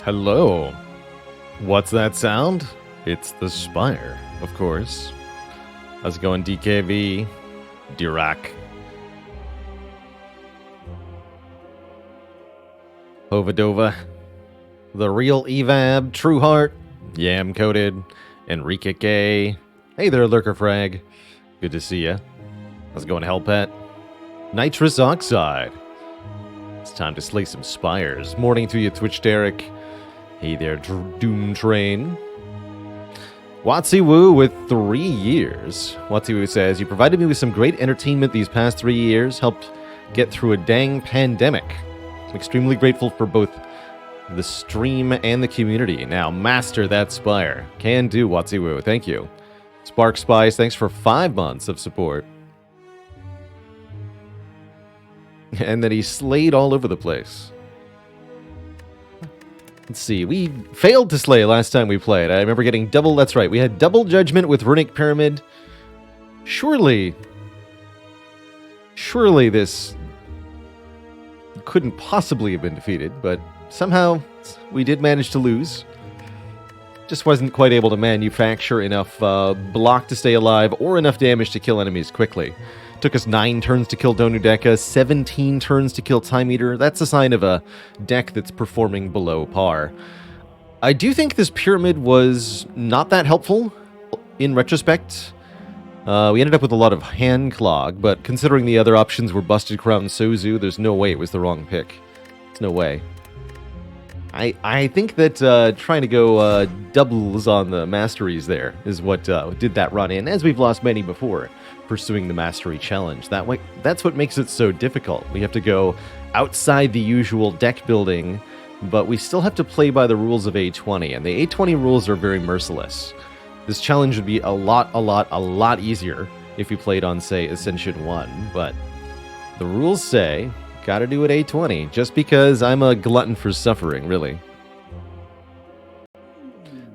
Hello. What's that sound? It's the Spire, of course. How's it going, DKV? Dirac. Ovadova. The real Evab, Trueheart, Yam Coated, Enrique K. Hey there, Lurker Frag. Good to see ya. How's it going, Hellpet? Nitrous Oxide. It's time to slay some spires. Morning to you, Twitch Derek. Hey there, Doom Train. Watsy Woo with 3 years. Watsy Woo says, you provided me with some great entertainment these past 3 years, helped get through a dang pandemic. I'm extremely grateful for both the stream and the community. Now, master that Spire. Can do, Watsy Woo. Thank you. Spark Spice, thanks for 5 months of support. And then he slayed all over the place. Let's see, we failed to slay last time we played. I remember getting double, that's right, we had double judgment with Runic Pyramid. Surely this couldn't possibly have been defeated, but somehow we did manage to lose. Just wasn't quite able to manufacture enough block to stay alive or enough damage to kill enemies quickly. Took us 9 turns to kill Donudeka, 17 turns to kill Time Eater. That's a sign of a deck that's performing below par. I do think this pyramid was not that helpful in retrospect. We ended up with a lot of hand clog, but considering the other options were Busted Crown and Sozu, there's no way it was the wrong pick. There's no way. I think that trying to go doubles on the masteries there is what did that run in, as we've lost many before pursuing the mastery challenge. That's what makes it so difficult. We have to go outside the usual deck building, but we still have to play by the rules of A20, and the A20 rules are very merciless. This challenge would be a lot easier if we played on, say, Ascension 1, but the rules say gotta do it A20, just because I'm a glutton for suffering, really.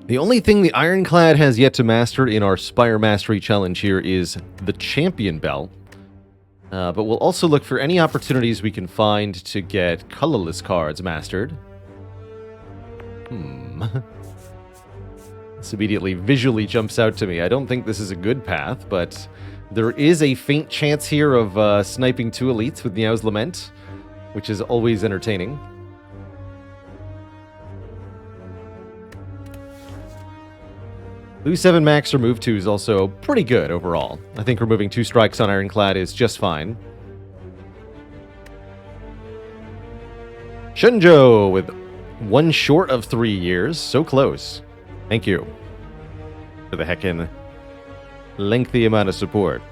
The only thing the Ironclad has yet to master in our Spire Mastery Challenge here is the Champion Belt. But we'll also look for any opportunities we can find to get colorless cards mastered. This immediately visually jumps out to me. I don't think this is a good path, but there is a faint chance here of sniping 2 elites with Niao's Lament, which is always entertaining. Lose 7 max or move 2 is also pretty good overall. I think removing 2 strikes on Ironclad is just fine. Shunjo with 1 short of 3 years. So close. Thank you for the heckin' lengthy amount of support.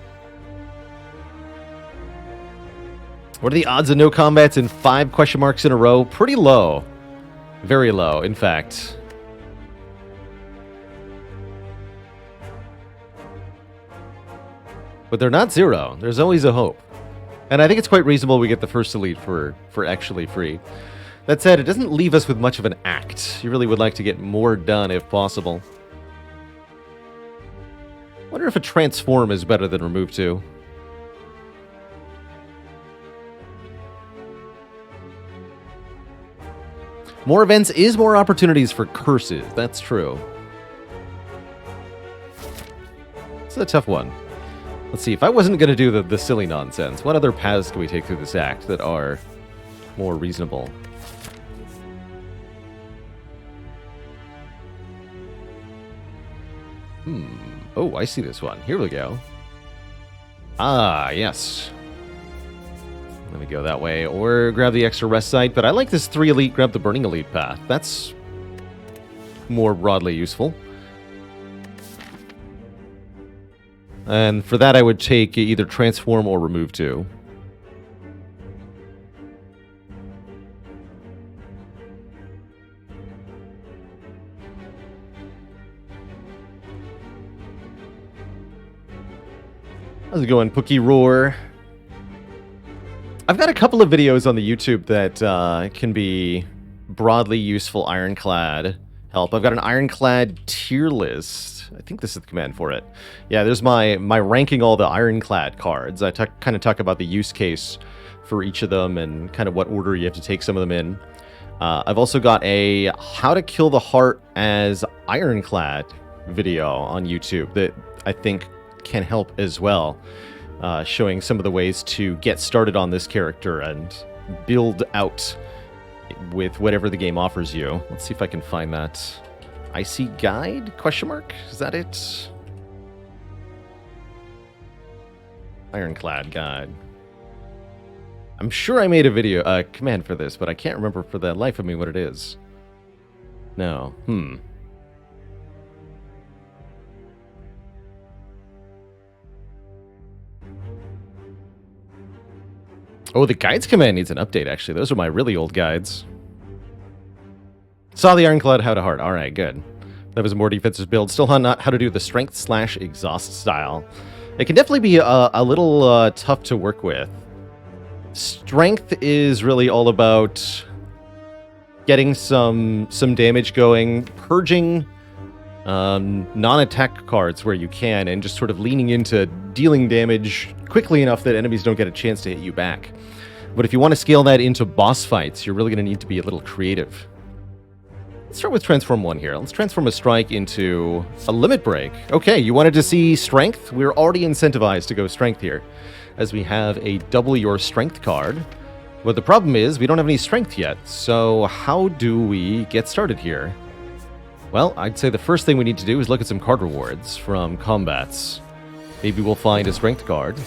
What are the odds of no combats in 5 question marks in a row? Pretty low. Very low, in fact. But they're not 0. There's always a hope. And I think it's quite reasonable we get the first elite for actually free. That said, it doesn't leave us with much of an act. You really would like to get more done if possible. Wonder if a transform is better than remove 2. More events is more opportunities for curses. That's true. It's a tough one. Let's see, if I wasn't going to do the silly nonsense, what other paths can we take through this act that are more reasonable? Oh, I see this one. Here we go. Ah, yes. Let me go that way, or grab the extra rest site, but I like this 3 elite, grab the burning elite path. That's more broadly useful. And for that, I would take either transform or remove 2. How's it going, Pookie Roar? I've got a couple of videos on the YouTube that can be broadly useful Ironclad help. I've got an Ironclad tier list. I think this is the command for it. Yeah, there's my ranking all the Ironclad cards. I kind of talk about the use case for each of them and kind of what order you have to take some of them in. I've also got a how to kill the heart as Ironclad video on YouTube that I think can help as well, showing some of the ways to get started on this character and build out with whatever the game offers you. Let's see if I can find that. Icy Guide? Question mark? Is that it? Ironclad Guide. I'm sure I made a video, command for this, but I can't remember for the life of me what it is. No. Oh, the guides command needs an update, actually. Those are my really old guides. Saw the Ironclad how to heart. Alright, good. That was a more defensive build. Still not how to do the strength/exhaust style. It can definitely be a little tough to work with. Strength is really all about getting some damage going, purging non-attack cards where you can, and just sort of leaning into dealing damage quickly enough that enemies don't get a chance to hit you back. But if you want to scale that into boss fights, you're really going to need to be a little creative. Let's start with Transform 1 here. Let's transform a Strike into a Limit Break. Okay, you wanted to see Strength? We're already incentivized to go Strength here, as we have a Double Your Strength card. But the problem is, we don't have any Strength yet, so how do we get started here? Well, I'd say the first thing we need to do is look at some card rewards from combats. Maybe we'll find a Strength card.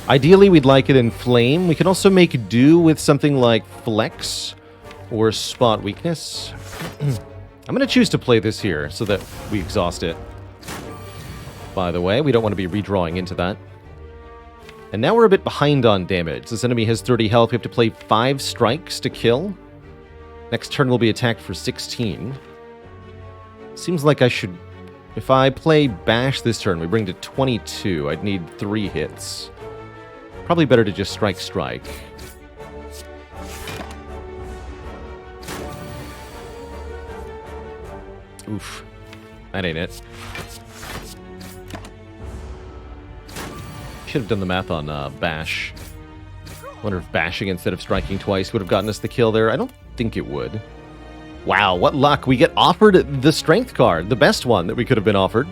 Ideally, we'd like it in Flame. We can also make do with something like Flex or Spot Weakness. I'm going to choose to play this here so that we exhaust it. By the way, we don't want to be redrawing into that. And now we're a bit behind on damage. This enemy has 30 health. We have to play 5 strikes to kill. Next turn we'll be attacked for 16. Seems like I should... If I play Bash this turn, we bring to 22. I'd need 3 hits. Probably better to just strike. Oof. That ain't it. Should have done the math on Bash. Wonder if bashing instead of striking twice would have gotten us the kill there. I don't think it would. Wow, what luck. We get offered the Strength card, the best one that we could have been offered.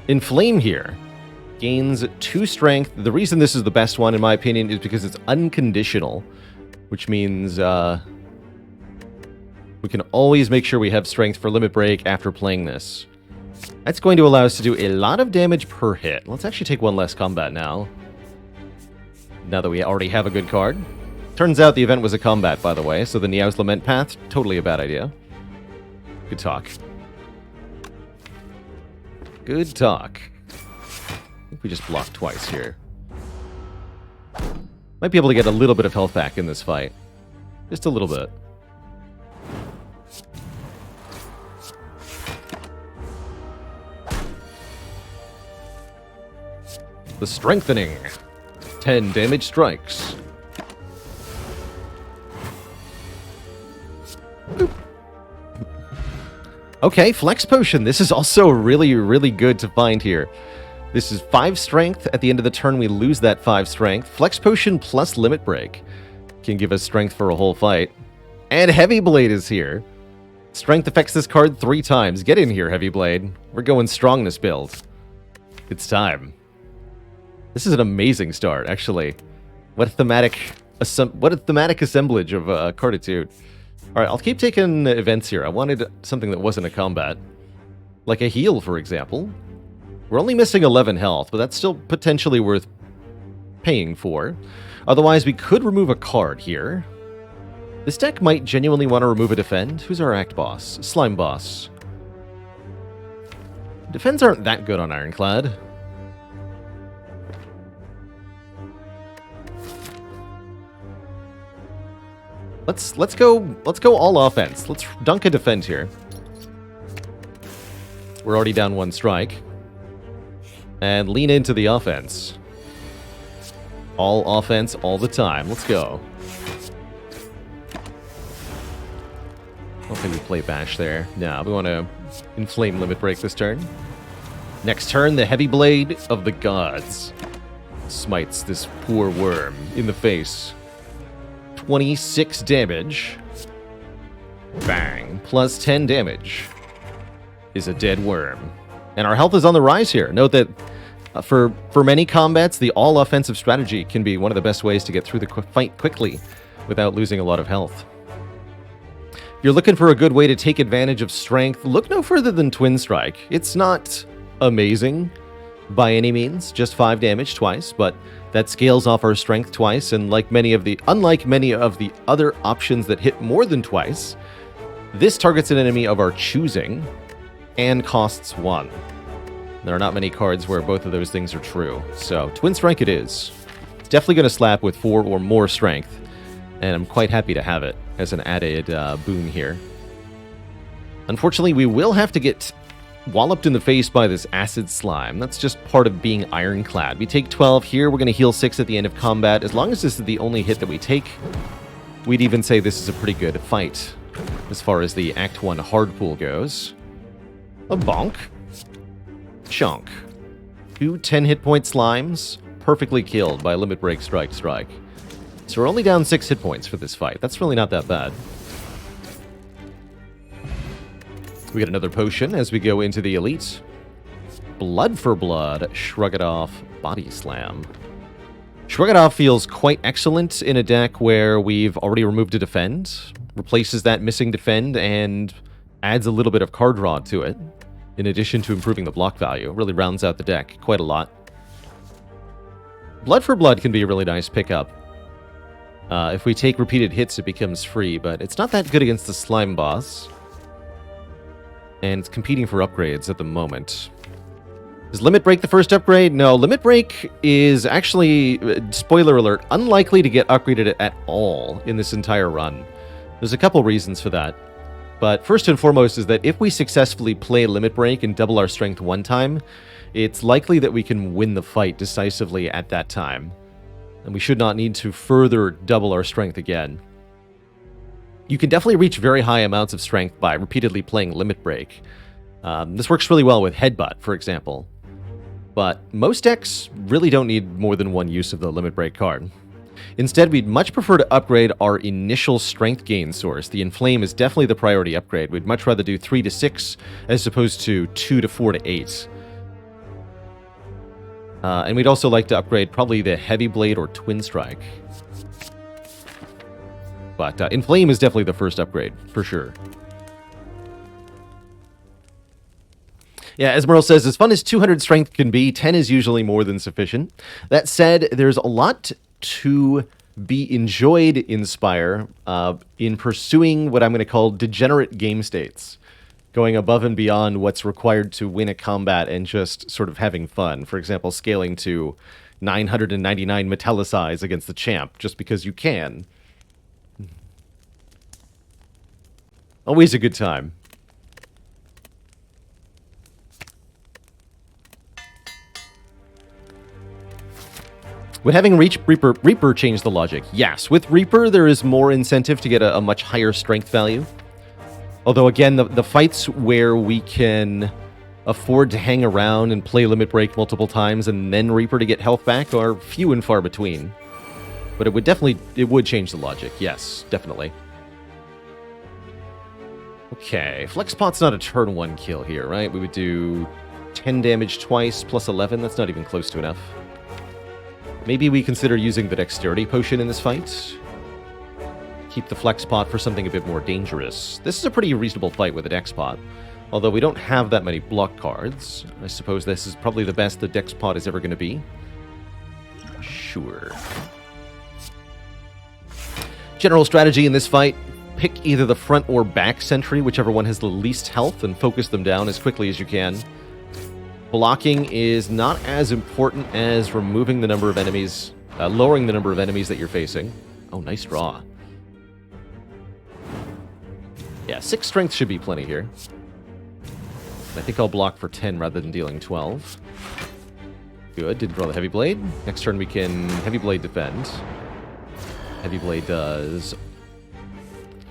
Inflame here. Gains 2 Strength. The reason this is the best one, in my opinion, is because it's unconditional, which means we can always make sure we have Strength for Limit Break after playing this. That's going to allow us to do a lot of damage per hit. Let's actually take one less combat now. Now that we already have a good card. Turns out the event was a combat, by the way, so the Niao's Lament path, totally a bad idea. Good talk. Good talk. I think we just blocked twice here. Might be able to get a little bit of health back in this fight. Just a little bit. The Strengthening. 10 damage strikes. Boop. Okay, Flex Potion. This is also really, really good to find here. This is 5 strength. At the end of the turn, we lose that 5 strength. Flex Potion plus Limit Break can give us strength for a whole fight. And Heavy Blade is here. Strength affects this card 3 times. Get in here, Heavy Blade. We're going Strongness build. It's time. This is an amazing start, actually. What a thematic assemblage of carditude. Alright, I'll keep taking events here. I wanted something that wasn't a combat. Like a heal, for example. We're only missing 11 health, but that's still potentially worth paying for. Otherwise, we could remove a card here. This deck might genuinely want to remove a Defend. Who's our Act Boss? Slime Boss. Defends aren't that good on Ironclad. Let's go all offense. Let's dunk a Defend here. We're already down 1 strike. And lean into the offense. All offense all the time. Let's go. I don't think we play Bash there. No, we want to Inflame Limit Break this turn. Next turn, the Heavy Blade of the Gods smites this poor worm in the face. 26 damage. Bang. Plus 10 damage. Is a dead worm. And our health is on the rise here. Note that for many combats, the all-offensive strategy can be one of the best ways to get through the fight quickly without losing a lot of health. If you're looking for a good way to take advantage of strength, look no further than Twin Strike. It's not amazing by any means, just 5 damage twice, but that scales off our strength twice, and unlike many of the other options that hit more than twice, this targets an enemy of our choosing and costs 1. There are not many cards where both of those things are true, so Twin Strike it is. It's definitely going to slap with 4 or more strength, and I'm quite happy to have it as an added boon here. Unfortunately, we will have to get walloped in the face by this acid slime. That's just part of being Ironclad. We take 12 here. We're going to heal 6 at the end of combat. As long as this is the only hit that we take, we'd even say this is a pretty good fight as far as the Act 1 hard pool goes. A bonk. Chunk. 2 10-hit point slimes, perfectly killed by Limit Break Strike. So we're only down 6 hit points for this fight. That's really not that bad. We get another potion as we go into the Elite. Blood for Blood, Shrug It Off, Body Slam. Shrug It Off feels quite excellent in a deck where we've already removed a Defend, replaces that missing Defend, and adds a little bit of card draw to it, in addition to improving the block value. Really rounds out the deck quite a lot. Blood for Blood can be a really nice pickup. If we take repeated hits, it becomes free, but it's not that good against the Slime Boss. And it's competing for upgrades at the moment. Is Limit Break the first upgrade? No, Limit Break is actually, spoiler alert, unlikely to get upgraded at all in this entire run. There's a couple reasons for that. But first and foremost is that if we successfully play Limit Break and double our strength one time, it's likely that we can win the fight decisively at that time. And we should not need to further double our strength again. You can definitely reach very high amounts of strength by repeatedly playing Limit Break. This works really well with Headbutt, for example. But most decks really don't need more than one use of the Limit Break card. Instead, we'd much prefer to upgrade our initial strength gain source. The Inflame is definitely the priority upgrade. We'd much rather do 3 to 6 as opposed to 2 to 4 to 8. And we'd also like to upgrade probably the Heavy Blade or Twin Strike. But Inflame is definitely the first upgrade, for sure. Yeah, as Merle says, as fun as 200 strength can be, 10 is usually more than sufficient. That said, there's a lot to be enjoyed in Spire in pursuing what I'm going to call degenerate game states. Going above and beyond what's required to win a combat and just sort of having fun. For example, scaling to 999 Metallicize against the champ, just because you can. Always a good time. Would having Reaper change the logic? Yes. With Reaper, there is more incentive to get a much higher strength value. Although, again, the fights where we can afford to hang around and play Limit Break multiple times and then Reaper to get health back are few and far between. But it would change the logic. Yes, definitely. Okay, Flex Pot's not a turn 1 kill here, right? We would do 10 damage twice plus 11. That's not even close to enough. Maybe we consider using the Dexterity Potion in this fight. Keep the Flex Pot for something a bit more dangerous. This is a pretty reasonable fight with a Dex Pot. Although we don't have that many block cards. I suppose this is probably the best the Dex Pot is ever going to be. Sure. General strategy in this fight. Pick either the front or back sentry, whichever one has the least health, and focus them down as quickly as you can. Blocking is not as important as removing the number of enemies, lowering the number of enemies that you're facing. Oh, nice draw. Yeah, 6 strength should be plenty here. I think I'll block for 10 rather than dealing 12. Good, didn't draw the Heavy Blade. Next turn we can Heavy Blade defend. Heavy Blade does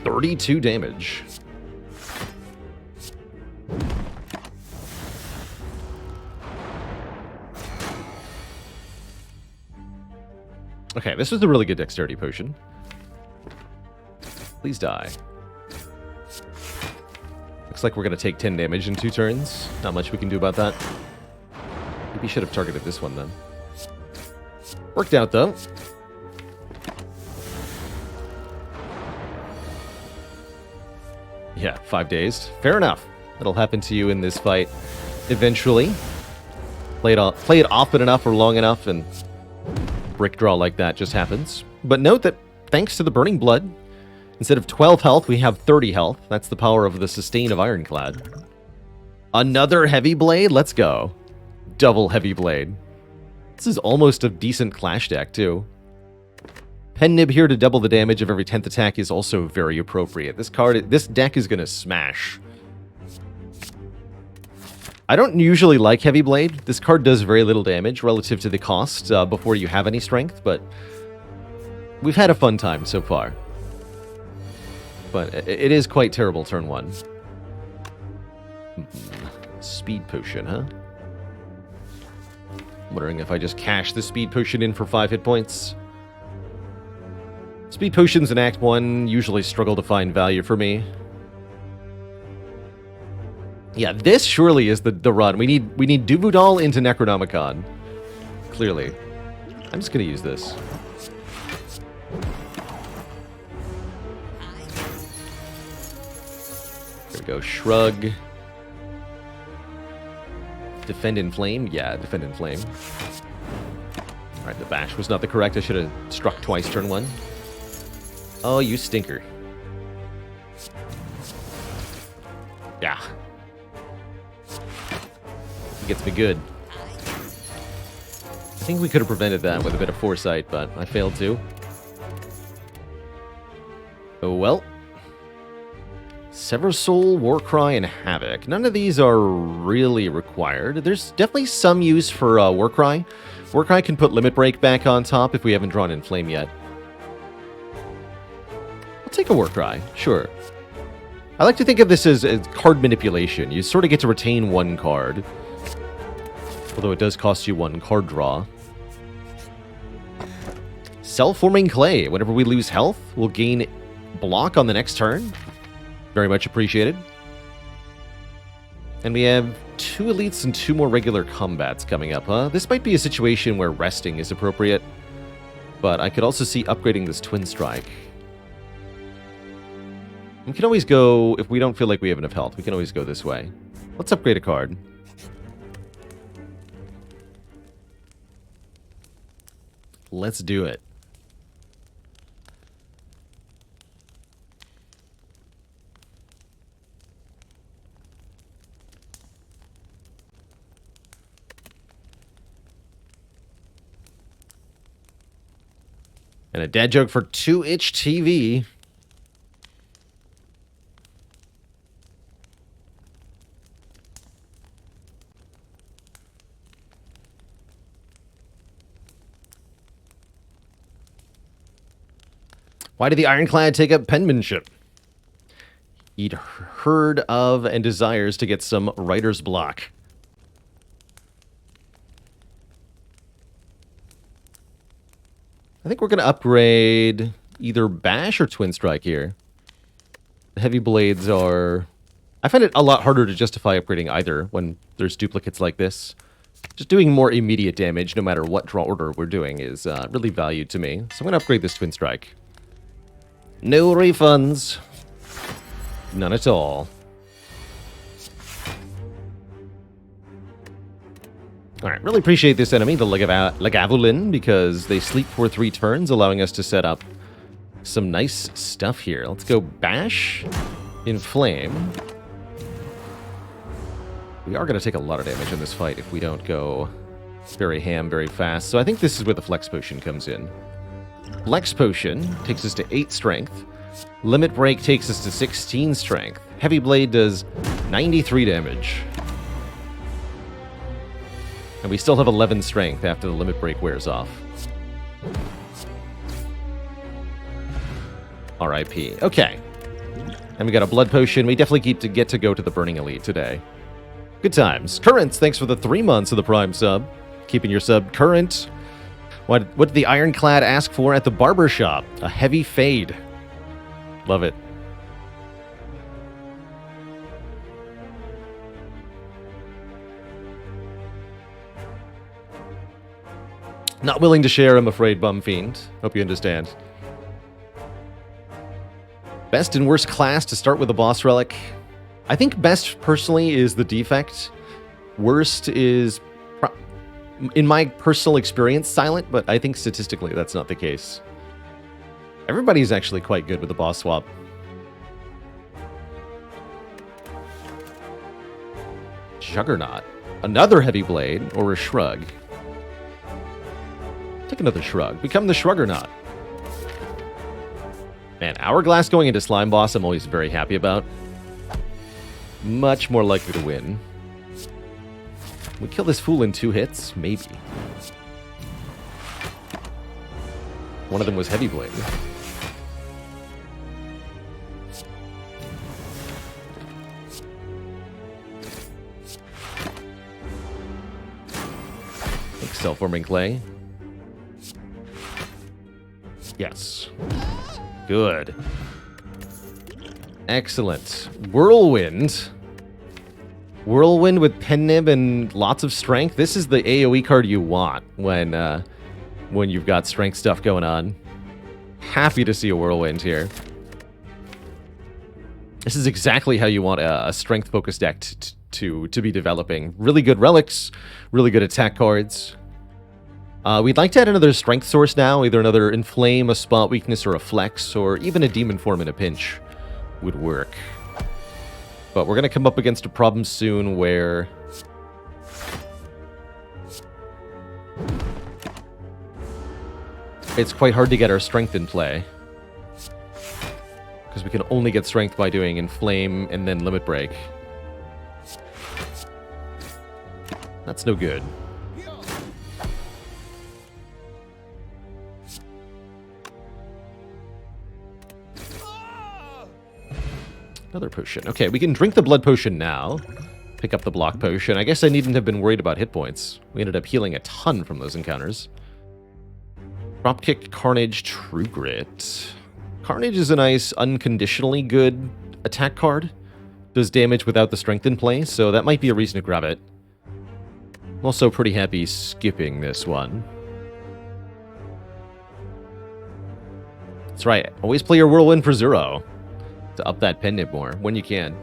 32 damage. Okay, this was a really good Dexterity Potion. Please die. Looks like we're going to take 10 damage in 2 turns. Not much we can do about that. Maybe we should have targeted this one then. Worked out, though. Yeah, 5 days. Fair enough. That'll happen to you in this fight eventually. Play it often enough or long enough, and brick draw like that just happens. But note that thanks to the Burning Blood, instead of 12 health, we have 30 health. That's the power of the sustain of Ironclad. Another Heavy Blade? Let's go. Double Heavy Blade. This is almost a decent Clash deck, too. Pen Nib here to double the damage of every 10th attack is also very appropriate. This deck is going to smash. I don't usually like Heavy Blade. This card does very little damage relative to the cost before you have any strength, but we've had a fun time so far. But it is quite terrible turn 1. Speed Potion, huh? Wondering if I just cash the Speed Potion in for 5 hit points. Speed Potions in Act 1 usually struggle to find value for me. Yeah, this surely is the run. We need Duvudal into Necronomicon. Clearly. I'm just going to use this. There we go. Shrug. Defend in Flame? Yeah, Defend in Flame. Alright, the bash was not the correct. I should have struck twice turn 1. Oh, you stinker. Yeah. Gets me good. I think we could have prevented that with a bit of foresight, but I failed to. Oh well. Sever Soul, Warcry, and Havoc. None of these are really required. There's definitely some use for Warcry. Warcry can put Limit Break back on top if we haven't drawn in Flame yet. I'll take a Warcry, sure. I like to think of this as card manipulation. You sort of get to retain one card. Although it does cost you 1 card draw. Self-forming Clay. Whenever we lose health, we'll gain block on the next turn. Very much appreciated. And we have 2 elites and 2 more regular combats coming up, huh? This might be a situation where resting is appropriate. But I could also see upgrading this Twin Strike. We can always go, if we don't feel like we have enough health, we can always go this way. Let's upgrade a card. Let's do it. And a dad joke for 2-itch TV. Why did the Ironclad take up penmanship? He'd heard of and desires to get some writer's block. I think we're going to upgrade either Bash or Twin Strike here. The heavy blades are... I find it a lot harder to justify upgrading either when there's duplicates like this. Just doing more immediate damage, no matter what draw order we're doing, is really valued to me. So I'm going to upgrade this Twin Strike. No refunds. None at all. Alright, really appreciate this enemy, the Lagavulin, because they sleep for 3 turns, allowing us to set up some nice stuff here. Let's go Bash in Flame. We are going to take a lot of damage in this fight if we don't go very ham very fast. So I think this is where the Flex Potion comes in. Flex Potion takes us to 8 strength. Limit Break takes us to 16 strength. Heavy Blade does 93 damage. And we still have 11 strength after the Limit Break wears off. R.I.P. Okay. And we got a Blood Potion. We definitely get to go to the Burning Elite today. Good times. Currents, thanks for the 3 months of the Prime sub. Keeping your sub current. What did the Ironclad ask for at the barber shop? A heavy fade. Love it. Not willing to share, I'm afraid, Bumfiend. Hope you understand. Best and worst class to start with a boss relic. I think best, personally, is the Defect. Worst is, in my personal experience, Silent, but I think statistically that's not the case. Everybody's actually quite good with the boss swap. Juggernaut. Another Heavy Blade, or a Shrug. Take another Shrug. Become the Shruggernaut. Man, Hourglass going into Slime Boss I'm always very happy about. Much more likely to win. We kill this fool in 2 hits? Maybe. One of them was Heavy Blade. Self-forming clay. Yes. Good. Excellent. Whirlwind. Whirlwind with Pen Nib and lots of strength. This is the AoE card you want when you've got strength stuff going on. Happy to see a Whirlwind here. This is exactly how you want a strength-focused deck to be developing. Really good relics, really good attack cards. We'd like to add another strength source now, either another Inflame, a Spot Weakness, or a Flex, or even a Demon Form in a pinch would work. But we're going to come up against a problem soon where it's quite hard to get our strength in play. Because we can only get strength by doing Inflame and then Limit Break. That's no good. Another potion. Okay, we can drink the blood potion now. Pick up the block potion. I guess I needn't have been worried about hit points. We ended up healing a ton from those encounters. Dropkick, Carnage, True Grit. Carnage is a nice, unconditionally good attack card. Does damage without the strength in play, so that might be a reason to grab it. I'm also pretty happy skipping this one. That's right. Always play your Whirlwind for 0. To up that Pen Nib more, when you can.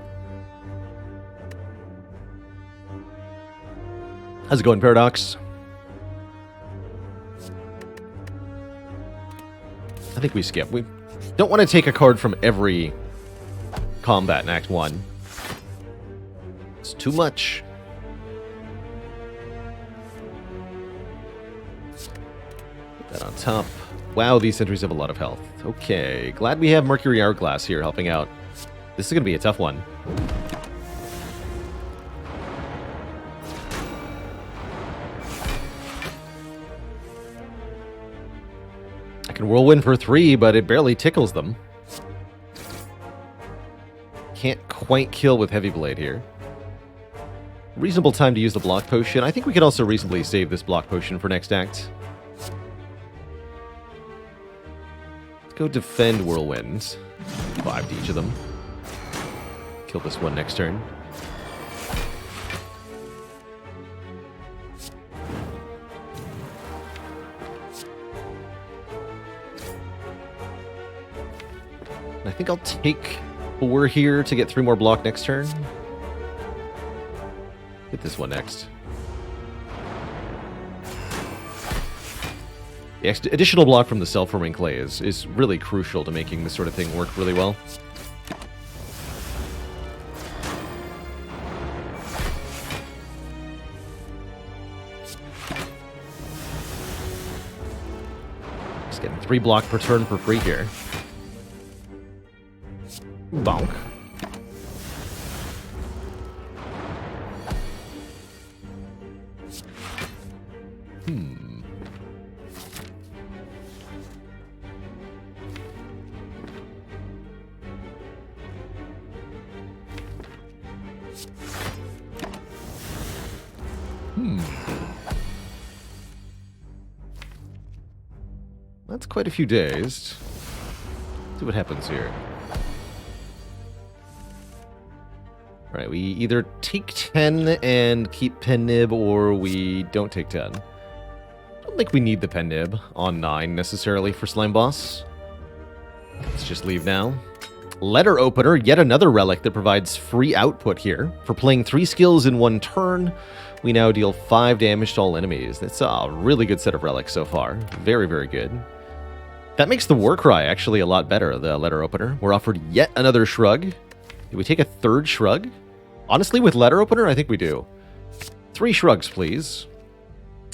How's it going, Paradox? I think we skip. We don't want to take a card from every combat in Act 1. It's too much. Put that on top. Wow, these sentries have a lot of health. Okay, glad we have Mercury Hourglass here helping out. This is going to be a tough one. I can Whirlwind for 3, but it barely tickles them. Can't quite kill with Heavy Blade here. Reasonable time to use the block potion. I think we could also reasonably save this block potion for next act. Go defend Whirlwinds. 5 to each of them. Kill this one next turn. I think I'll take 4 here to get 3 more block next turn. Hit this one next. The additional block from the self-forming clay is really crucial to making this sort of thing work really well. Just getting 3 block per turn for free here. Bonk. That's quite a few days. See what happens here. Right, we either take 10 and keep Pen Nib, or we don't take 10. I don't think we need the Pen Nib on 9 necessarily for Slime Boss. Let's just leave now. Letter Opener, yet another relic that provides free output here. For playing 3 skills in 1 turn, we now deal 5 damage to all enemies. That's a really good set of relics so far. Very, very good. That makes the Warcry actually a lot better, the Letter Opener. We're offered yet another Shrug. Do we take a 3rd Shrug? Honestly, with Letter Opener, I think we do. 3 Shrugs, please.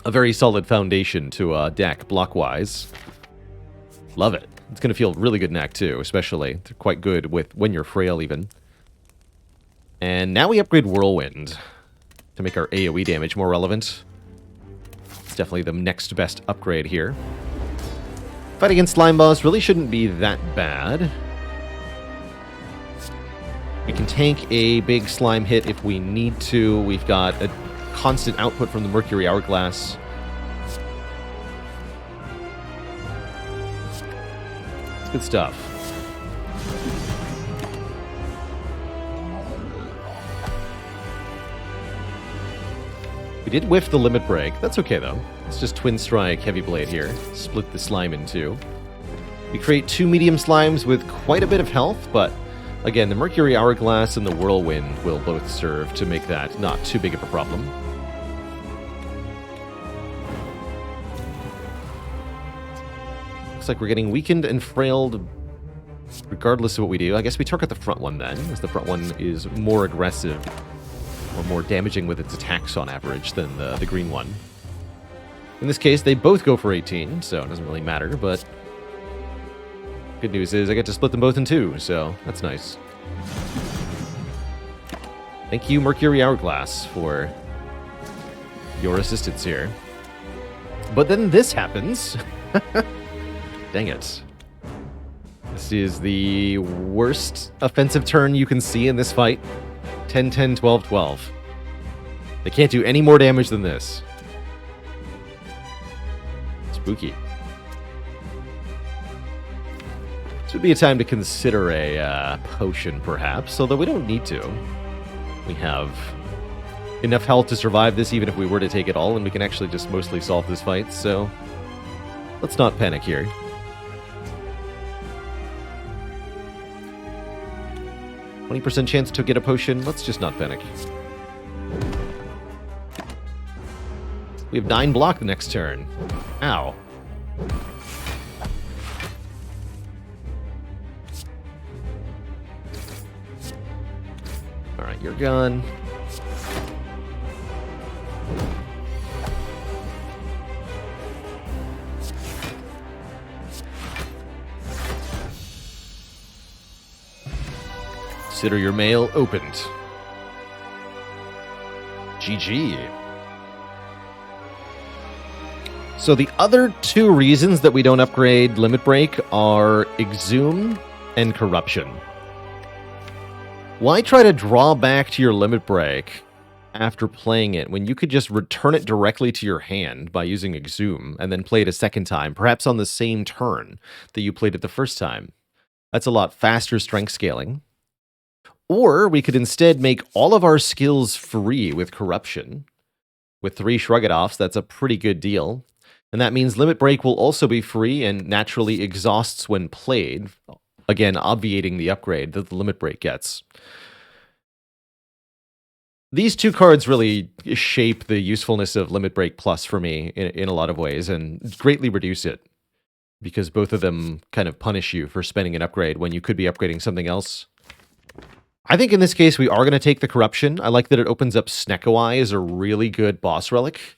A very solid foundation to a deck, block-wise. Love it. It's going to feel really good in Act 2, especially. They're quite good with when you're frail, even. And now we upgrade Whirlwind. to make our AoE damage more relevant. It's definitely the next best upgrade here. Fight against Slime Boss really shouldn't be that bad. We can tank a big slime hit if we need to. We've got a constant output from the Mercury Hourglass. It's good stuff. We did whiff the Limit Break. That's okay, though. It's just Twin Strike Heavy Blade here. Split the slime in two. We create 2 medium slimes with quite a bit of health, but again, the Mercury Hourglass and the Whirlwind will both serve to make that not too big of a problem. Looks like we're getting weakened and frailed regardless of what we do. I guess we target the front one then, as the front one is more aggressive or more damaging with its attacks on average than the green one. In this case, they both go for 18, so it doesn't really matter, but good news is I get to split them both in two, so that's nice. Thank you, Mercury Hourglass, for your assistance here. But then this happens. Dang it. This is the worst offensive turn you can see in this fight. 10-10, 12-12. They can't do any more damage than this. Spooky. This would be a time to consider a potion, perhaps, although we don't need to. We have enough health to survive this, even if we were to take it all, and we can actually just mostly solve this fight, so let's not panic here. %20 chance to get a potion. Let's just not panic. We have 9 block the next turn. Ow. Alright, you're gone. Consider your mail opened. GG. So the other 2 reasons that we don't upgrade Limit Break are Exhume and Corruption. Why try to draw back to your Limit Break after playing it when you could just return it directly to your hand by using Exhume and then play it a second time, perhaps on the same turn that you played it the first time? That's a lot faster strength scaling. Or we could instead make all of our skills free with Corruption. With 3 Shrug-It-Offs, that's a pretty good deal. And that means Limit Break will also be free and naturally exhausts when played, again, obviating the upgrade that the Limit Break gets. These 2 cards really shape the usefulness of Limit Break Plus for me in a lot of ways, and greatly reduce it, because both of them kind of punish you for spending an upgrade when you could be upgrading something else. I think in this case we are going to take the Corruption. I like that it opens up Snecko-Eye as a really good boss relic,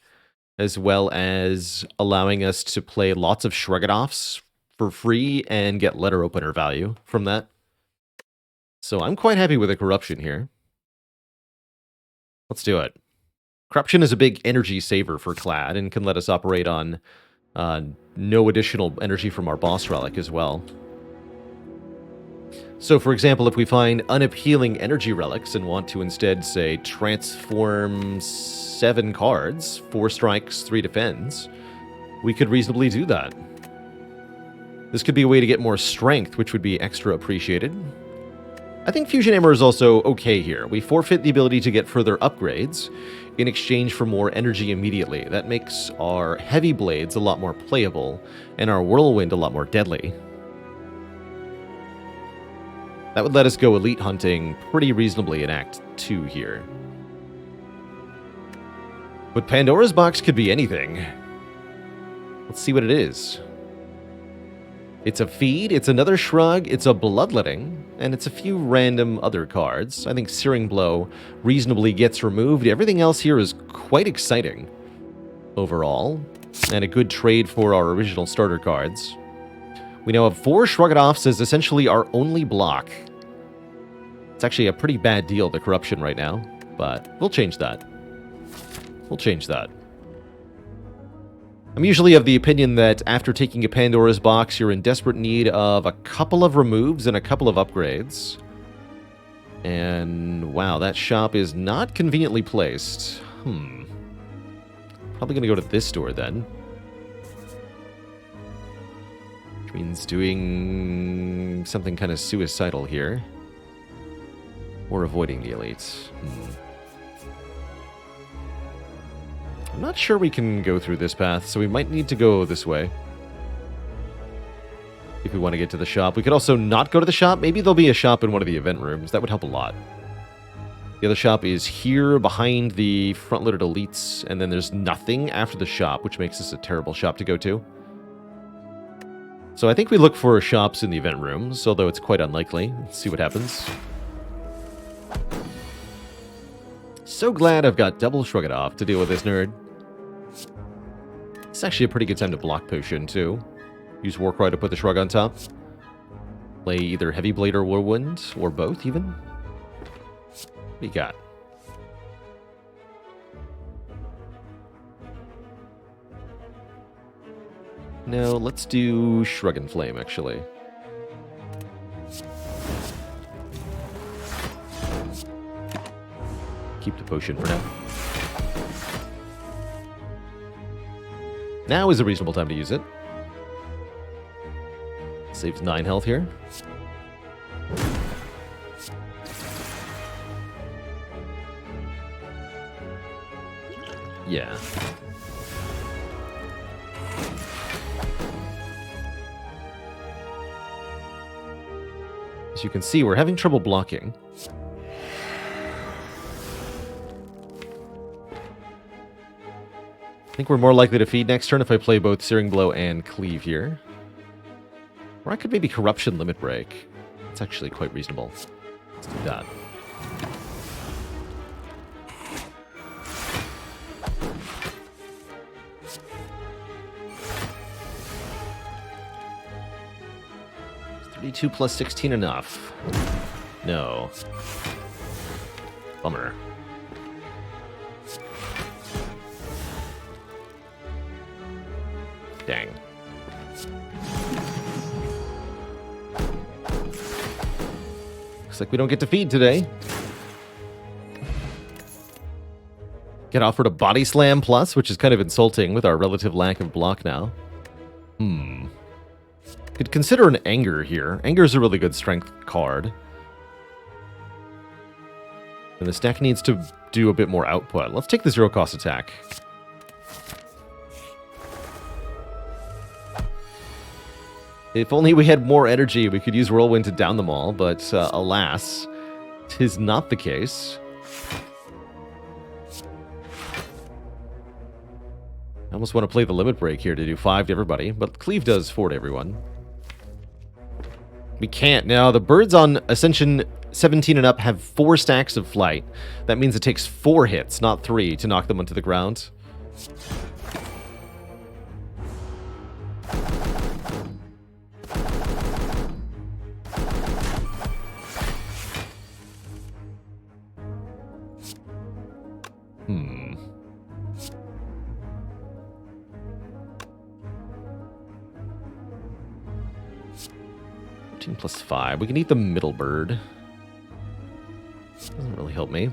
as well as allowing us to play lots of Shrug-It-Offs for free and get letter opener value from that. So I'm quite happy with the Corruption here. Let's do it. Corruption is a big energy saver for Clad and can let us operate on no additional energy from our boss relic as well. So, for example, if we find unappealing energy relics and want to instead, say, transform 7 cards, 4 strikes, 3 defends, we could reasonably do that. This could be a way to get more strength, which would be extra appreciated. I think Fusion Hammer is also okay here. We forfeit the ability to get further upgrades in exchange for more energy immediately. That makes our Heavy Blades a lot more playable, and our Whirlwind a lot more deadly. That would let us go elite hunting pretty reasonably in Act 2 here. But Pandora's Box could be anything. Let's see what it is. It's a feed, it's another shrug, it's a bloodletting, and it's a few random other cards. I think Searing Blow reasonably gets removed. Everything else here is quite exciting overall, and a good trade for our original starter cards. We now have 4 Shrug-It-Offs as essentially our only block. It's actually a pretty bad deal, the Corruption right now, but we'll change that. We'll change that. I'm usually of the opinion that after taking a Pandora's box, you're in desperate need of a couple of removes and a couple of upgrades. And wow, that shop is not conveniently placed. Probably going to go to this door then. Which means doing something kind of suicidal here. Or avoiding the elites. I'm not sure we can go through this path, so we might need to go this way. If we want to get to the shop. We could also not go to the shop. Maybe there'll be a shop in one of the event rooms. That would help a lot. The other shop is here behind the front-loaded elites, and then there's nothing after the shop, which makes this a terrible shop to go to. So I think we look for shops in the event rooms, although it's quite unlikely. Let's see what happens. So glad I've got double Shrug It Off to deal with this nerd. It's actually a pretty good time to block potion, too. Use Warcry to put the Shrug on top. Play either Heavy Blade or Whirlwind, or both, even. What do you got? No, let's do Shrug and Flame, actually. Keep the potion for now. Now is a reasonable time to use it. Saves 9 health here. Yeah. As you can see, we're having trouble blocking. I think we're more likely to feed next turn if I play both Searing Blow and Cleave here. Or I could maybe Corruption Limit Break. It's actually quite reasonable. Let's do that. Is 32 plus 16 enough? No. Bummer. Dang. Looks like we don't get to feed today. Get offered a Body Slam plus, which is kind of insulting with our relative lack of block now. Could consider an Anger here. Anger is a really good strength card. And this deck needs to do a bit more output. Let's take the zero cost attack. If only we had more energy, we could use Whirlwind to down them all, but alas, 'tis not the case. I almost want to play the Limit Break here to do 5 to everybody, but Cleave does 4 to everyone. We can't. Now, the birds on Ascension 17 and up have 4 stacks of flight. That means it takes 4 hits, not 3, to knock them onto the ground. Plus 5. We can eat the middle bird. Doesn't really help me.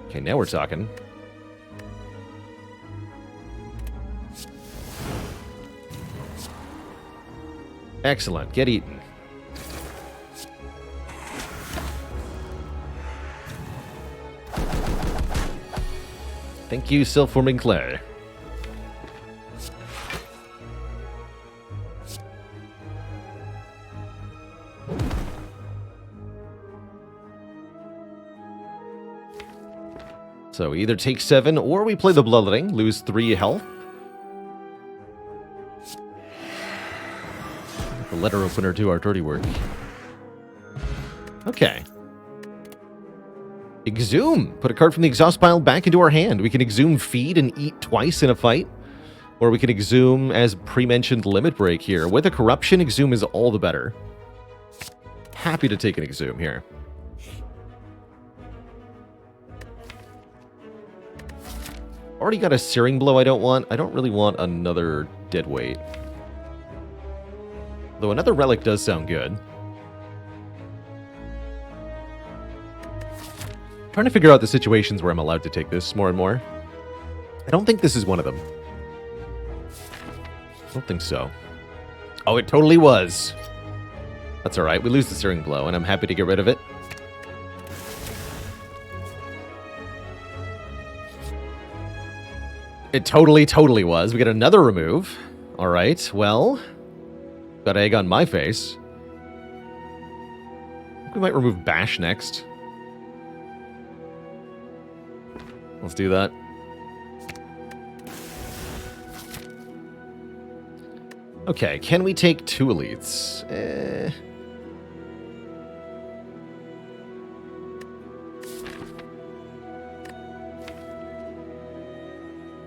Okay, now we're talking. Excellent. Get eaten. Thank you, self-forming clay. So we either take 7 or we play the Bloodletting, lose 3 health. The letter opener to our dirty work. Okay. Exhume. Put a card from the exhaust pile back into our hand. We can Exhume, feed, and eat twice in a fight. Or we can Exhume as pre-mentioned Limit Break here. With a Corruption, Exhume is all the better. Happy to take an Exhume here. Already got a Searing Blow I don't want. I don't really want another dead weight. Though another relic does sound good. Trying to figure out the situations where I'm allowed to take this more and more. I don't think this is one of them. I don't think so. Oh, it totally was. That's alright. We lose the Searing Blow, and I'm happy to get rid of it. It totally was. We get another remove. Alright, well... Got egg on my face. I think we might remove Bash next. Let's do that. Okay, can we take 2 elites?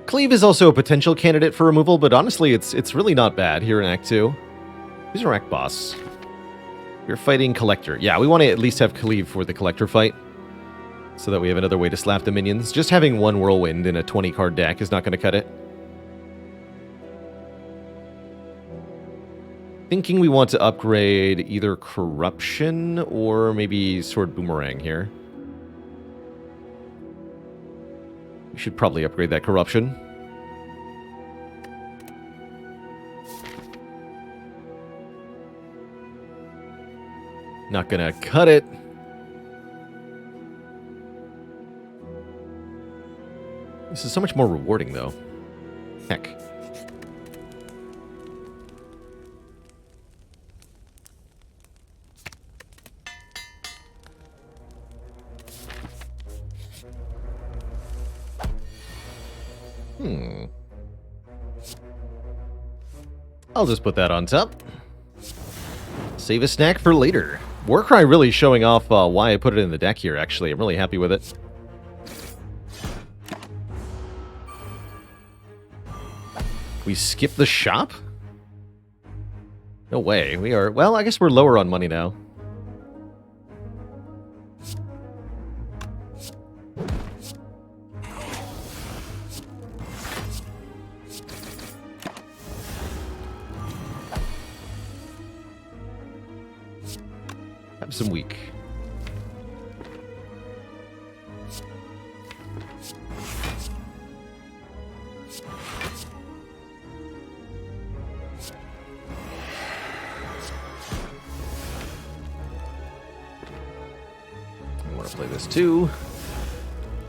Cleave is also a potential candidate for removal, but honestly, it's really not bad here in Act 2. Who's our Act boss? We're fighting Collector. Yeah, we want to at least have Cleave for the Collector fight, so that we have another way to slap the minions. Just having one Whirlwind in a 20-card deck is not going to cut it. Thinking we want to upgrade either Corruption or maybe Sword Boomerang here. We should probably upgrade that Corruption. Not gonna cut it. This is so much more rewarding, though. Heck. I'll just put that on top. Save a snack for later. Warcry really showing off why I put it in the deck here, actually. I'm really happy with it. We skip the shop? No way. We are... Well, I guess we're lower on money now. Have some weak. Play this too.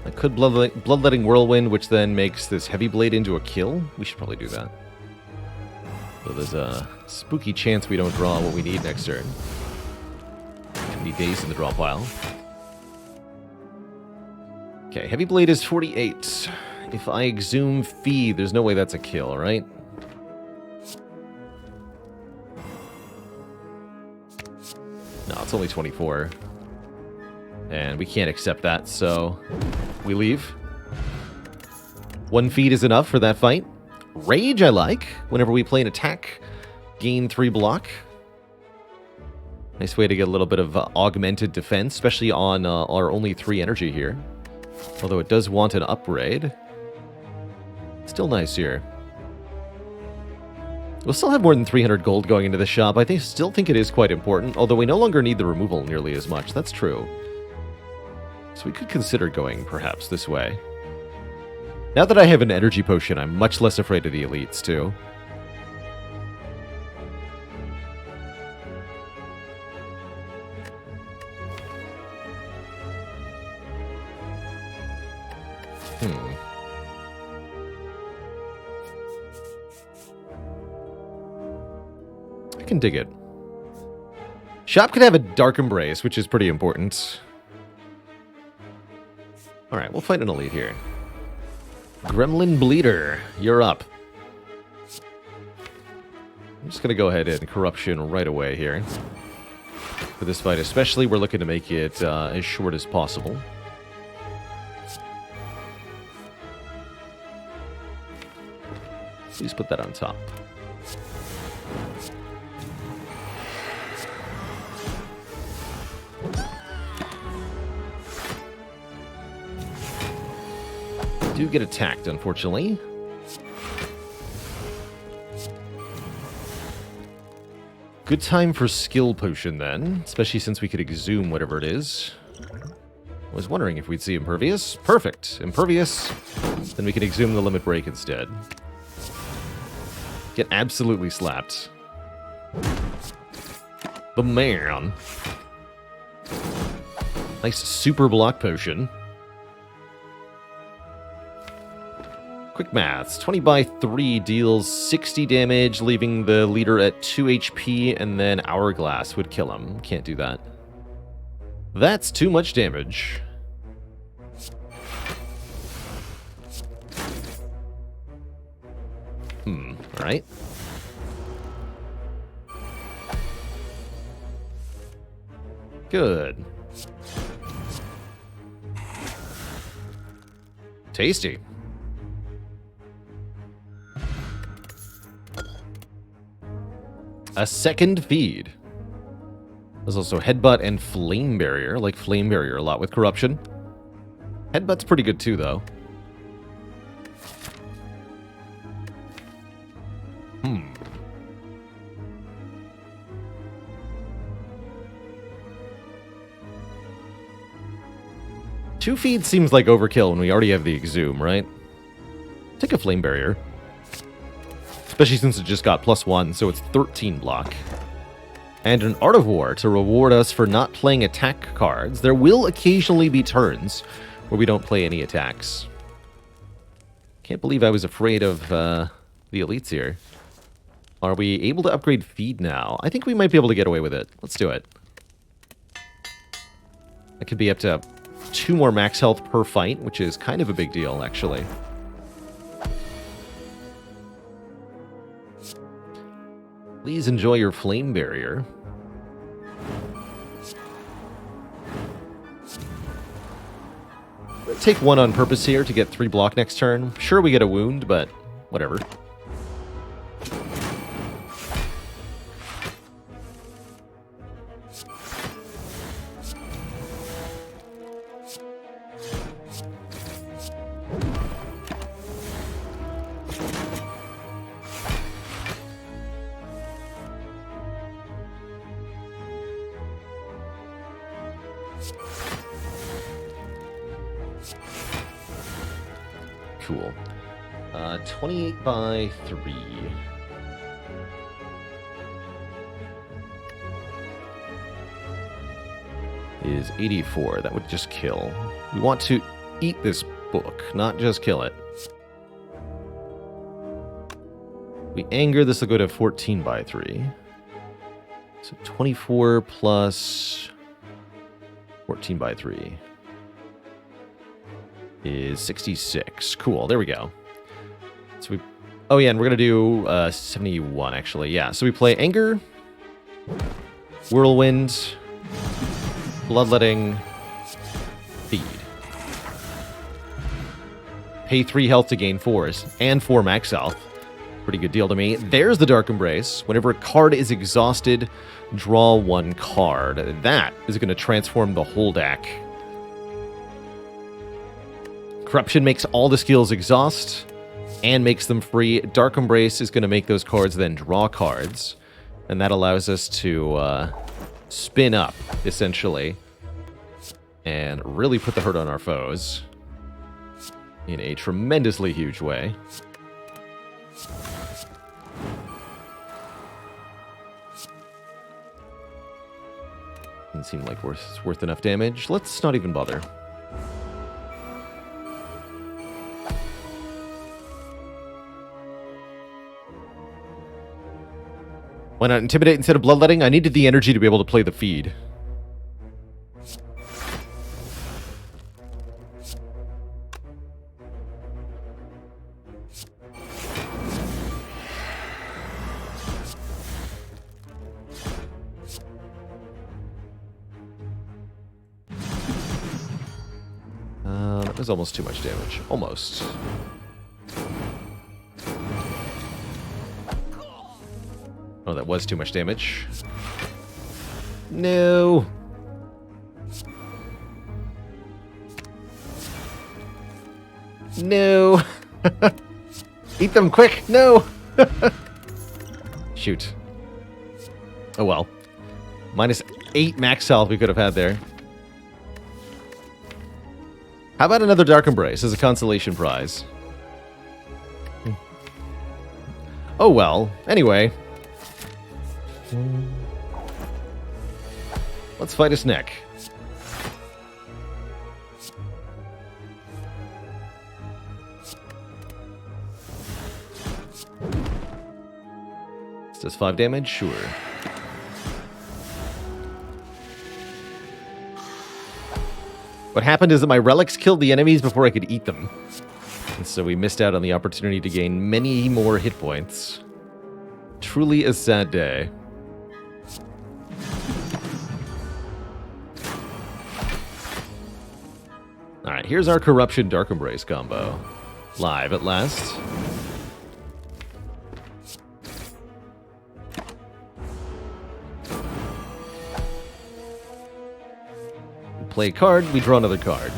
I could Bloodletting Whirlwind, which then makes this Heavy Blade into a kill. We should probably do that. So there's a spooky chance we don't draw what we need next turn. Too many days in the draw pile. Okay, Heavy Blade is 48. If I Exhume Feed, there's no way that's a kill, right? No, it's only 24. And we can't accept that, so we leave. 1 feed is enough for that fight. Rage I like. Whenever we play an attack, gain 3 block. Nice way to get a little bit of augmented defense, especially on our only 3 energy here. Although it does want an upgrade. Still nice here. We'll still have more than 300 gold going into the shop. I still think it is quite important, although we no longer need the removal nearly as much. That's true. So we could consider going, perhaps, this way. Now that I have an energy potion, I'm much less afraid of the elites, too. I can dig it. Shop could have a Dark Embrace, which is pretty important. Alright, we'll fight an elite here. Gremlin Bleeder, you're up. I'm just going to go ahead and Corruption right away here. For this fight especially, we're looking to make it as short as possible. Please put that on top. do get attacked, unfortunately. Good time for skill potion then, especially since we could exhume whatever it is. I was wondering if we'd see impervious. Perfect. Impervious. Then we can exhume the limit break instead. Get absolutely slapped. The man. Nice super block potion. Quick maths. 20 by 3 deals 60 damage, leaving the leader at 2 HP, and then Hourglass would kill him. Can't do that. That's too much damage. Alright. Good. Tasty. A second feed. There's also Headbutt and Flame Barrier. I like Flame Barrier a lot with Corruption. Headbutt's pretty good too, though. Two feeds seems like overkill when we already have the Exhume, right? Take a Flame Barrier. Especially since it just got +1, so it's 13 block. And an Art of War to reward us for not playing attack cards. There will occasionally be turns where we don't play any attacks. Can't believe I was afraid of the elites here. Are we able to upgrade feed now? I think we might be able to get away with it. Let's do it. That could be up to 2 more max health per fight, which is kind of a big deal, actually. Please enjoy your Flame Barrier. Take 1 on purpose here to get 3 block next turn. Sure, we get a wound, but whatever. Cool. 28 by 3. Is 84. That would just kill. We want to eat this book, not just kill it. We anger, this will go to 14 by 3. So 24 plus 14 by 3. Is 66. Cool, there we go. So we... Oh yeah, and we're going to do 71, actually. Yeah, so we play Anger, Whirlwind, Bloodletting, Feed. Pay 3 health to gain 4, and 4 max health. Pretty good deal to me. There's the Dark Embrace. Whenever a card is exhausted, draw 1 card. That is going to transform the whole deck. Corruption makes all the skills exhaust and makes them free. Dark Embrace is going to make those cards then draw cards. And that allows us to spin up, essentially, and really put the hurt on our foes in a tremendously huge way. Doesn't seem like it's worth enough damage. Let's not even bother. Why not Intimidate instead of Bloodletting? I needed the energy to be able to play the feed. That was almost too much damage. Almost. Oh, that was too much damage. No. No. Eat them quick. No. Shoot. Oh well. -8 max health we could have had there. How about another Dark Embrace as a consolation prize? Oh well. Anyway. Let's fight a snack. This does 5 damage? Sure. What happened is that my relics killed the enemies before I could eat them. And so we missed out on the opportunity to gain many more hit points. Truly a sad day. Alright, here's our Corruption Dark Embrace combo. Live at last. Play a card, we draw another card.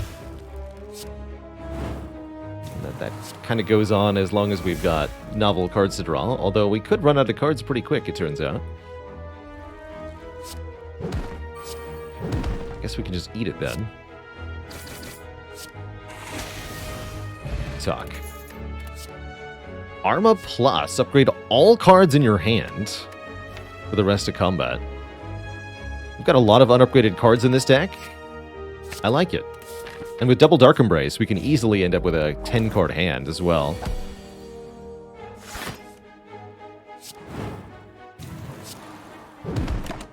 And that kind of goes on as long as we've got novel cards to draw, although we could run out of cards pretty quick, it turns out. I guess we can just eat it then. Talk. Arma Plus. Upgrade all cards in your hand for the rest of combat. We've got a lot of unupgraded cards in this deck. I like it. And with double Dark Embrace, we can easily end up with a 10-card hand as well.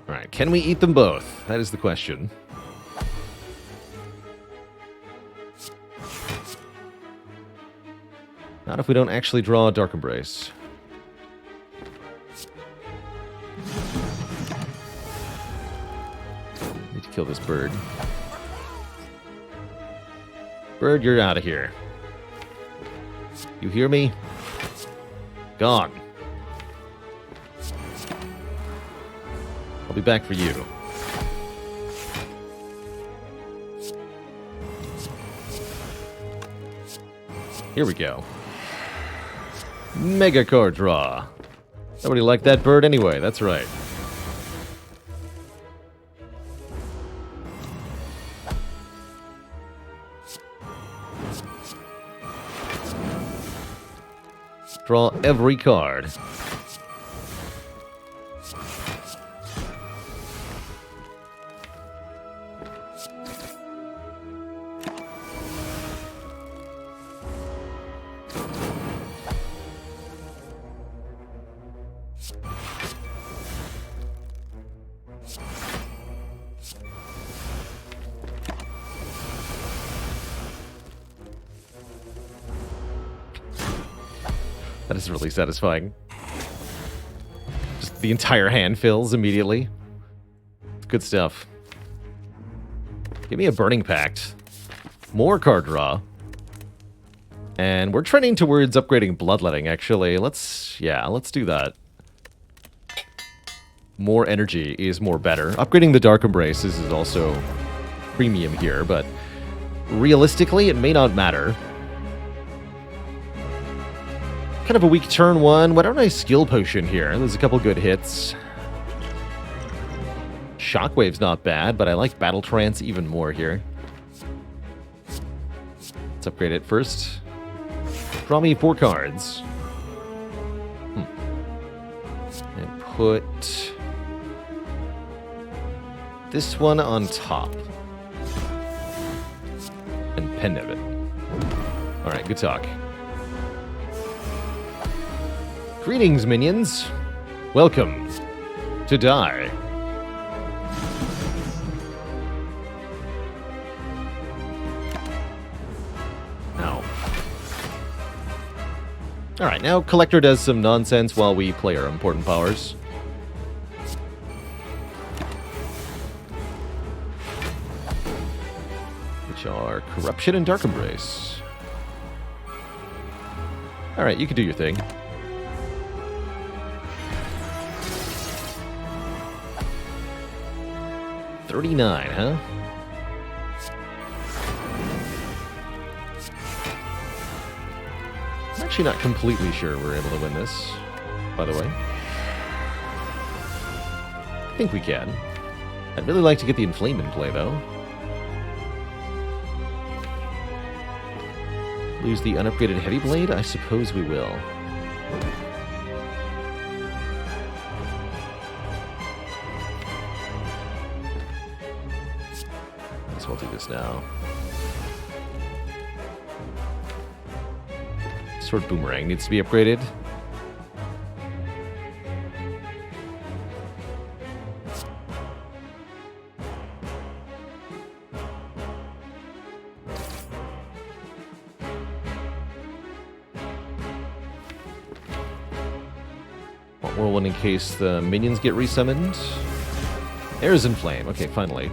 Alright, can we eat them both? That is the question. Not if we don't actually draw a Dark Embrace. Need to kill this bird. Bird, you're out of here. You hear me? Gone. I'll be back for you. Here we go. Mega card draw. Nobody liked that bird anyway, that's right. Draw every card. That is really satisfying. Just the entire hand fills immediately. Good stuff. Give me a Burning Pact. More card draw. And we're trending towards upgrading Bloodletting, actually. Let's do that. More energy is more better. Upgrading the Dark Embraces is also premium here, but realistically, it may not matter. Kind of a weak turn one. Why don't I skill potion here? There's a couple good hits. Shockwave's not bad, but I like Battle Trance even more here. Let's upgrade it first. Draw me 4 cards. And put this one on top. And pen of it. Alright, good talk. Greetings, minions. Welcome to die. Ow. Alright, now Collector does some nonsense while we play our important powers. Which are Corruption and Dark Embrace. Alright, you can do your thing. $39, huh? I'm actually not completely sure we're able to win this, by the way. I think we can. I'd really like to get the Inflame in play, though. Lose the unupgraded Heavy Blade? I suppose we will. Guess we'll do this now. Sword Boomerang needs to be upgraded. Whirlwind in case the minions get resummoned. There's Inflame. Okay, finally.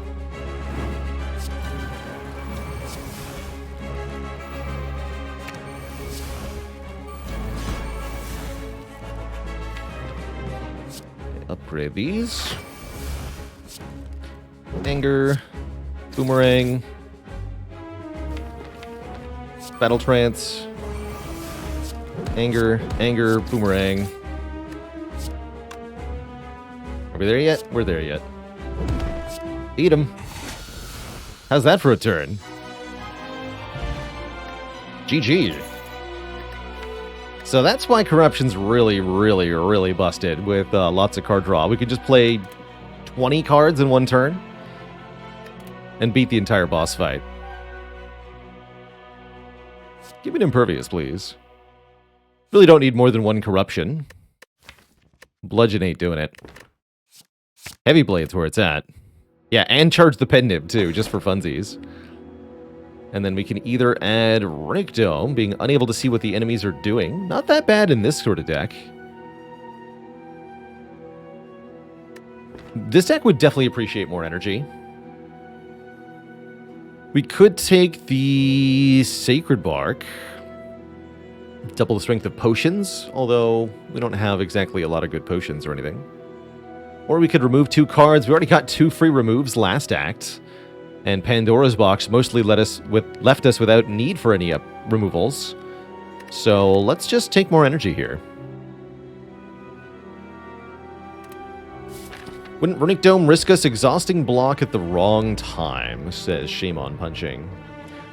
Upgrade these. Anger. Boomerang. Battle Trance. Anger. Anger. Boomerang. Are we there yet? We're there yet. Eat him. How's that for a turn? GG. So that's why Corruption's really, really, really busted with lots of card draw. We could just play 20 cards in one turn and beat the entire boss fight. Give me an Impervious, please. Really don't need more than one Corruption. Bludgeon ain't doing it. Heavy Blade's where it's at. Yeah, and charge the Pen Nib, too, just for funsies. And then we can either add Runic Dome, being unable to see what the enemies are doing. Not that bad in this sort of deck. This deck would definitely appreciate more energy. We could take the Sacred Bark. Double the strength of potions, although we don't have exactly a lot of good potions or anything. Or we could remove 2 cards. We already got 2 free removes last act. And Pandora's Box mostly left us without need for any removals. So let's just take more energy here. Wouldn't Runic Dome risk us exhausting block at the wrong time, says Shame on Punching.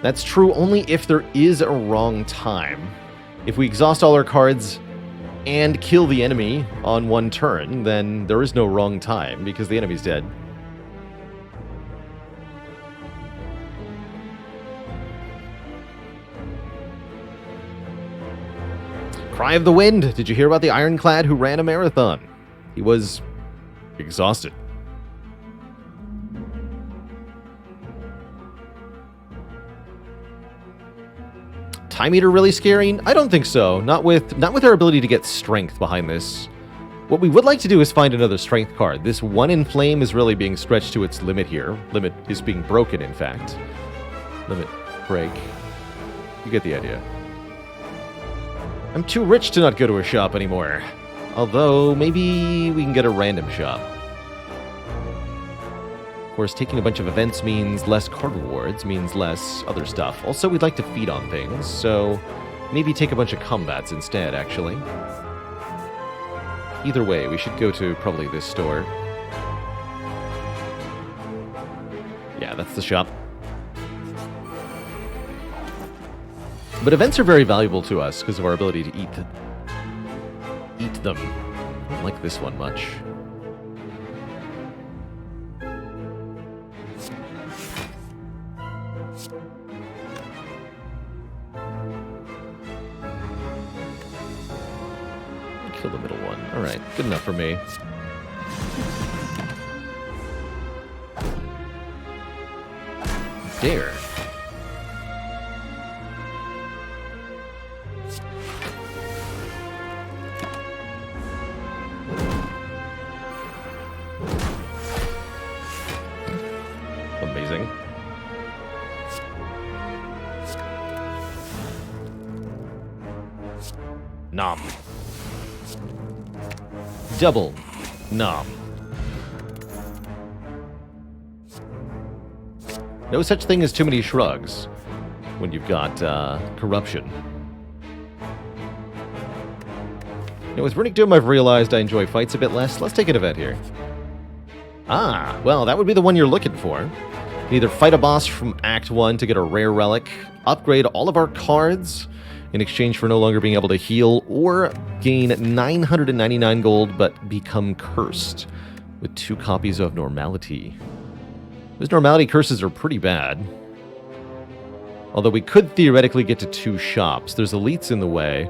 That's true only if there is a wrong time. If we exhaust all our cards and kill the enemy on one turn, then there is no wrong time, because the enemy's dead. Cry of the Wind! Did you hear about the Ironclad who ran a marathon? He was exhausted. Time Eater really scary? I don't think so. Not with our ability to get strength behind this. What we would like to do is find another strength card. This one Inflame is really being stretched to its limit here. Limit is being broken, in fact. Limit break. You get the idea. I'm too rich to not go to a shop anymore. Although, maybe we can get a random shop. Of course, taking a bunch of events means less card rewards, means less other stuff. Also, we'd like to feed on things, so maybe take a bunch of combats instead, actually. Either way, we should go to probably this store. Yeah, that's the shop. But events are very valuable to us because of our ability to eat them. I don't like this one much. Kill the middle one. Alright, good enough for me. Dare. Amazing. Nom. Double. Nom. No such thing as too many shrugs when you've got corruption. Now, with Runic Dome, I've realized I enjoy fights a bit less. Let's take an event here. Ah, well, that would be the one you're looking for. You can either fight a boss from Act 1 to get a rare relic, upgrade all of our cards in exchange for no longer being able to heal, or gain 999 gold but become cursed with 2 copies of Normality. Those Normality curses are pretty bad. Although we could theoretically get to 2 shops. There's elites in the way.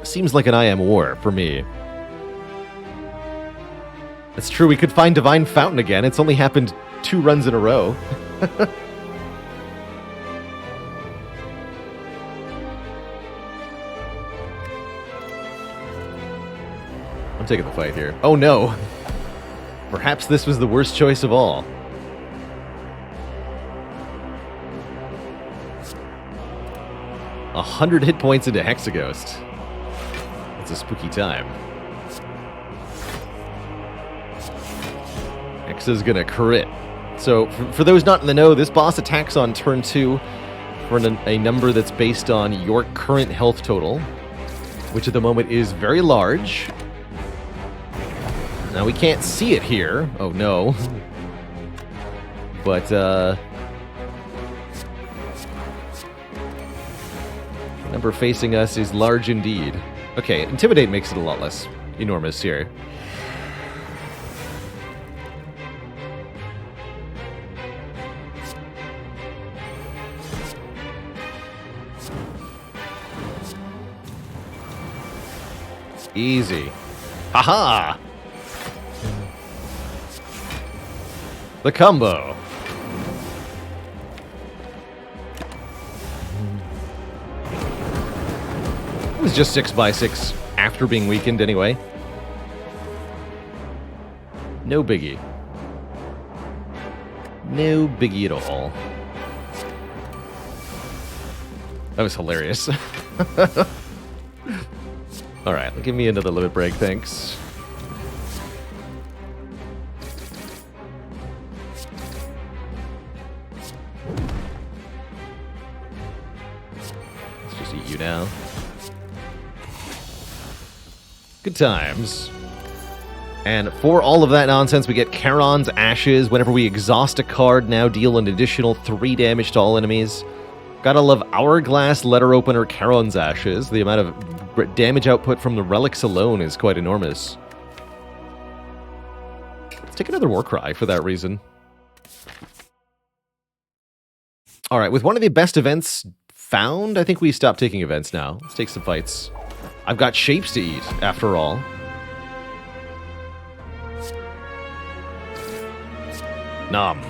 Seems like an I am war for me. It's true, we could find Divine Fountain again. It's only happened 2 runs in a row. I'm taking the fight here. Oh no! Perhaps this was the worst choice of all. 100 hit points into Hexaghost. It's a spooky time. Hexa's gonna crit. So, for those not in the know, this boss attacks on turn 2 for a number that's based on your current health total, which at the moment is very large. Now, we can't see it here. Oh, no. But, the number facing us is large indeed. Okay, Intimidate makes it a lot less enormous here. Easy. Haha! The combo. It was just 6x6 after being weakened anyway. No biggie. No biggie at all. That was hilarious. Alright, give me another limit break, thanks. Let's just eat you now. Good times. And for all of that nonsense, we get Charon's Ashes. Whenever we exhaust a card, now deal an additional 3 damage to all enemies. Gotta love Hourglass, Letter Opener, Charon's Ashes. The amount of damage output from the relics alone is quite enormous. Let's take another Warcry for that reason. Alright, with one of the best events found, I think we stop taking events now. Let's take some fights. I've got shapes to eat, after all. Nom.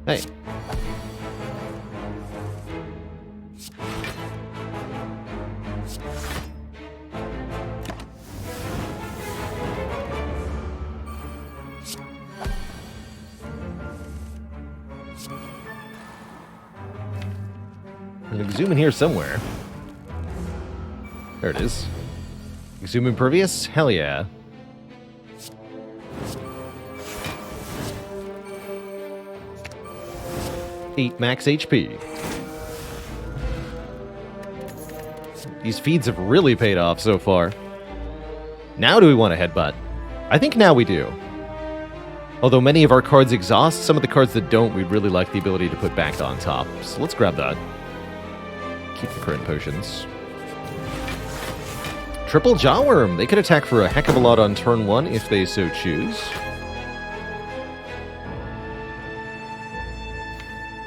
Hey. I'm gonna zoom in here somewhere. There it is. Zoom Impervious? Hell yeah. Max HP. These feeds have really paid off so far. Now do we want a headbutt? I think now we do. Although many of our cards exhaust, some of the cards that don't, we'd really like the ability to put back on top. So let's grab that. Keep the current potions. Triple Jawworm. They could attack for a heck of a lot on turn 1 if they so choose.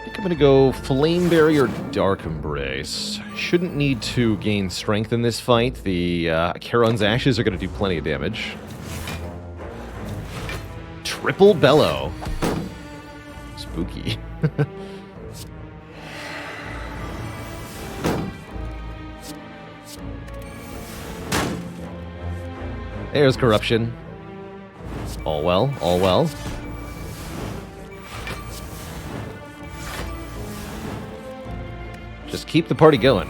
I'm going to go Flame Barrier, Dark Embrace. Shouldn't need to gain strength in this fight. The Charon's Ashes are going to do plenty of damage. Triple Bellow. Spooky. There's Corruption. All well, all well. Just keep the party going.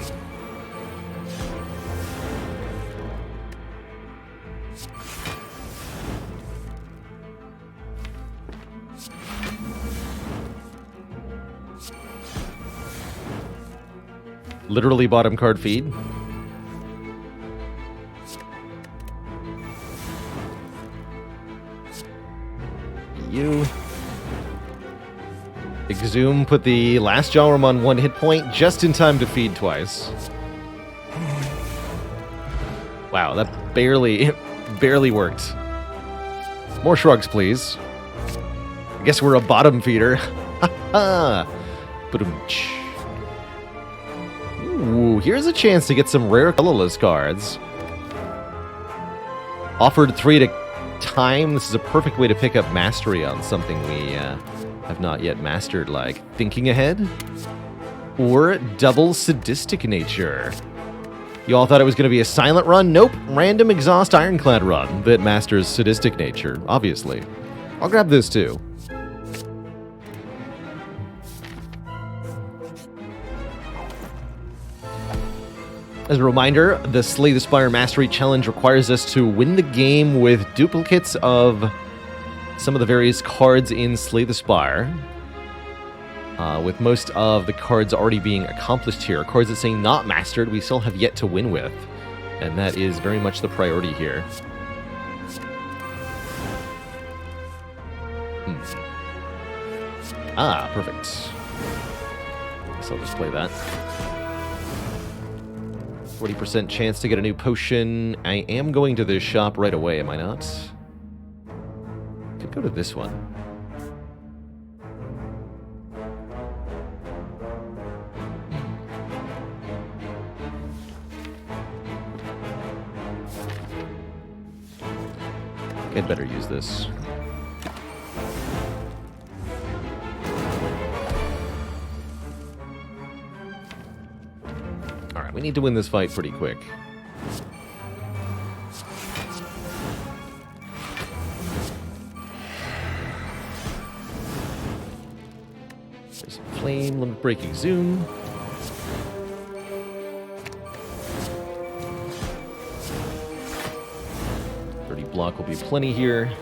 Literally bottom card feed. You. Exhume put the last Jalrum on 1 hit point just in time to feed twice. Wow, that barely worked. More shrugs, please. I guess we're a bottom feeder. Ha ha! Ooh, here's a chance to get some rare colorless cards. Offered 3 at a time. This is a perfect way to pick up mastery on something we have not yet mastered, like Thinking Ahead or Double Sadistic Nature. You all thought it was going to be a silent run? Nope. Random Exhaust Ironclad run that masters Sadistic Nature, obviously. I'll grab this too. As a reminder, the Slay the Spire Mastery Challenge requires us to win the game with duplicates of some of the various cards in Slay the Spire, with most of the cards already being accomplished here. Cards that say not mastered, we still have yet to win with, and that is very much the priority here. Ah, perfect. Guess I'll just play that. 40% chance to get a new potion. I am going to this shop right away, am I not? Could go to this one. I'd better use this. Alright, we need to win this fight pretty quick. There's a flame, limit breaking zoom. Block will be plenty here.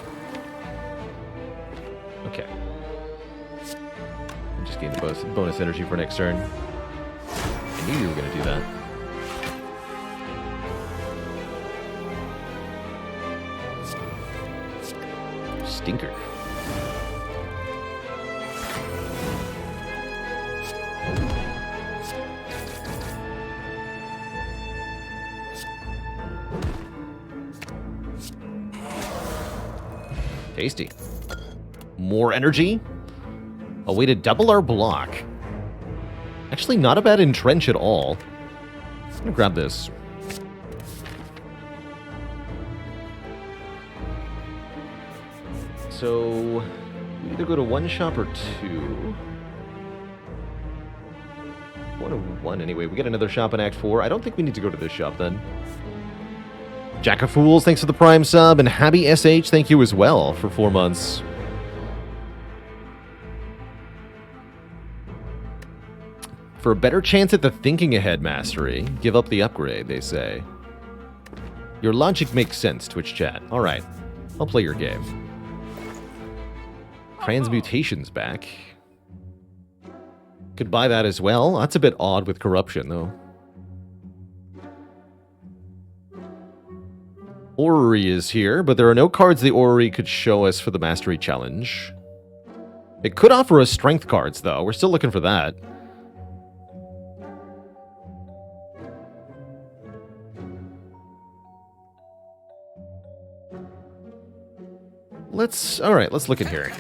Okay. I'm just getting the bonus energy for next turn. I knew you were going to do that. Stinker. Tasty. More energy. A way to double our block. Actually, not a bad entrench at all. I'm gonna grab this. So, we either go to one shop or two. One of one anyway. We get another shop in Act 4. I don't think we need to go to this shop then. Jack of Fools, thanks for the Prime sub, and Habby SH, thank you as well for 4 months. For a better chance at the Thinking Ahead mastery, give up the upgrade, they say. Your logic makes sense, Twitch chat. Alright, I'll play your game. Transmutation's back. Could buy that as well. That's a bit odd with corruption, though. Orrery is here, but there are no cards the Orrery could show us for the Mastery Challenge. It could offer us strength cards, though. We're still looking for that. Alright, let's look in here.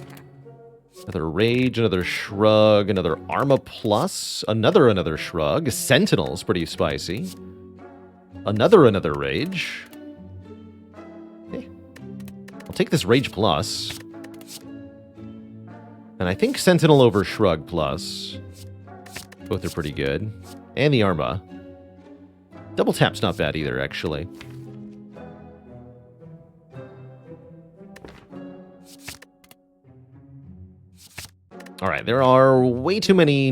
Another Rage, another Shrug, another Arma Plus, another Shrug. Sentinel's pretty spicy. Another Rage. I'll take this Rage Plus. And I think Sentinel over Shrug Plus. Both are pretty good. And the Arma. Double Tap's not bad either, actually. Alright, there are way too many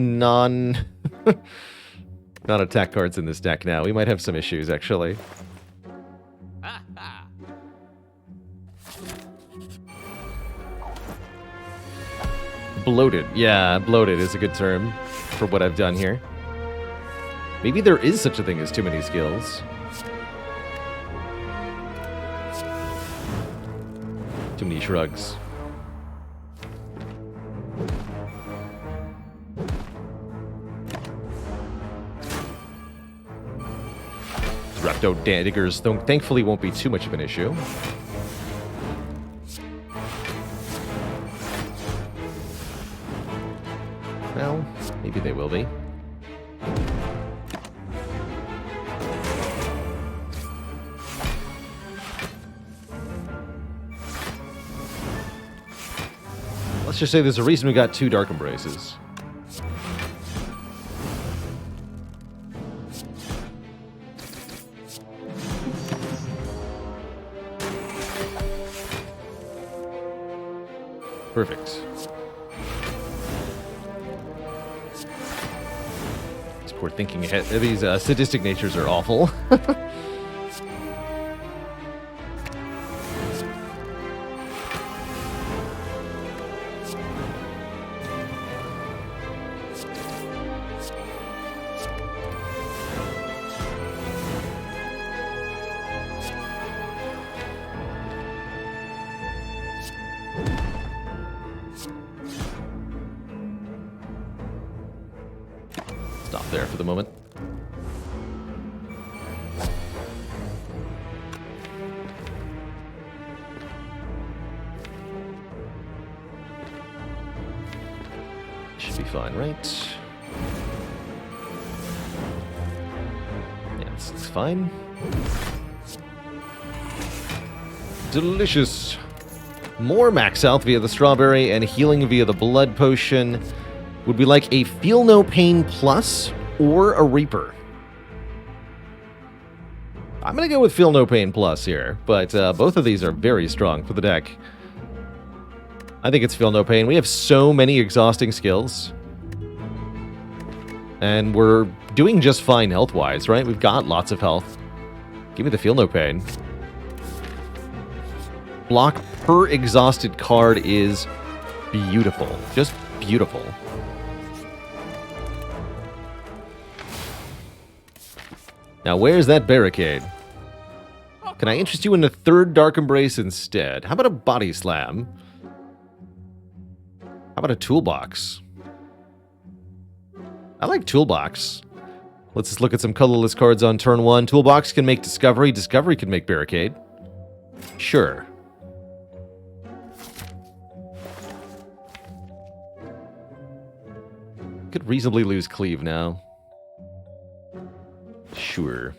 Not attack cards in this deck now. We might have some issues, actually. Bloated. Yeah, bloated is a good term for what I've done here. Maybe there is such a thing as too many skills. Too many shrugs. Rapto Diggers, thankfully, won't be too much of an issue. Well, maybe they will be. Let's just say there's a reason we got 2 Dark Embraces. Perfect. These poor thinking ahead. These sadistic natures are awful. Stop there for the moment. Should be fine, right? Yeah, this looks fine. Delicious. More max health via the strawberry and healing via the blood potion. Would we like a Feel No Pain Plus or a Reaper? I'm going to go with Feel No Pain Plus here, but both of these are very strong for the deck. I think it's Feel No Pain. We have so many exhausting skills. And we're doing just fine health-wise, right? We've got lots of health. Give me the Feel No Pain. Block per exhausted card is beautiful. Just beautiful. Now, where's that barricade? Can I interest you in a 3rd Dark Embrace instead? How about a Body Slam? How about a Toolbox? I like Toolbox. Let's just look at some colorless cards on turn 1. Toolbox can make Discovery. Discovery can make Barricade. Sure. Could reasonably lose Cleave now. Sure.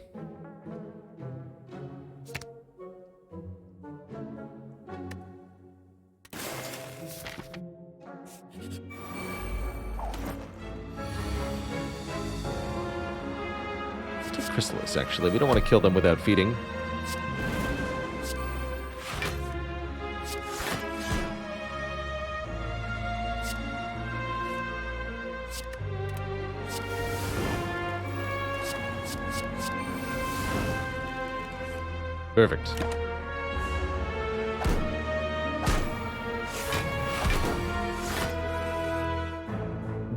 Let's take Chrysalis, actually. We don't want to kill them without feeding. Perfect.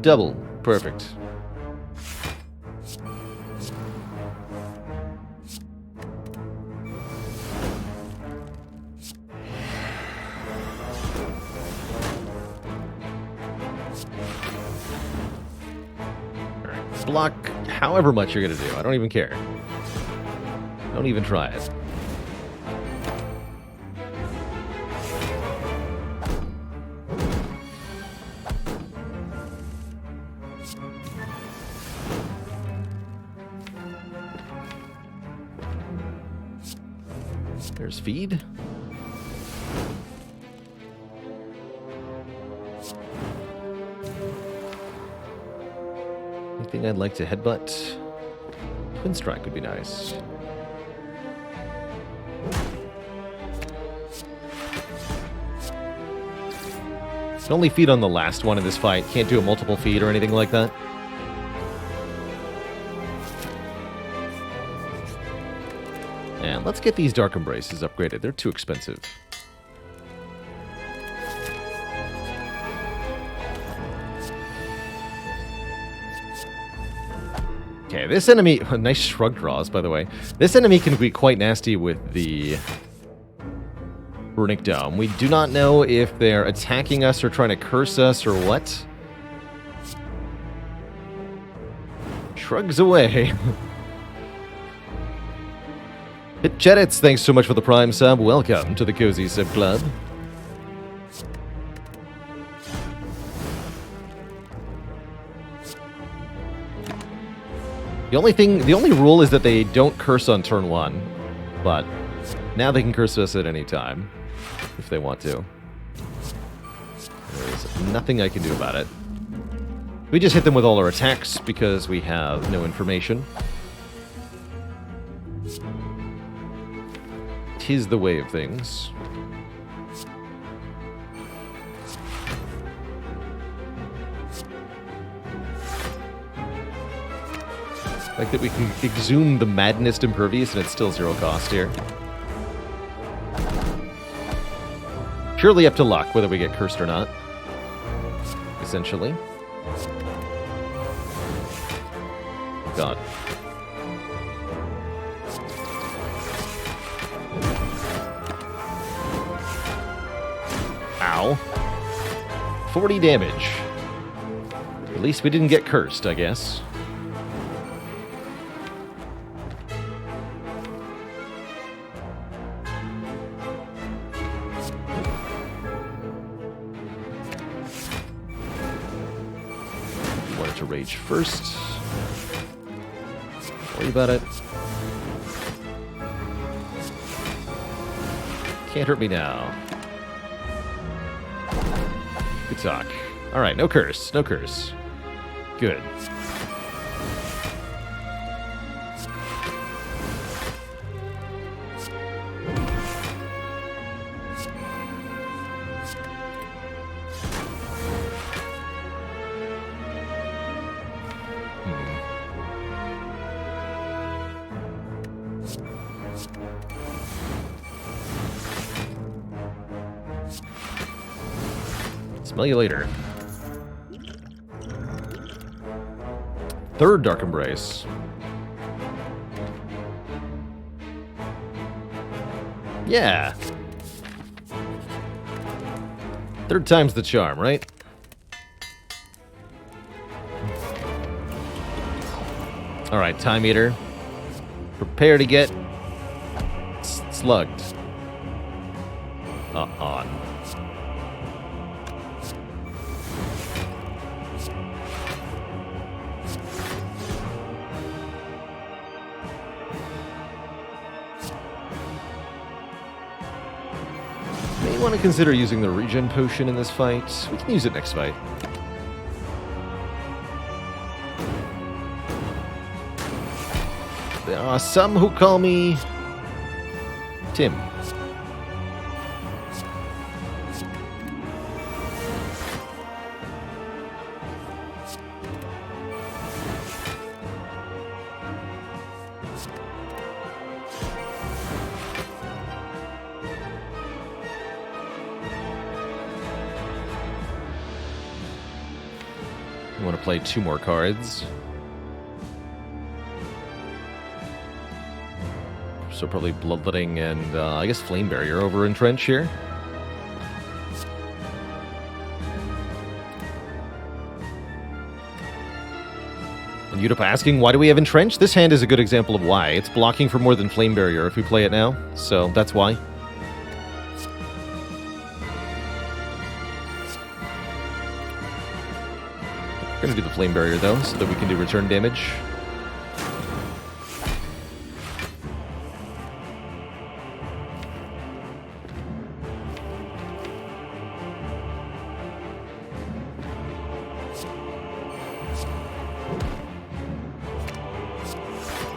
Double. Perfect. Alright. Block however much you're going to do. I don't even care. Don't even try it. There's feed. Anything I'd like to headbutt? Twin Strike would be nice. Can only feed on the last one in this fight. Can't do a multiple feed or anything like that. Let's get these Dark Embraces upgraded. They're too expensive. Okay, this enemy... Nice shrug draws, by the way. This enemy can be quite nasty with the Runic Dome. We do not know if they're attacking us or trying to curse us or what. Shrugs away. Hit Jedits, thanks so much for the Prime sub. Welcome to the Cozy Sub Club. The only rule is that they don't curse on turn 1, but now they can curse us at any time, if they want to. There's nothing I can do about it. We just hit them with all our attacks because we have no information. 'Tis the way of things. Like that we can exhume the Madness Impervious and it's still 0 cost here. Purely up to luck whether we get cursed or not. Essentially. God. Ow. 40 damage. At least we didn't get cursed, I guess. Rage first. Worry about it. Can't hurt me now. Good talk. Alright, no curse. No curse. Good. Smell you later. Third Dark Embrace. Yeah. Third time's the charm, right? Alright, Time Eater. Prepare to get slugged. On. May want to consider using the regen potion in this fight. We can use it next fight. There are some who call me Tim. I want to play 2 more cards. So probably Bloodletting and, I guess, Flame Barrier over Entrench here. And Udip asking, why do we have Entrench? This hand is a good example of why. It's blocking for more than Flame Barrier if we play it now, so that's why. We're going to do the Flame Barrier, though, so that we can do return damage.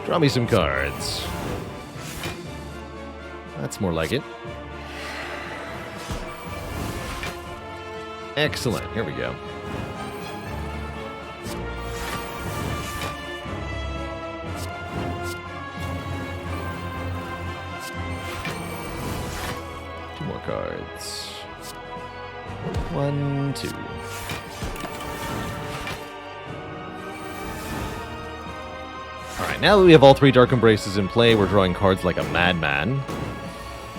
Draw me some cards. That's more like it. Excellent. Here we go. cards. 1, 2. Alright, now that we have all 3 Dark Embraces in play, we're drawing cards like a madman.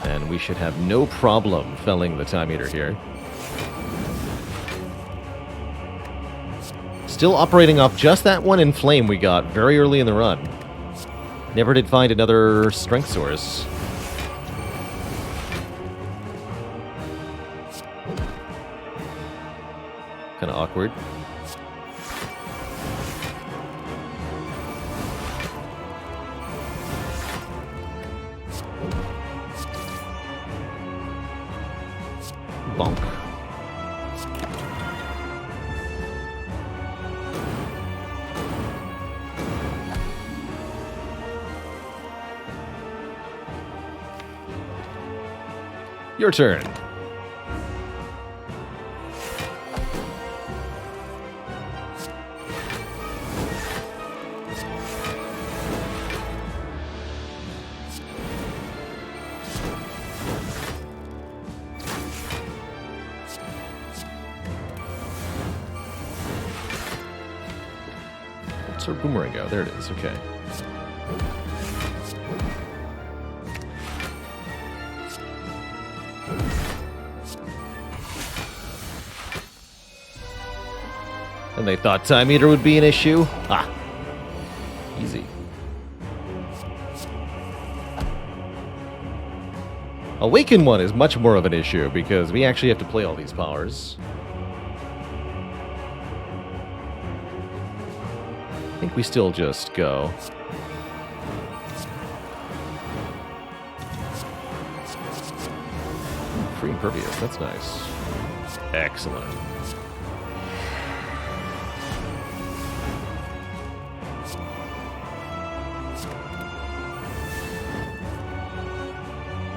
And we should have no problem felling the Time Eater here. Still operating off just that one Inflame we got very early in the run. Never did find another strength source. Kind of awkward. Bonk. Your turn. Where's our boomerang go? There it is. Okay. And they thought Time Eater would be an issue? Ah. Easy. Awaken one is much more of an issue because we actually have to play all these powers. I think we still just go. Free Impervious, that's nice. Excellent.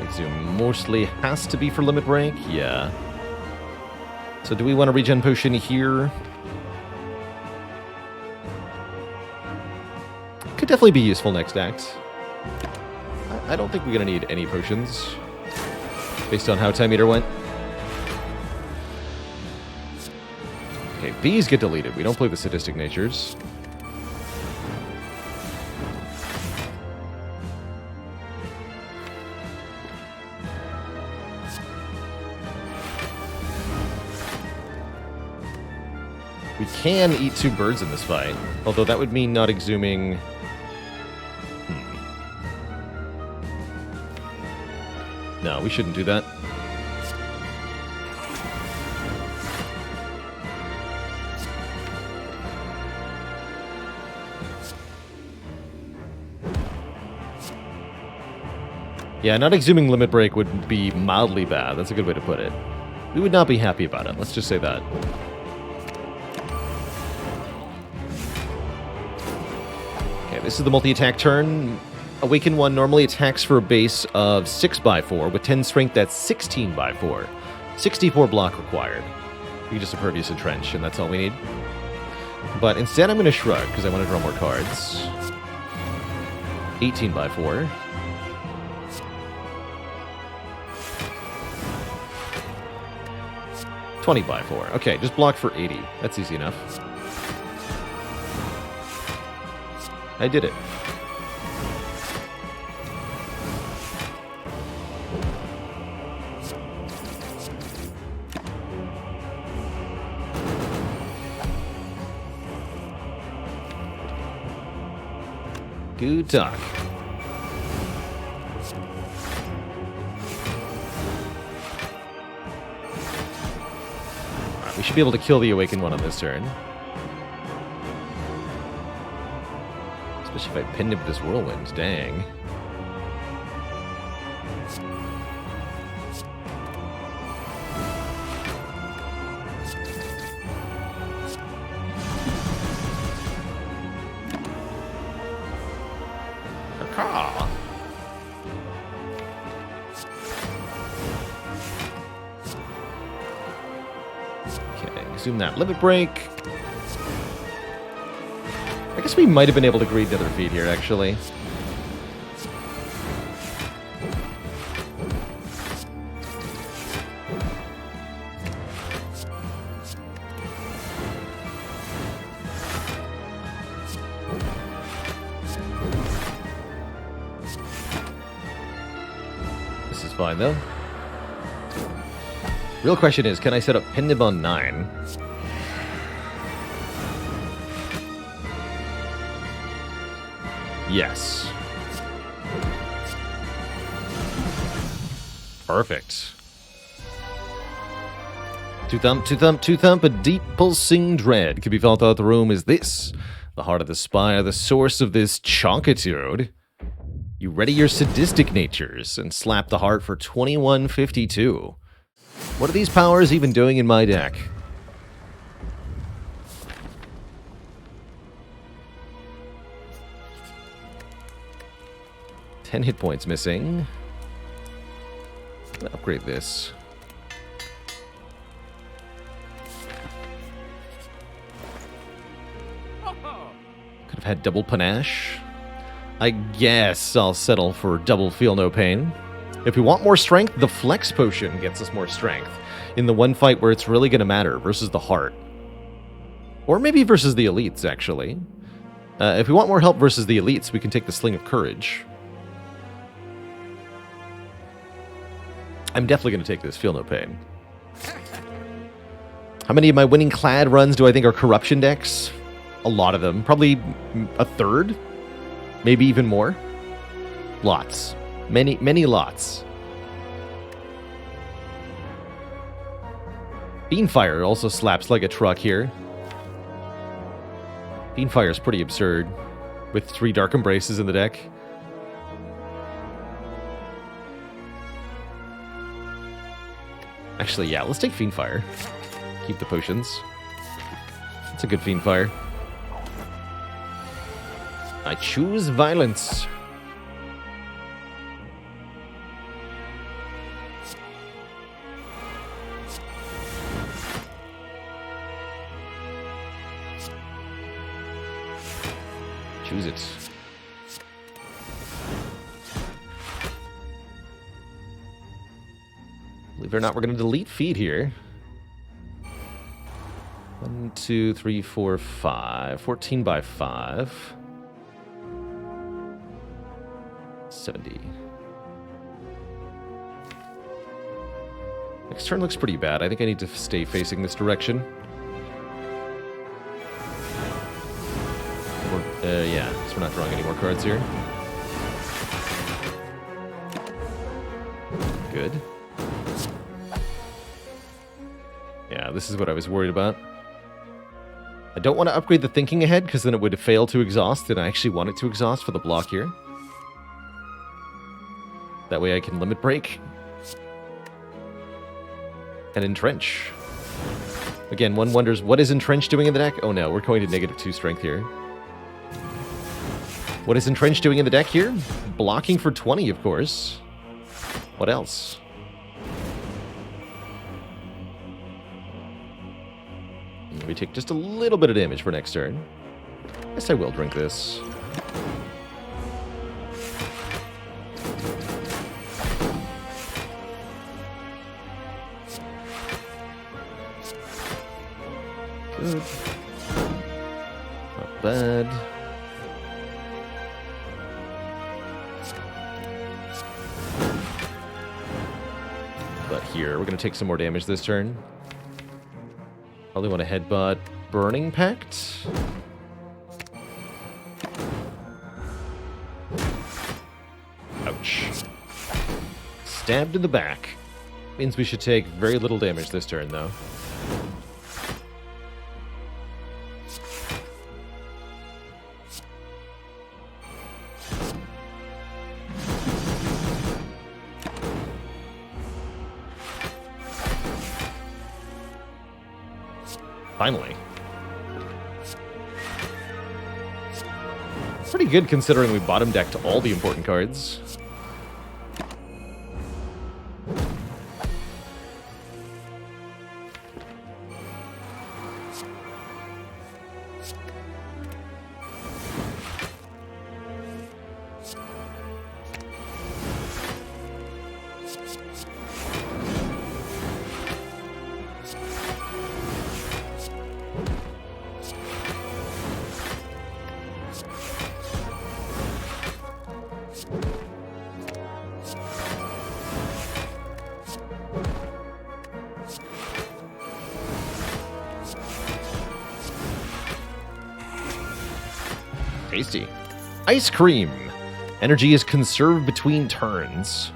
Exhume mostly has to be for Limit Break? Yeah. So do we want a regen potion here? Could definitely be useful next act. I don't think we're going to need any potions based on how Time Eater went. Okay, these get deleted. We don't play the Sadistic Natures. We can eat 2 birds in this fight, although that would mean not exhuming... No, we shouldn't do that. Yeah, not exhuming Limit Break would be mildly bad. That's a good way to put it. We would not be happy about it. Let's just say that. Okay, this is the multi-attack turn. Awaken 1 normally attacks for a base of 6x4. With 10 strength, that's 16x4. 64 block required. We can just Impervious Entrench, and that's all we need. But instead, I'm going to Shrug, because I want to draw more cards. 18x4. $20x4. Okay, just block for 80. That's easy enough. I did it. Good talk. Right, we should be able to kill the Awakened one on this turn. Especially if I pinned him with this Whirlwind. Dang. Zoom that Limit Break. I guess we might have been able to greed another feat here, actually. fine, though. Real question is, can I set up pin nib on 9? Yes. Perfect. Two thump, a deep pulsing dread can be felt out the room. Is this the heart of the spire, the source of this chonkitude? You ready your sadistic natures and slap the heart for 2152. What are these powers even doing in my deck? Ten hit points missing. Upgrade this. Could have had double panache. I guess I'll settle for double feel no pain. If we want more strength, the flex potion gets us more strength in the one fight where it's really going to matter versus the heart. Or maybe versus the elites, actually. If we want more help versus the elites, we can take the Sling of Courage. I'm definitely going to take this Feel No Pain. How many of my winning clad runs do I think are corruption decks? A lot of them. Probably a third? Maybe even more? Lots. Many lots. Beanfire also slaps like a truck here. Beanfire is pretty absurd, with 3 Dark Embraces in the deck. Actually, yeah, let's take Fiendfire. Keep the potions. That's a good Fiendfire. I choose violence. Choose it. Believe it or not, we're going to delete feed here. 1, 2, 3, 4, 5. 14 by 5. 70. Next turn looks pretty bad. I think I need to stay facing this direction. Yeah, so we're not drawing any more cards here. Good. Yeah, this is what I was worried about. I don't want to upgrade the Thinking Ahead, because then it would fail to exhaust, and I actually want it to exhaust for the block here. That way I can limit break. And entrench. Again, one wonders, what is entrench doing in the deck? Oh no, we're going to -2 strength here. What is entrench doing in the deck here? Blocking for 20, of course. What else? We take just a little bit of damage for next turn. Guess I will drink this. Good. Not bad. But here, we're going to take some more damage this turn. Probably want to headbutt Burning Pact. Ouch. Stabbed in the back. Means we should take very little damage this turn, though. Finally. Pretty good considering we bottom decked all the important cards. Tasty. Ice cream. Energy is conserved between turns.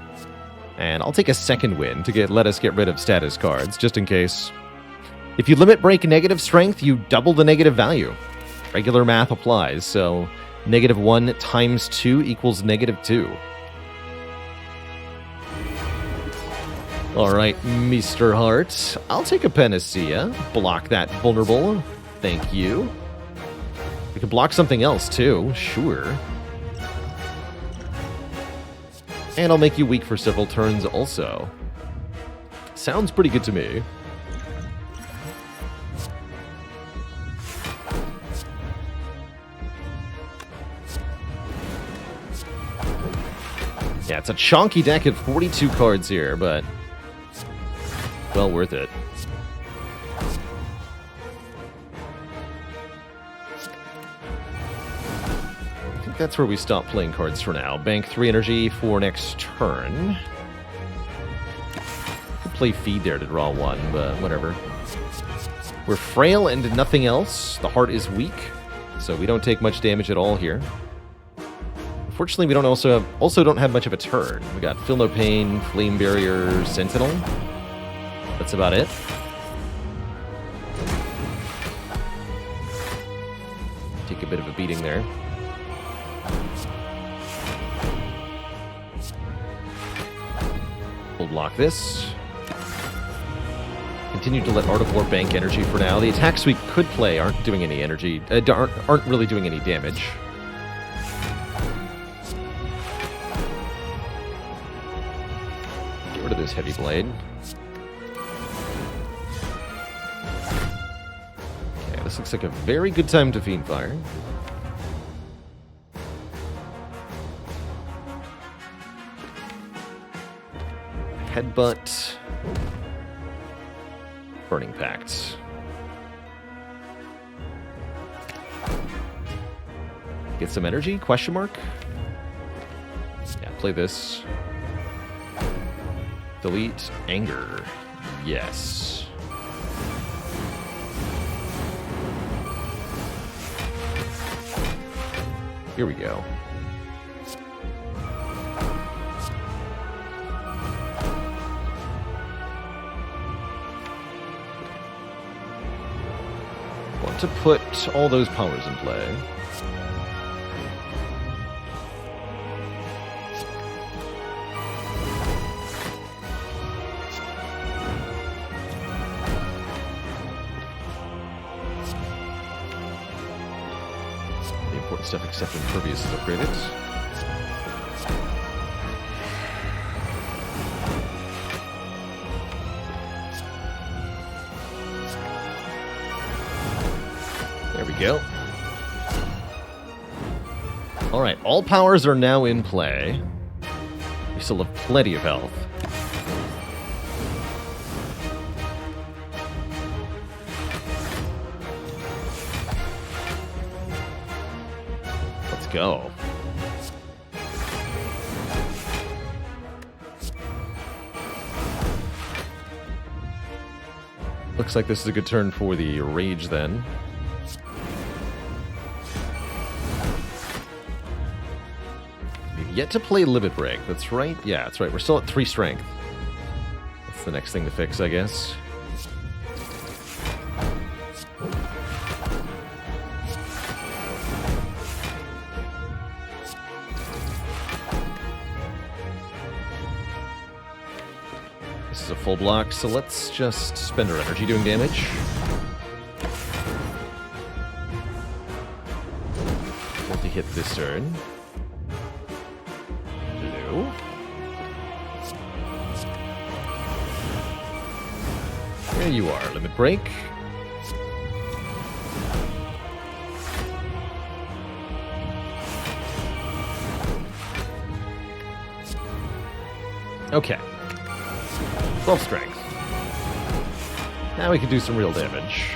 And I'll take a second win to let us get rid of status cards, just in case. If you limit break negative strength, you double the negative value. Regular math applies, so -1 times 2 equals -2. Alright, Mr. Hart. I'll take a Panacea. Block that vulnerable. Thank you. We can block something else, too. Sure. And I'll make you weak for several turns also. Sounds pretty good to me. Yeah, it's a chonky deck at 42 cards here, but well worth it. I think that's where we stop playing cards for now. Bank 3 energy for next turn. Could play Feed there to draw 1, but whatever. We're frail and nothing else. The heart is weak, so we don't take much damage at all here. Unfortunately, we don't also don't have much of a turn. We got Feel No Pain, Flame Barrier, Sentinel. That's about it. Take a bit of a beating there. We'll block this. Continue to let Art of War bank energy for now. The attacks we could play aren't doing any energy, aren't really doing any damage. Get rid of this Heavy Blade. Okay, this looks like a very good time to Fiend Fire. Headbutt. Burning Pact. Get some energy? Question mark? Yeah, play this. Delete Anger. Yes. Here we go. Want to put all those powers in play. The important stuff except Impervious is upgraded. There we go. Alright, all powers are now in play. We still have plenty of health. Let's go. Looks like this is a good turn for the Rage then. Yet to play Limit Break. That's right. Yeah, that's right. We're still at 3 strength. That's the next thing to fix, I guess. This is a full block, so let's just spend our energy doing damage. Multi-hit this turn. There you are, Limit Break. Okay. 12 strength. Now we can do some real damage.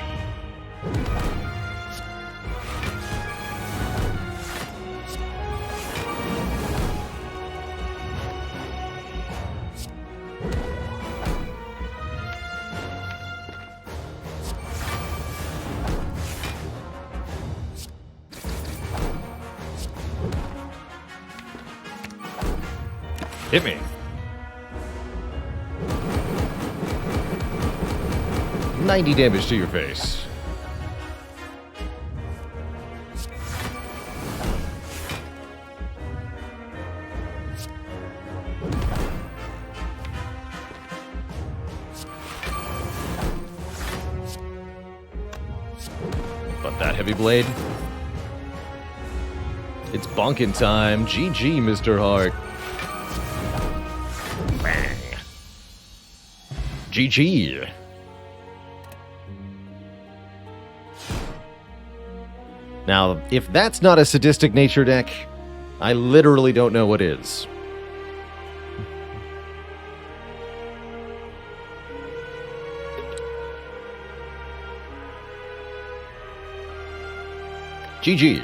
Hit me. 90 damage to your face. But that heavy blade. It's bonkin' time. GG, Mr. Hart. Bang. GG. Now, if that's not a sadistic nature deck, I literally don't know what is. GG.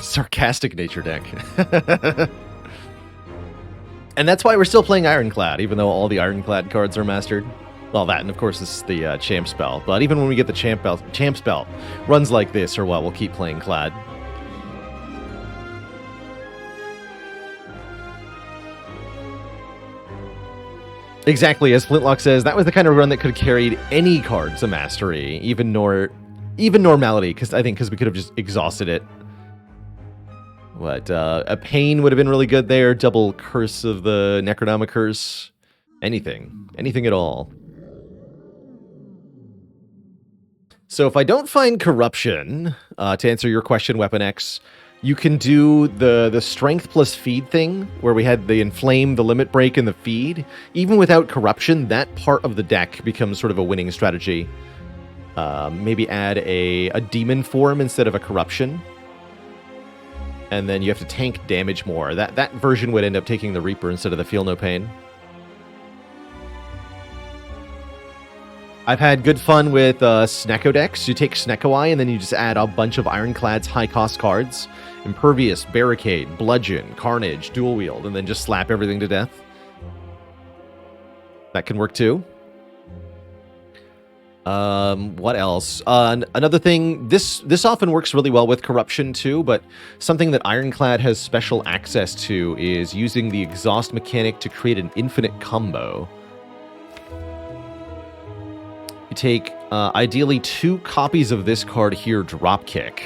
Sarcastic nature deck. And that's why we're still playing Ironclad, even though all the Ironclad cards are mastered. Well, that, and of course, this is the champ spell. But even when we get the champ spell, runs like this or what, we'll keep playing Clad. Exactly, as Flintlock says, that was the kind of run that could have carried any card to mastery, even normality, because we could have just exhausted it. What, a Pain would have been really good there, double Curse of the Necronomicurse, anything at all. So if I don't find Corruption, to answer your question, Weapon X, you can do the Strength plus Feed thing, where we had the Inflame, the Limit Break, and the Feed. Even without Corruption, that part of the deck becomes sort of a winning strategy. Maybe add a Demon form instead of a Corruption. And then you have to tank damage more. That version would end up taking the Reaper instead of the Feel No Pain. I've had good fun with Snecko decks. You take Snecko Eye, and then you just add a bunch of Ironclad's high-cost cards. Impervious, Barricade, Bludgeon, Carnage, Dual Wield, and then just slap everything to death. That can work too. What else? Another thing, this often works really well with Corruption too, but something that Ironclad has special access to is using the Exhaust mechanic to create an infinite combo. You take, ideally, 2 copies of this card here, Dropkick.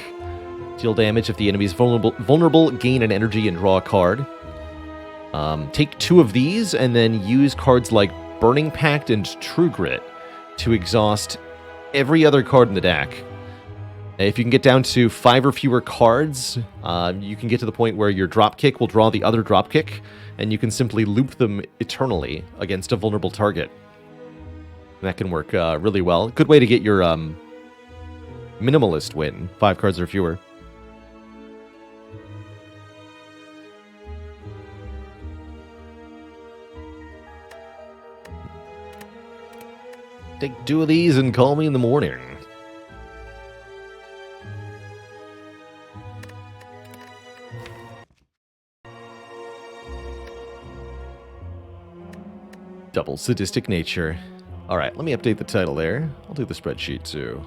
Deal damage if the enemy is vulnerable, gain an energy, and draw a card. Take 2 of these, and then use cards like Burning Pact and True Grit to exhaust every other card in the deck. If you can get down to 5 or fewer cards, you can get to the point where your Dropkick will draw the other Dropkick, and you can simply loop them eternally against a vulnerable target. And that can work really well. Good way to get your minimalist win, 5 cards or fewer. Take 2 of these and call me in the morning. Double sadistic nature. Alright, let me update the title there. I'll do the spreadsheet too.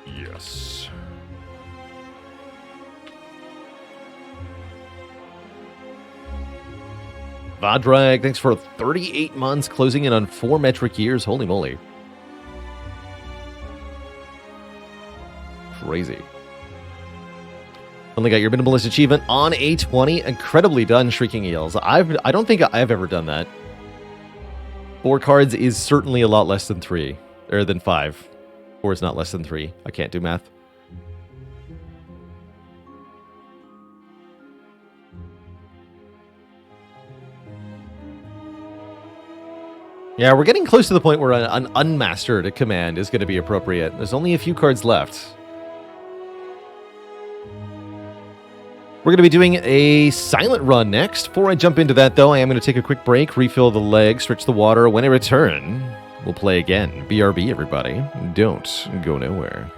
Yes. Vadrag, thanks for 38 months, closing in on 4 metric years. Holy moly. Crazy. Only got your minimalist achievement on A20. Incredibly done, Shrieking Eels. I don't think I've ever done that. 4 cards is certainly a lot less than 3. Or than 5. 4 is not less than 3. I can't do math. Yeah, we're getting close to the point where an unmastered command is going to be appropriate. There's only a few cards left. We're going to be doing a silent run next. Before I jump into that, though, I am going to take a quick break, refill the leg, stretch the water. When I return, we'll play again. BRB, everybody. Don't go nowhere.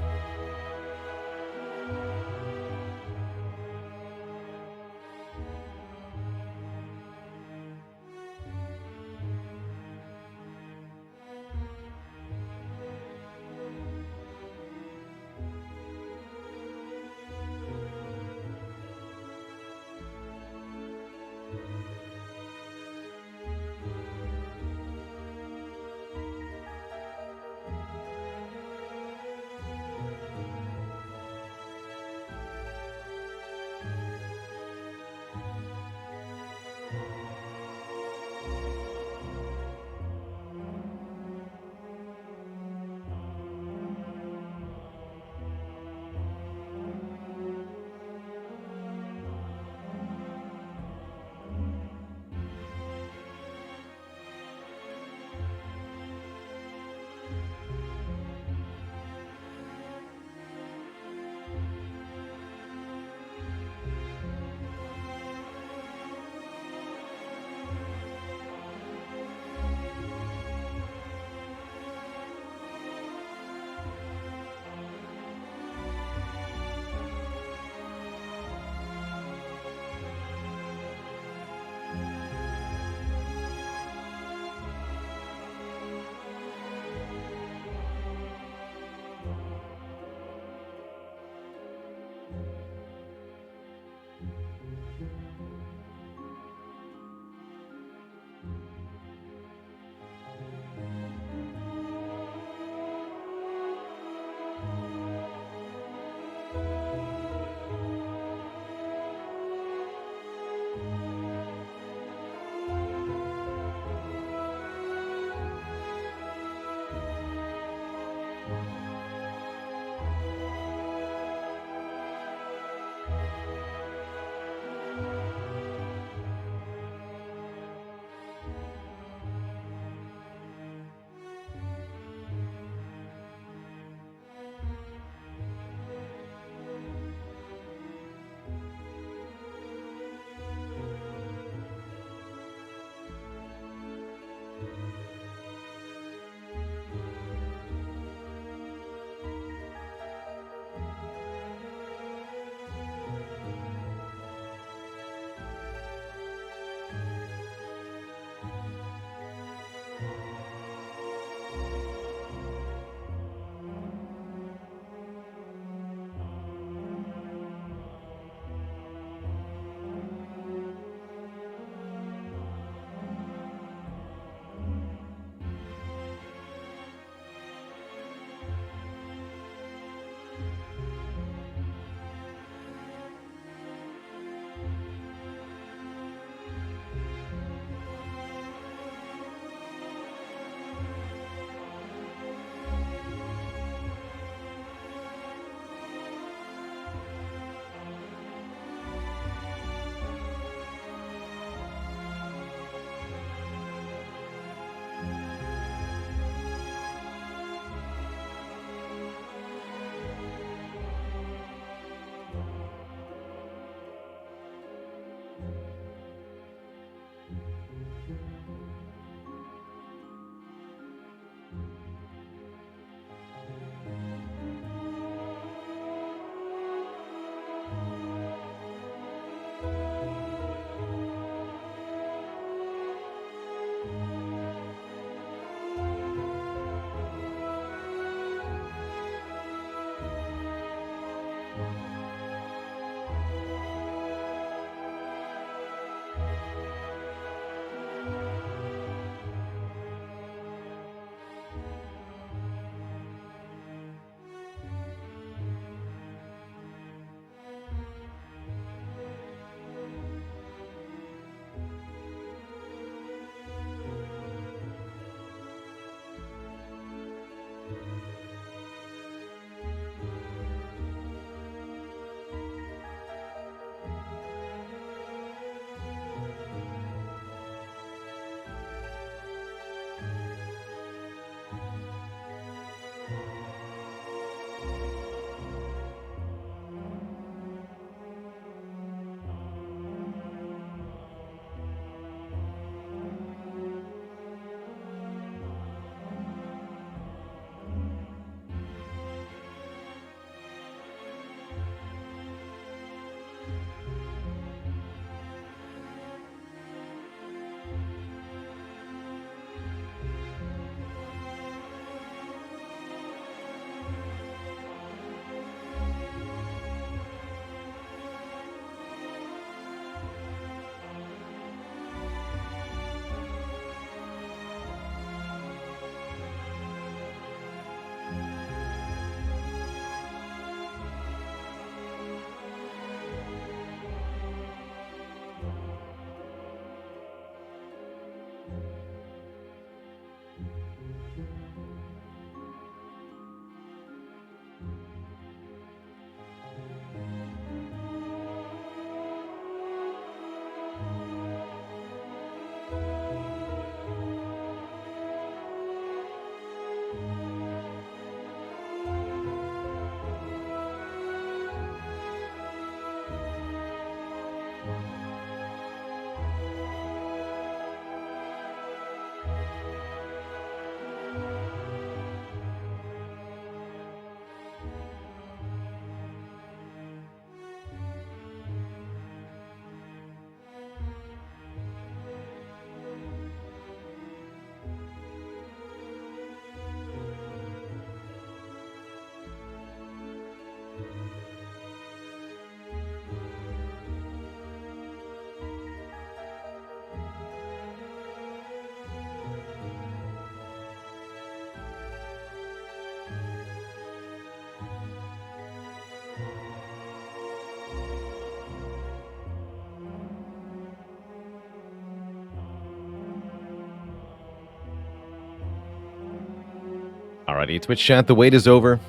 Alrighty, Twitch chat, the wait is over.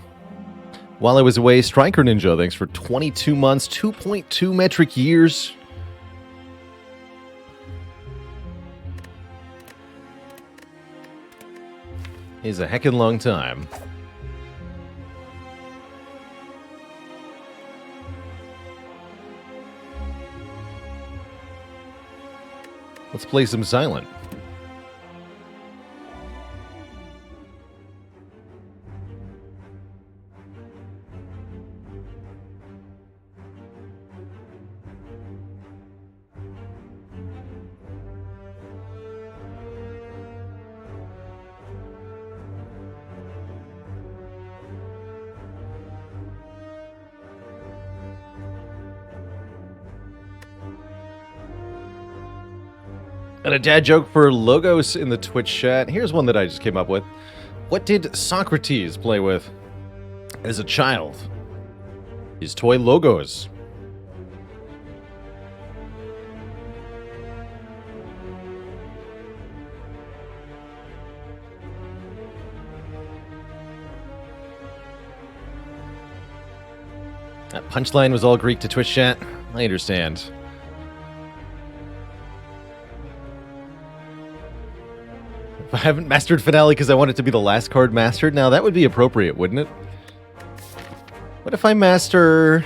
While I was away, Striker Ninja, thanks for 22 months, 2.2 metric years. Is a heckin' long time. Let's play some Silent. And a dad joke for Logos in the Twitch chat. Here's one that I just came up with. What did Socrates play with as a child? His toy Logos. That punchline was all Greek to Twitch chat. I understand. I haven't mastered Finale because I want it to be the last card mastered. Now, that would be appropriate, wouldn't it? What if I master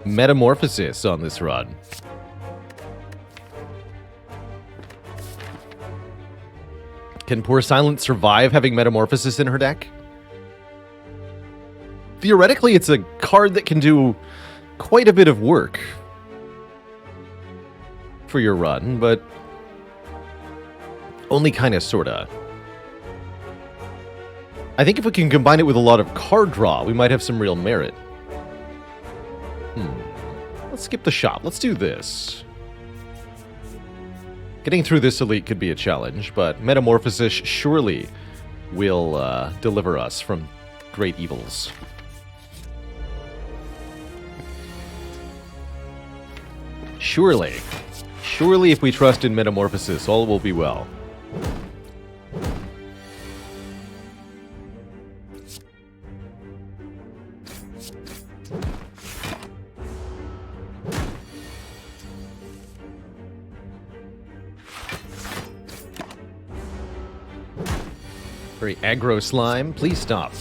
Metamorphosis on this run? Can poor Silent survive having Metamorphosis in her deck? Theoretically, it's a card that can do quite a bit of work for your run, but only kind of, sorta. I think if we can combine it with a lot of card draw, we might have some real merit. Let's skip the shop. Let's do this. Getting through this elite could be a challenge, but Metamorphosis surely will deliver us from great evils. Surely. Surely if we trust in Metamorphosis, all will be well. Very aggro slime. Please stop.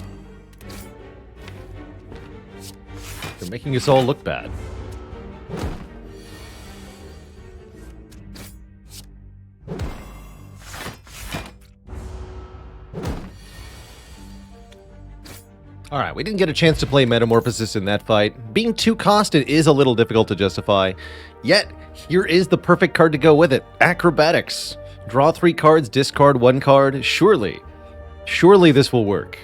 You're making us all look bad. Alright, we didn't get a chance to play Metamorphosis in that fight. Being 2 cost, it is a little difficult to justify. Yet, here is the perfect card to go with it. Acrobatics. Draw 3 cards, discard 1 card. Surely. Surely this will work.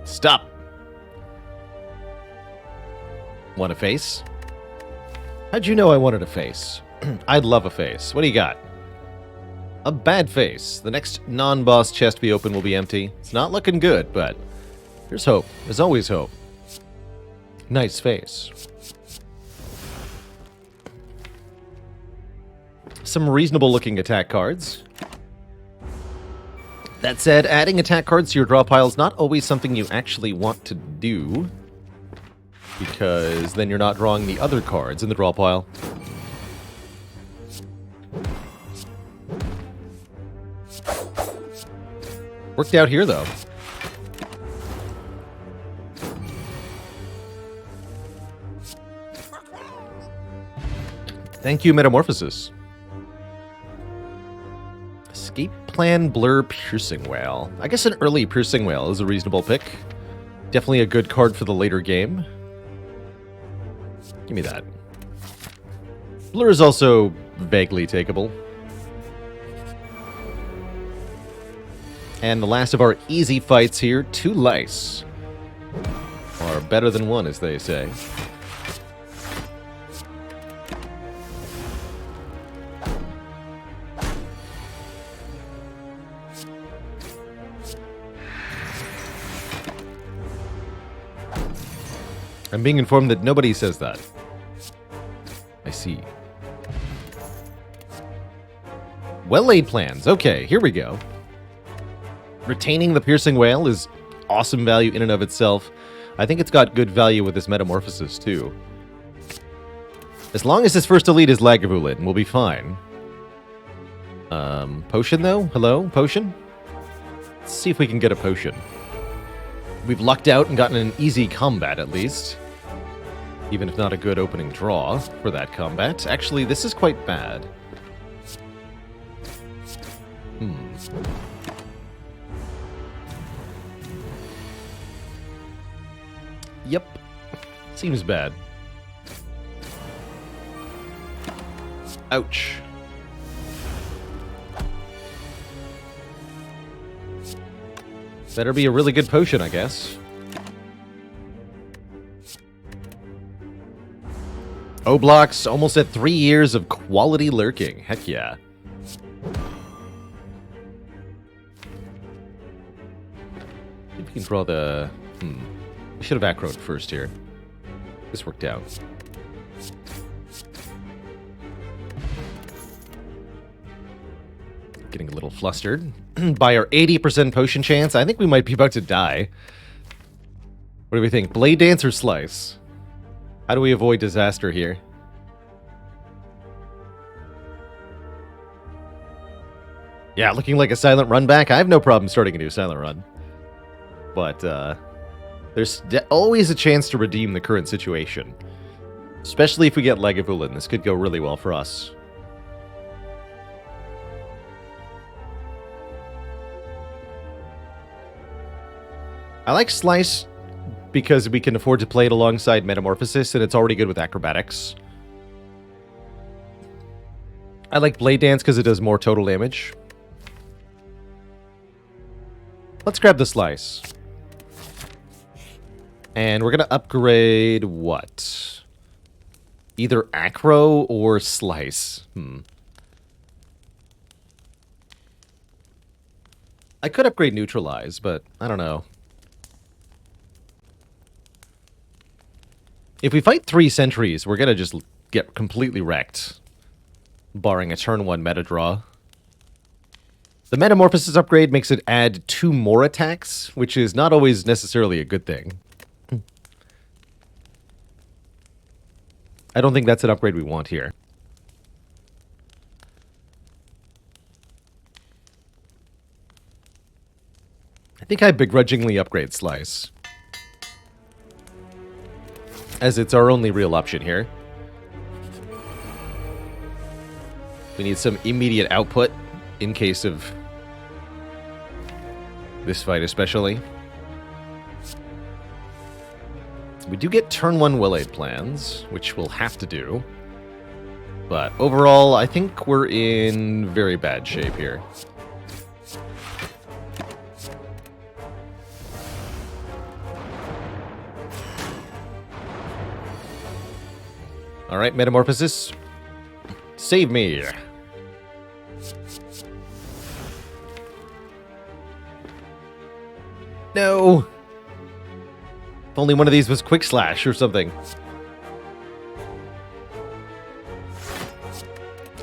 Stop. Want a face? How'd you know I wanted a face? I'd love a face. What do you got? A bad face. The next non-boss chest we open will be empty. It's not looking good, but there's hope. There's always hope. Nice face. Some reasonable-looking attack cards. That said, adding attack cards to your draw pile is not always something you actually want to do, because then you're not drawing the other cards in the draw pile. Worked out here, though. Thank you, Metamorphosis. Escape Plan Blur Piercing Whale. I guess an early Piercing Whale is a reasonable pick. Definitely a good card for the later game. Give me that. Blur is also vaguely takeable. And the last of our easy fights here, 2 lice. Or better than 1, as they say. I'm being informed that nobody says that. I see. well-laid plans. Okay, here we go. Retaining the Piercing Whale is awesome value in and of itself. I think it's got good value with this Metamorphosis, too. As long as this first elite is Lagavulin, we'll be fine. Potion, though? Hello? Potion? Let's see if we can get a potion. We've lucked out and gotten an easy combat, at least. Even if not a good opening draw for that combat. Actually, this is quite bad. Yep. Seems bad. Ouch. Better be a really good potion, I guess. O-Blocks, almost at 3 years of quality lurking. Heck yeah. If we can draw the... We should have acroed first here. This worked out. Getting a little flustered by our 80% potion chance. I think we might be about to die. What do we think? Blade Dance or Slice? How do we avoid disaster here? Yeah, looking like a silent run back. I have no problem starting a new silent run. But, there's always a chance to redeem the current situation. Especially if we get Lagavulin. This could go really well for us. I like Slice because we can afford to play it alongside Metamorphosis, and it's already good with Acrobatics. I like Blade Dance because it does more total damage. Let's grab the Slice. And we're going to upgrade what? Either Acro or Slice. I could upgrade Neutralize, but I don't know. If we fight 3 sentries, we're going to just get completely wrecked. Barring a turn 1 meta draw. The Metamorphosis upgrade makes it add 2 more attacks, which is not always necessarily a good thing. I don't think that's an upgrade we want here. I think I begrudgingly upgrade Slice, as it's our only real option here. We need some immediate output in case of this fight especially. We do get turn 1 well-laid plans, which we'll have to do. But overall, I think we're in very bad shape here. Alright, Metamorphosis. Save me. No! If only one of these was Quick Slash or something.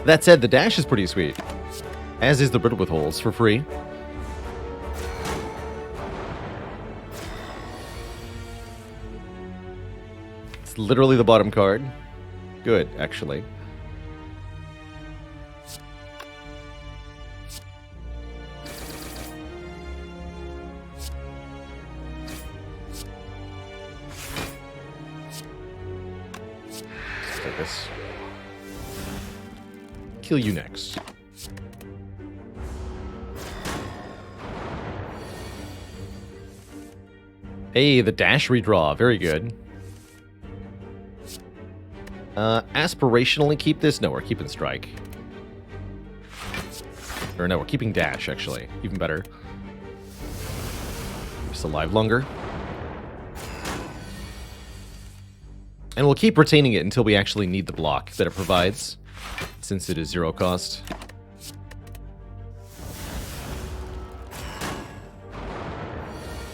That said, the dash is pretty sweet. As is the Brittle with Holes for free. It's literally the bottom card. Good, actually. Let's take this. Kill you next. Hey, the dash redraw. Very good. Aspirationally keep this? No, we're keeping Strike. Or no, we're keeping Dash, actually. Even better. Just alive longer. And we'll keep retaining it until we actually need the block that it provides, since it is 0 cost.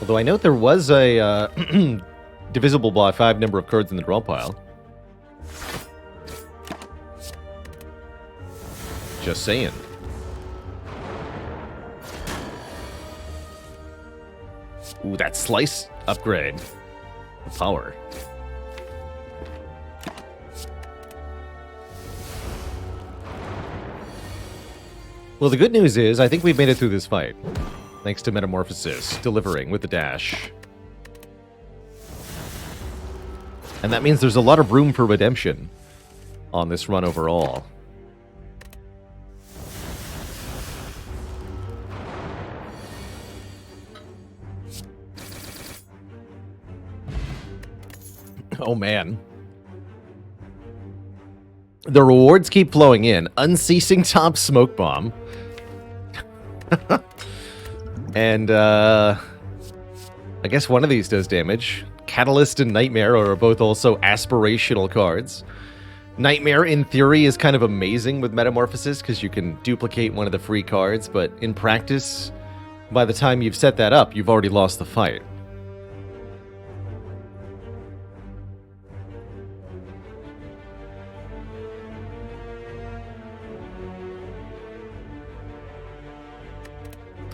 Although I note there was a divisible by 5 number of cards in the draw pile. Just saying. Ooh, that slice upgrade. Power. Well, the good news is, I think we've made it through this fight. Thanks to Metamorphosis, delivering with the dash. And that means there's a lot of room for redemption on this run overall. Oh, man. The rewards keep flowing in. Unceasing top smoke bomb. And, I guess one of these does damage. Catalyst and Nightmare are both also aspirational cards. Nightmare, in theory, is kind of amazing with Metamorphosis, because you can duplicate one of the free cards, but in practice, by the time you've set that up, you've already lost the fight.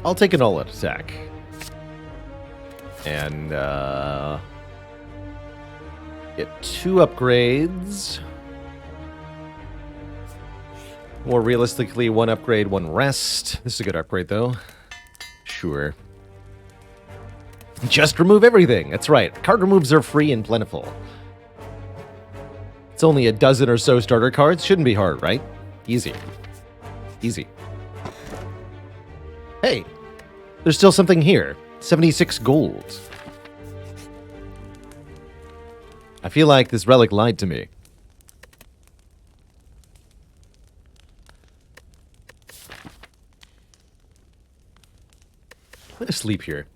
I'll take an all-out attack. And, get 2 upgrades. More realistically, 1 upgrade, 1 rest. This is a good upgrade, though. Sure. Just remove everything. That's right. Card removes are free and plentiful. It's only a dozen or so starter cards. Shouldn't be hard, right? Easy. Easy. Hey, there's still something here. 76 gold. I feel like this relic lied to me. I'm gonna sleep here.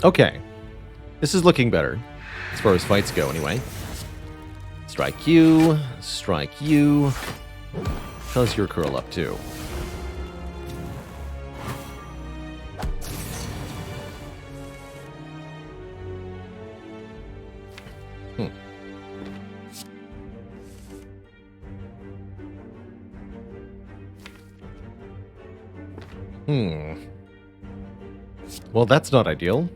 Okay. This is looking better. As far as fights go, anyway. Strike you. Strike you. How's your curl up, too? Well, that's not ideal.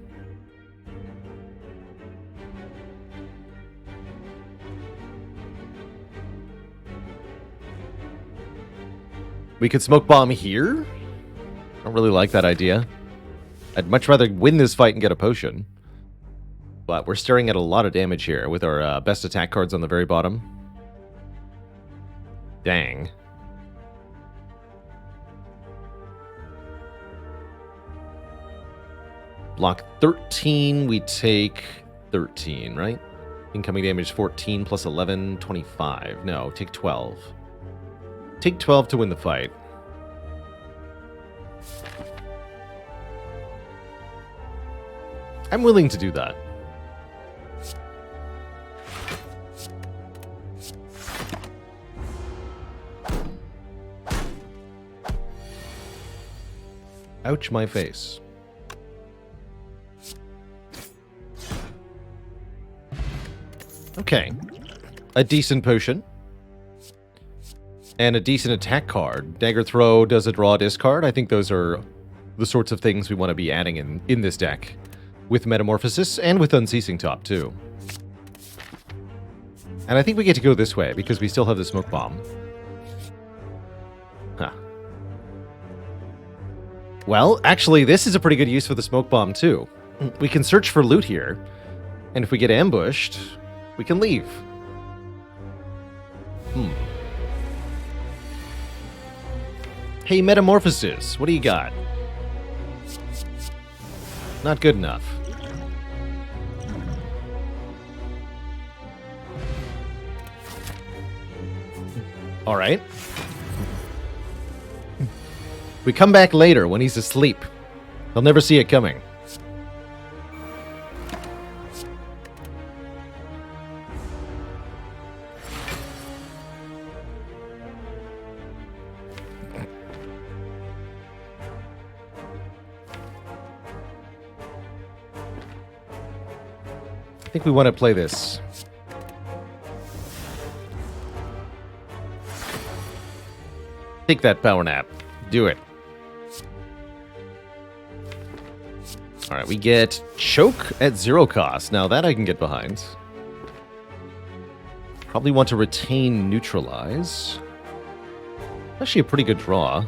We could smoke bomb here? I don't really like that idea. I'd much rather win this fight and get a potion. But we're staring at a lot of damage here with our best attack cards on the very bottom. Dang. Block 13, we take 13, right? Incoming damage 14 plus 11, 25. No, take 12. Take 12 to win the fight. I'm willing to do that. Ouch, my face. Okay. A decent potion. And a decent attack card. Dagger Throw does a draw discard. I think those are the sorts of things we want to be adding in this deck. With Metamorphosis and with Unceasing Top, too. And I think we get to go this way, because we still have the Smoke Bomb. Huh. Well, actually, this is a pretty good use for the Smoke Bomb, too. We can search for loot here, and if we get ambushed, we can leave. Hey, Metamorphosis, what do you got? Not good enough. All right. We come back later when he's asleep. He'll never see it coming. I think we want to play this. Take that power nap. Do it. Alright, we get Choke at 0 cost. Now that I can get behind. Probably want to retain Neutralize. Actually a pretty good draw.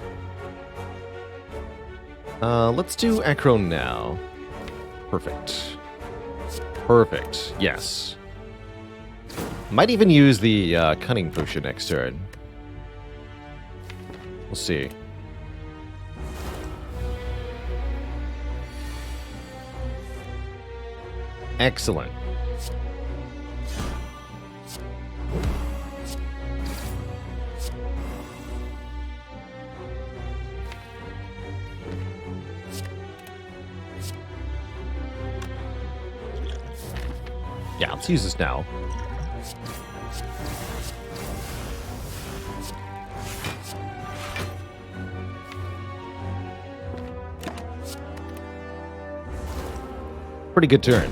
Let's do Acro now. Perfect. Perfect. Yes. Might even use the Cunning Potion next turn. We'll see. Excellent. Yeah, let's use this now. Pretty good turn.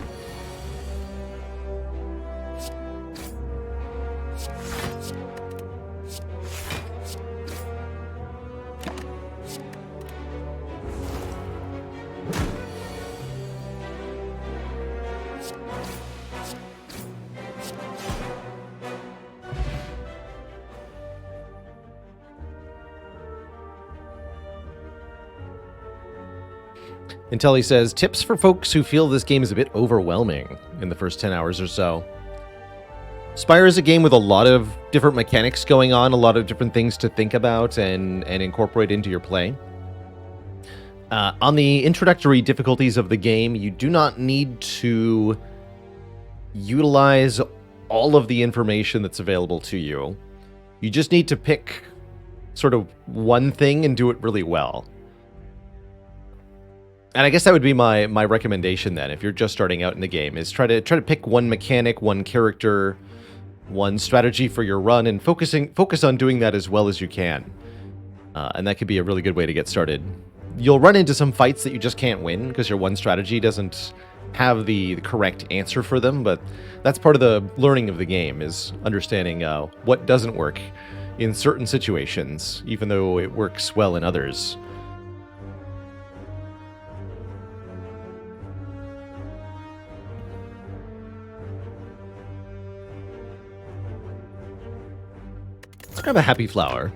Intelli says, tips for folks who feel this game is a bit overwhelming in the first 10 hours or so. Spire is a game with a lot of different mechanics going on, a lot of different things to think about and incorporate into your play. On the introductory difficulties of the game, you do not need to utilize all of the information that's available to you. You just need to pick sort of one thing and do it really well. And I guess that would be my recommendation then, if you're just starting out in the game, is try to pick one mechanic, one character, one strategy for your run, and focus on doing that as well as you can. And that could be a really good way to get started. You'll run into some fights that you just can't win because your one strategy doesn't have the correct answer for them, but that's part of the learning of the game, is understanding what doesn't work in certain situations, even though it works well in others. Let's grab a Happy Flower.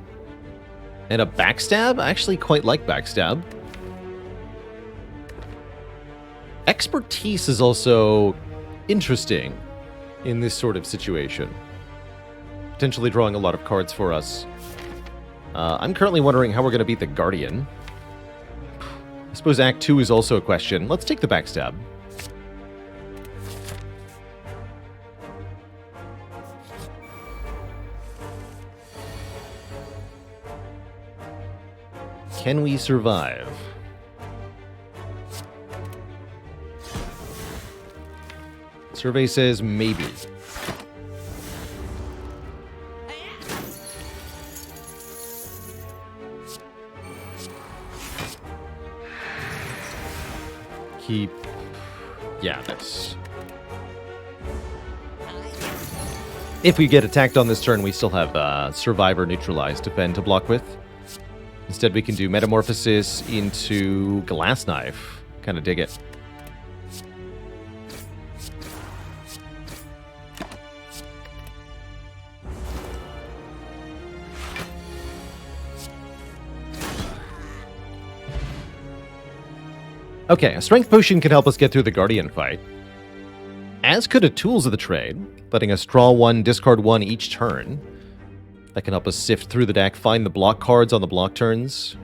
And a Backstab? I actually quite like Backstab. Expertise is also interesting in this sort of situation. Potentially drawing a lot of cards for us. I'm currently wondering how we're going to beat the Guardian. I suppose Act 2 is also a question. Let's take the Backstab. Can we survive? Survey says maybe. Keep... Yeah, that's... If we get attacked on this turn, we still have Survivor Neutralized Defend to block with. Instead, we can do Metamorphosis into Glass Knife. Kind of dig it. Okay, a Strength Potion can help us get through the Guardian fight. As could a Tools of the Trade, letting us draw one, discard one each turn. That can help us sift through the deck, find the block cards on the block turns.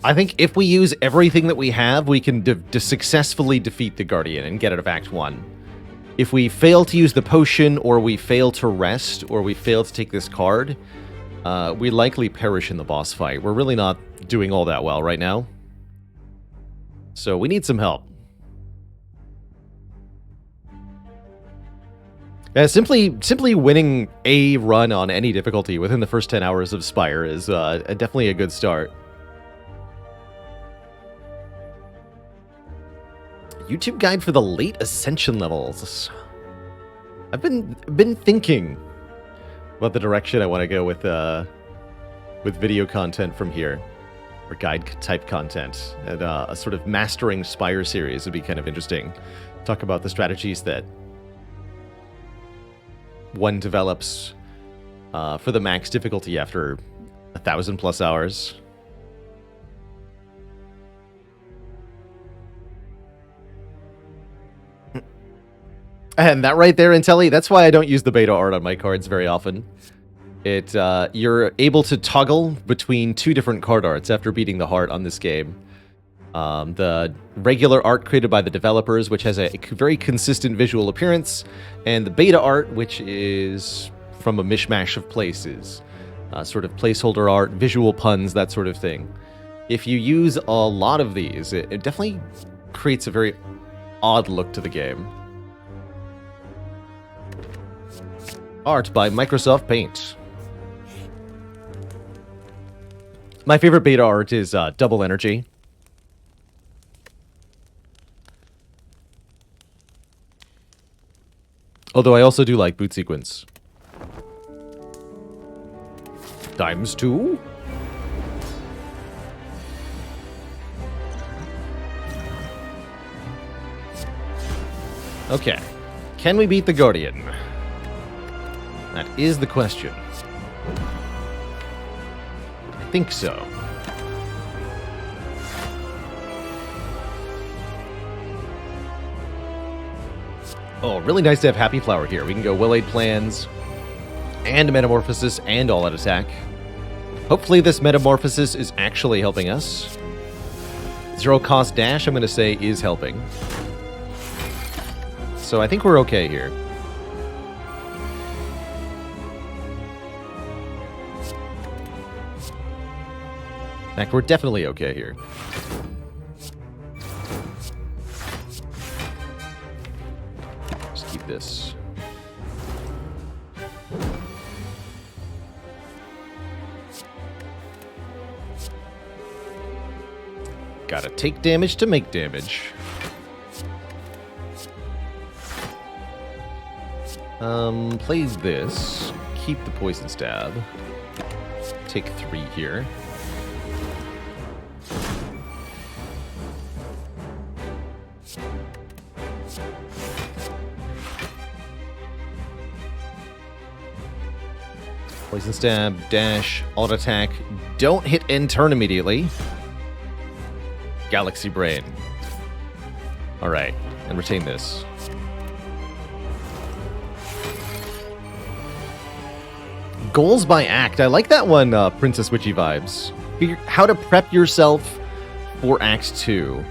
I think if we use everything that we have, we can successfully defeat the Guardian and get out of Act 1. If we fail to use the potion, or we fail to rest, or we fail to take this card, we likely perish in the boss fight. We're really not doing all that well right now. So we need some help. Simply winning a run on any difficulty within the first 10 hours of Spire is definitely a good start. YouTube guide for the late Ascension levels. I've been thinking about the direction I want to go with with video content from here, or guide-type content, and a sort of mastering Spire series would be kind of interesting. Talk about the strategies that one develops for the max difficulty after 1,000+ hours. And that right there, Intelli, that's why I don't use the beta art on my cards very often. You're able to toggle between two different card arts after beating the heart on this game. The regular art created by the developers, which has a very consistent visual appearance, and the beta art, which is from a mishmash of places. Sort of placeholder art, visual puns, that sort of thing. If you use a lot of these, it definitely creates a very odd look to the game. Art by Microsoft Paint. My favorite beta art is Double Energy. Although I also do like Boot Sequence. ×2? Okay. Can we beat the Guardian? That is the question. I think so. Oh, really nice to have Happy Flower here. We can go well-laid plans, and Metamorphosis, and all-out attack. Hopefully this Metamorphosis is actually helping us. Zero-cost dash, I'm going to say, is helping. So I think we're okay here. In fact, we're definitely okay here. Just keep this. Gotta take damage to make damage. Plays this. Keep the poison stab. Take 3 here. Poison stab, dash, alt attack. Don't hit end turn immediately. Galaxy Brain. Alright, and retain this. Goals by Act. I like that one, Princess Witchy vibes. How to prep yourself for Act 2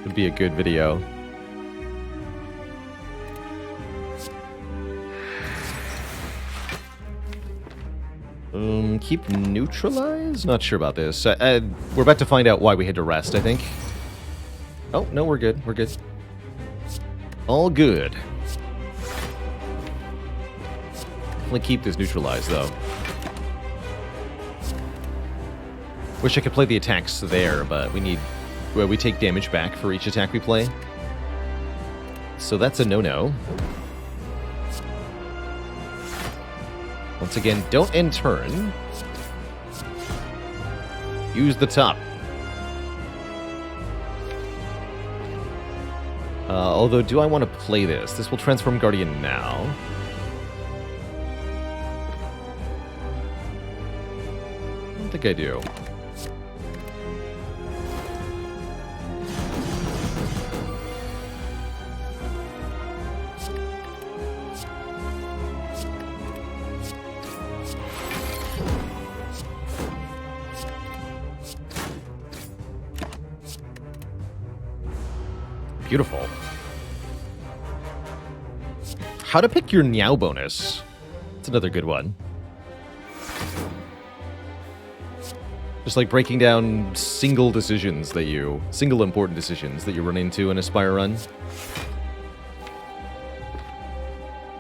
would be a good video. Keep neutralize? Not sure about this. We're about to find out why we had to rest, I think. Oh, no, we're good. We're good. All good. Definitely keep this neutralized, though. Wish I could play the attacks there, but we take damage back for each attack we play. So that's a no-no. Once again, don't end turn. Use the top. Although, do I want to play this? This will transform Guardian now. I don't think I do. Beautiful. How to pick your Niao bonus. That's another good one. Just like breaking down single important decisions that you run into in a Spire run.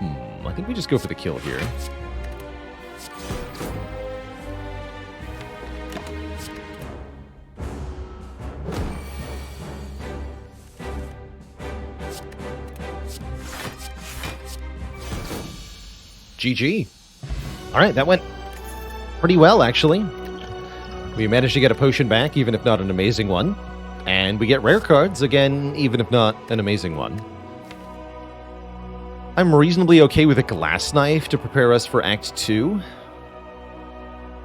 I think we just go for the kill here. GG. All right, that went pretty well, actually. We managed to get a potion back, even if not an amazing one. And we get rare cards, again, even if not an amazing one. I'm reasonably okay with a glass knife to prepare us for Act 2.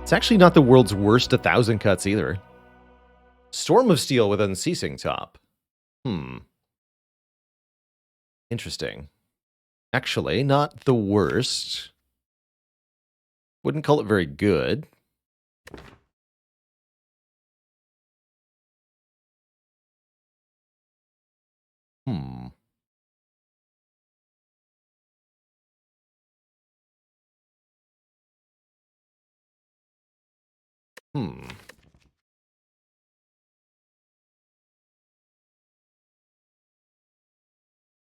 It's actually not the world's worst 1,000 cuts either. Storm of Steel with Unceasing Top. Interesting. Actually, not the worst. Wouldn't call it very good.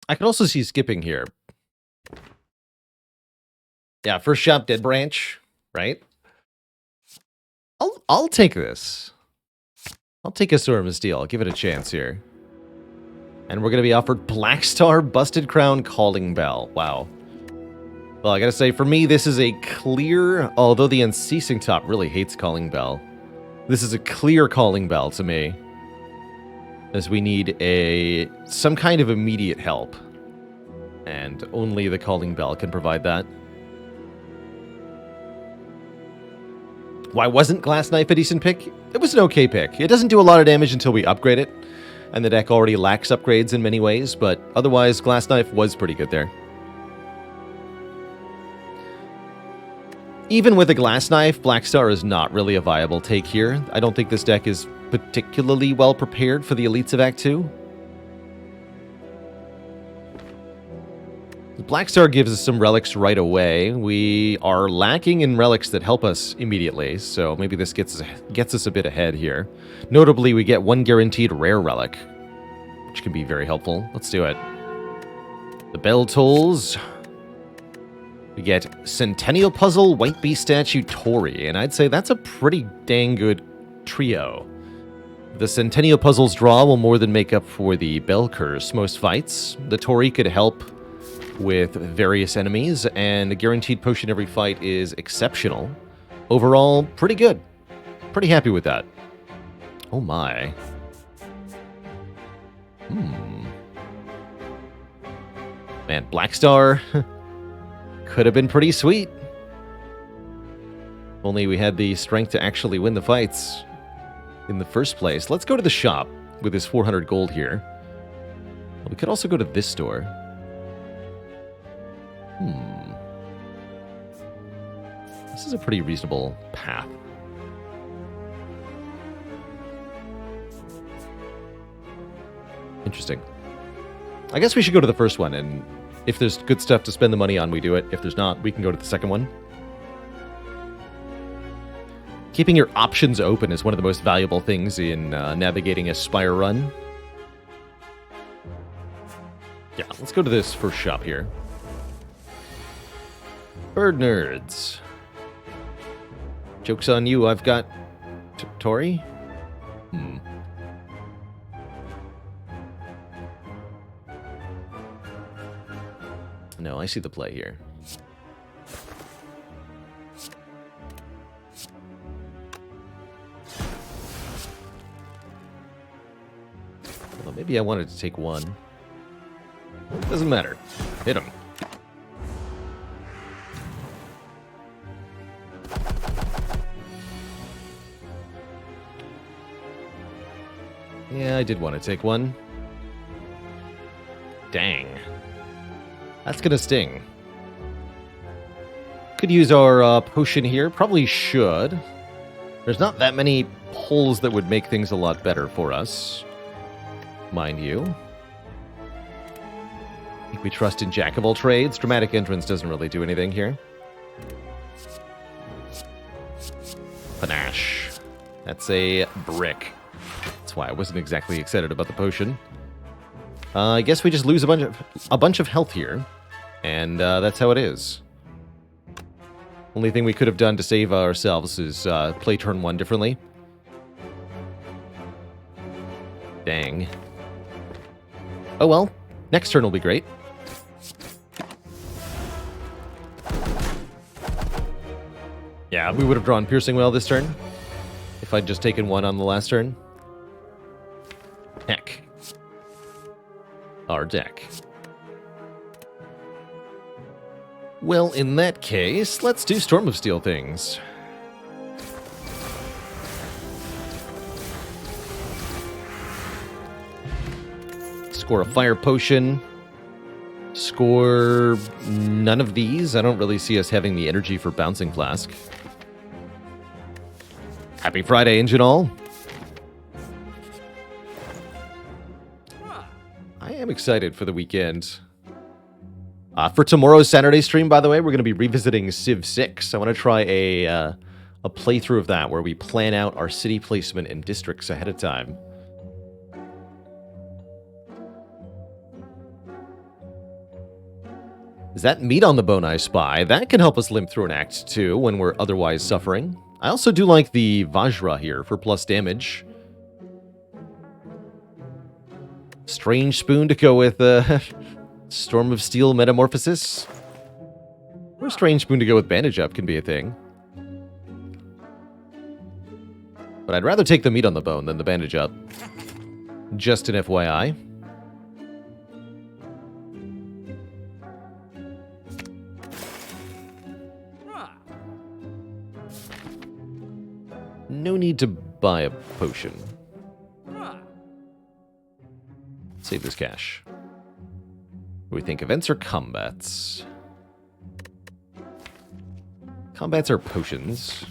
I could also see skipping here. Yeah, first shop, Dead Branch, right? I'll take this. I'll take a Storm of Steel. I'll give it a chance here. And we're going to be offered Black Star, Busted Crown, Calling Bell. Wow. Well, I gotta say, for me, this is a clear... Although the Unceasing Top really hates Calling Bell. This is a clear Calling Bell to me. As we need some kind of immediate help. And only the Calling Bell can provide that. Why wasn't Glass Knife a decent pick? It was an okay pick. It doesn't do a lot of damage until we upgrade it. And the deck already lacks upgrades in many ways, but otherwise, Glass Knife was pretty good there. Even with a Glass Knife, Black Star is not really a viable take here. I don't think this deck is particularly well prepared for the elites of Act 2. Black Star gives us some relics right away. We are lacking in relics that help us immediately, so maybe this gets us a bit ahead here. Notably, we get one guaranteed rare relic, which can be very helpful. Let's do it. The bell tolls. We get Centennial Puzzle, White Beast Statue, Tori, and I'd say that's a pretty dang good trio. The Centennial Puzzle's draw will more than make up for the Bell Curse most fights. The Tori could help with various enemies, and a guaranteed potion every fight is exceptional. Overall, pretty good. Pretty happy with that. Oh my. Man, Black Star could have been pretty sweet. Only we had the strength to actually win the fights in the first place. Let's go to the shop with this 400 gold here. We could also go to this store. This is a pretty reasonable path. Interesting. I guess we should go to the first one, and if there's good stuff to spend the money on, we do it. If there's not, we can go to the second one. Keeping your options open is one of the most valuable things in navigating a Spire run. Yeah, let's go to this first shop here. Bird Nerds. Joke's on you, I've got... Tori? No, I see the play here. Well, maybe I wanted to take one. Doesn't matter. Hit him. Yeah, I did want to take one. Dang. That's gonna sting. Could use our potion here. Probably should. There's not that many pulls that would make things a lot better for us. Mind you. I think we trust in Jack of all trades. Dramatic Entrance doesn't really do anything here. Panache. That's a brick. That's why I wasn't exactly excited about the potion. I guess we just lose a bunch of health here, and that's how it is. Only thing we could have done to save ourselves is play turn 1 differently. Dang. Oh well, next turn will be great. Yeah, we would have drawn Piercing Well this turn. if I'd just taken one on the last turn. Heck. Our deck. Well, in that case, let's do Storm of Steel things. Score a Fire Potion. Score none of these. I don't really see us having the energy for Bouncing Flask. Happy Friday, Engine All. I am excited for the weekend. For tomorrow's Saturday stream, by the way, we're going to be revisiting Civ 6. I want to try a playthrough of that where we plan out our city placement and districts ahead of time. Is that meat on the bone I spy? That can help us limp through an Act 2 when we're otherwise suffering. I also do like the Vajra here for plus damage. Strange Spoon to go with Storm of Steel Metamorphosis. Or Strange Spoon to go with Bandage Up can be a thing. But I'd rather take the meat on the bone than the Bandage Up. Just an FYI. No need to buy a potion. Save this cash. What do we think? Events or combats? Combats are potions.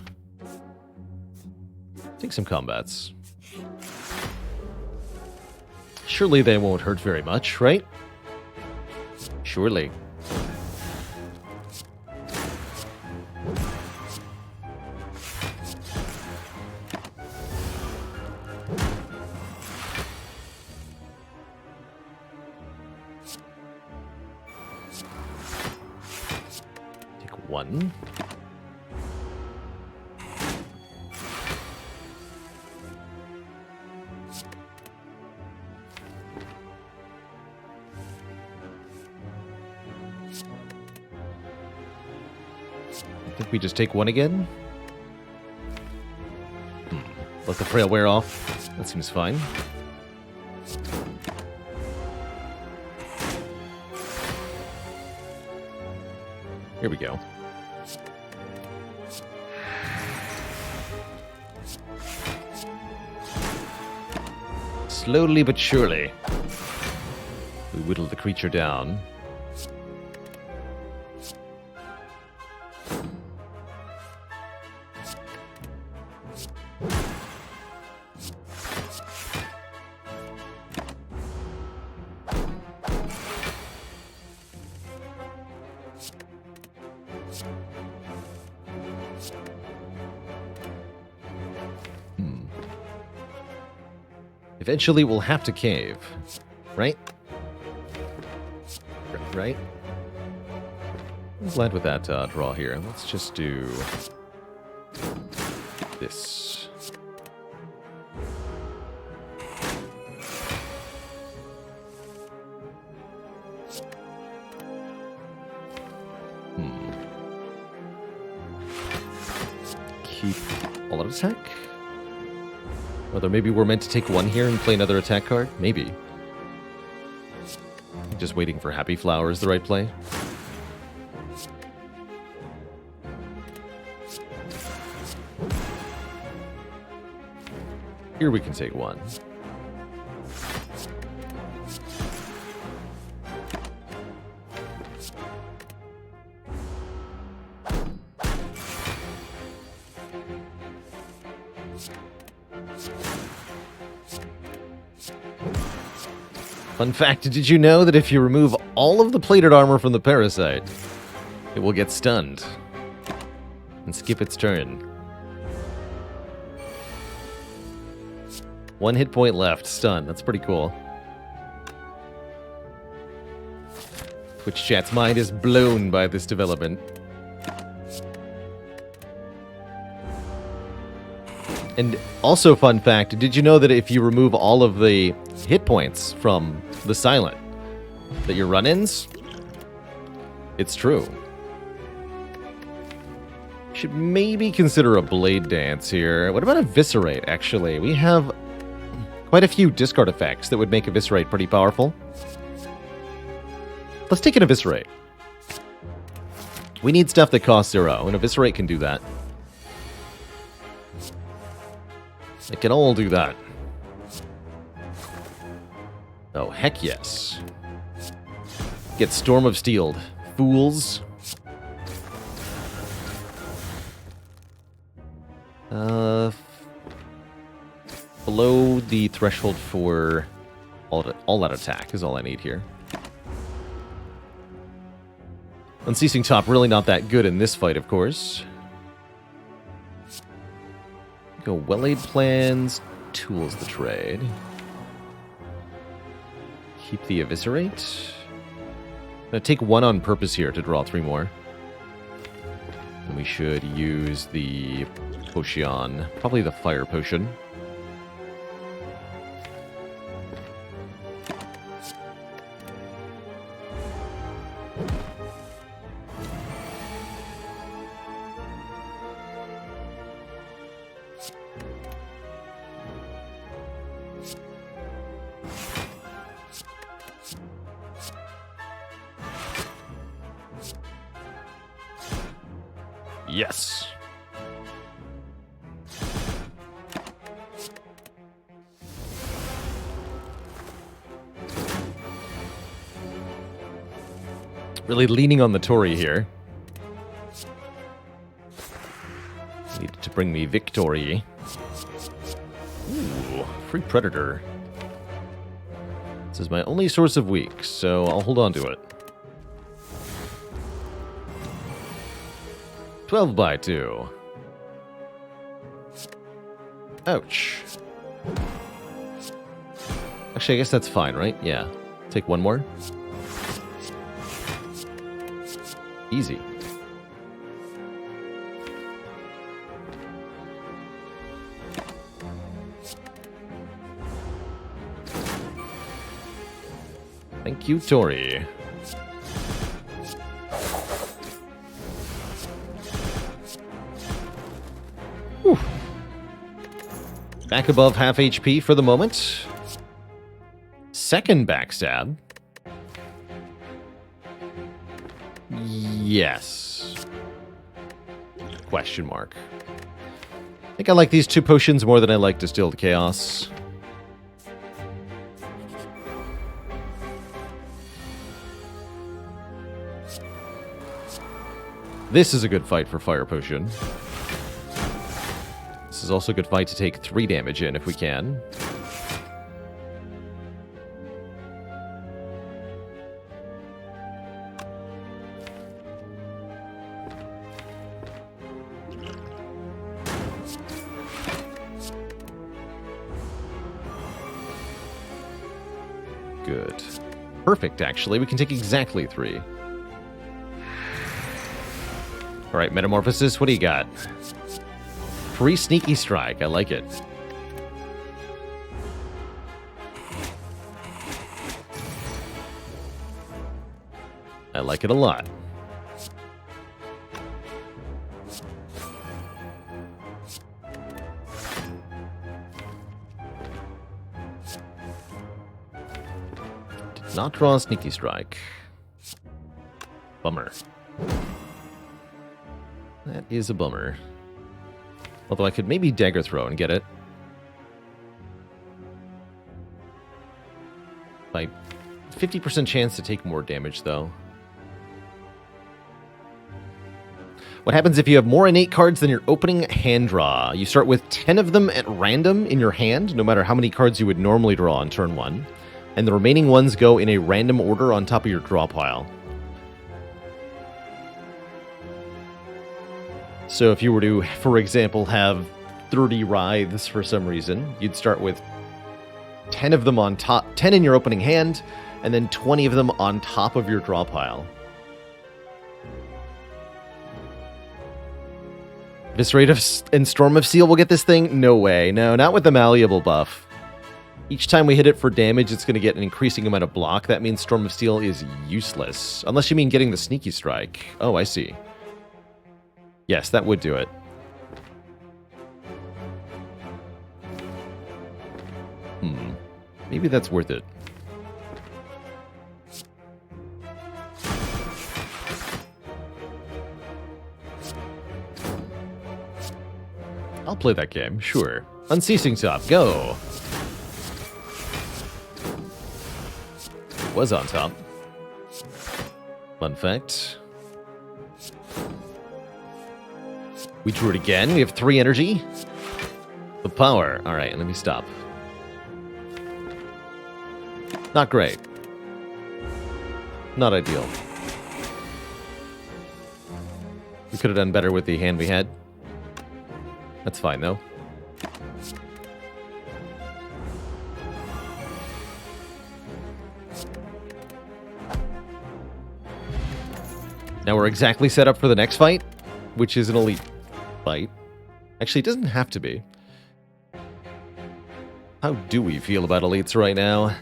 Take some combats. Surely they won't hurt very much, right? Surely. One. I think we just take one again. Let the frail wear off. That seems fine. Here we go. Slowly but surely, we whittle the creature down. Eventually, we'll have to cave, right? Right? I'm glad with that draw here. Let's just do this. Keep all out attack. Whether maybe we're meant to take one here and play another attack card? Maybe. Just waiting for Happy Flower is the right play. Here we can take one. Fun fact, did you know that if you remove all of the plated armor from the parasite, it will get stunned and skip its turn? 1 hit point left, stun. That's pretty cool. Twitch chat's mind is blown by this development. And also, fun fact, did you know that if you remove all of the hit points from the silent, that your run-ins? It's true. Should maybe consider a Blade Dance here. What about Eviscerate, actually? We have quite a few discard effects that would make Eviscerate pretty powerful. Let's take an Eviscerate. We need stuff that costs 0, and Eviscerate can do that. It can all do that. Oh, heck yes. Get Storm of Steel. Fools. Below the threshold for all-out attack is all I need here. Unceasing Top, really not that good in this fight, of course. Go Well-Laid Plans, Tools the Trade. Keep the Eviscerate. I'm going to take 1 on purpose here to draw 3 more. And we should use the potion, probably the Fire Potion. Yes. Really leaning on the Tory here. Needed to bring me victory. Ooh, free Predator. This is my only source of weak, so I'll hold on to it. 12 by 2. Ouch. Actually, I guess that's fine, right? Yeah. Take 1 more. Easy. Thank you, Tori. Whew. Back above half HP for the moment. Second backstab. Yes. Question mark. I think I like these 2 potions more than I like Distilled Chaos. This is a good fight for Fire Potion. This is also a good fight to take 3 damage in if we can. Good. Perfect, actually. We can take exactly 3. Alright, Metamorphosis, what do you got? Free Sneaky Strike, I like it. I like it a lot. Did not draw a Sneaky Strike. Bummer. That is a bummer. Although I could maybe Dagger Throw and get it. By 50% chance to take more damage, though. What happens if you have more innate cards than your opening hand draw? You start with 10 of them at random in your hand, no matter how many cards you would normally draw on turn 1. And the remaining ones go in a random order on top of your draw pile. So if you were to, for example, have 30 Writhes for some reason, you'd start with 10 of them on top, 10 in your opening hand, and then 20 of them on top of your draw pile. Eviscerate and Storm of Steel will get this thing? No way. No, not with the Malleable buff. Each time we hit it for damage, it's going to get an increasing amount of block. That means Storm of Steel is useless. Unless you mean getting the Sneaky Strike. Oh, I see. Yes, that would do it. Maybe that's worth it. I'll play that game, sure. Unceasing top, go! Was on top. Fun fact. We drew it again. We have 3 energy. The power. Alright, let me stop. Not great. Not ideal. We could have done better with the hand we had. That's fine, though. Now we're exactly set up for the next fight, which is an elite fight. Actually, it doesn't have to be. How do we feel about elites right now?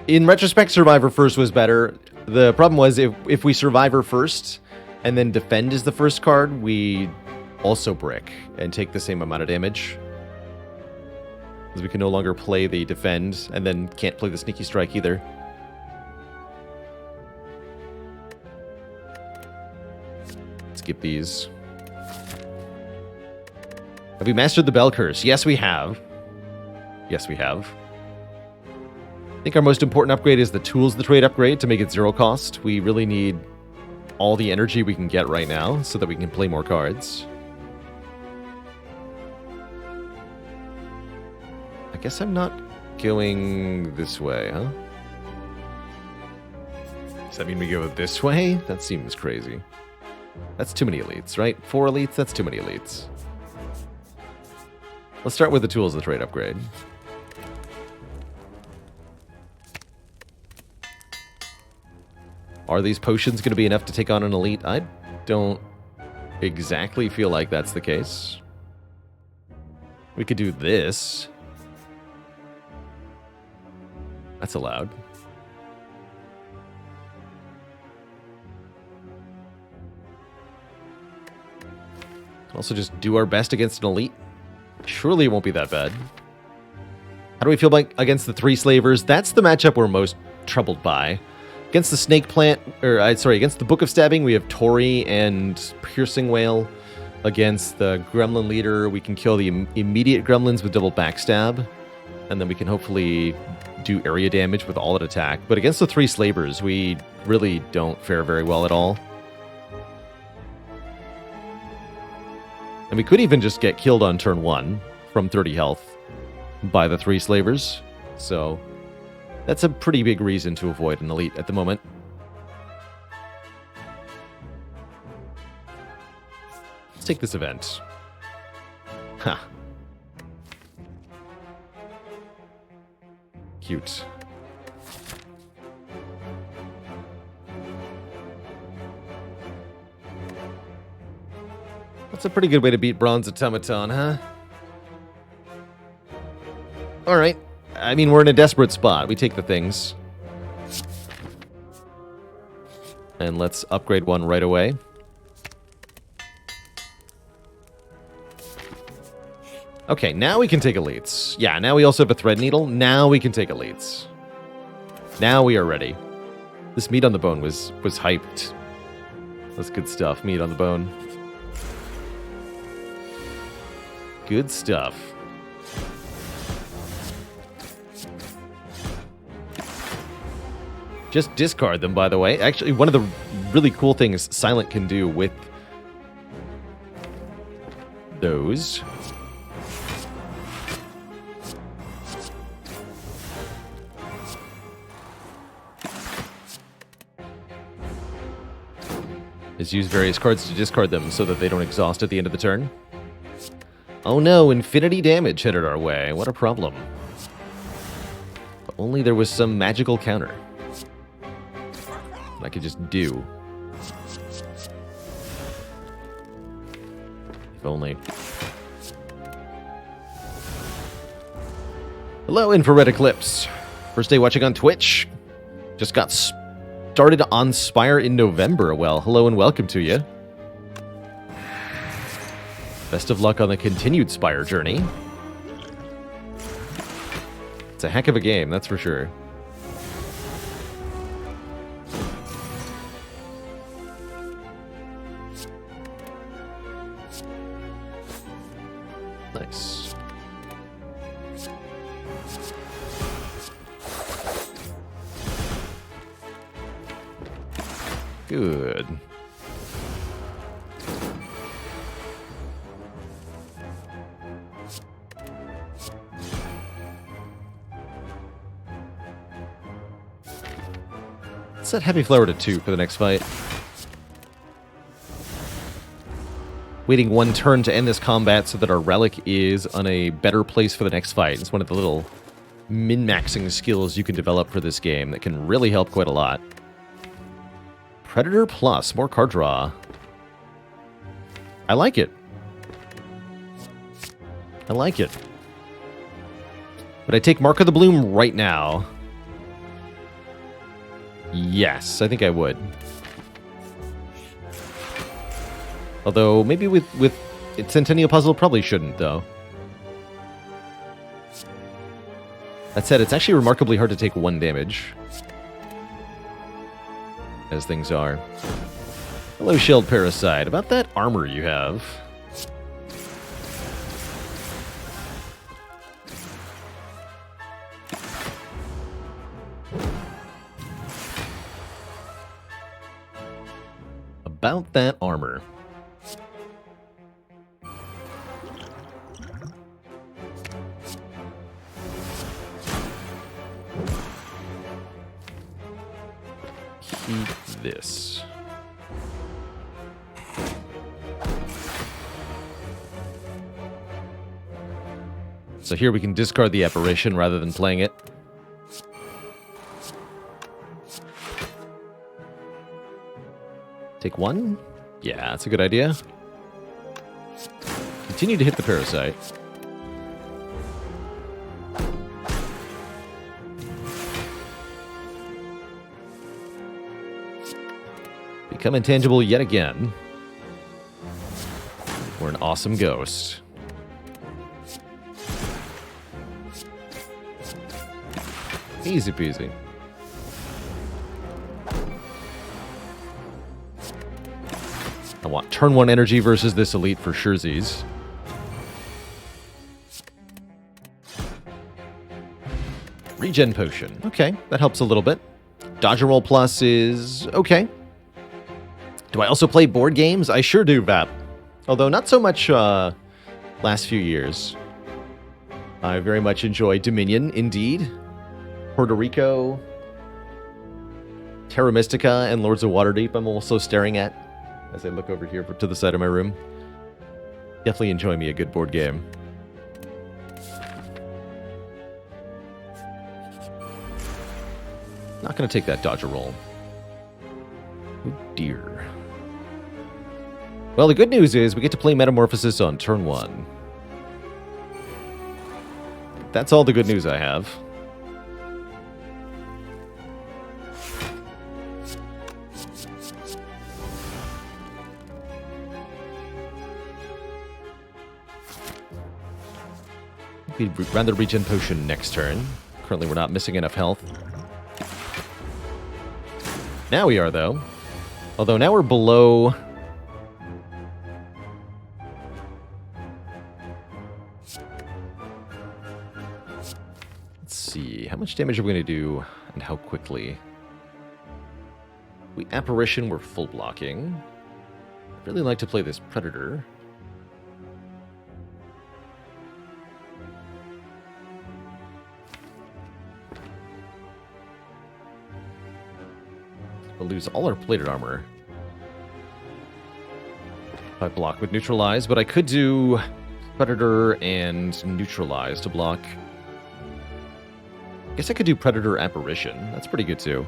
In retrospect, Survivor first was better. The problem was if we Survivor first and then Defend is the first card, we also brick and take the same amount of damage. Because we can no longer play the Defend and then can't play the Sneaky Strike either. Skip these. Have we mastered the Bell Curse? Yes, we have. Yes, we have. I think our most important upgrade is the Tools of the Trade upgrade to make it 0 cost. We really need all the energy we can get right now so that we can play more cards. I guess I'm not going this way, huh? Does that mean we go this way? That seems crazy. That's too many elites, right? 4 elites? That's too many elites. Let's start with the Tools of the Trade upgrade. Are these potions going to be enough to take on an elite? I don't exactly feel like that's the case. We could do this. That's allowed. Also just do our best against an elite. Surely it won't be that bad. How do we feel like against the 3 slavers? That's the matchup we're most troubled by. Against the Snake Plant, against the Book of Stabbing, we have Tori and Piercing Whale. Against the Gremlin Leader, we can kill the immediate gremlins with double backstab. And then we can hopefully do area damage with all at attack. But against the 3 slavers, we really don't fare very well at all. And we could even just get killed on turn 1 from 30 health by the 3 slavers. So that's a pretty big reason to avoid an elite at the moment. Let's take this event. Ha. Cute. That's a pretty good way to beat Bronze Automaton, huh? Alright. I mean, we're in a desperate spot. We take the things. And let's upgrade one right away. Okay, now we can take elites. Yeah, now we also have a Thread Needle. Now we can take elites. Now we are ready. This meat on the bone was hyped. That's good stuff. Meat on the bone. Good stuff. Just discard them, by the way. Actually, one of the really cool things Silent can do with those is use various cards to discard them so that they don't exhaust at the end of the turn. Oh no, infinity damage headed our way. What a problem. If only there was some magical counter I could just do. If only. Hello, Infrared Eclipse. First day watching on Twitch. Just got started on Spire in November. Well, hello and welcome to you. Best of luck on the continued Spire journey. It's a heck of a game, that's for sure. Nice. Good. Set Heavy Flower to 2 for the next fight. Waiting one turn to end this combat so that our relic is on a better place for the next fight. It's one of the little min-maxing skills you can develop for this game that can really help quite a lot. Predator Plus, more card draw. I like it. I like it. But I take Mark of the Bloom right now. Yes, I think I would. Although, maybe with Centennial Puzzle, probably shouldn't, though. That said, it's actually remarkably hard to take 1 damage. As things are. Hello, Shelled Parasite. About that armor you have. About that armor. Keep this. So here we can discard the apparition rather than playing it. Take 1? Yeah, that's a good idea. Continue to hit the parasite. Become intangible yet again. We're an awesome ghost. Easy peasy. I want turn 1 energy versus this elite for surezies. Regen potion. Okay, that helps a little bit. Dodge and roll plus is okay. Do I also play board games? I sure do, Vap. Although not so much last few years. I very much enjoy Dominion, indeed. Puerto Rico. Terra Mystica and Lords of Waterdeep I'm also staring at as I look over here to the side of my room. Definitely enjoy me a good board game. Not going to take that dodge or roll. Oh dear. Well, the good news is we get to play Metamorphosis on turn 1. That's all the good news I have. We'd rather regen potion next turn. Currently we're not missing enough health. Now we are, though. Although now we're below... Let's see. How much damage are we going to do and how quickly? We Apparition, we're full blocking. I'd really like to play this Predator. We'll lose all our plated armor. If I block with Neutralize, but I could do Predator and Neutralize to block. I guess I could do Predator Apparition. That's pretty good too.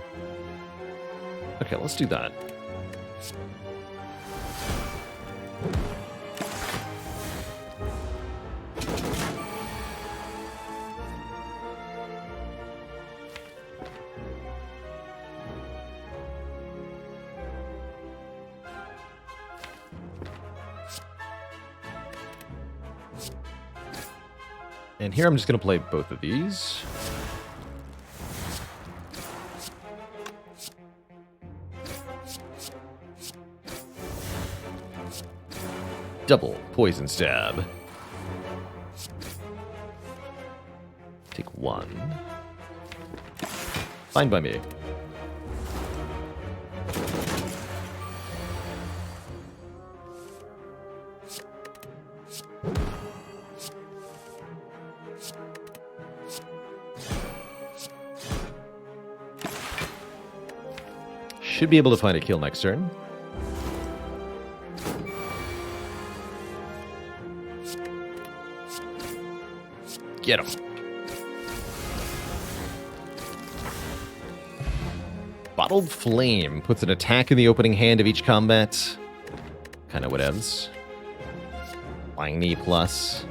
Okay, let's do that. And here I'm just going to play both of these. Double poison stab. Take one. Fine by me. Should be able to find a kill next turn. Get him. Bottled Flame puts an attack in the opening hand of each combat. Kind of whatevs. Whiny plus.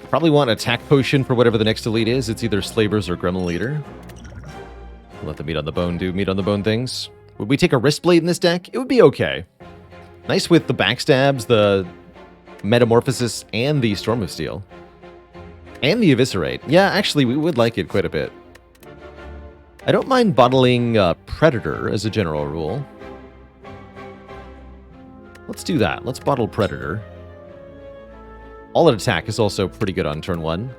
Probably want attack potion for whatever the next elite is. It's either Slavers or Gremlin Leader. Let the meat on the bone do meat on the bone things. Would we take a Wrist Blade in this deck? It would be okay. Nice with the backstabs, the Metamorphosis, and the Storm of Steel. And the Eviscerate. Yeah, actually, we would like it quite a bit. I don't mind bottling Predator as a general rule. Let's do that. Let's bottle Predator. All-out attack is also pretty good on turn 1.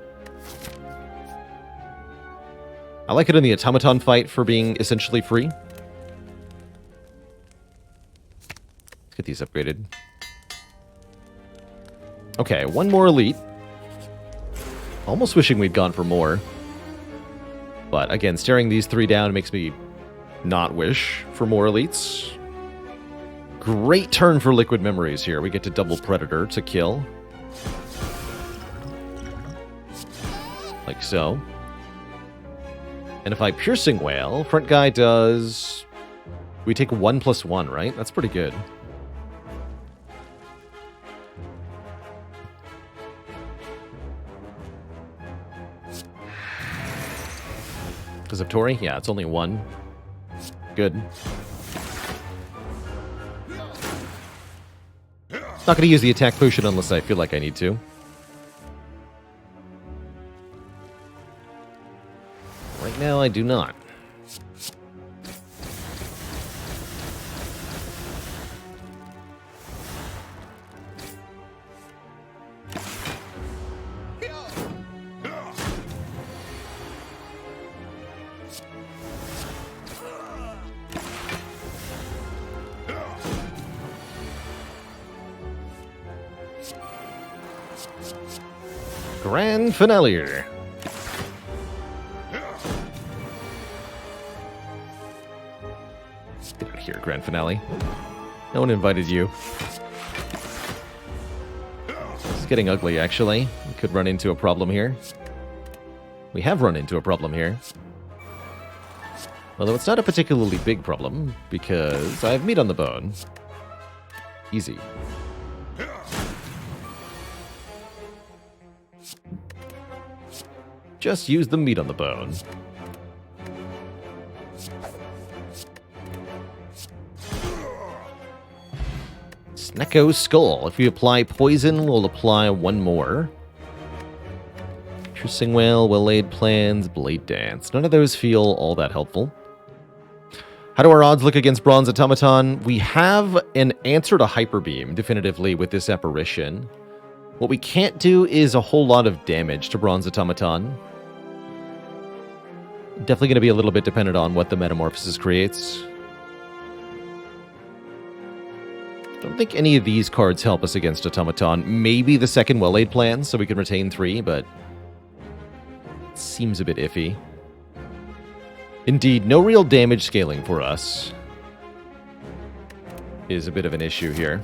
I like it in the Automaton fight for being essentially free. Let's get these upgraded. Okay, one more elite. Almost wishing we'd gone for more. But again, staring these 3 down makes me not wish for more elites. Great turn for Liquid Memories here. We get to double Predator to kill. Like so. And if I Piercing Wail, front guy does... We take 1+1, right? That's pretty good. Because of Tori? Yeah, it's only 1. Good. Not going to use the attack potion unless I feel like I need to. Right now, I do not. Grand Finale. Get out of here, Grand Finale. No one invited you. It's getting ugly, actually. We could run into a problem here. We have run into a problem here. Although it's not a particularly big problem, because I have meat on the bone. Easy. Just use the meat on the bone. Snecko Skull. If you apply poison, we'll apply 1 more. Piercing Wail, Well-Laid Plans, Blade Dance. None of those feel all that helpful. How do our odds look against Bronze Automaton? We have an answer to Hyper Beam, definitively, with this apparition. What we can't do is a whole lot of damage to Bronze Automaton. Definitely going to be a little bit dependent on what the Metamorphosis creates. Don't think any of these cards help us against Automaton. Maybe the second Well-Laid Plan, so we can retain 3, but it seems a bit iffy. Indeed, no real damage scaling for us is a bit of an issue here.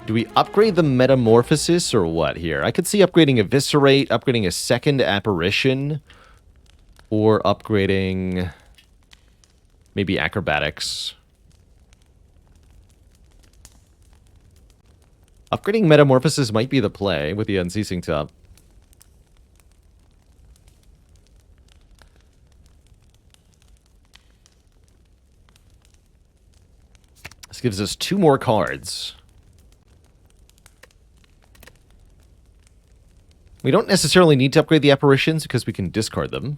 Do we upgrade the Metamorphosis or what here? I could see upgrading Eviscerate, upgrading a second Apparition, or upgrading maybe Acrobatics. Upgrading Metamorphosis might be the play with the Unceasing Top. This gives us 2 more cards. We don't necessarily need to upgrade the apparitions because we can discard them.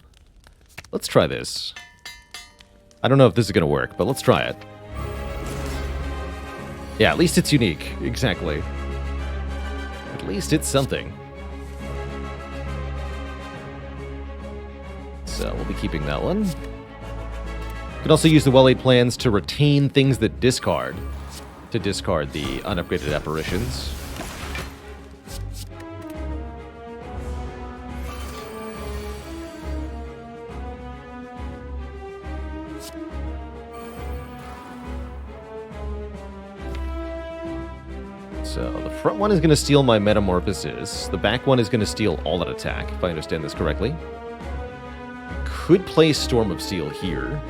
Let's try this. I don't know if this is going to work, but let's try it. Yeah, at least it's unique. Exactly. At least it's something. So we'll be keeping that one. You can also use the well-laid plans to retain things that discard. To discard the unupgraded apparitions. So the front one is going to steal my Metamorphosis. The back one is going to steal all that attack, if I understand this correctly. Could play Storm of Steel here.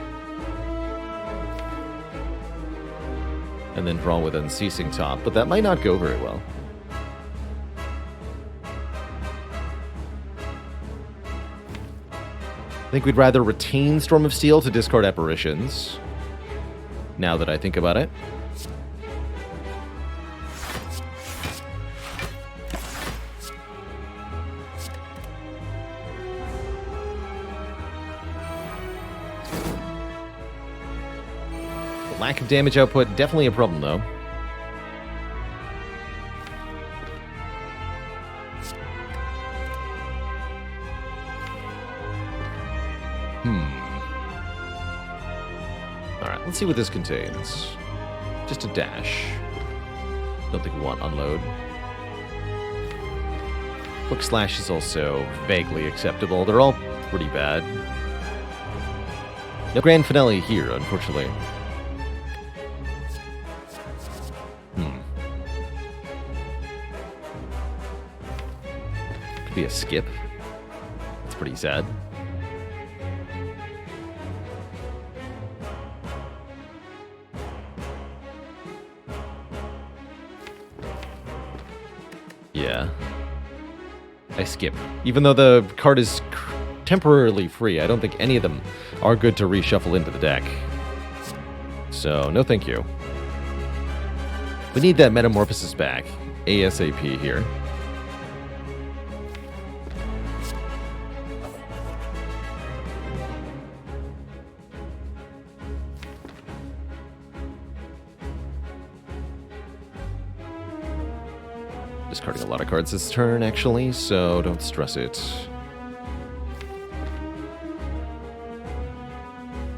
And then draw with Unceasing Top, but that might not go very well. I think we'd rather retain Storm of Steel to discard apparitions. Now that I think about it. Lack of damage output, definitely a problem, though. Alright, let's see what this contains. Just a dash. Don't think we want unload. Quick Slash is also vaguely acceptable. They're all pretty bad. No Grand Finale here, unfortunately. Could be a skip. It's pretty sad. Yeah. I skip. Even though the card is temporarily free, I don't think any of them are good to reshuffle into the deck. So, no thank you. We need that Metamorphosis back. ASAP here. Discarding a lot of cards this turn, actually, so don't stress it.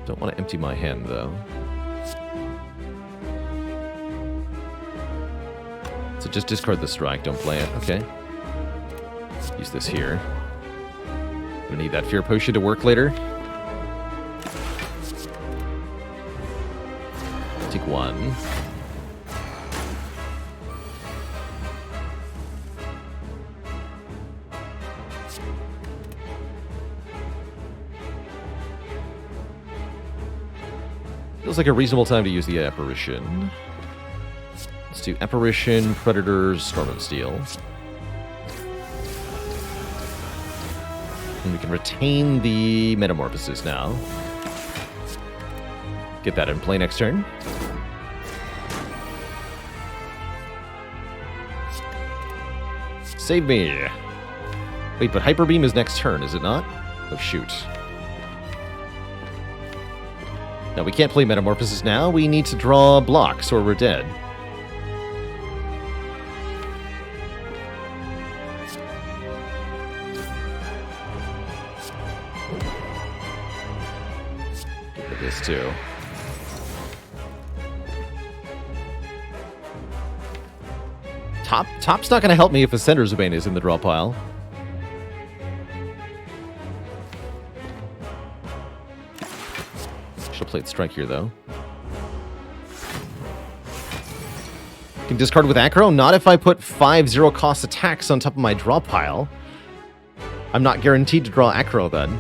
Don't want to empty my hand, though. So just discard the strike, don't play it. Okay. Use this here. Gonna need that Fear Potion to work later. Take one. Feels like a reasonable time to use the Apparition. Let's do Apparition, Predators, Storm of Steel. And we can retain the Metamorphosis now. Get that in play next turn. Save me. Wait, but Hyper Beam is next turn, is it not? Oh, shoot. No, we can't play Metamorphosis now. We need to draw blocks or we're dead. Get this too. Top's not going to help me if Ascender's Bane is in the draw pile. Played strike here, though. Can discard with aggro? Not if I put 5 0-cost attacks on top of my draw pile. I'm not guaranteed to draw aggro, then.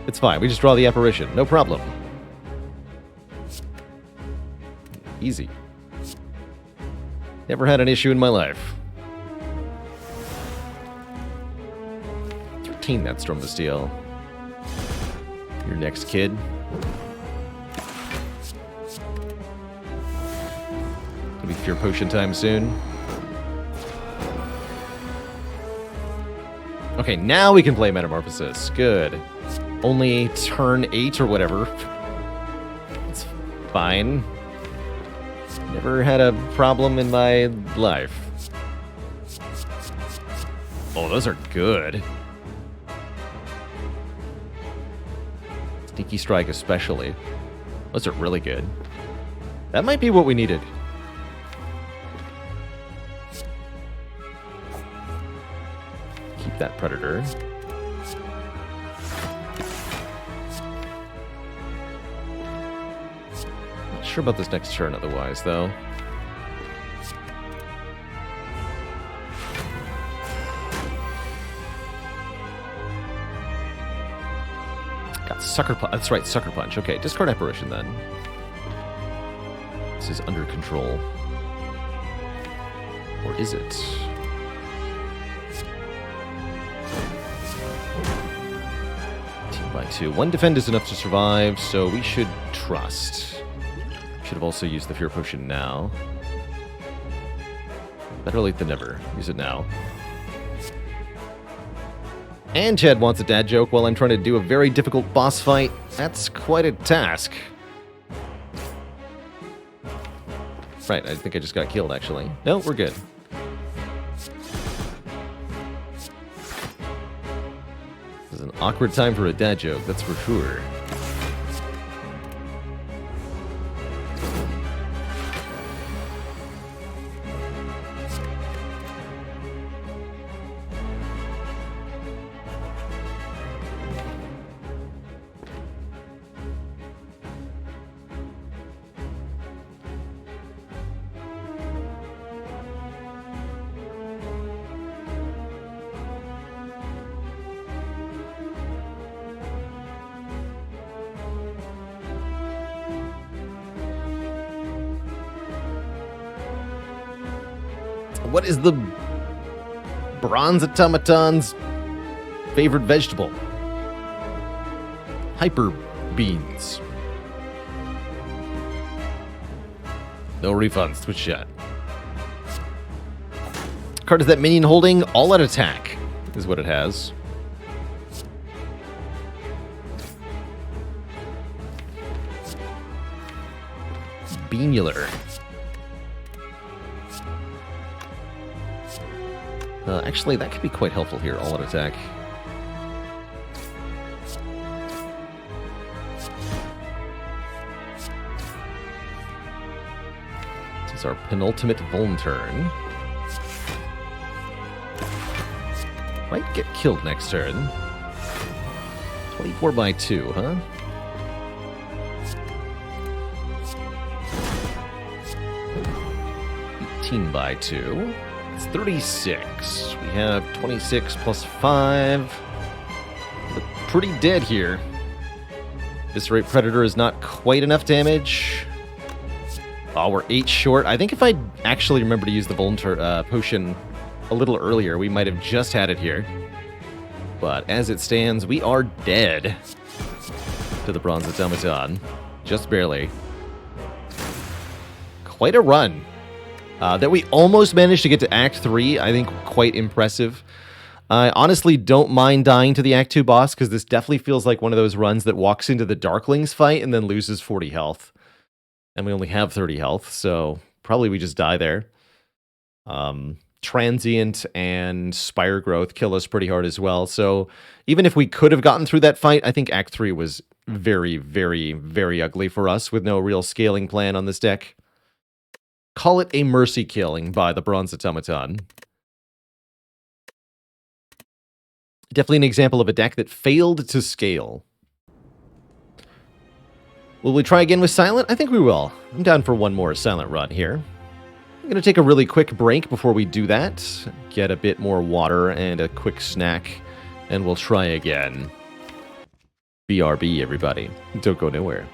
It's fine. We just draw the Apparition. No problem. Easy. Never had an issue in my life. 13, that Storm of Steel. Your next kid. Gonna be Fear Potion time soon. Okay, now we can play Metamorphosis. Good. Only turn 8 or whatever. It's fine. Never had a problem in my life. Oh, those are good. Sneaky Strike especially. Those are really good. That might be what we needed. Keep that Predator. Not sure about this next turn otherwise, though. Got Sucker Punch. That's right, Sucker Punch. Okay, discard Apparition then. This is under control. Or is it? By 2. 1 defend is enough to survive, so we should trust. Should have also used the Fear Potion now. Better late than never. Use it now. And Chad wants a dad joke while I'm trying to do a very difficult boss fight. That's quite a task. Right, I think I just got killed, actually. No, we're good. This is an awkward time for a dad joke, that's for sure. What is the bronze automaton's favorite vegetable? Hyper beans. No refunds, Twitch chat. Card is that minion holding all out attack, is what it has. Beanular. Actually, that could be quite helpful here, all out attack. This is our penultimate Vuln turn. Might get killed next turn. 24 by 2, huh? By 2. It's 36. We have 26 plus 5. We're pretty dead here. Viscerate Predator is not quite enough damage. Oh, we're 8 short. I think if I actually remember to use the Vuln potion a little earlier, we might have just had it here. But as it stands, we are dead to the Bronze Automaton. Just barely. Quite a run. That we almost managed to get to Act 3, I think quite impressive. I honestly don't mind dying to the Act 2 boss, because this definitely feels like one of those runs that walks into the Darklings fight and then loses 40 health. And we only have 30 health, so probably we just die there. Transient and Spire Growth kill us pretty hard as well, so even if we could have gotten through that fight, I think Act 3 was very, very, very ugly for us, with no real scaling plan on this deck. Call it a mercy killing by the Bronze Automaton. Definitely an example of a deck that failed to scale. Will we try again with Silent? I think we will. I'm down for one more Silent run here. I'm going to take a really quick break before we do that. Get a bit more water and a quick snack, and we'll try again. BRB, everybody. Don't go nowhere.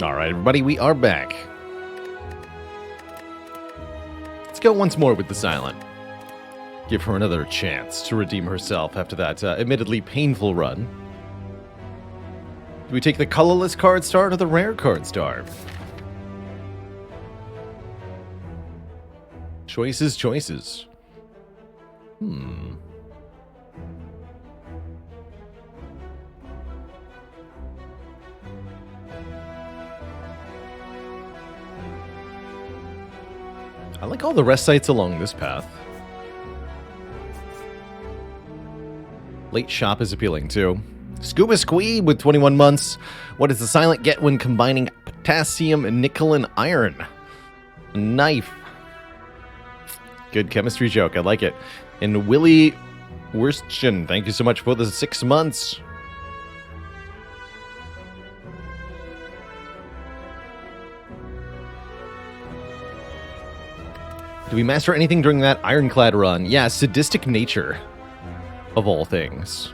Alright, everybody, we are back. Let's go once more with the Silent. Give her another chance to redeem herself after that admittedly painful run. Do we take the colorless card star or the rare card star? Choices, choices. I like all the rest sites along this path. Late shop is appealing too. Scuba Squee with 21 months. What does the Silent get when combining potassium, nickel, and iron? A knife. Good chemistry joke. I like it. And Willie Wurstchen, thank you so much for the 6 months. Do we master anything during that Ironclad run? Yeah, sadistic nature. Of all things.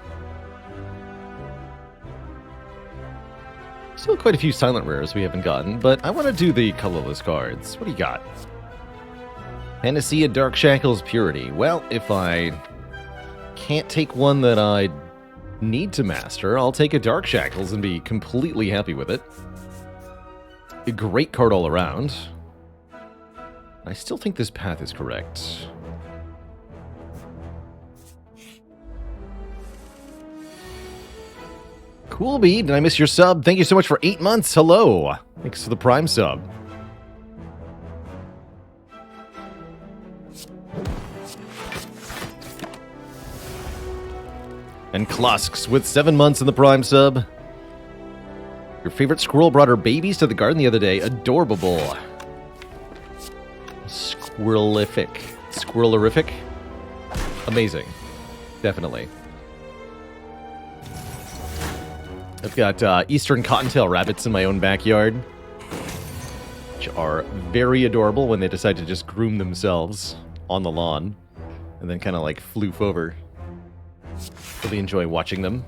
Still quite a few silent rares we haven't gotten, but I want to do the colorless cards. What do you got? Panacea Dark Shackles Purity. Well, if I can't take one that I need to master, I'll take a Dark Shackles and be completely happy with it. A great card all around. I still think this path is correct. Cool Bee, did I miss your sub? Thank you so much for 8 months. Hello. Thanks for the Prime sub. And Klusks with 7 months in the Prime sub. Your favorite squirrel brought her babies to the garden the other day. Adorable. Squirrelific. Squirrelerific. Amazing. Definitely. I've got Eastern Cottontail rabbits in my own backyard, which are very adorable when they decide to just groom themselves on the lawn, and then kind of like floof over. Really enjoy watching them.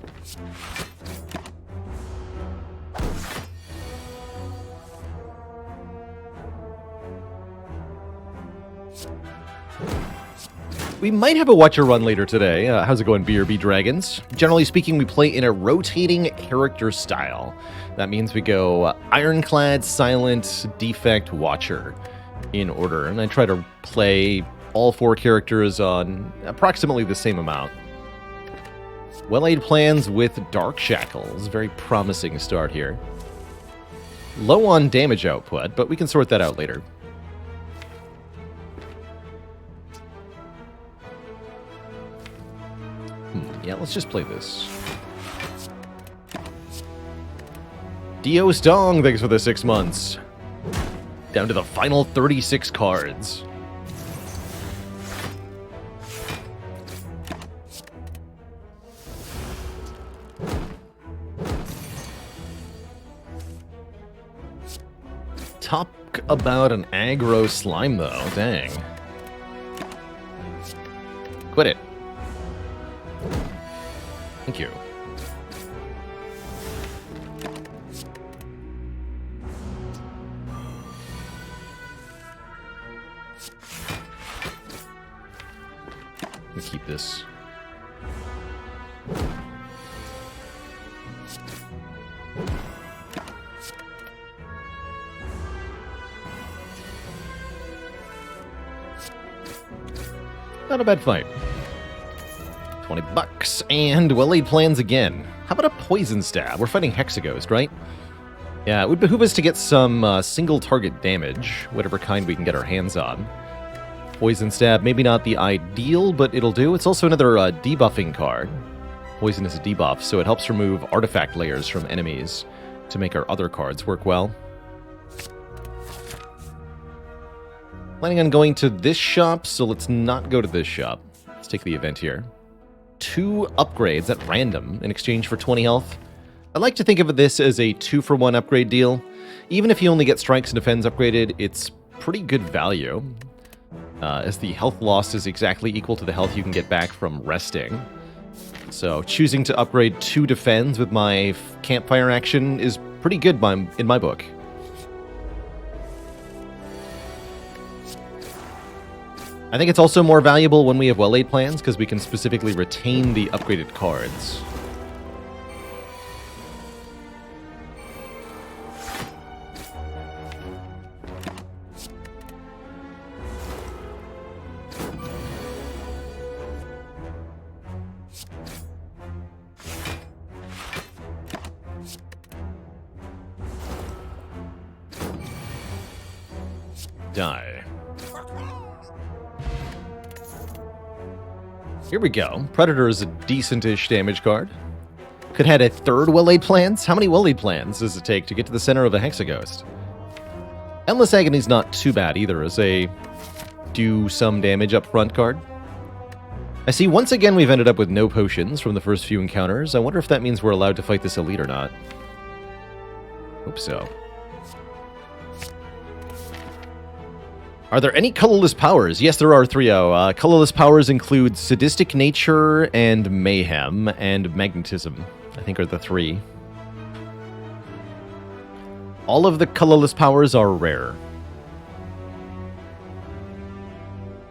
We might have a Watcher run later today. How's it going, BRB Dragons? Generally speaking, we play in a rotating character style. That means we go Ironclad, Silent, Defect, Watcher in order. And I try to play all 4 characters on approximately the same amount. Well-laid plans with Dark Shackles. Very promising start here. Low on damage output, but we can sort that out later. Yeah, let's just play this. Dio's Dong, thanks for the 6 months. Down to the final 36 cards. Talk about an aggro slime, though. Dang. Quit it. Thank you. Let me keep this. Not a bad fight. 20 bucks, and well-laid plans again. How about a poison stab? We're fighting Hexaghost, right? Yeah, it would behoove us to get some single target damage, whatever kind we can get our hands on. Poison stab, maybe not the ideal, but it'll do. It's also another debuffing card. Poison is a debuff, so it helps remove artifact layers from enemies to make our other cards work well. Planning on going to this shop, so let's not go to this shop. Let's take the event here. 2 upgrades at random in exchange for 20 health. I like to think of this as a 2-for-1 upgrade deal. Even if you only get strikes and defense upgraded, it's pretty good value, as the health loss is exactly equal to the health you can get back from resting. So choosing to upgrade 2 defends with my campfire action is pretty good in my book. I think it's also more valuable when we have well-laid plans, because we can specifically retain the upgraded cards. Die. Here we go. Predator is a decent-ish damage card. Could have had a third well-laid plans. How many well-laid plans does it take to get to the center of a Hexaghost? Endless Agony's not too bad either as a do some damage up front card. I see once again we've ended up with no potions from the first few encounters. I wonder if that means we're allowed to fight this elite or not. Hope so. Are there any colorless powers? Yes, there are, 3-0. Colorless powers include Sadistic Nature and Mayhem and Magnetism, I think are the 3. All of the colorless powers are rare.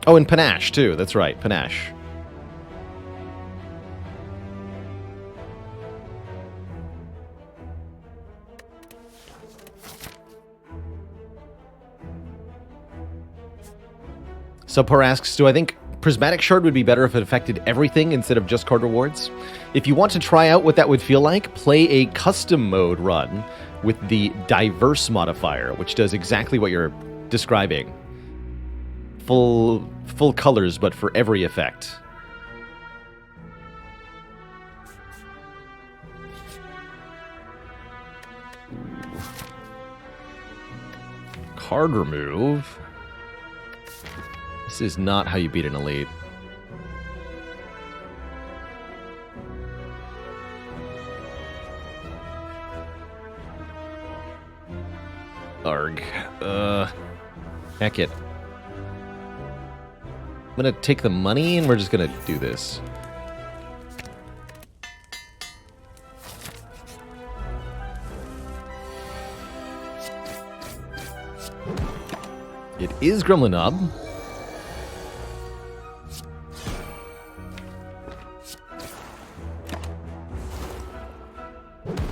Oh, and Panache, too. That's right, Panache. Subpar asks, do I think Prismatic Shard would be better if it affected everything instead of just card rewards? If you want to try out what that would feel like, play a custom mode run with the Diverse modifier, which does exactly what you're describing. Full colors, but for every effect. Card remove. This is not how you beat an elite. Arg. Heck it. I'm gonna take the money and we're just gonna do this. It is Gremlinob.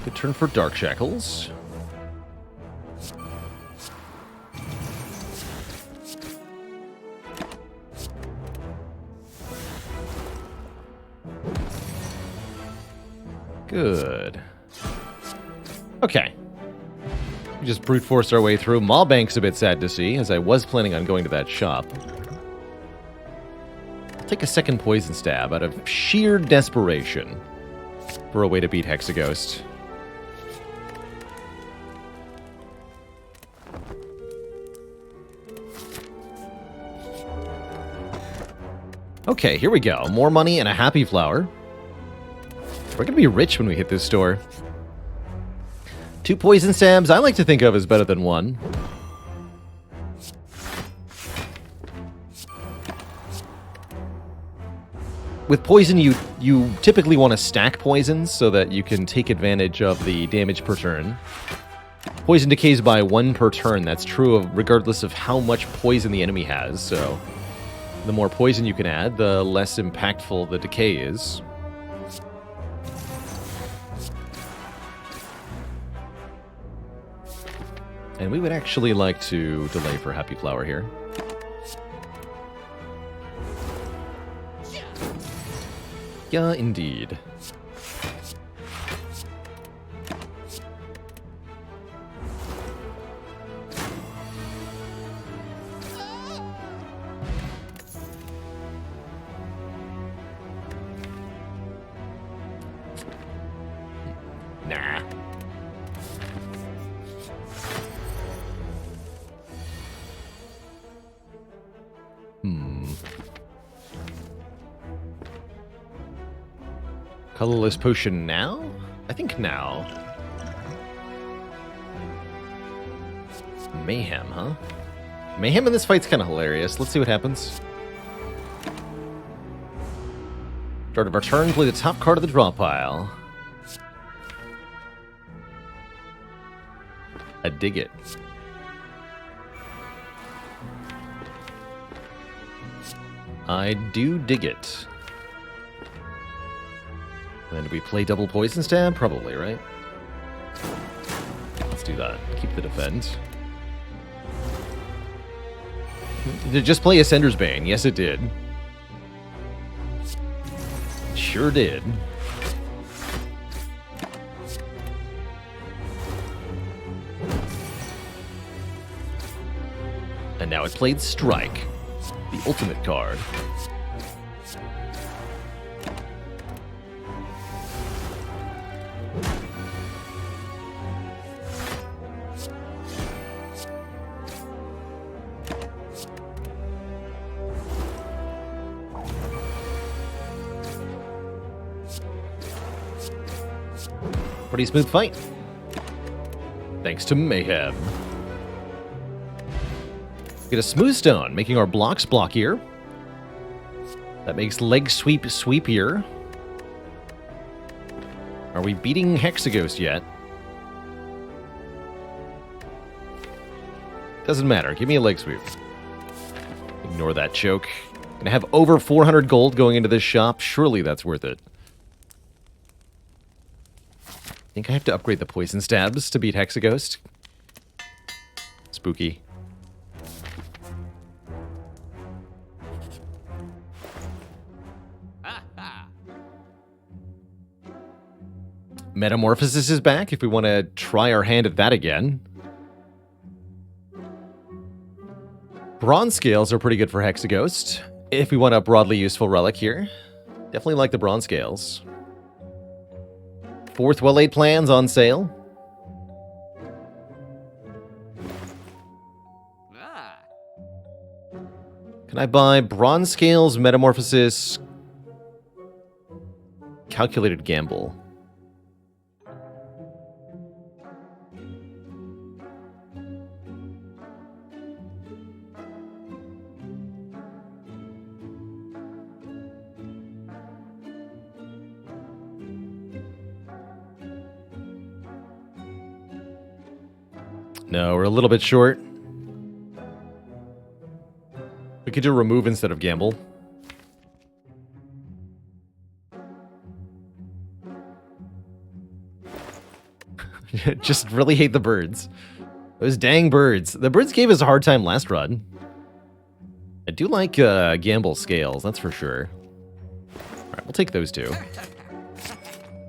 Good turn for Dark Shackles. Good. Okay. We just brute forced our way through. Maw-Bank's a bit sad to see, as I was planning on going to that shop. I'll take a second Poison Stab out of sheer desperation for a way to beat Hexaghost. Okay, here we go. More money and a happy flower. We're gonna be rich when we hit this store. 2 Poison Stabs I like to think of as better than 1. With poison, you typically want to stack poisons so that you can take advantage of the damage per turn. Poison decays by 1 per turn. That's true of regardless of how much poison the enemy has, so the more poison you can add, the less impactful the decay is. And we would actually like to delay for Happy Flower here. Yeah, indeed. Nah. Colorless potion now? I think now. Mayhem, huh? Mayhem in this fight's kind of hilarious. Let's see what happens. Start of our turn, play the top card of the draw pile. I dig it. I do dig it. And do we play double poison stab? Probably, right? Let's do that. Keep the defense. Did it just play Ascender's Bane? Yes, it did. Sure did. And now it played Strike, the ultimate card. Pretty smooth fight. Thanks to Mayhem. Get a smooth stone, making our blocks blockier. That makes leg sweep sweepier. Are we beating Hexaghost yet? Doesn't matter. Give me a leg sweep. Ignore that choke. Gonna have over 400 gold going into this shop. Surely that's worth it. I think I have to upgrade the poison stabs to beat Hexaghost. Spooky. Metamorphosis is back if we want to try our hand at that again. Bronze scales are pretty good for Hexaghost. If we want a broadly useful relic here. Definitely like the bronze scales. 4th well-laid plans on sale. Can I buy bronze scales, metamorphosis, calculated gamble? No, we're a little bit short. We could do remove instead of gamble. Just really hate the birds. Those dang birds. The birds gave us a hard time last run. I do like gamble scales, that's for sure. Alright, we'll take those two.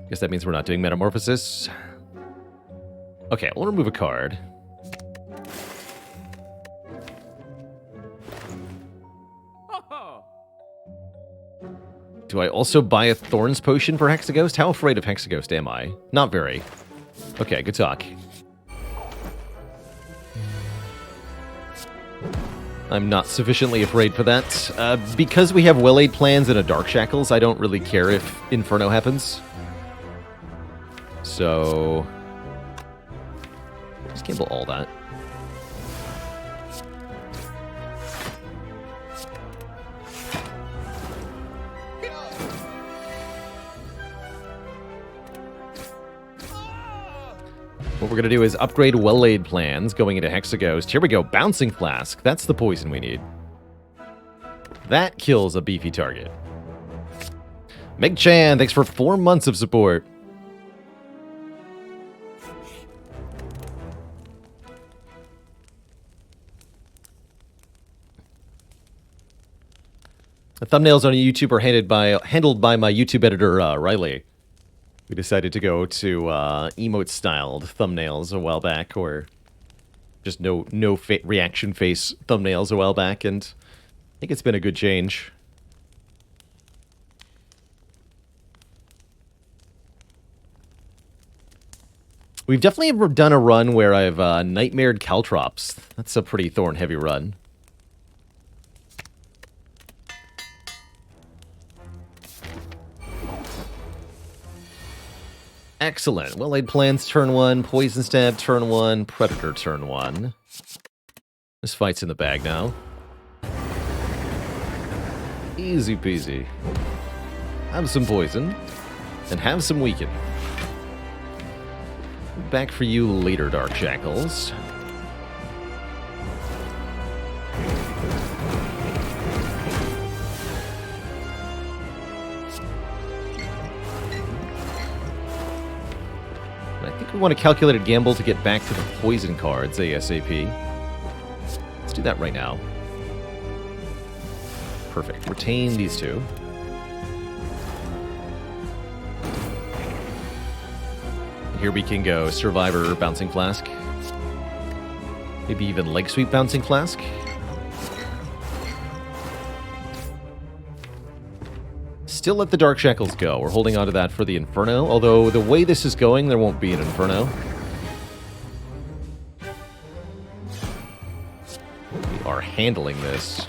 Guess that means we're not doing metamorphosis. Okay, we'll remove a card. Do I also buy a Thorns Potion for Hexaghost? How afraid of Hexaghost am I? Not very. Okay, good talk. I'm not sufficiently afraid for that. Because we have well-laid plans and a Dark Shackles, I don't really care if Inferno happens. So... just gamble all that. What we're going to do is upgrade well-laid plans going into Hexaghost. Here we go. Bouncing Flask. That's the poison we need. That kills a beefy target. Meg Chan, thanks for 4 months of support. The thumbnails on YouTube are handled by my YouTube editor, Riley. We decided to go to emote-styled thumbnails a while back, or just no reaction face thumbnails a while back, and I think it's been a good change. We've definitely done a run where I've nightmared Caltrops. That's a pretty thorn-heavy run. Excellent. Well-laid plans turn 1, poison stab turn 1, predator turn 1. This fight's in the bag now. Easy peasy. Have some poison, and have some weaken. Back for you later, Dark Shackles. we want a calculated gamble to get back to the poison cards ASAP. Let's do that right now. Perfect. Retain these two. Here we can go Survivor Bouncing Flask. Maybe even Leg Sweep Bouncing Flask. Still let the Dark Shackles go. We're holding on to that for the Inferno, although the way this is going, there won't be an Inferno. We are handling this.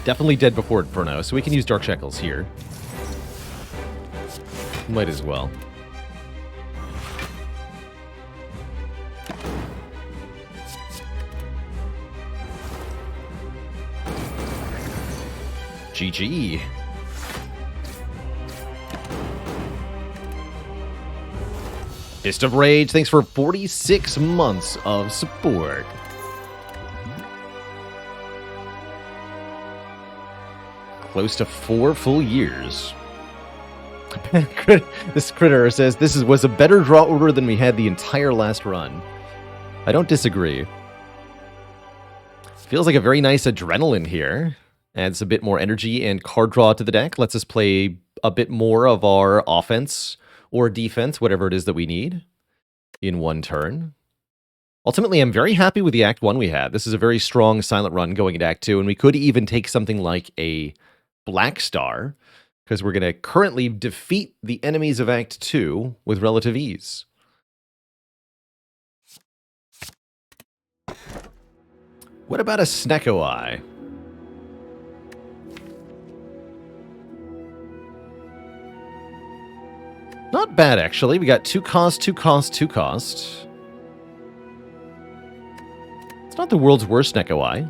Definitely dead before Inferno, so we can use Dark Shackles here. Might as well. GG. Fist of Rage, thanks for 46 months of support. Close to 4 full years. This critter says this was a better draw order than we had the entire last run. I don't disagree. Feels like a very nice adrenaline here. Adds a bit more energy and card draw to the deck. Lets us play a bit more of our offense or defense, whatever it is that we need, in one turn. Ultimately, I'm very happy with the Act 1 we had. This is a very strong silent run going into Act 2, and we could even take something like a Black Star, because we're going to currently defeat the enemies of Act 2 with relative ease. What about a Snecko Eye? Not bad, actually. We got 2 cost, 2 cost, 2 cost. It's not the world's worst Snecko Eye.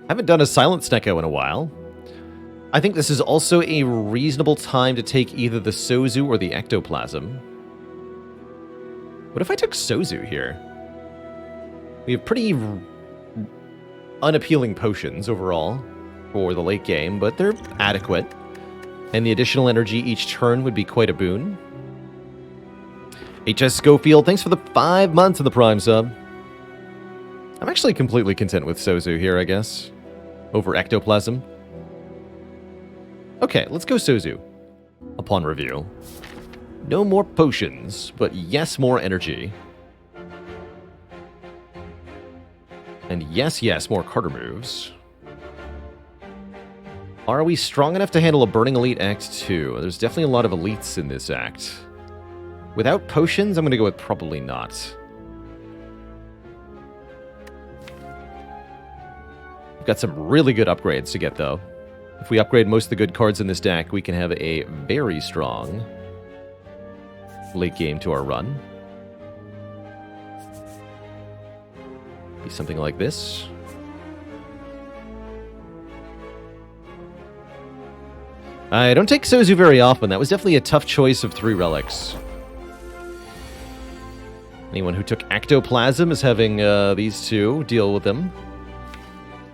Haven't done a silent Snecko in a while. I think this is also a reasonable time to take either the Sozu or the Ectoplasm. What if I took Sozu here? We have pretty unappealing potions overall for the late game, but they're adequate. And the additional energy each turn would be quite a boon. HS Schofield, thanks for the 5 months of the Prime sub. I'm actually completely content with Sozu here, I guess, over Ectoplasm. Okay, let's go Sozu, upon review. No more potions, but yes, more energy. And yes, more Carter moves. Are we strong enough to handle a Burning Elite Act 2? There's definitely a lot of elites in this act. Without potions, I'm going to go with probably not. We've got some really good upgrades to get, though. If we upgrade most of the good cards in this deck, we can have a very strong late game to our run. Be something like this. I don't take Sozu very often. That was definitely a tough choice of 3 relics. Anyone who took Ectoplasm is having these two deal with them.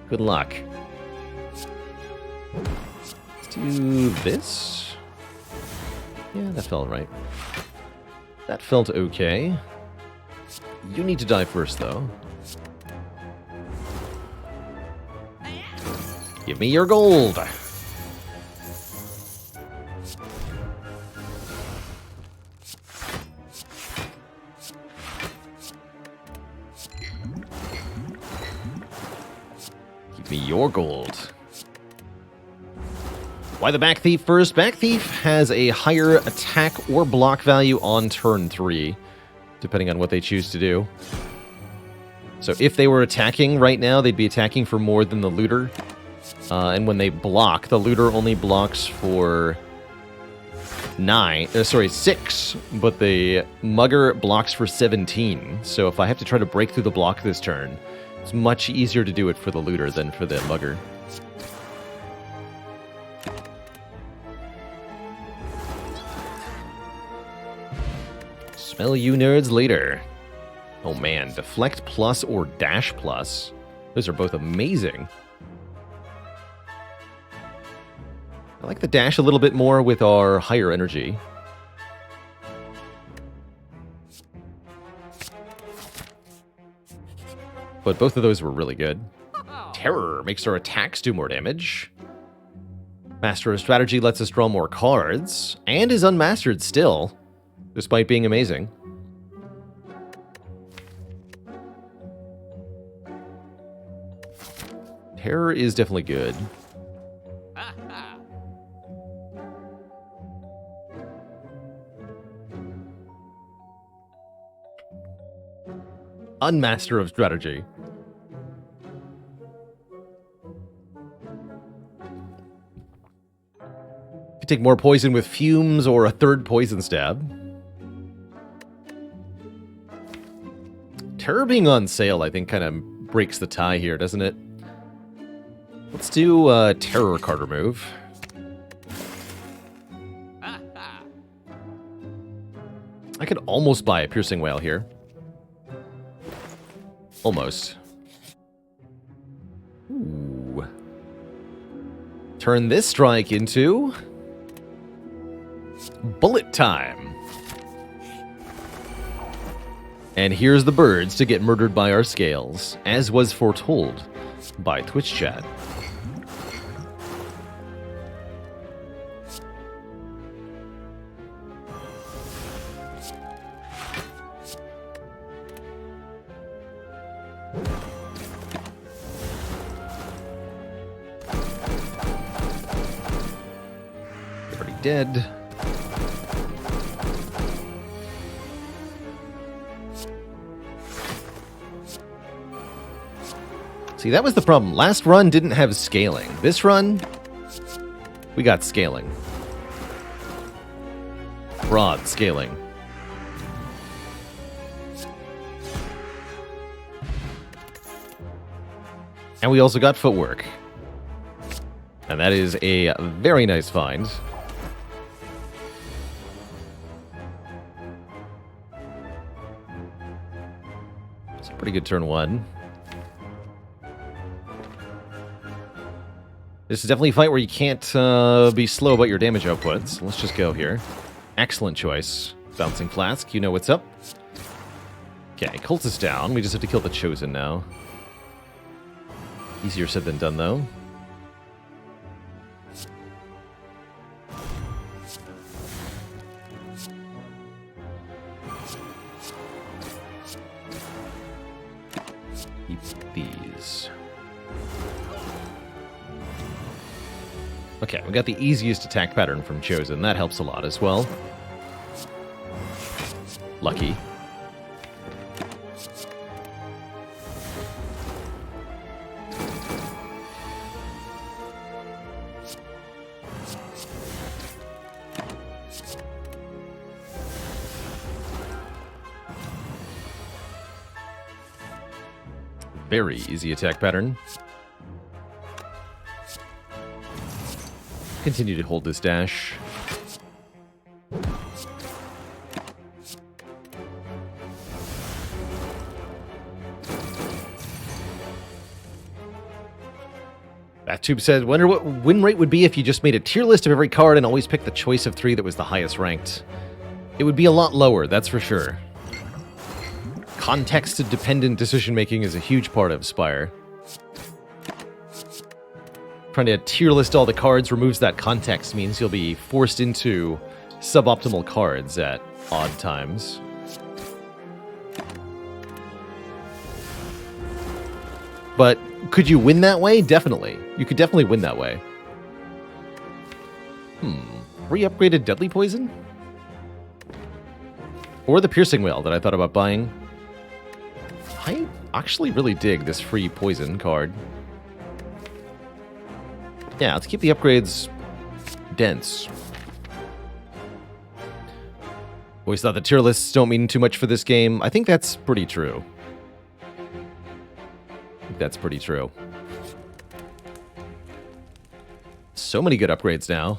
Good luck. Let's do this. Yeah, that felt right. That felt okay. You need to die first, though. Give me your gold! Give me your gold. Why the Back Thief first? Back Thief has a higher attack or block value on turn 3, depending on what they choose to do. So if they were attacking right now, they'd be attacking for more than the Looter. And when they block, the Looter only blocks for 6, but the Mugger blocks for 17. So if I have to try to break through the block this turn, it's much easier to do it for the Looter than for the Mugger. Smell you nerds later. Oh man, Deflect Plus or Dash Plus. Those are both amazing. I like the dash a little bit more with our higher energy. But both of those were really good. Terror makes our attacks do more damage. Master of Strategy lets us draw more cards, and is unmastered still, despite being amazing. Terror is definitely good. Unmaster of Strategy. You take more poison with fumes or a third poison stab. Terror being on sale, I think, kind of breaks the tie here, doesn't it? Let's do a Terror card remove. I could almost buy a Piercing Wail here. Almost. Ooh. Turn this strike into Bullet Time. And here's the birds to get murdered by our scales, as was foretold by Twitch chat. Dead. See, that was the problem. Last run didn't have scaling. This run, we got scaling. Broad scaling. And we also got footwork. And that is a very nice find. Pretty good turn one. This is definitely a fight where you can't be slow about your damage outputs. Let's just go here. Excellent choice. Bouncing Flask, you know what's up. Okay, Cultist down. We just have to kill the Chosen now. Easier said than done, though. These. Okay, we got the easiest attack pattern from Chosen. That helps a lot as well. Lucky. Very easy attack pattern. Continue to hold this dash. Bathtube said, wonder what win rate would be if you just made a tier list of every card and always picked the choice of 3 that was the highest ranked. It would be a lot lower, that's for sure. Context-dependent decision-making is a huge part of Spire. Trying to tier list all the cards removes that context, means you'll be forced into suboptimal cards at odd times. But could you win that way? Definitely. You could definitely win that way. Re-upgraded Deadly Poison? Or the Piercing Wail that I thought about buying. I actually really dig this free poison card. Yeah, let's keep the upgrades dense. Always thought the tier lists don't mean too much for this game. I think that's pretty true. That's pretty true. So many good upgrades now.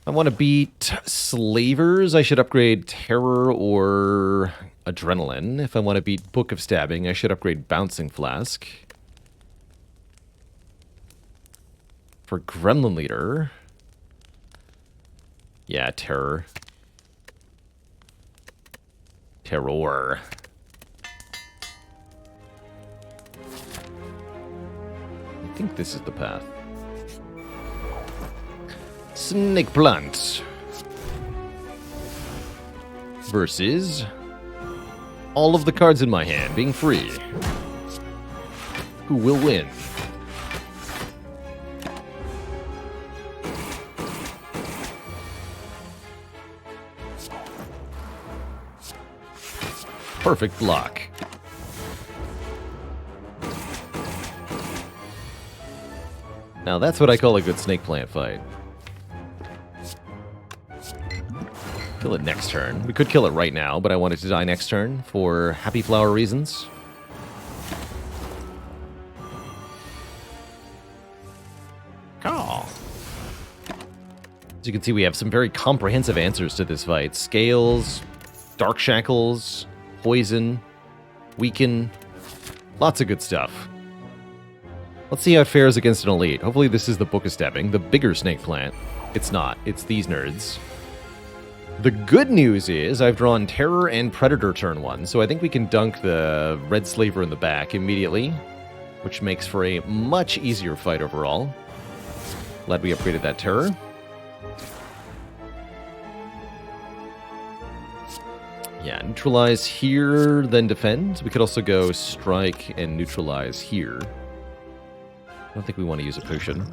I want to beat Slavers. I should upgrade Terror or Adrenaline. If I want to beat Book of Stabbing, I should upgrade Bouncing Flask. For Gremlin Leader... yeah, Terror. Terror. I think this is the path. Snake Plant. Versus... all of the cards in my hand being free. Who will win? Perfect block. Now that's what I call a good snake plant fight. Kill it next turn. We could kill it right now, but I wanted to die next turn for happy flower reasons. Oh. As you can see, we have some very comprehensive answers to this fight. Scales, Dark Shackles, Poison, Weaken, lots of good stuff. Let's see how it fares against an elite. Hopefully this is the Book of Stabbing, the bigger snake plant. It's not, it's these nerds. The good news is I've drawn Terror and Predator turn 1, so I think we can dunk the Red Slaver in the back immediately, which makes for a much easier fight overall. Glad we upgraded that Terror. Yeah, neutralize here, then defend. We could also go strike and neutralize here. I don't think we want to use a potion.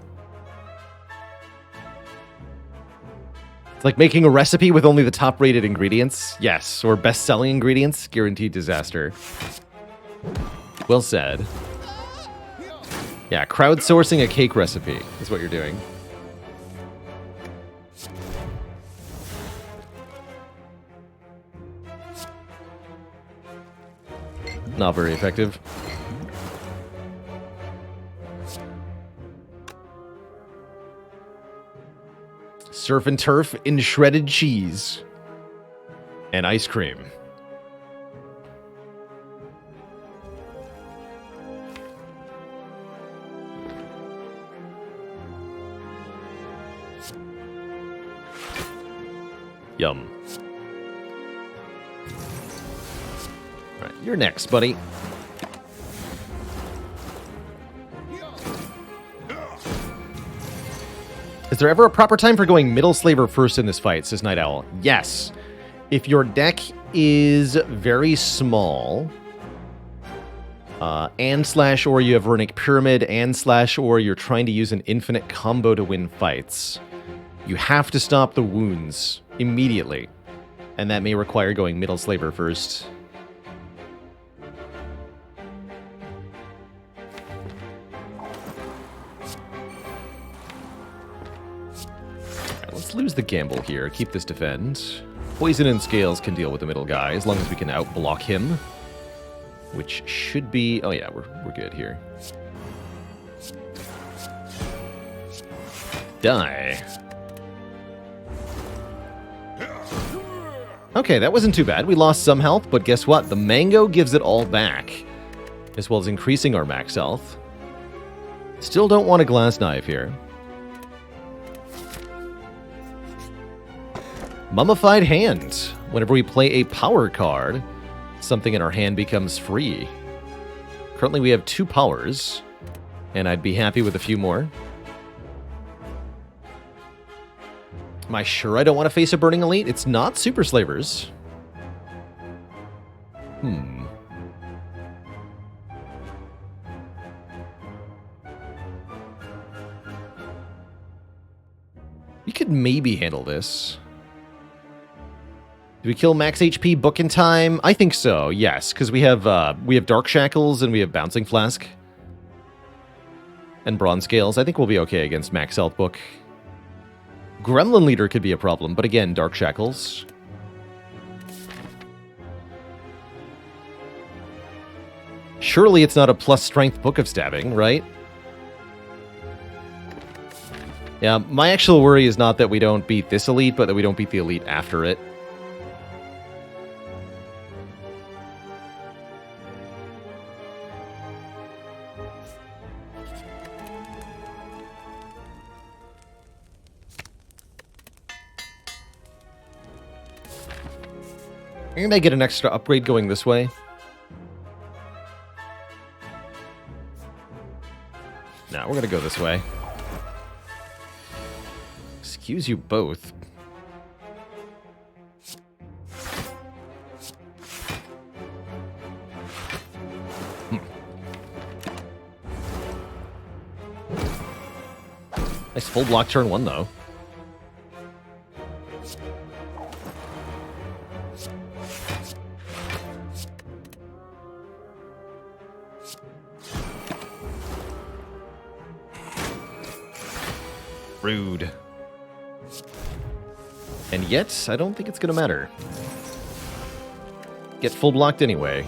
It's like making a recipe with only the top-rated ingredients. Yes, or best-selling ingredients. Guaranteed disaster. Well said. Yeah, crowdsourcing a cake recipe is what you're doing. Not very effective. Surf and turf in shredded cheese. And ice cream. Yum. Alright, you're next, buddy. Is there ever a proper time for going Middle Slaver first in this fight, says Night Owl? Yes. If your deck is very small, and slash or you have Runic Pyramid, and slash or you're trying to use an infinite combo to win fights, you have to stop the wounds immediately. And that may require going Middle Slaver first. Let's lose the gamble here. Keep this defend. Poison and Scales can deal with the middle guy as long as we can outblock him. Which should be... oh yeah, we're good here. Die. Okay, that wasn't too bad. We lost some health, but guess what? The mango gives it all back. As well as increasing our max health. Still don't want a glass knife here. Mummified Hand. Whenever we play a power card, something in our hand becomes free. Currently we have 2 powers, and I'd be happy with a few more. Am I sure I don't want to face a Burning Elite? It's not Super Slavers. We could maybe handle this. Do we kill max HP book in time? I think so, yes, because we have Dark Shackles and we have Bouncing Flask. And Bronze Scales. I think we'll be okay against max health book. Gremlin Leader could be a problem, but again, Dark Shackles. Surely it's not a plus strength Book of Stabbing, right? Yeah, my actual worry is not that we don't beat this elite, but that we don't beat the elite after it. And I get an extra upgrade going this way. No, we're gonna go this way. Excuse you both. Nice full block turn 1, though. Rude. And yet, I don't think it's gonna matter. Get full blocked anyway.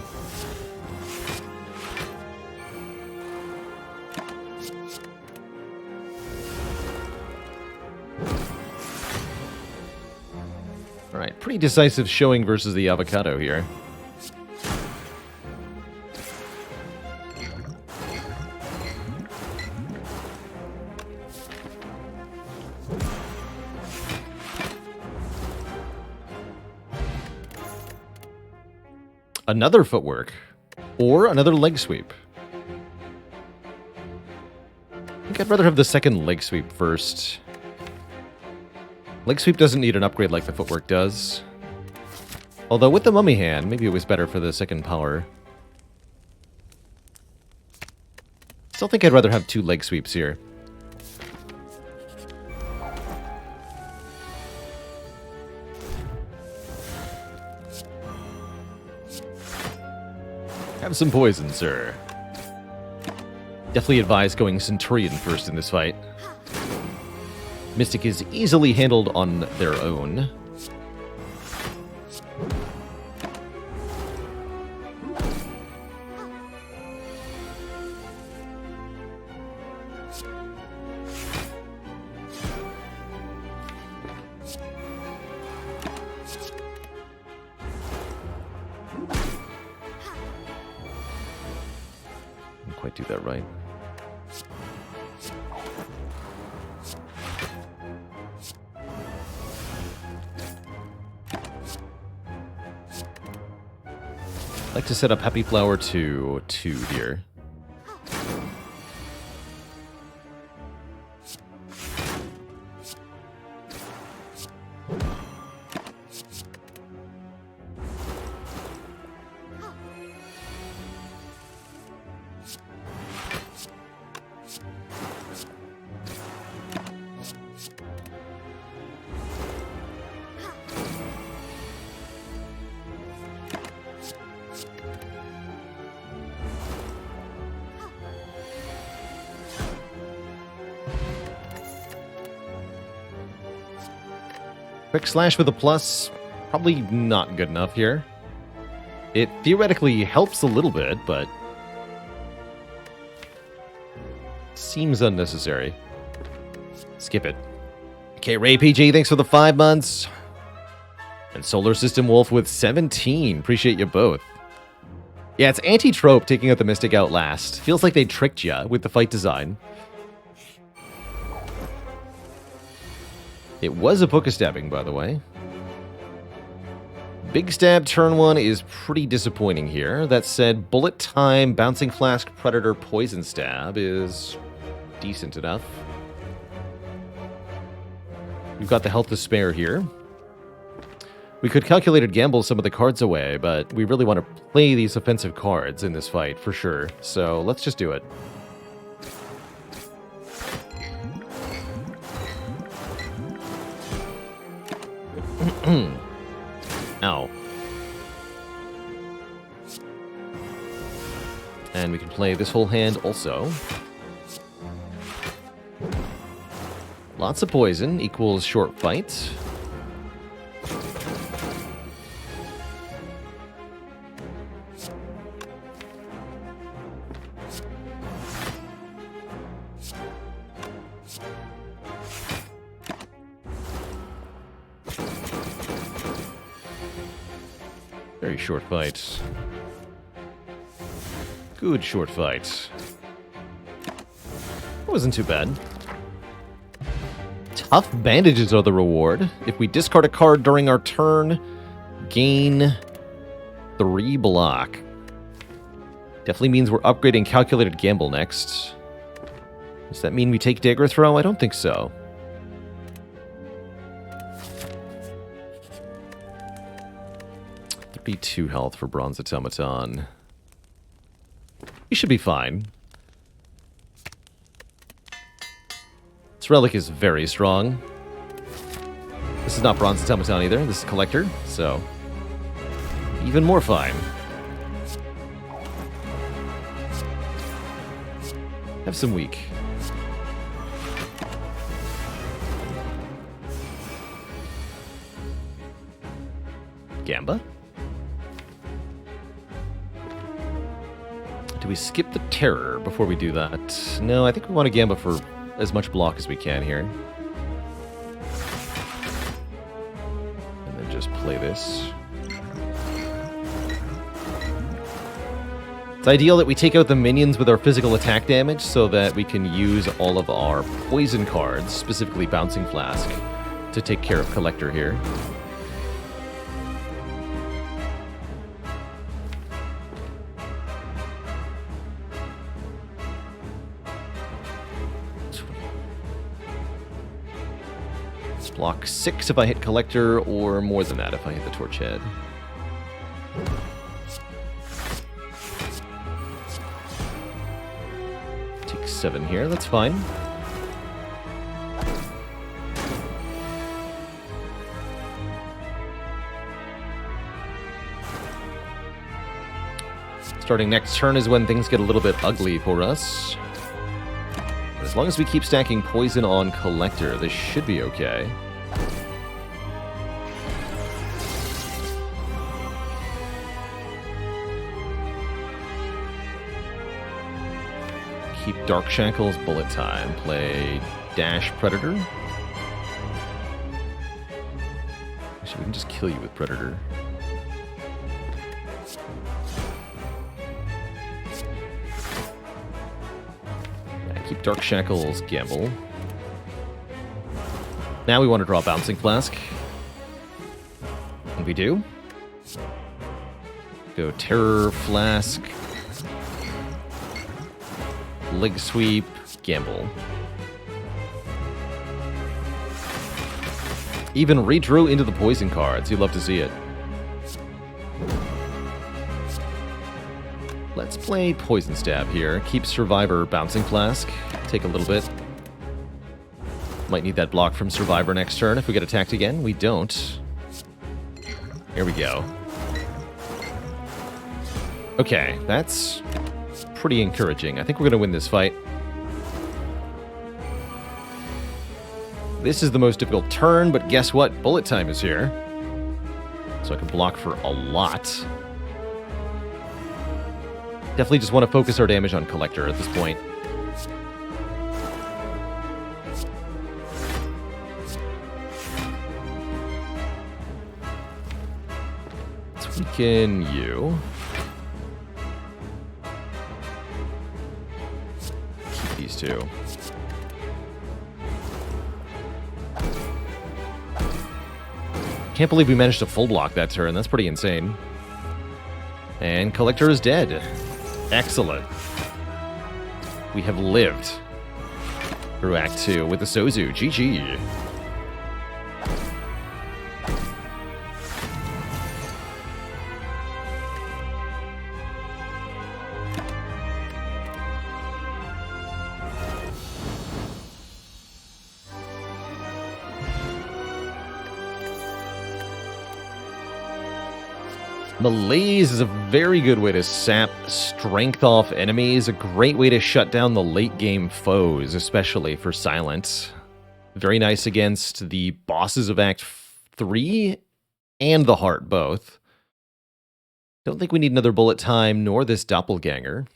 Alright, pretty decisive showing versus the avocado here. Another footwork, or another leg sweep. I think I'd rather have the second leg sweep first. Leg sweep doesn't need an upgrade like the footwork does. Although with the mummy hand, maybe it was better for the second power. Still think I'd rather have 2 leg sweeps here. Have some poison, sir. Definitely advise going Centurion first in this fight. Mystic is easily handled on their own. Didn't quite do that right. I'd like to set up Happy Flower to 2 here. Quick slash with a plus, probably not good enough here. It theoretically helps a little bit, but seems unnecessary. Skip it. Okay, Ray PG, thanks for the 5 months. And Solar System Wolf with 17. Appreciate you both. Yeah, it's anti-trope taking out the Mystic out last. Feels like they tricked you with the fight design. It was a Puka stabbing, by the way. Big stab turn 1 is pretty disappointing here. That said, bullet time, bouncing flask, predator, poison stab is decent enough. We've got the health to spare here. We could calculated gamble some of the cards away, but we really want to play these offensive cards in this fight, for sure. So let's just do it. Ow. And we can play this whole hand also. Lots of poison equals short fight. Very short fight. Good short fight. Wasn't too bad. Tough bandages are the reward. If we discard a card during our turn, gain 3 block. Definitely means we're upgrading Calculated Gamble next. Does that mean we take Dagger Throw? I don't think so. $32 health for Bronze Automaton. We should be fine. This relic is very strong. This is not Bronze Automaton either. This is Collector, so even more fine. Have some weak. Gamba? Do we skip the Terror before we do that? No, I think we want to Gamba for as much block as we can here. And then just play this. It's ideal that we take out the minions with our physical attack damage so that we can use all of our poison cards, specifically Bouncing Flask, to take care of Collector here. Block 6 if I hit Collector, or more than that if I hit the Torch Head. Take 7 here, that's fine. Starting next turn is when things get a little bit ugly for us. As long as we keep stacking poison on Collector, this should be okay. Keep Dark Shackles, Bullet Time. Play Dash Predator. Actually, we can just kill you with Predator. Keep Dark Shackles, Gamble. Now we want to draw Bouncing Flask. And we do. Go Terror, Flask. Leg Sweep, Gamble. Even redrew into the poison cards. You'd love to see it. Let's play Poison Stab here. Keep Survivor Bouncing Flask. Take a little bit. Might need that block from Survivor next turn if we get attacked again. We don't. Here we go. Okay, that's pretty encouraging. I think we're going to win this fight. This is the most difficult turn, but guess what? Bullet Time is here. So I can block for a lot. Definitely just want to focus our damage on Collector at this point. Let's weaken you. Keep these two. Can't believe we managed to full block that turn. That's pretty insane. And Collector is dead. Excellent. We have lived through Act 2 with the Sozu. GG. Malaise is a very good way to sap strength off enemies, a great way to shut down the late game foes, especially for Silent. Very nice against the bosses of Act 3 and the Heart both. Don't think we need another Bullet Time nor this Doppelganger.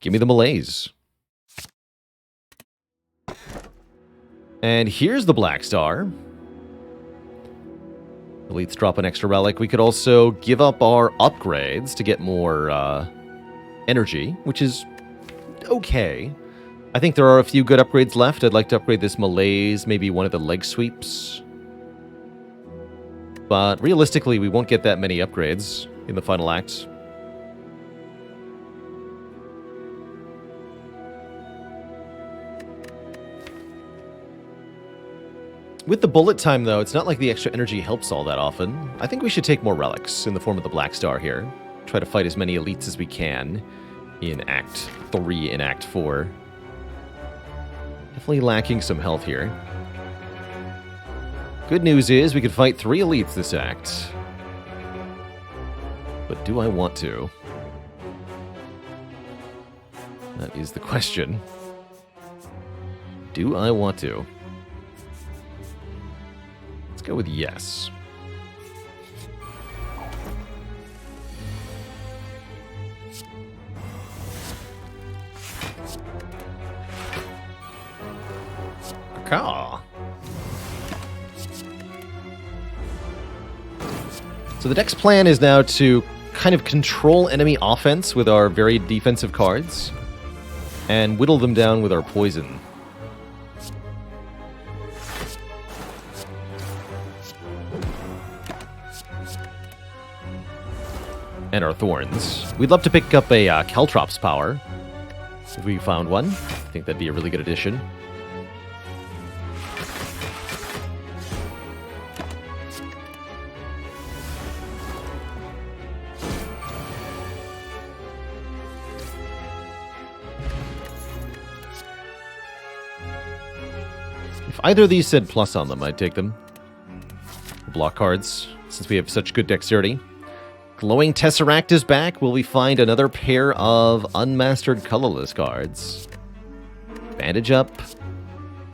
Give me the Malaise. And here's the Black Star. Elites drop an extra relic. We could also give up our upgrades to get more energy, which is okay. I think there are a few good upgrades left. I'd like to upgrade this Malaise, maybe one of the leg sweeps. But realistically, we won't get that many upgrades in the final act. With the bullet time, though, it's not like the extra energy helps all that often. I think we should take more relics in the form of the Black Star here. Try to fight as many elites as we can in Act 3 and Act 4. Definitely lacking some health here. Good news is we could fight 3 elites this act. But do I want to? That is the question. Do I want to? Let's go with yes. Caw. So the deck's plan is now to kind of control enemy offense with our very defensive cards and whittle them down with our poison. And our thorns. We'd love to pick up a Caltrops power if we found one. I think that'd be a really good addition. If either of these said plus on them, I'd take them. Block cards, since we have such good dexterity. Glowing Tesseract is back. Will we find another pair of unmastered colorless cards? Bandage up.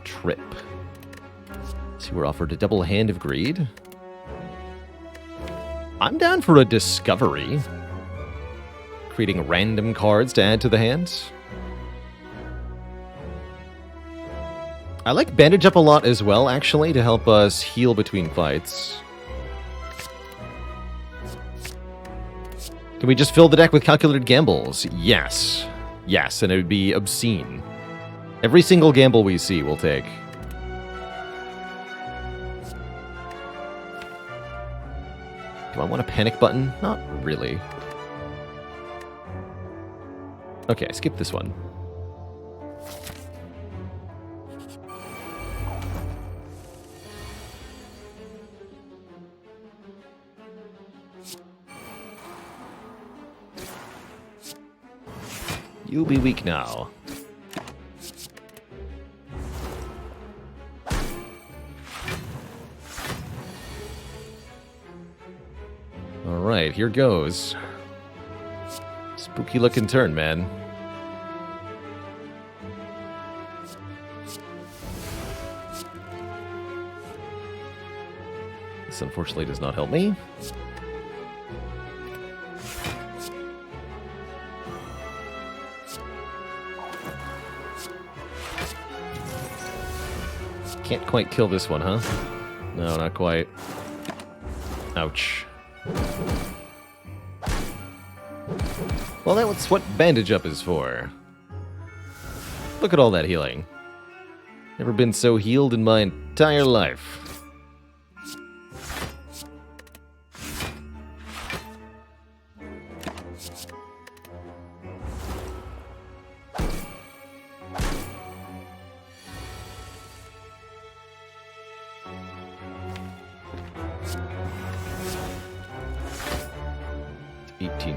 Trip. See, we're offered a double Hand of Greed. I'm down for a discovery. Creating random cards to add to the hand. I like Bandage Up a lot as well, actually, to help us heal between fights. Can we just fill the deck with calculated gambles? Yes. Yes, and it would be obscene. Every single gamble we see we'll take. Do I want a panic button? Not really. Okay, skip this one. You'll be weak now. Alright, here goes. Spooky looking turn, man. This unfortunately does not help me. Can't quite kill this one, huh? No, not quite. Ouch. Well, that's what Bandage Up is for. Look at all that healing. Never been so healed in my entire life.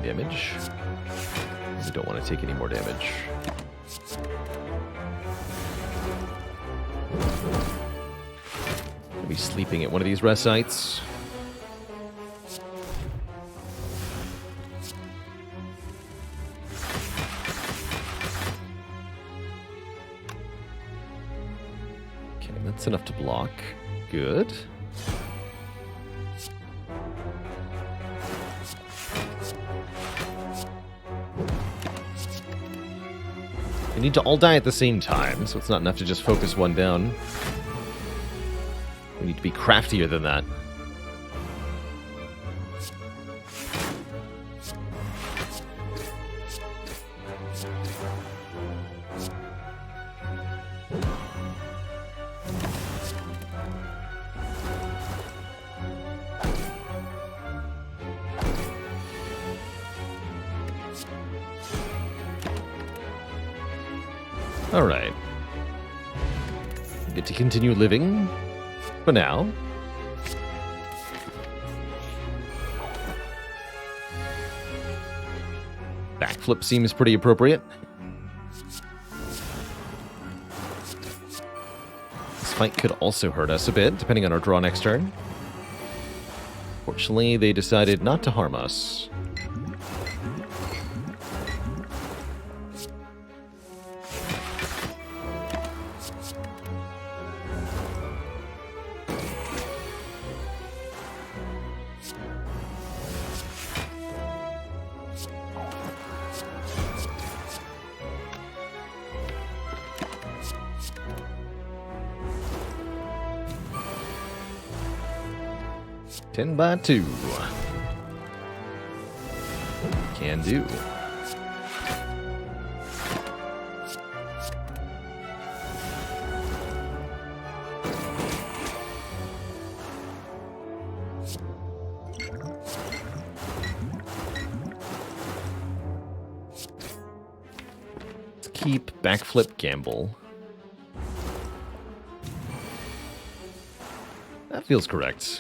Damage. I don't want to take any more damage. I'll be sleeping at one of these rest sites. Okay, that's enough to block. Good. We need to all die at the same time, so it's not enough to just focus one down. We need to be craftier than that. Alright. Get to continue living for now. Backflip seems pretty appropriate. This fight could also hurt us a bit, depending on our draw next turn. Fortunately, they decided not to harm us. Ten by 2. Can do. Let's keep backflip gamble. That feels correct.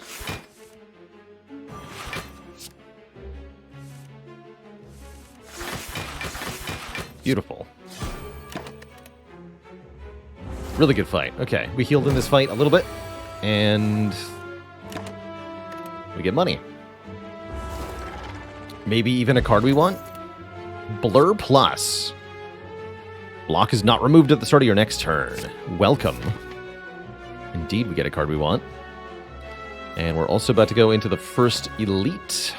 Beautiful. Really good fight. Okay, we healed in this fight a little bit, and we get money. Maybe even a card we want? Blur Plus. Block is not removed at the start of your next turn. Welcome. Indeed, we get a card we want. And we're also about to go into the first Elite.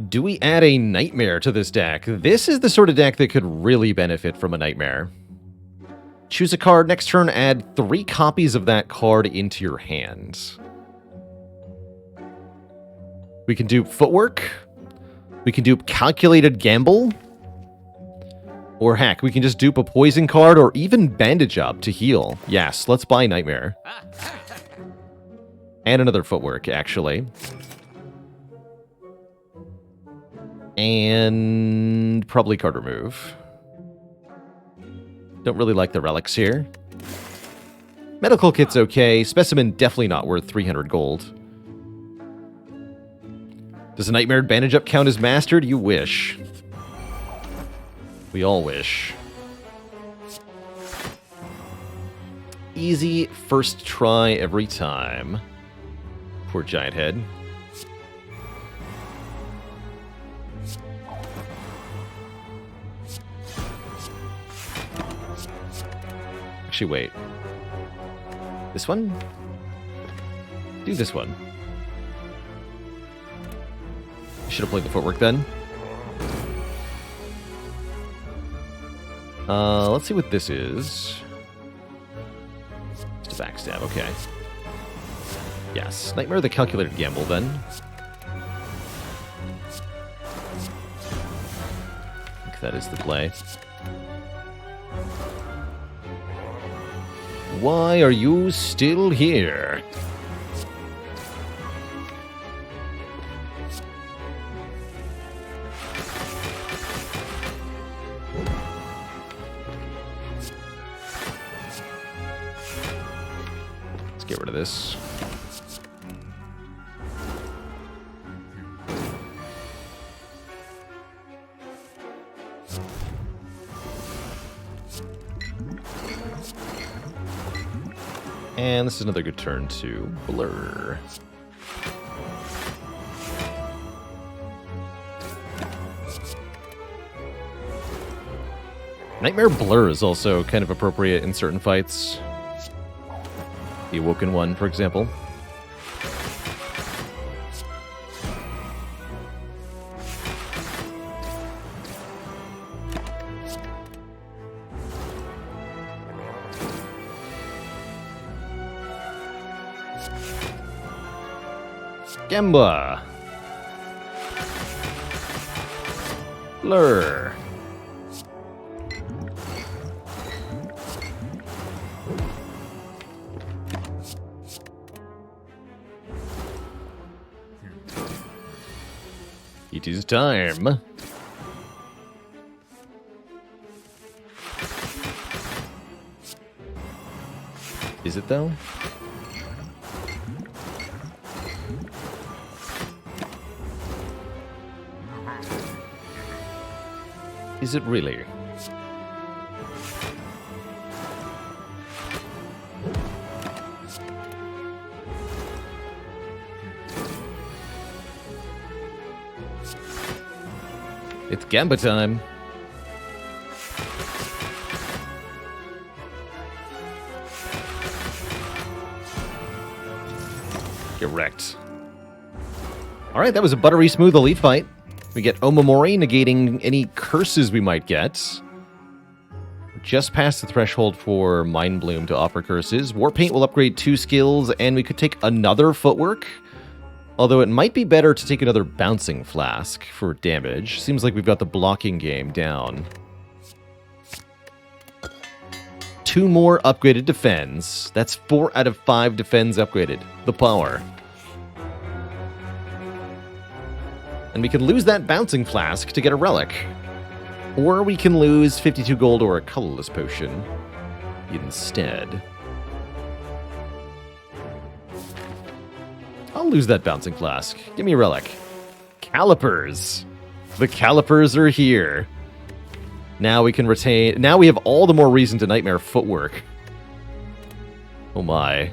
Do we add a Nightmare to this deck? This is the sort of deck that could really benefit from a Nightmare. Choose a card, next turn add 3 copies of that card into your hand. We can do Footwork. We can dupe Calculated Gamble. Or heck, we can just dupe a Poison card or even Bandage Up to heal. Yes, let's buy Nightmare. And another Footwork, actually. And probably card remove. Don't really like the relics here. Medical kit's okay. Specimen definitely not worth 300 gold. Does a Nightmare Bandage Up count as mastered? You wish. We all wish. Easy first try every time. Poor Giant Head. Actually, wait. This one? Do this one. Should have played the Footwork then. Let's see what this is. Just a backstab, okay. Yes, Nightmare the Calculated Gamble then. I think that is the play. Why are you still here? Let's get rid of this. And this is another good turn to Blur. Nightmare Blur is also kind of appropriate in certain fights. The Awoken one, for example. Gamba. Blur. It is time. Is it, though? Is it really? It's Gamba time. Get wrecked. Alright, that was a buttery smooth elite fight. We get Omamori negating any curses we might get. Just past the threshold for Mind Bloom to offer curses. War Paint will upgrade 2 skills, and we could take another Footwork. Although it might be better to take another Bouncing Flask for damage. Seems like we've got the blocking game down. 2 more upgraded defends. That's 4 out of 5 defends upgraded. The power. And we can lose that Bouncing Flask to get a Relic. Or we can lose 52 gold or a Colorless Potion instead. I'll lose that Bouncing Flask. Give me a Relic. Calipers. The Calipers are here. Now we can retain... Now we have all the more reason to Nightmare Footwork. Oh my.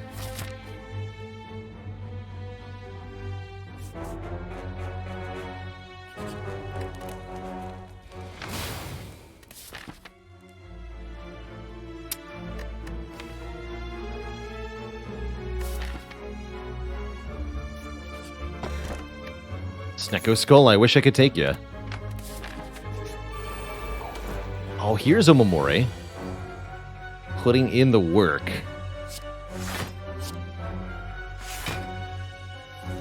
Snecko Skull, I wish I could take you. Oh, here's Omamori. Putting in the work.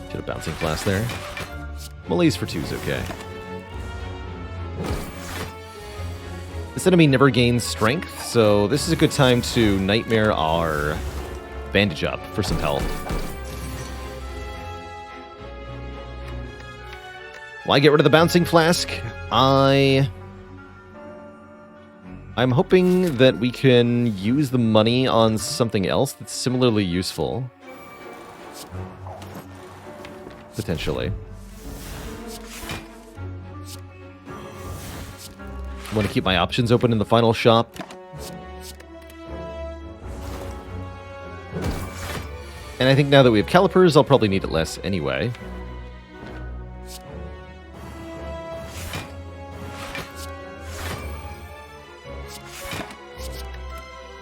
Should have Bouncing Flask there. Malaise for 2 is okay. This enemy never gains strength, so this is a good time to Nightmare our Bandage up for some health. Why get rid of the Bouncing Flask? I'm hoping that we can use the money on something else that's similarly useful. Potentially. I want to keep my options open in the final shop. And I think now that we have Calipers, I'll probably need it less anyway.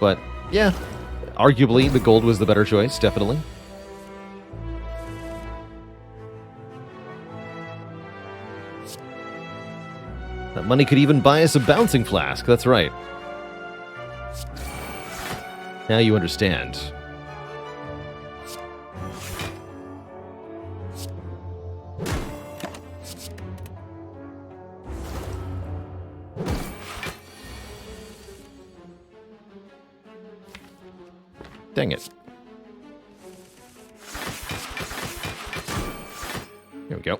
But, yeah, arguably the gold was the better choice, definitely. That money could even buy us a Bouncing Flask, that's right. Now you understand. Dang it. Here we go.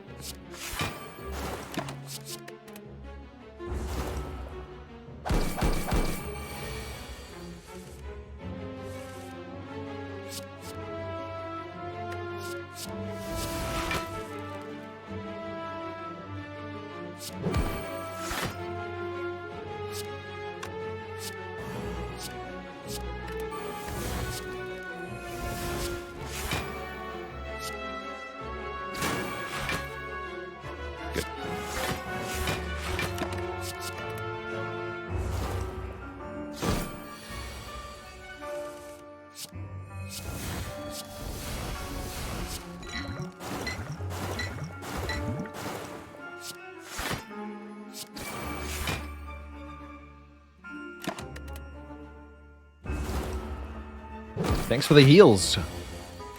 Thanks for the heals.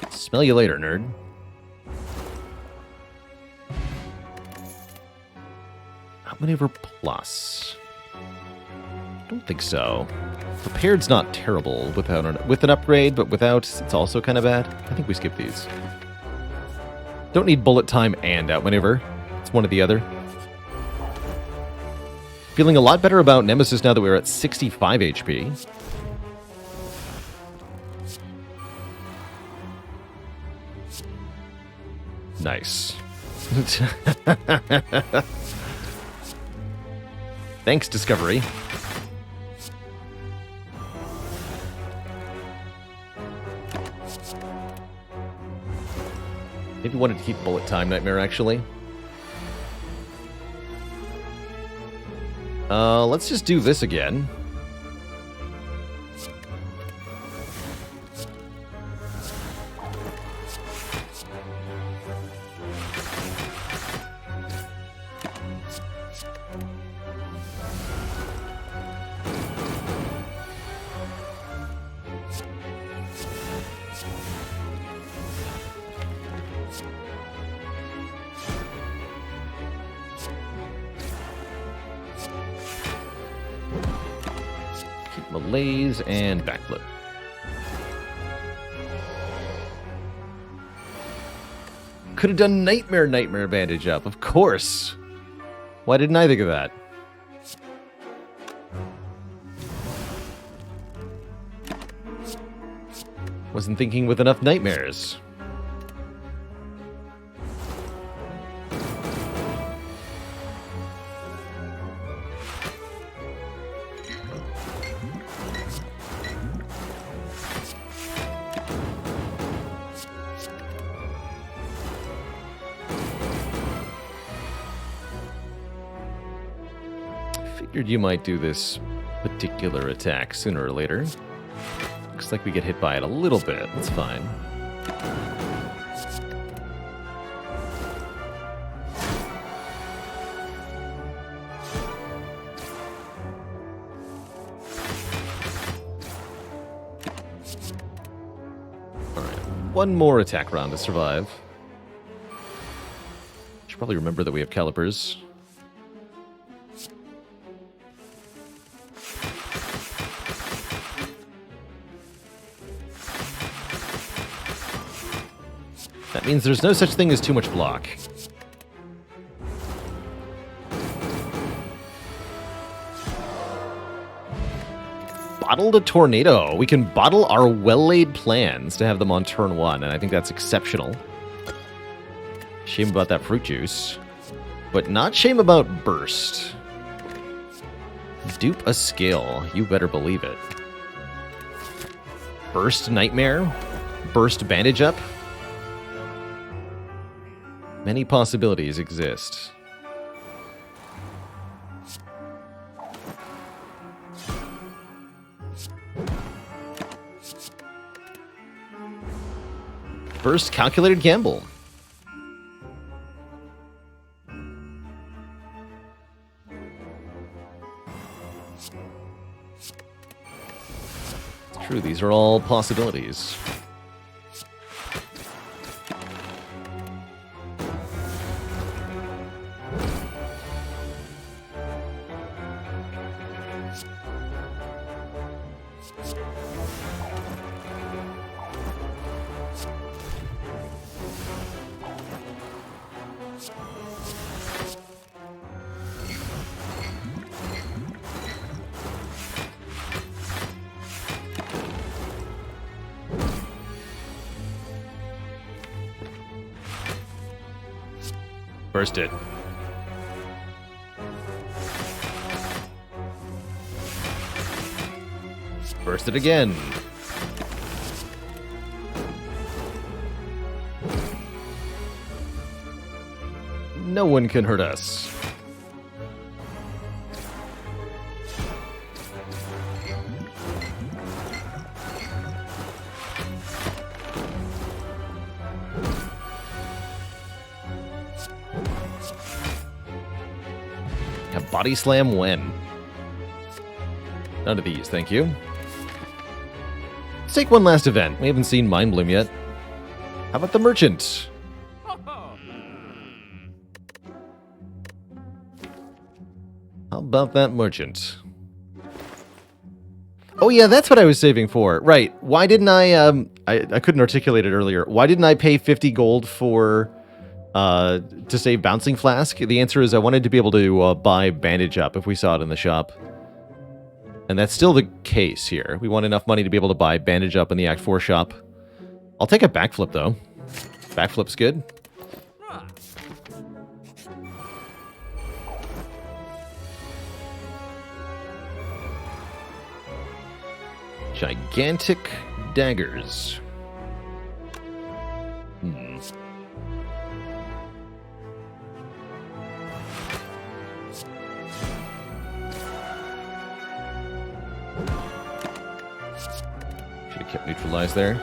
Smell you later, nerd. Outmaneuver plus. Don't think so. Prepared's not terrible without with an upgrade, but without, it's also kind of bad. I think we skip these. Don't need bullet time and outmaneuver. It's one or the other. Feeling a lot better about Nemesis now that we're at 65 HP. Nice. Thanks, Discovery. Maybe wanted to keep bullet time Nightmare, actually. Let's just do this again. Malaise and backflip. Could have done Nightmare bandage up, of course. Why didn't I think of that? Wasn't thinking with enough nightmares. Figured you might do this particular attack sooner or later. Looks like we get hit by it a little bit. That's fine. Alright, one more attack round to survive. Should probably remember that we have calipers. That means there's no such thing as too much block. Bottled a tornado. We can bottle our well-laid plans to have them on turn 1, and I think that's exceptional. Shame about that fruit juice. But not shame about burst. Dupe a skill. You better believe it. Burst Nightmare. Burst Bandage Up. Many possibilities exist. First calculated gamble. It's true, these are all possibilities. Burst it. Burst it again. No one can hurt us. Body slam when? None of these, thank you. Let's take one last event. We haven't seen Mind Bloom yet. How about the Merchant? How about that Merchant? Oh yeah, that's what I was saving for. Right. Why didn't I couldn't articulate it earlier. Why didn't I pay 50 gold for to save Bouncing Flask? The answer is I wanted to be able to buy Bandage Up if we saw it in the shop. And that's still the case here. We want enough money to be able to buy Bandage Up in the Act 4 shop. I'll take a backflip, though. Backflip's good. Gigantic daggers. Should have kept neutralized there.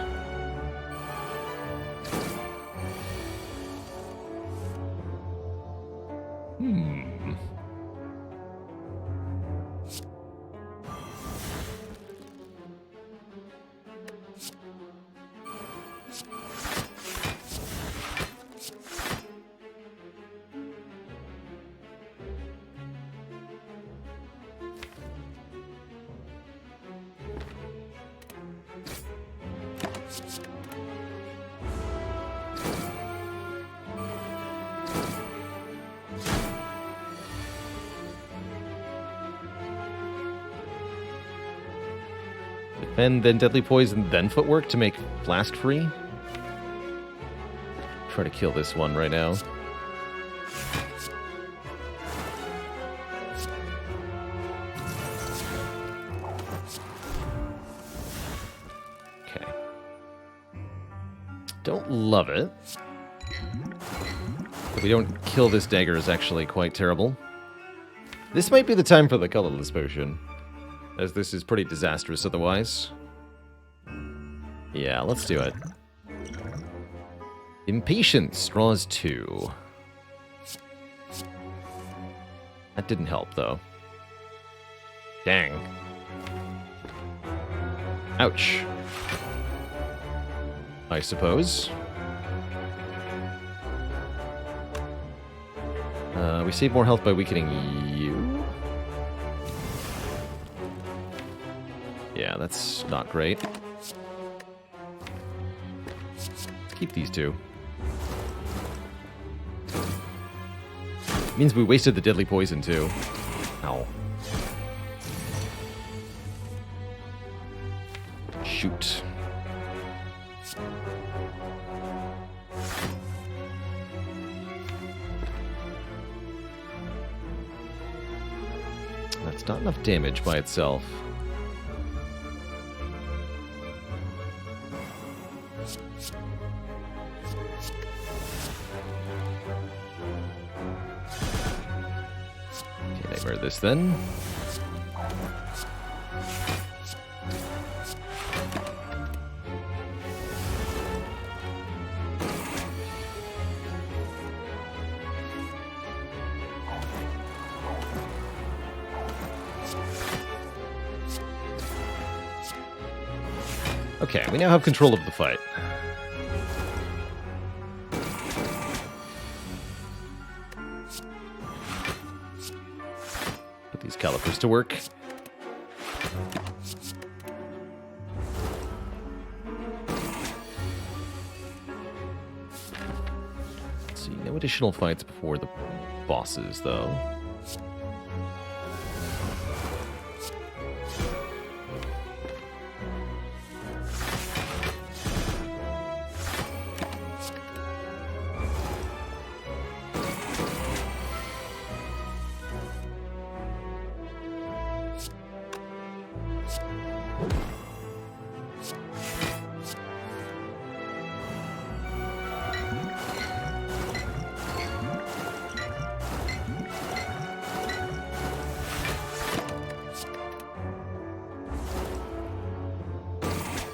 Defend, then Deadly Poison, then Footwork to make Blast free. Try to kill this one right now. Okay. Don't love it. If we don't kill this dagger is actually quite terrible. This might be the time for the colorless potion, as this is pretty disastrous otherwise. Yeah, let's do it. Impatience draws 2. That didn't help, though. Dang. Ouch. I suppose. We save more health by weakening you. Yeah, that's not great. Let's keep these two. Means we wasted the deadly poison, too. Ow. Shoot. That's not enough damage by itself. This then. Okay, we now have control of the fight. Calipers to work. Let's see, no additional fights before the bosses, though.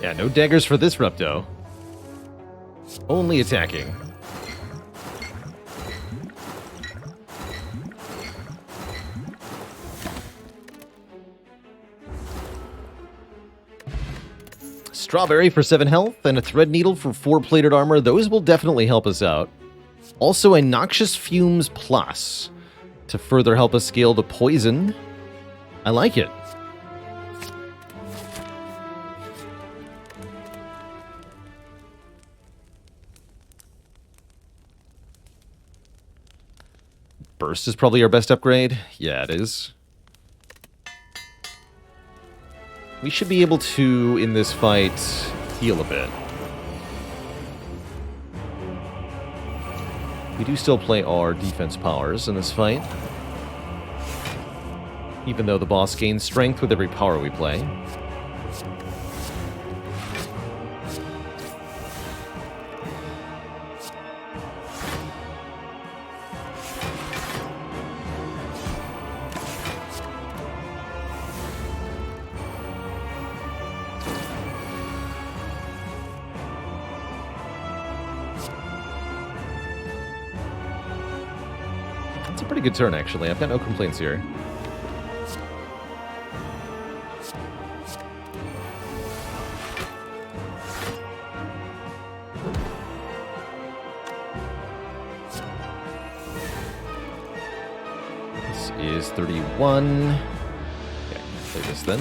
Yeah, no daggers for this Rupto. Only attacking. Strawberry for 7 health, and a Thread Needle for 4 plated armor. Those will definitely help us out. Also, a Noxious Fumes Plus to further help us scale the poison. I like it. Burst is probably our best upgrade. Yeah, it is. We should be able to, in this fight, heal a bit. We do still play our defense powers in this fight, even though the boss gains strength with every power we play. a pretty good turn, actually. I've got no complaints here. This is 31. Yeah, play this then.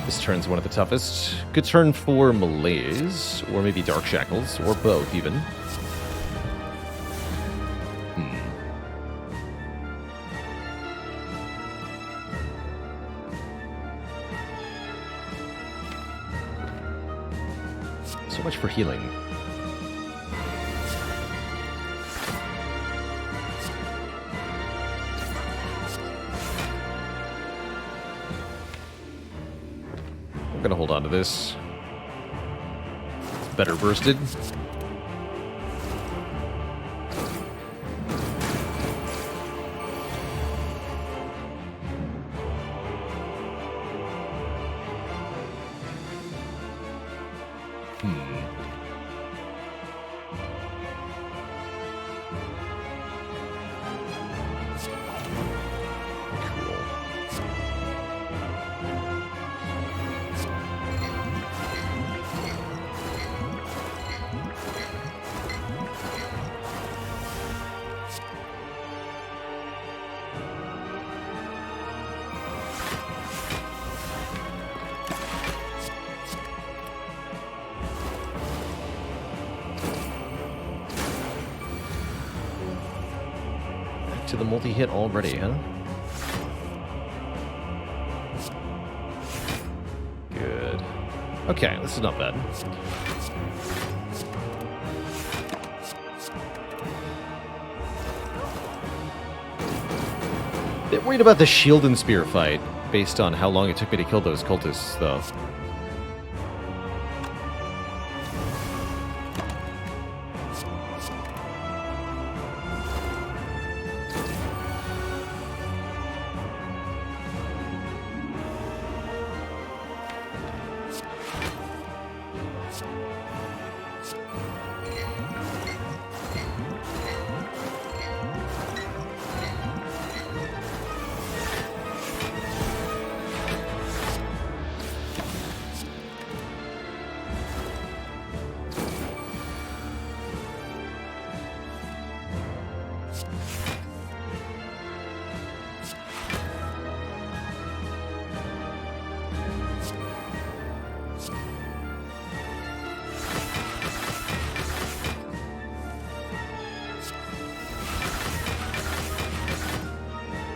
This turn's one of the toughest. Good turn for Malaise, or maybe Dark Shackles, or both even. So much for healing. I'm gonna hold on to this. It's better bursted. To the multi-hit already, huh? Good. Okay, this is not bad. Bit worried about the shield and spear fight, based on how long it took me to kill those cultists, though.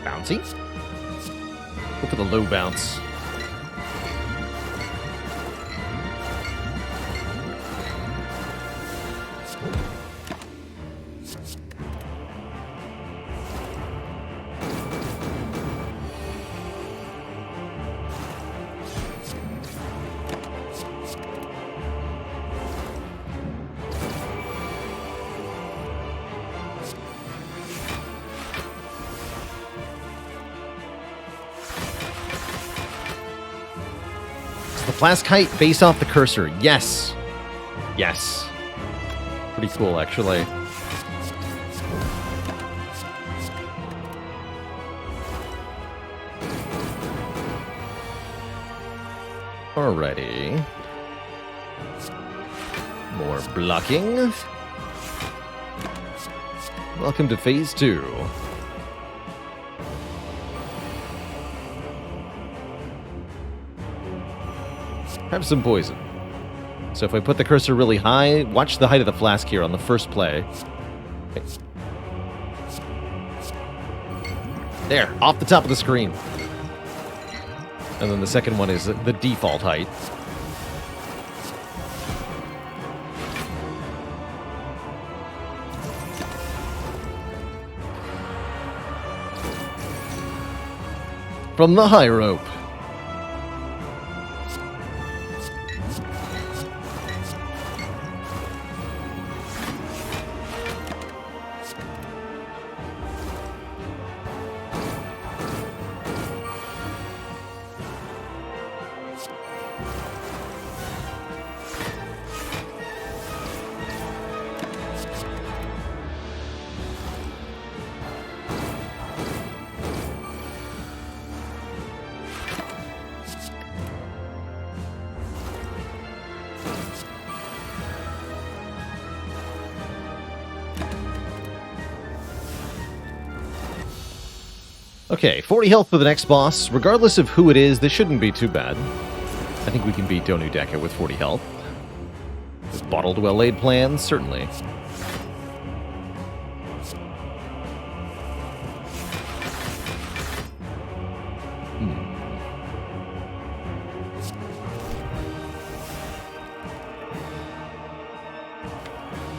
Bouncy. Go for the low bounce. Flask height based off the cursor. Yes. Yes. Pretty cool, actually. Alrighty. More blocking. Welcome to phase 2. Have some poison. So if I put the cursor really high, watch the height of the flask here on the first play. Okay. There, off the top of the screen. And then the second one is the default height. From the high rope. Okay, 40 health for the next boss. Regardless of who it is, this shouldn't be too bad. I think we can beat Donu Deka with 40 health. With bottled well-laid plans, certainly.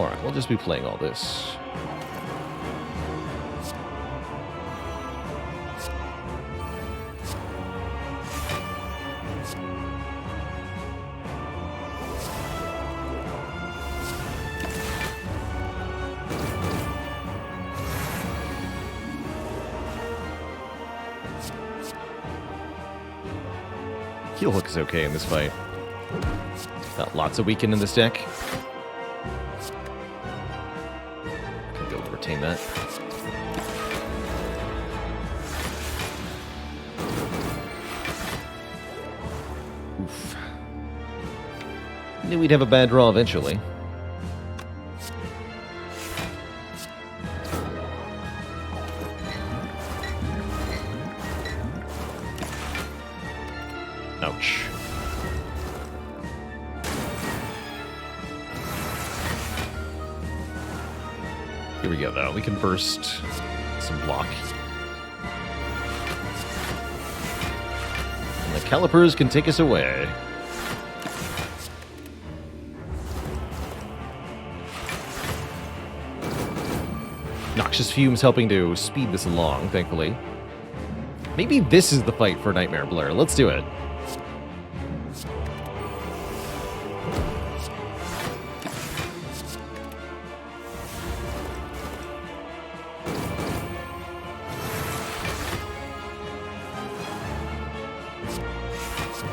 Alright, we'll just be playing all this. Heel hook is okay in this fight. Got lots of weaken in this deck. Can be able to retain that. Oof. Knew we'd have a bad draw eventually. Ouch. Here we go, though. We can burst some block. And the calipers can take us away. Noxious fumes helping to speed this along, thankfully. Maybe this is the fight for Nightmare Blur. Let's do it.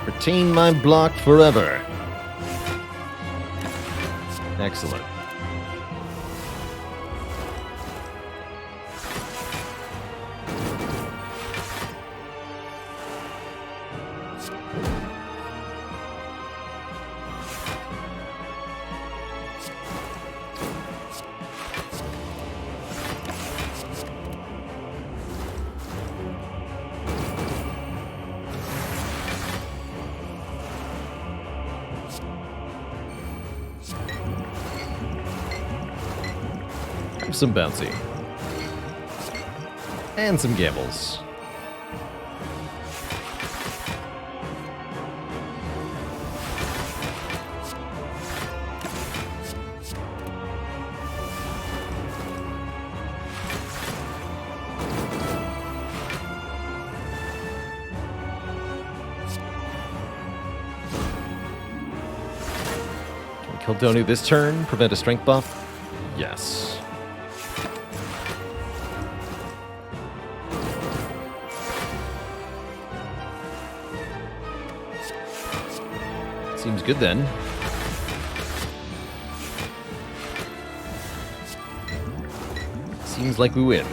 Retain my block forever. Excellent. Some bouncy. And some gambles. Can we kill Donu this turn? Prevent a strength buff? Yes. Seems good then. Seems like we win.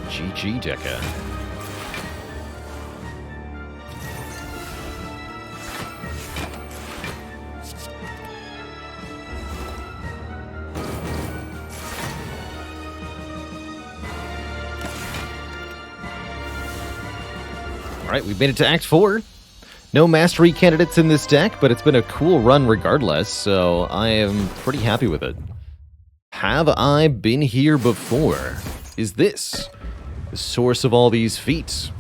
GG, Deka. Alright, we've made it to Act 4. No Mastery candidates in this deck, but it's been a cool run regardless, so I am pretty happy with it. Have I been here before? Is this the source of all these feats?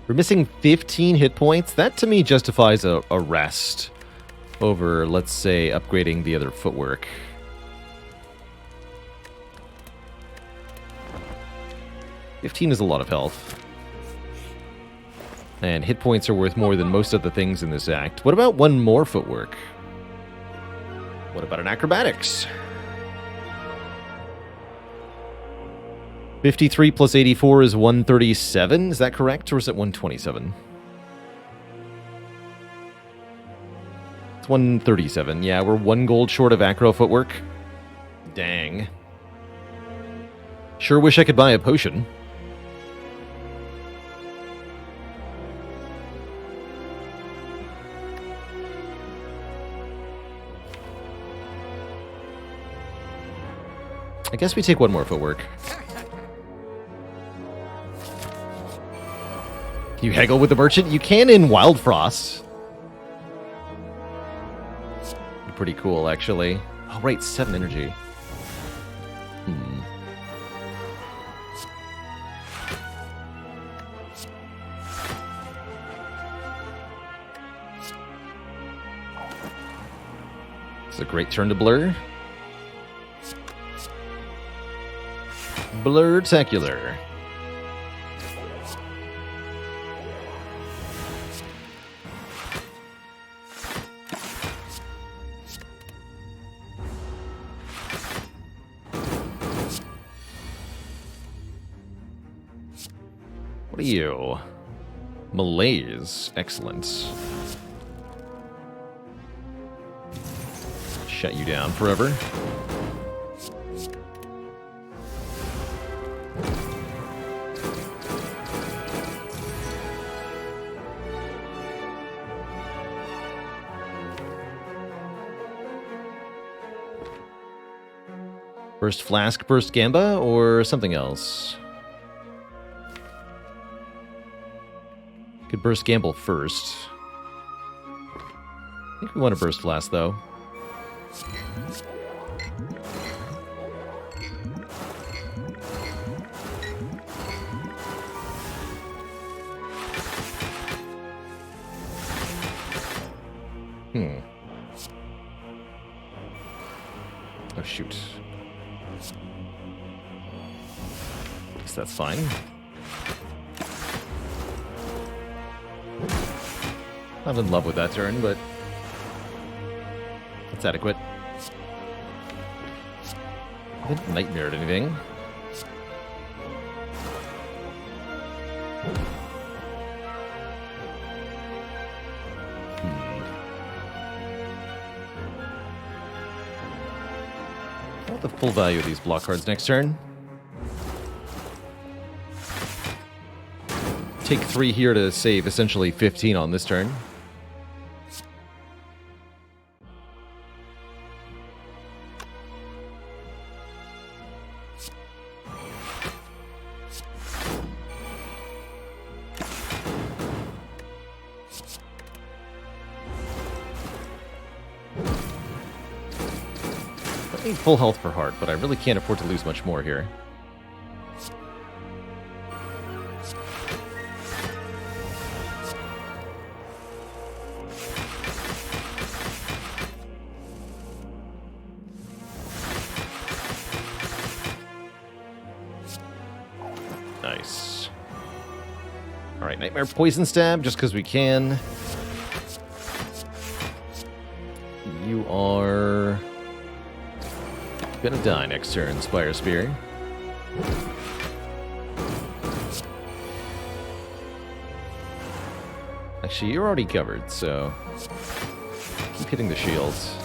We're missing 15 hit points. That, to me, justifies a rest over, let's say, upgrading the other footwork. $15 is a lot of health. And hit points are worth more than most of the things in this act. What about one more footwork? What about an acrobatics? 53 plus 84 is 137. Is that correct, or is it 127? It's 137. Yeah, we're 1 gold short of acro footwork. Dang. Sure wish I could buy a potion. I guess we take one more footwork. You haggle with the merchant? You can in Wild Frost. Pretty cool, actually. Oh, right, 7 energy. It's a great turn to blur. Blur-tacular. What are you? Malaise. Excellent. Shut you down forever. Burst Flask, Burst Gamba, or something else? Could Burst Gamble first. I think we want to Burst Flask, though. Oh, shoot. Guess that's fine. Not in love with that turn, but it's adequate. I haven't nightmared anything. I want the full value of these block cards next turn. Take 3 here to save essentially 15 on this turn. I need full health per heart, but I really can't afford to lose much more here. Nice. Alright, Nightmare Poison Stab, just because we can. You are gonna die next turn, Spire Spear. Actually, you're already covered, so keep hitting the shields.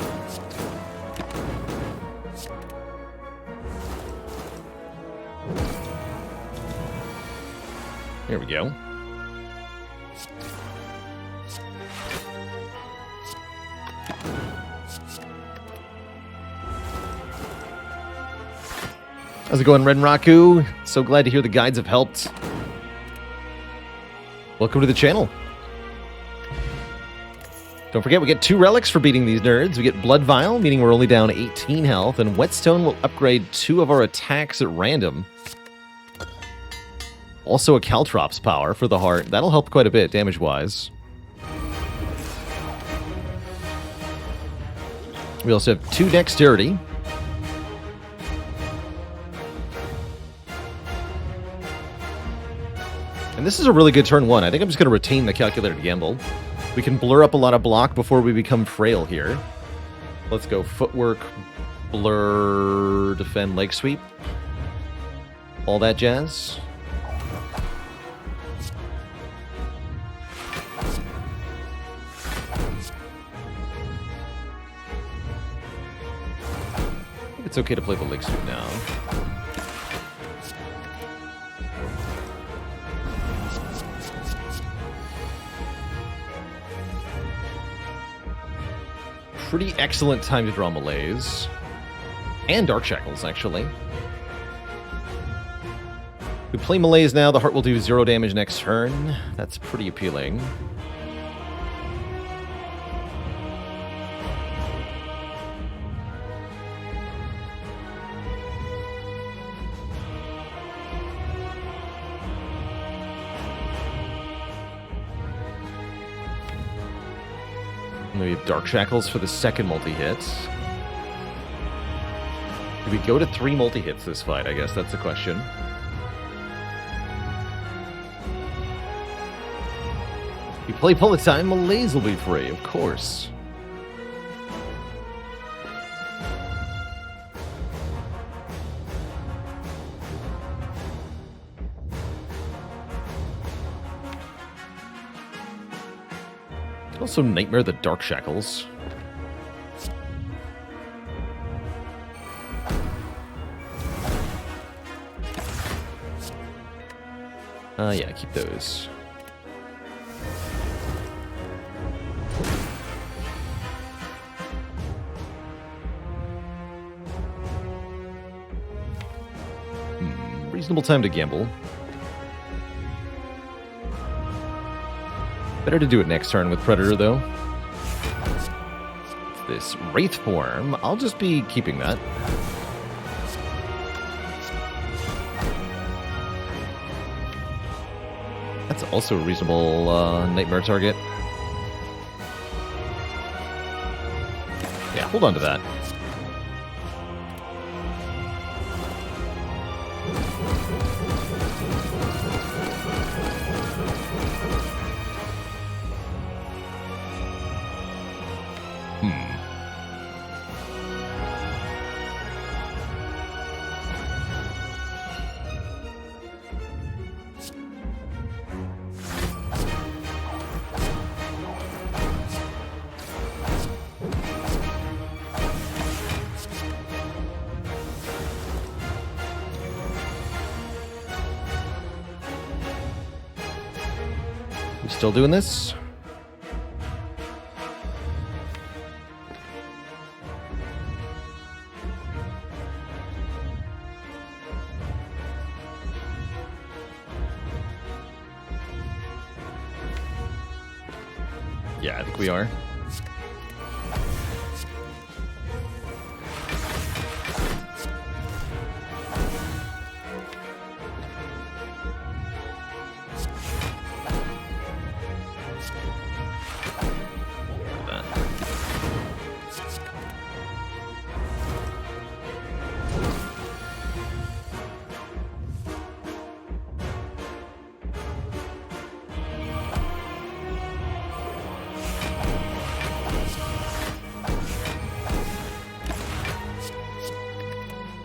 Here we go. How's it going, Renraku? So glad to hear the guides have helped. Welcome to the channel. Don't forget, we get 2 relics for beating these nerds. We get Blood Vial, meaning we're only down 18 health, and Whetstone will upgrade 2 of our attacks at random. Also a Caltrops power for the heart. That'll help quite a bit, damage-wise. We also have 2 dexterity. And this is a really good turn 1. I think I'm just going to retain the Calculated Gamble. We can blur up a lot of block before we become frail here. Let's go Footwork, Blur, Defend, Leg Sweep. All that jazz. I think it's okay to play the Leg Sweep now. Pretty excellent time to draw Malaise. And Dark Shackles, actually. We play Malaise now. The heart will do 0 damage next turn. That's pretty appealing. We have Dark Shackles for the second multi-hit. Do we go to 3 multi-hits this fight? I guess that's the question. You play Bullet Time, Malaise will be free, of course. Also Nightmare the Dark Shackles. Yeah, keep those. Reasonable time to gamble. Better to do it next turn with Predator, though. It's this Wraith form. I'll just be keeping that. That's also a reasonable Nightmare target. Yeah, hold on to that. Still doing this? Yeah, I think we are.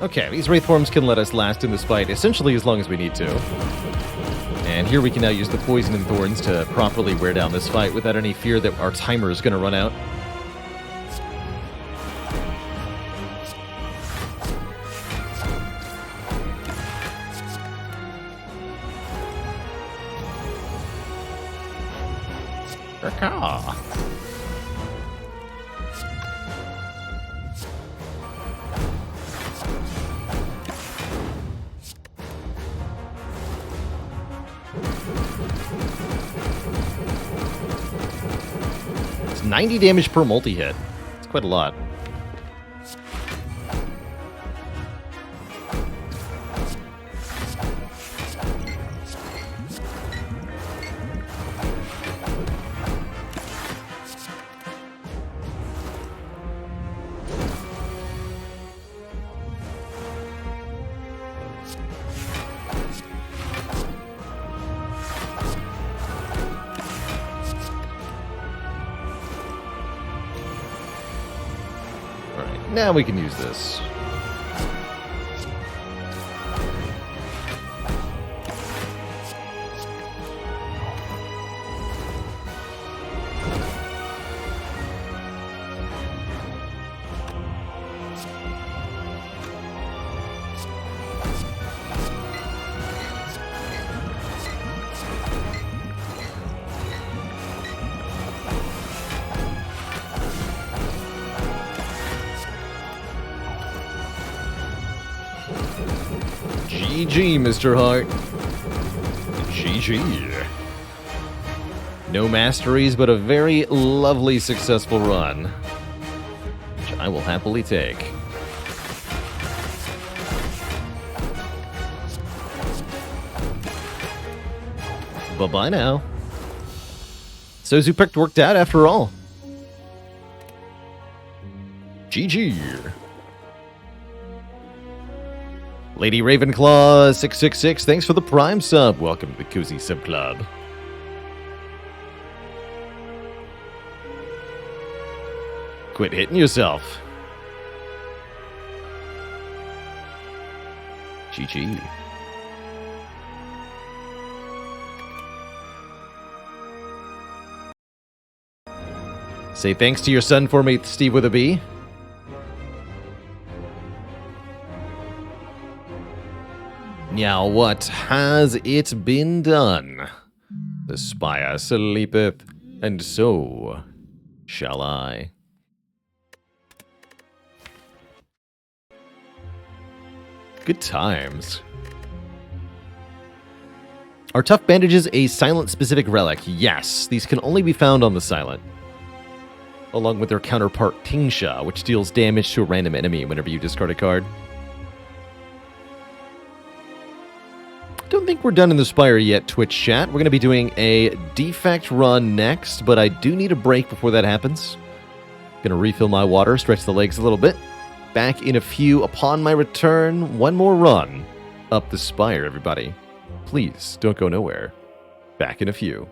Okay, these Wraith forms can let us last in this fight essentially as long as we need to. And here we can now use the Poison and Thorns to properly wear down this fight without any fear that our timer is going to run out. It's 90 damage per multi-hit. It's quite a lot. Now we can use this. GG, Mr. Hart. GG. No masteries, but a very lovely, successful run, which I will happily take. Bye-bye now. So Zupect worked out after all. GG. Lady Ravenclaw 666, thanks for the Prime sub. Welcome to the Cozy Sub Club. Quit hitting yourself. GG. Say thanks to your son for me, Steve with a B. Now what has it been done? The Spire sleepeth, and so shall I. Good times. Are tough bandages a silent specific relic? Yes, these can only be found on the silent, along with their counterpart Tingsha, which deals damage to a random enemy whenever you discard a card. Don't think we're done in the Spire yet, Twitch chat. We're going to be doing a Defect run next, but I do need a break before that happens. Going to refill my water, stretch the legs a little bit. Back in a few upon my return. One more run up the Spire, everybody. Please, don't go nowhere. Back in a few.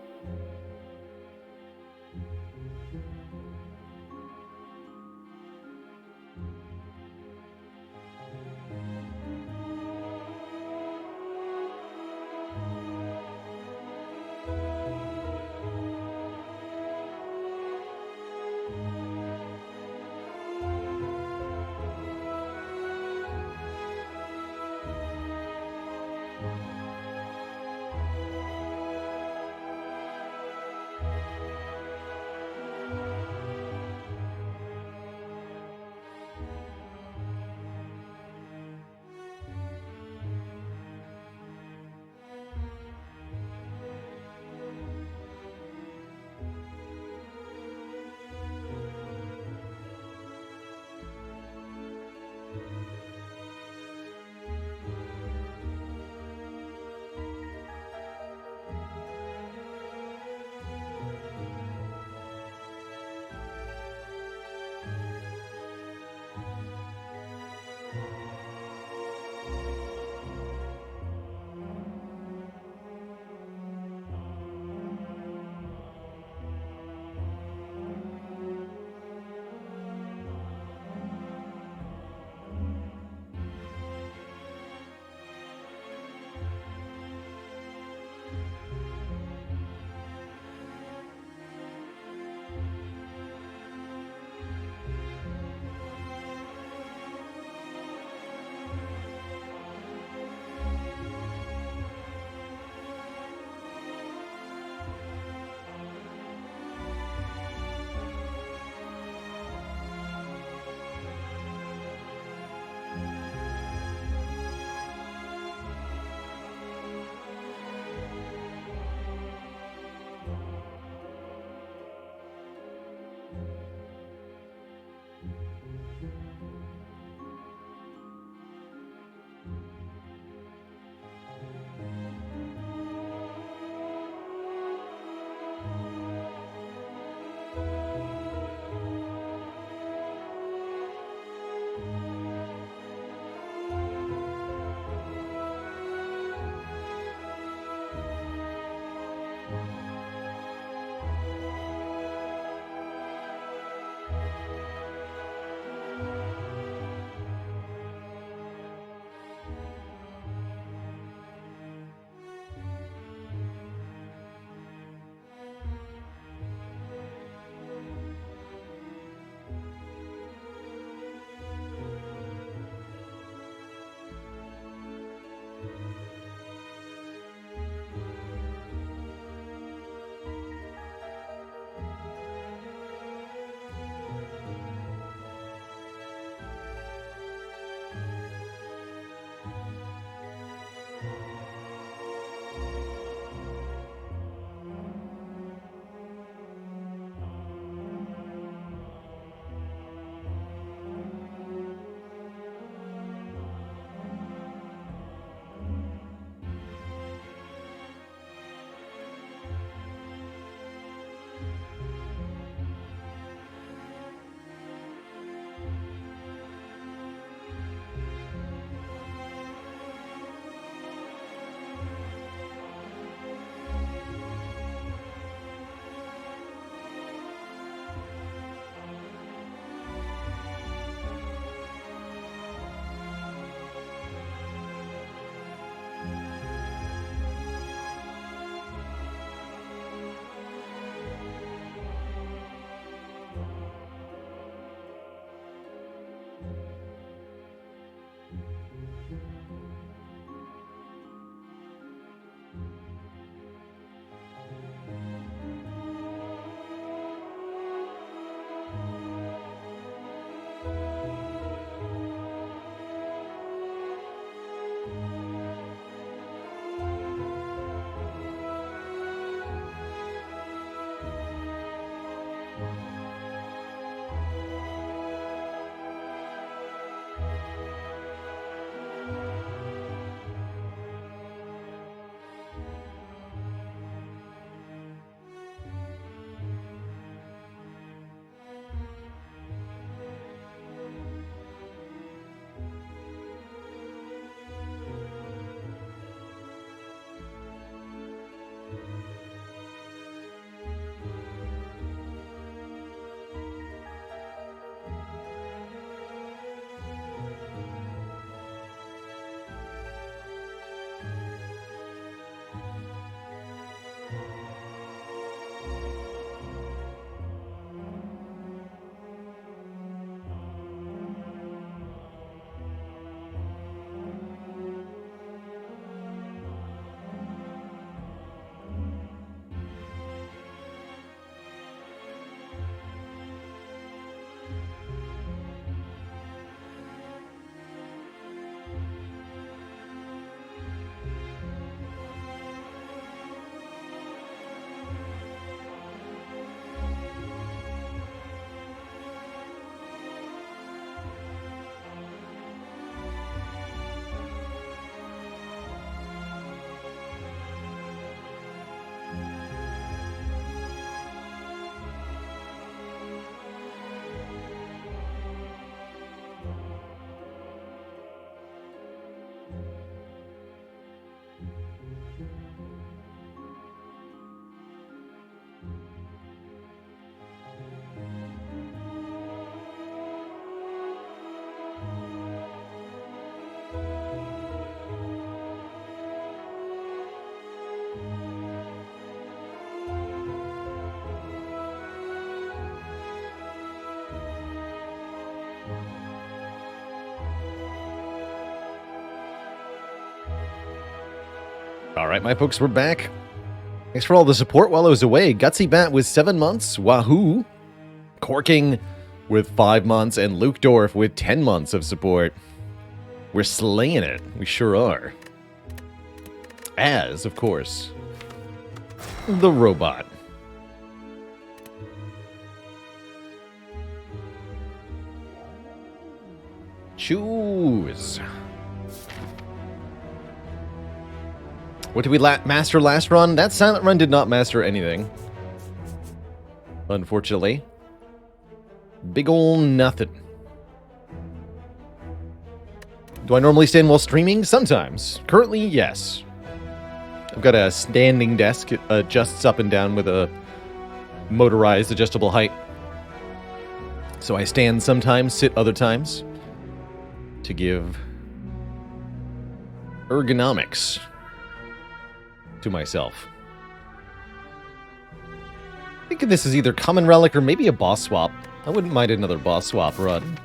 Alright, my folks, we're back. Thanks for all the support while I was away. Gutsy Bat with 7 months. Wahoo! Corking with 5 months. And Luke Dorf with 10 months of support. We're slaying it. We sure are. As, of course, the robot. Choose. What did we master last run? That silent run did not master anything. Unfortunately. Big ol' nothing. Do I normally stand while streaming? Sometimes. Currently, yes. I've got a standing desk. It adjusts up and down with a motorized adjustable height. So I stand sometimes, sit other times. To give ergonomics to myself. I think this is either common relic or maybe a boss swap. I wouldn't mind another boss swap run.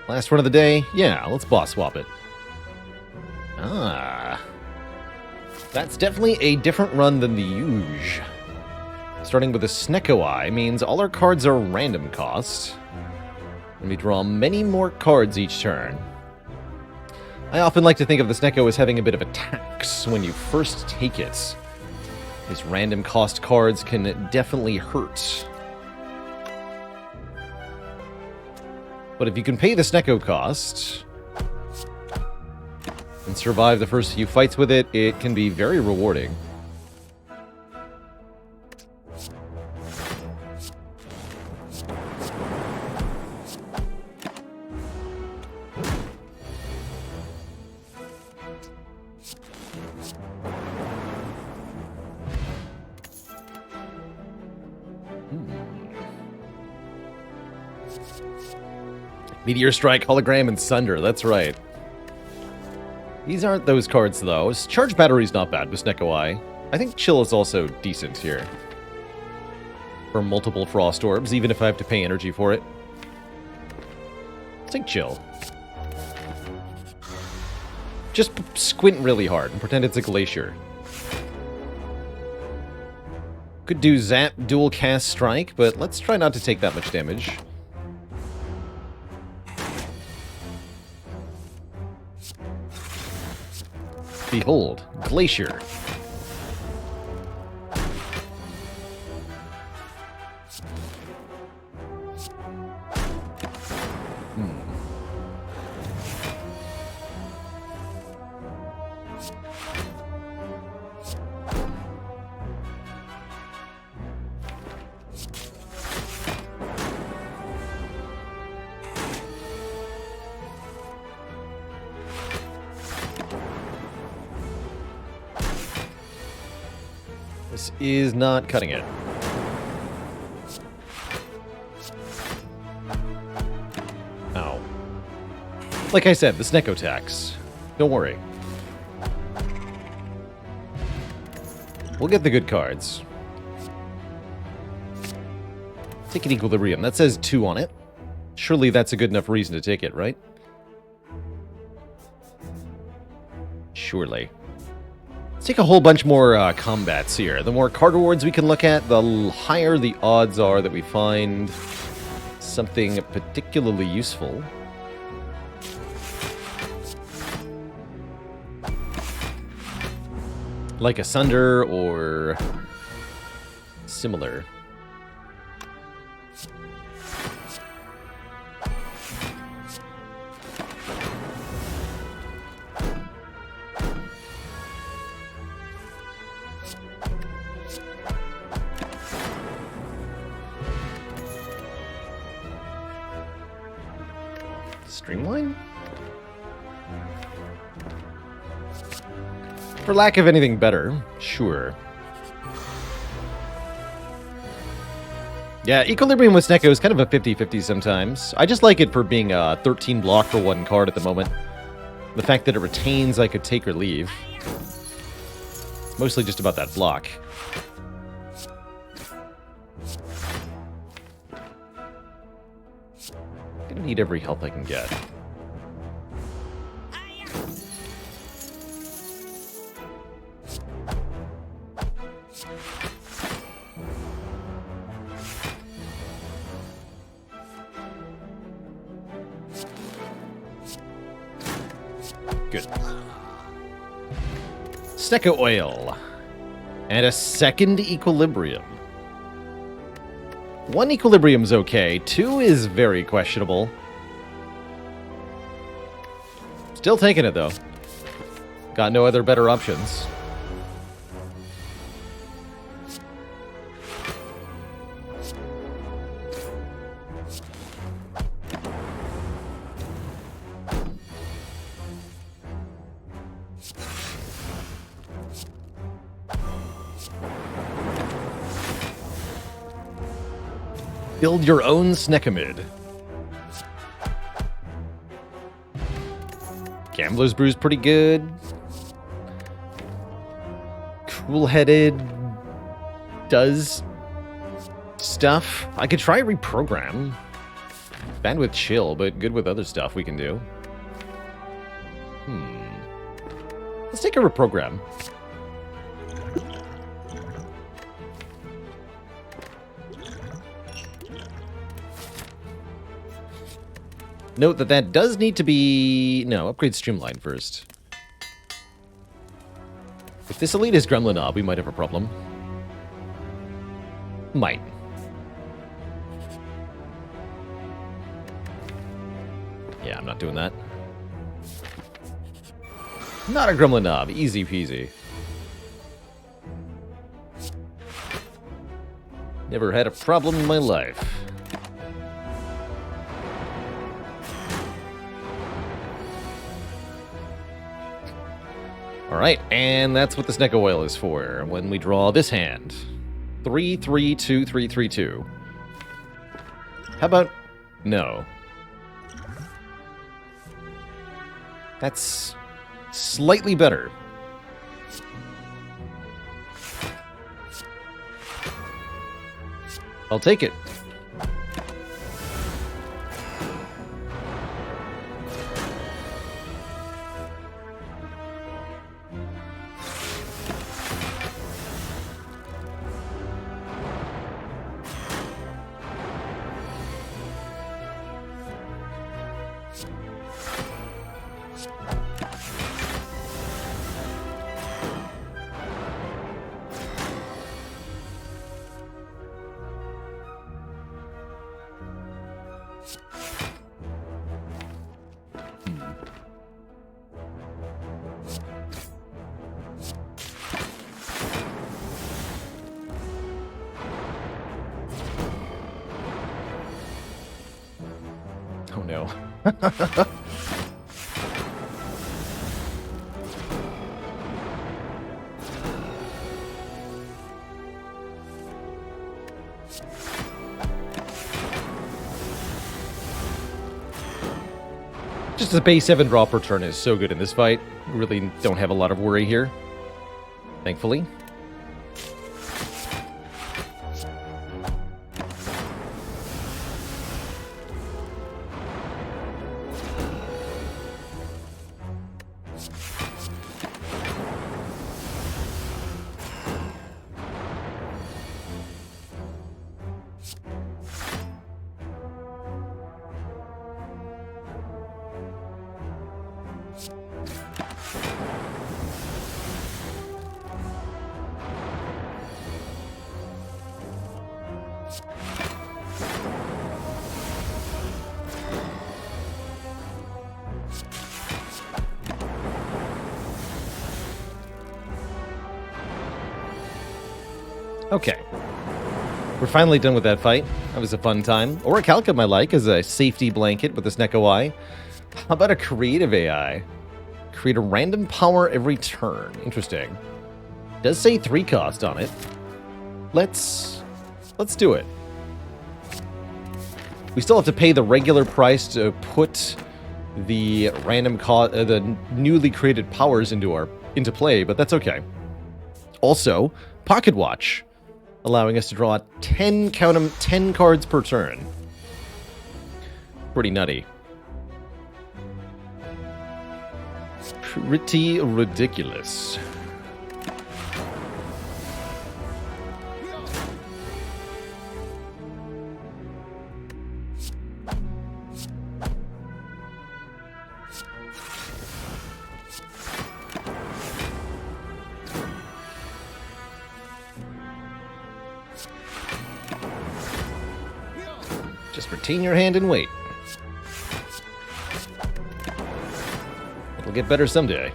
Last run of the day? Yeah, let's boss swap it. Ah. That's definitely a different run than the usual. Starting with a Snecko Eye means all our cards are random cost. And we draw many more cards each turn. I often like to think of the Snecko as having a bit of a tax when you first take it. These random cost cards can definitely hurt. But if you can pay the Snecko cost and survive the first few fights with it, it can be very rewarding. Meteor Strike, Hologram, and Sunder. That's right. These aren't those cards, though. Charge Battery's not bad with Snecko Eye. I think Chill is also decent here. For multiple Frost Orbs, even if I have to pay energy for it. Let's take Chill. Just squint really hard and pretend it's a Glacier. Could do Zap, Dual Cast Strike, but let's try not to take that much damage. Behold, Glacier. This is not cutting it. Ow. Like I said, the Snecko tax. Don't worry. We'll get the good cards. Take an Equilibrium. That says 2 on it. Surely that's a good enough reason to take it, right? Surely. Let's take a whole bunch more combats here. The more card rewards we can look at, the higher the odds are that we find something particularly useful. Like a Sunder or similar. Streamline? For lack of anything better, sure. Yeah, Equilibrium with Snecko is kind of a 50-50 sometimes. I just like it for being a 13 block for 1 card at the moment. The fact that it retains I could take or leave. It's mostly just about that block. Gonna need every help I can get. Good. Snecko oil. And a second equilibrium. 1 equilibrium's okay. 2 is very questionable. Still taking it, though. Got no other better options. Build your own Sneckamid. Gambler's Brew's pretty good. Cool-headed does stuff. I could try reprogram. Bad with chill, but good with other stuff we can do. Let's take a reprogram. Note that that does need to be... No, upgrade Streamline first. If this elite is Gremlin Knob, we might have a problem. Might. Yeah, I'm not doing that. Not a Gremlin Knob. Easy peasy. Never had a problem in my life. Alright, and that's what the Snecko oil is for. When we draw this hand. 3, 3, 2, 3, 3, 2. How about... No. That's slightly better. I'll take it. Oh no. Just a base 7 draw per turn is so good in this fight. Really don't have a lot of worry here. Thankfully. Okay. We're finally done with that fight. That was a fun time. Orichalcum I like as a safety blanket with the Snecko Eye. How about a creative AI? Create a random power every turn. Interesting. Does say 3 cost on it. Let's do it. We still have to pay the regular price to put the random the newly created powers into play, but that's okay. Also, Pocket Watch, allowing us to draw 10 cards per turn. Pretty nutty. Pretty ridiculous. Just retain your hand and wait. It'll get better someday.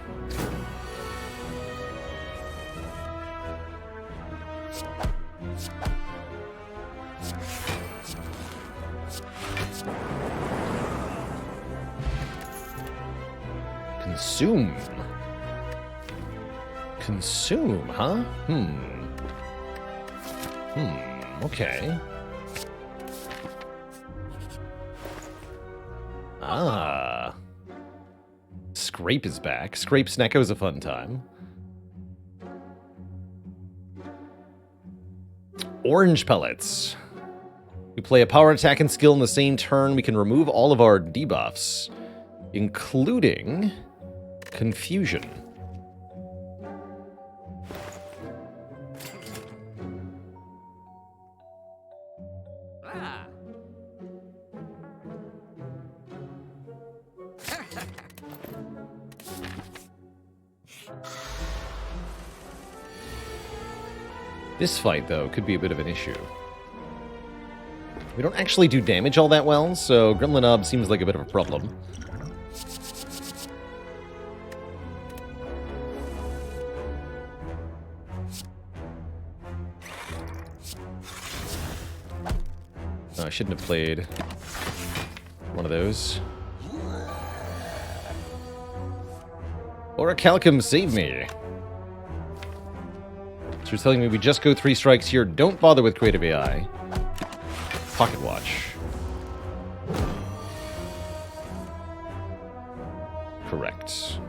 Consume. Consume, huh? Okay. Ah. Scrape is back. Scrape Snecko is a fun time. Orange pellets. We play a power attack and skill in the same turn. We can remove all of our debuffs, including confusion. This fight, though, could be a bit of an issue. We don't actually do damage all that well, so Gremlinob seems like a bit of a problem. Oh, I shouldn't have played one of those. Orichalcum, save me! So you're telling me we just go 3 strikes here, don't bother with Creative AI. Pocket Watch. Correct.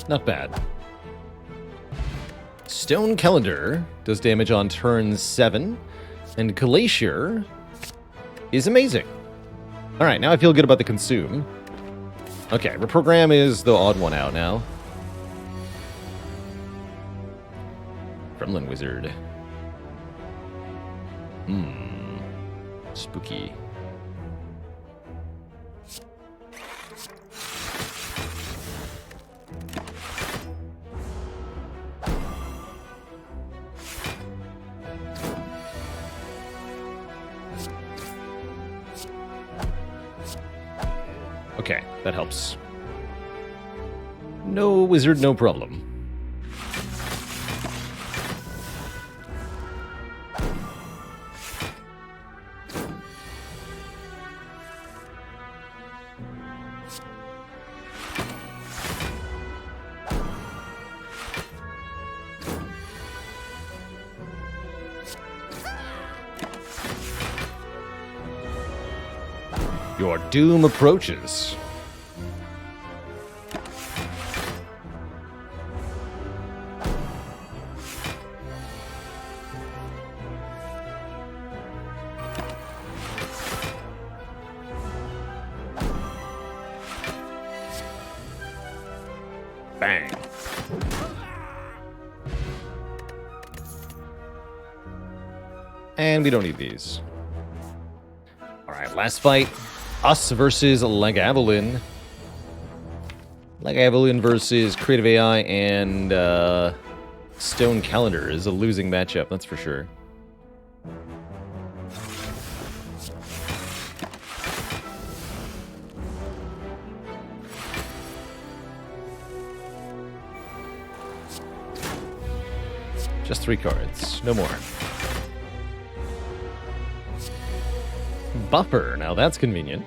Not bad. Stone Calendar does damage on turn 7. And Glacier is amazing. Alright, now I feel good about the consume. Okay, reprogram is the odd one out now. Gremlin Wizard. Spooky. Okay, that helps. No wizard, no problem. Your doom approaches. Bang. And we don't need these. Alright, last fight. Us versus Lagavulin. Lagavulin versus Creative AI and Stone Calendar is a losing matchup, that's for sure. Just 3 cards, no more. Buffer, now that's convenient.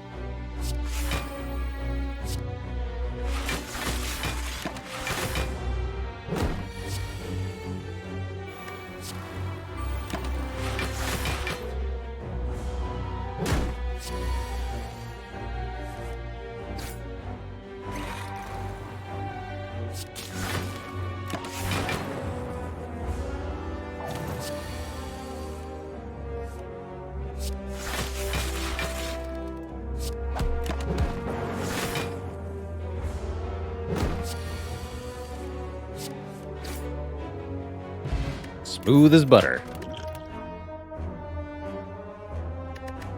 Smooth as butter.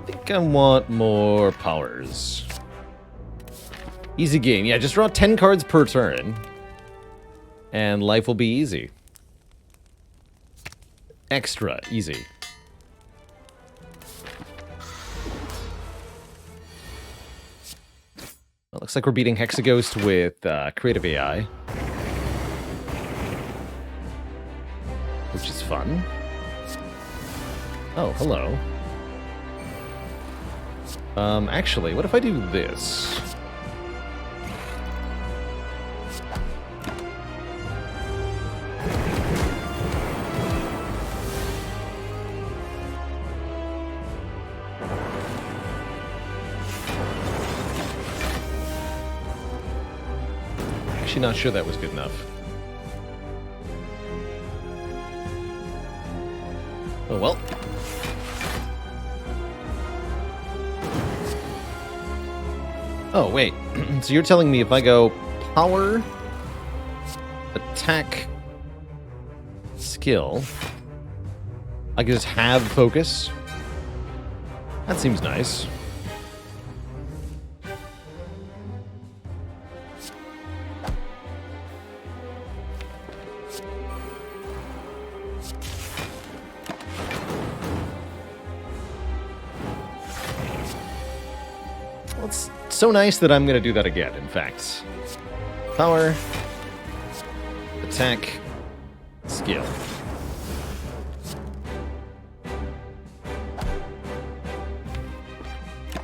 I think I want more powers. Easy game. Yeah, just draw 10 cards per turn. And life will be easy. Extra easy. Well, looks like we're beating Hexaghost with Creative AI. Which is fun. Oh, hello. Actually, what if I do this? Actually not sure that was good enough. Oh well. Oh, wait. So you're telling me if I go power, attack, skill, I can just have focus? That seems nice. Well, it's so nice that I'm going to do that again, in fact. Power, attack, skill.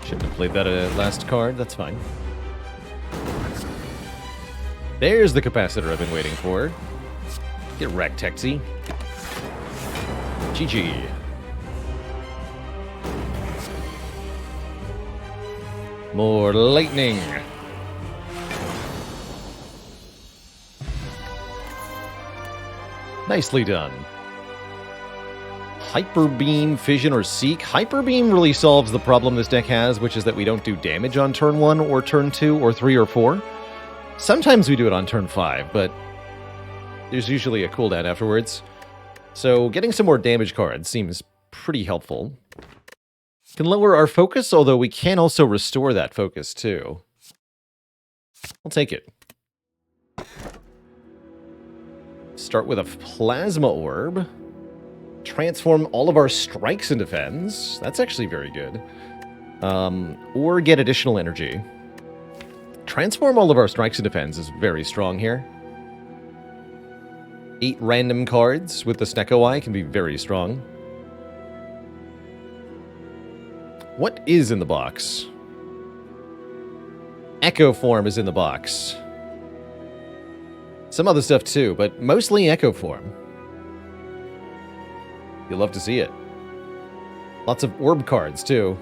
Shouldn't have played that last card, that's fine. There's the capacitor I've been waiting for. Get wrecked, Hexy. GG. More lightning. Nicely done. Hyper Beam, Fission, or Seek. Hyper Beam really solves the problem this deck has, which is that we don't do damage on turn 1 or turn 2 or 3 or 4. Sometimes we do it on turn 5, but there's usually a cooldown afterwards. So getting some more damage cards seems pretty helpful. Can lower our focus, although we can also restore that focus too. I'll take it. Start with a Plasma Orb. Transform all of our strikes into Fens. That's actually very good. Or get additional energy. Transform all of our strikes into Fens is very strong here. 8 random cards with the Snecko Eye can be very strong. What is in the box? Echo Form is in the box. Some other stuff too, but mostly Echo Form. You'll love to see it. Lots of orb cards too.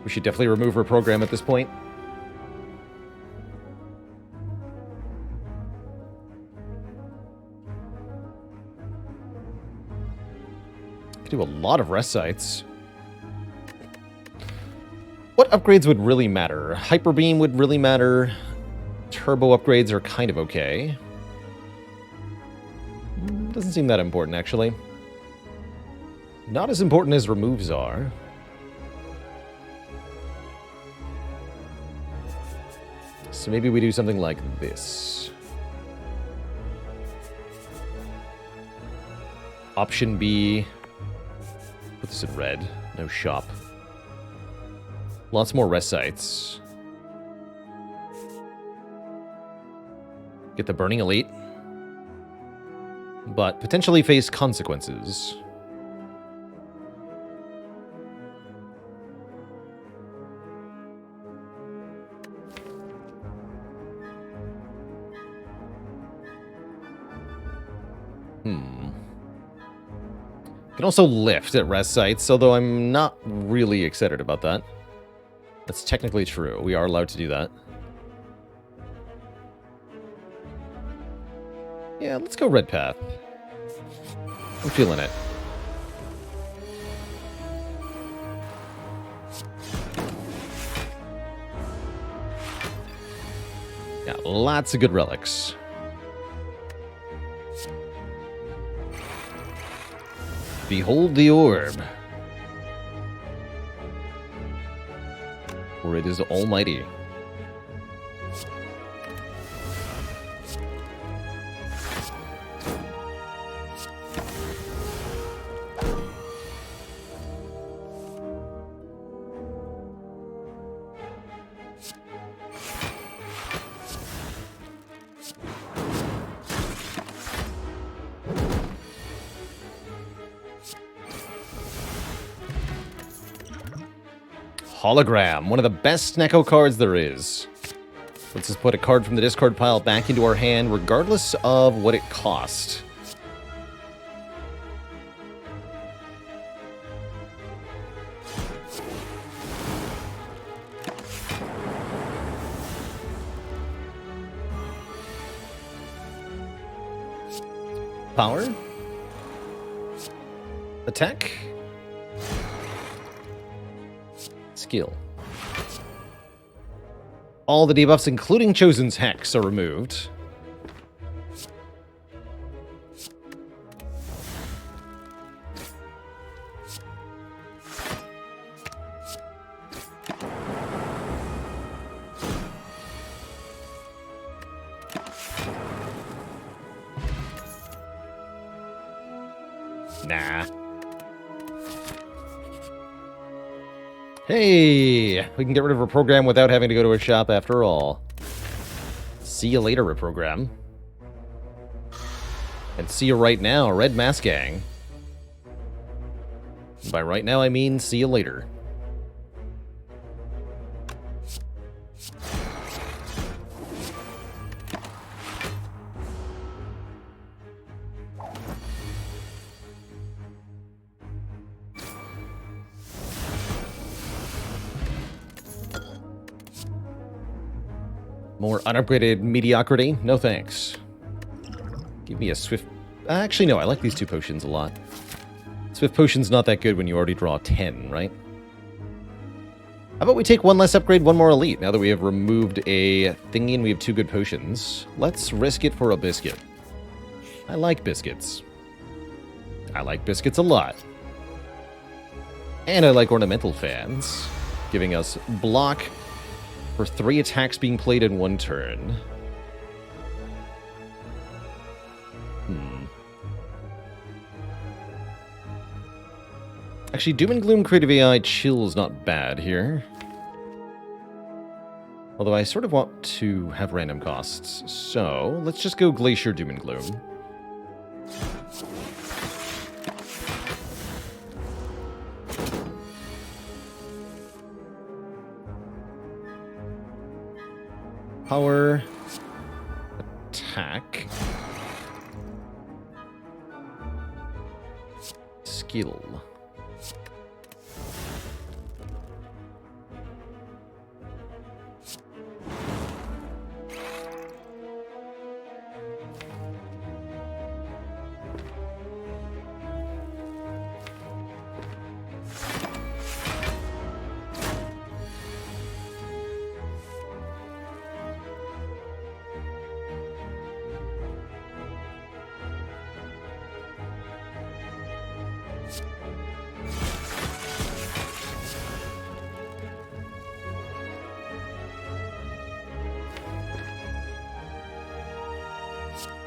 We should definitely remove her program at this point. Do a lot of rest sites. What upgrades would really matter? Hyper Beam would really matter. Turbo upgrades are kind of okay. Doesn't seem that important, actually. Not as important as removes are. So maybe we do something like this. Option B. Put this in red. No shop. Lots more rest sites. Get the Burning Elite. But potentially face consequences. Can also lift at rest sites, although I'm not really excited about that. That's technically true. We are allowed to do that. Yeah, let's go Red Path. I'm feeling it. Yeah, lots of good relics. Behold the orb. for it is almighty. Hologram, one of the best Neko cards there is. Let's just put a card from the discard pile back into our hand, regardless of what it cost. Power. Attack. Skill. All the debuffs, including Chosen's Hex, are removed. Nah. Hey, we can get rid of a program without having to go to a shop after all. See you later, reprogram. And see you right now, Red Mask Gang. By right now, I mean see you later. More unupgraded mediocrity? No thanks. Give me a swift... Actually, no, I like these two potions a lot. Swift potion's not that good when you already draw 10, right? How about we take one less upgrade, one more elite, now that we have removed a thingy and we have two good potions. Let's risk it for a biscuit. I like biscuits. I like biscuits a lot. And I like ornamental fans, giving us block for 3 attacks being played in 1 turn. Actually, Doom and Gloom Creative AI chill is not bad here. Although I sort of want to have random costs. So, let's just go Glacier Doom and Gloom. Power, attack, skill.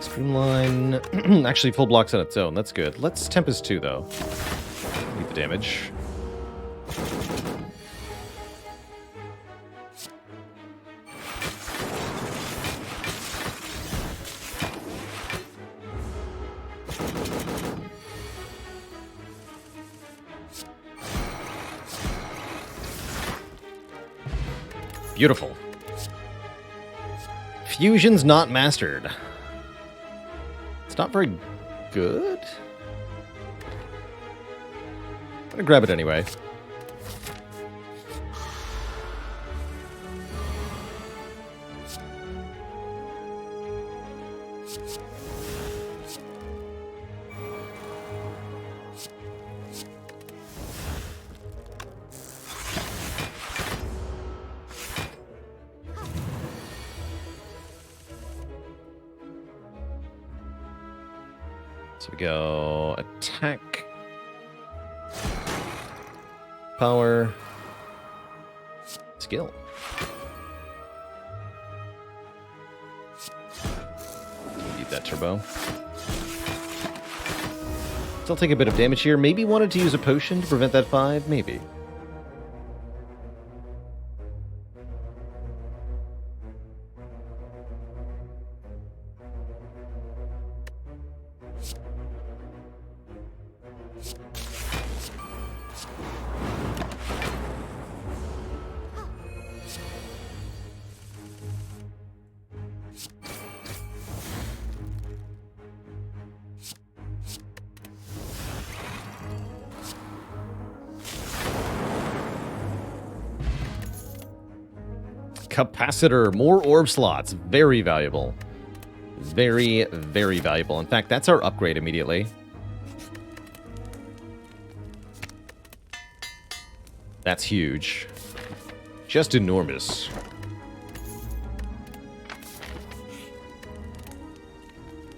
Streamline. Actually, full blocks on its own. That's good. Let's Tempest 2, though. Need the damage. Beautiful. Fusion's not mastered. It's not very good. I'm gonna grab it anyway. So we go attack, power, Skill. Need that turbo. Still take a bit of damage here. Maybe wanted to use a potion to prevent that 5? Maybe. Capacitor, more orb slots, very valuable. Very, very valuable. In fact, that's our upgrade immediately. That's huge. Just enormous.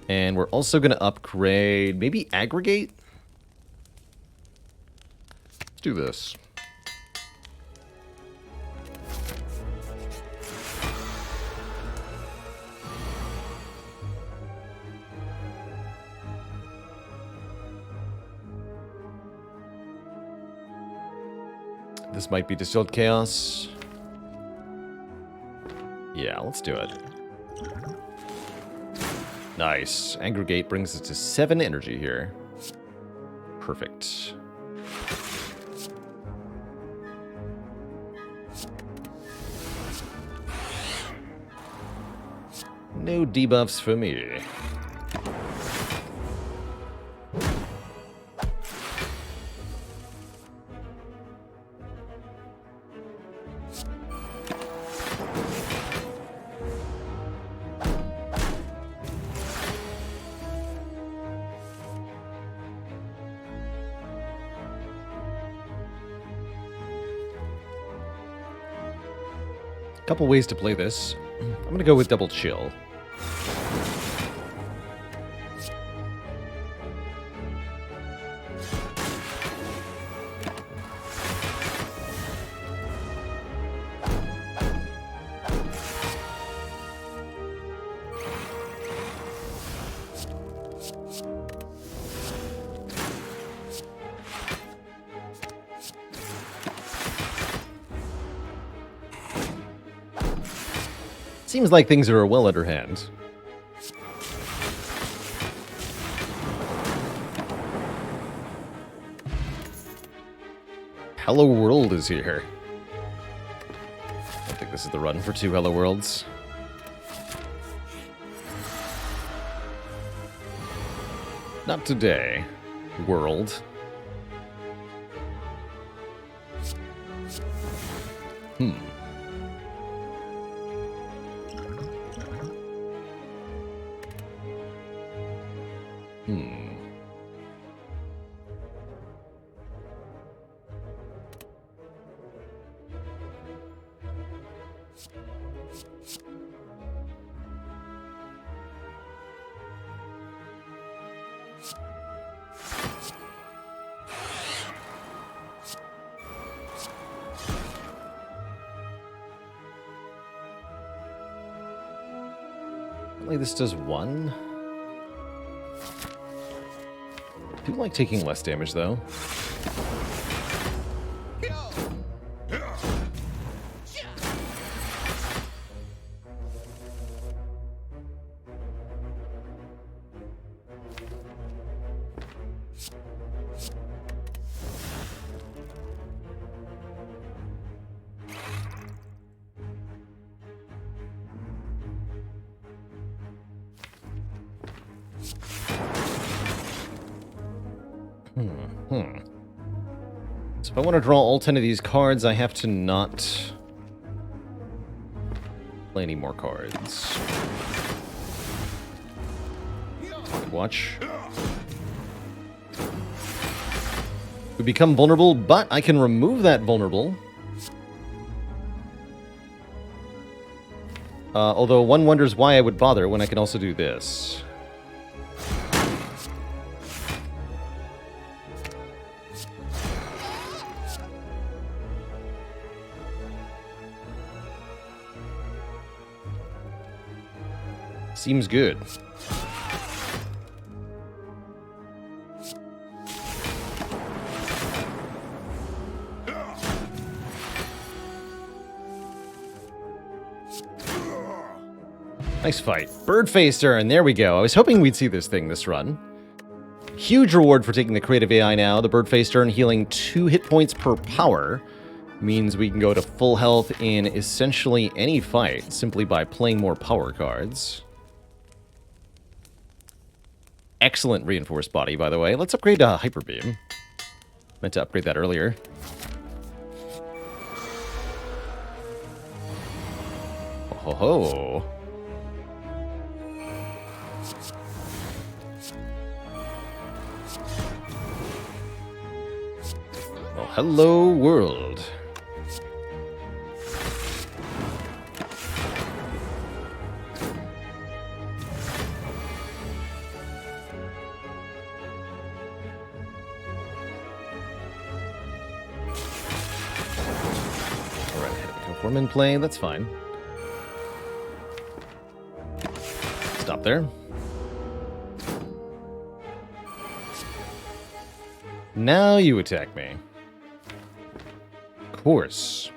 And we're also going to upgrade, maybe aggregate? Let's do this. This might be Distilled Chaos. Yeah, let's do it. Nice. Aggregate brings us to 7 energy here. Perfect. No debuffs for me. Couple ways to play this. I'm going to go with double chill. Seems like things are well underhand. Hello World is here. I think this is the run for 2 Hello Worlds. Not today, world. This does 1. I do like taking less damage, though. So if I want to draw all 10 of these cards, I have to not play any more cards. Watch. We become vulnerable, but I can remove that vulnerable. Although one wonders why I would bother when I can also do this. Seems good. Nice fight. Bird-face turn. There we go. I was hoping we'd see this thing this run. Huge reward for taking the creative AI now. The bird-face turn healing 2 hit points per power means we can go to full health in essentially any fight simply by playing more power cards. Excellent reinforced body, by the way. Let's upgrade to Hyper Beam. Meant to upgrade that earlier. Oh ho ho. Well, hello, world. Alright, form in play, that's fine. Stop there. Now you attack me. Of course.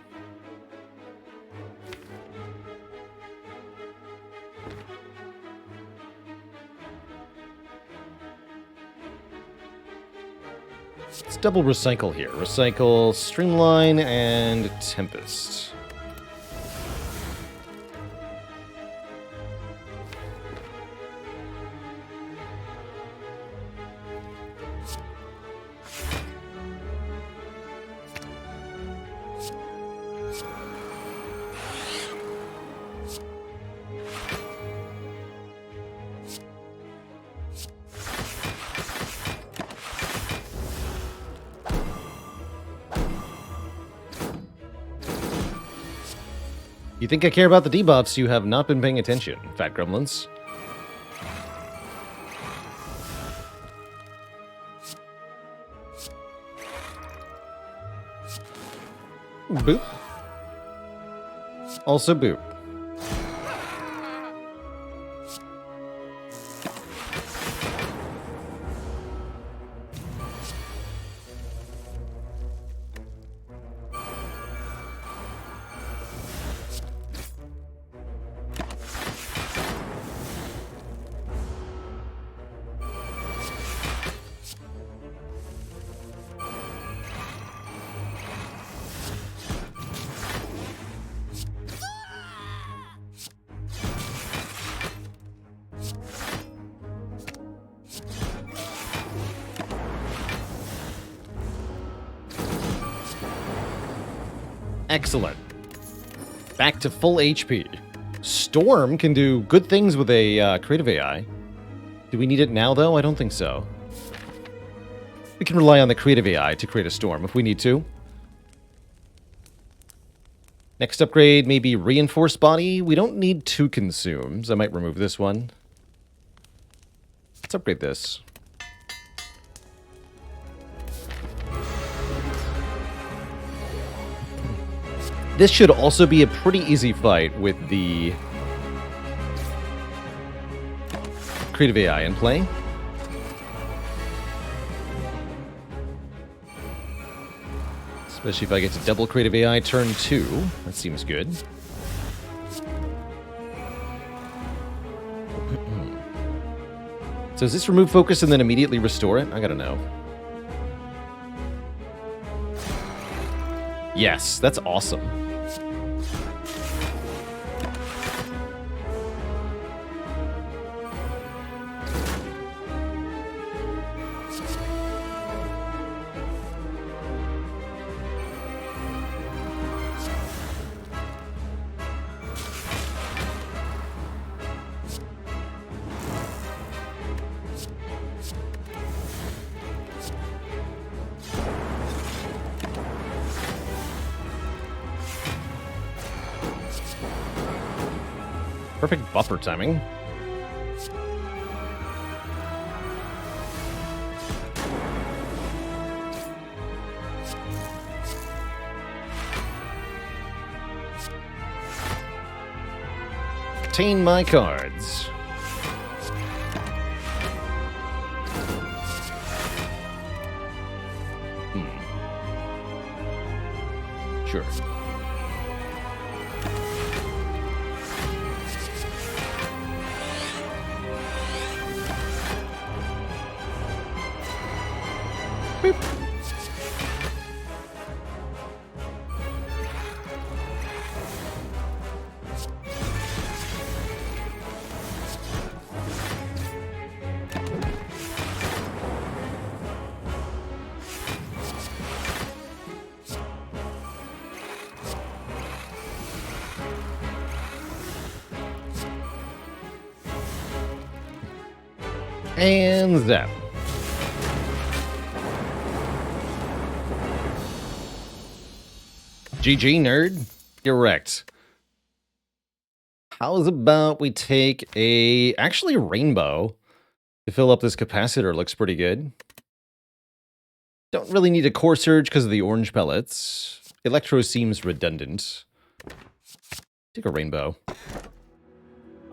Let's double recycle here. Recycle, Streamline, and Tempest. You think I care about the debuffs? You have not been paying attention, fat gremlins. Boop. Also boop. Excellent. Back to full HP. Storm can do good things with a creative AI. Do we need it now, though? I don't think so. We can rely on the creative AI to create a storm if we need to. Next upgrade, maybe reinforced body. We don't need 2 consumes. I might remove this one. Let's upgrade this. This should also be a pretty easy fight with the creative AI in play. Especially if I get to double creative AI turn 2. That seems good. So does this remove focus and then immediately restore it? I gotta know. Yes, that's awesome. Perfect buffer timing. Obtain my cards. Sure. Boop. And zap. GG, nerd. You're wrecked. How's about we take actually a rainbow to fill up this capacitor? Looks pretty good. Don't really need a core surge because of the orange pellets. Electro seems redundant. Take a rainbow.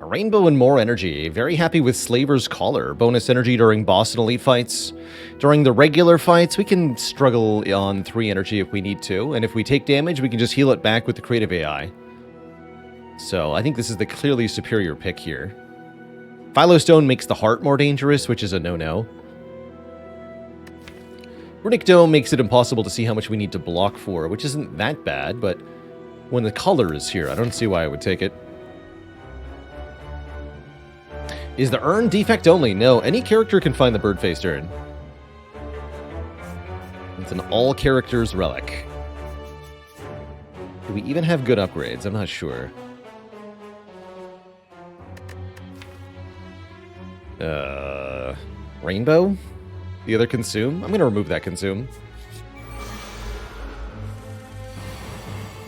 A rainbow and more energy. Very happy with Slaver's Collar. Bonus energy during boss and elite fights. During the regular fights, we can struggle on 3 energy if we need to. And if we take damage, we can just heal it back with the creative AI. So I think this is the clearly superior pick here. Philostone makes the heart more dangerous, which is a no-no. Runic Dome makes it impossible to see how much we need to block for, which isn't that bad, but when the color is here, I don't see why I would take it. Is the urn defect only? No, any character can find the bird-faced urn. It's an all-characters relic. Do we even have good upgrades? I'm not sure. Rainbow? The other consume? I'm going to remove that consume.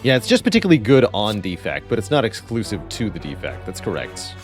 Yeah, it's just particularly good on defect, but it's not exclusive to the defect. That's correct.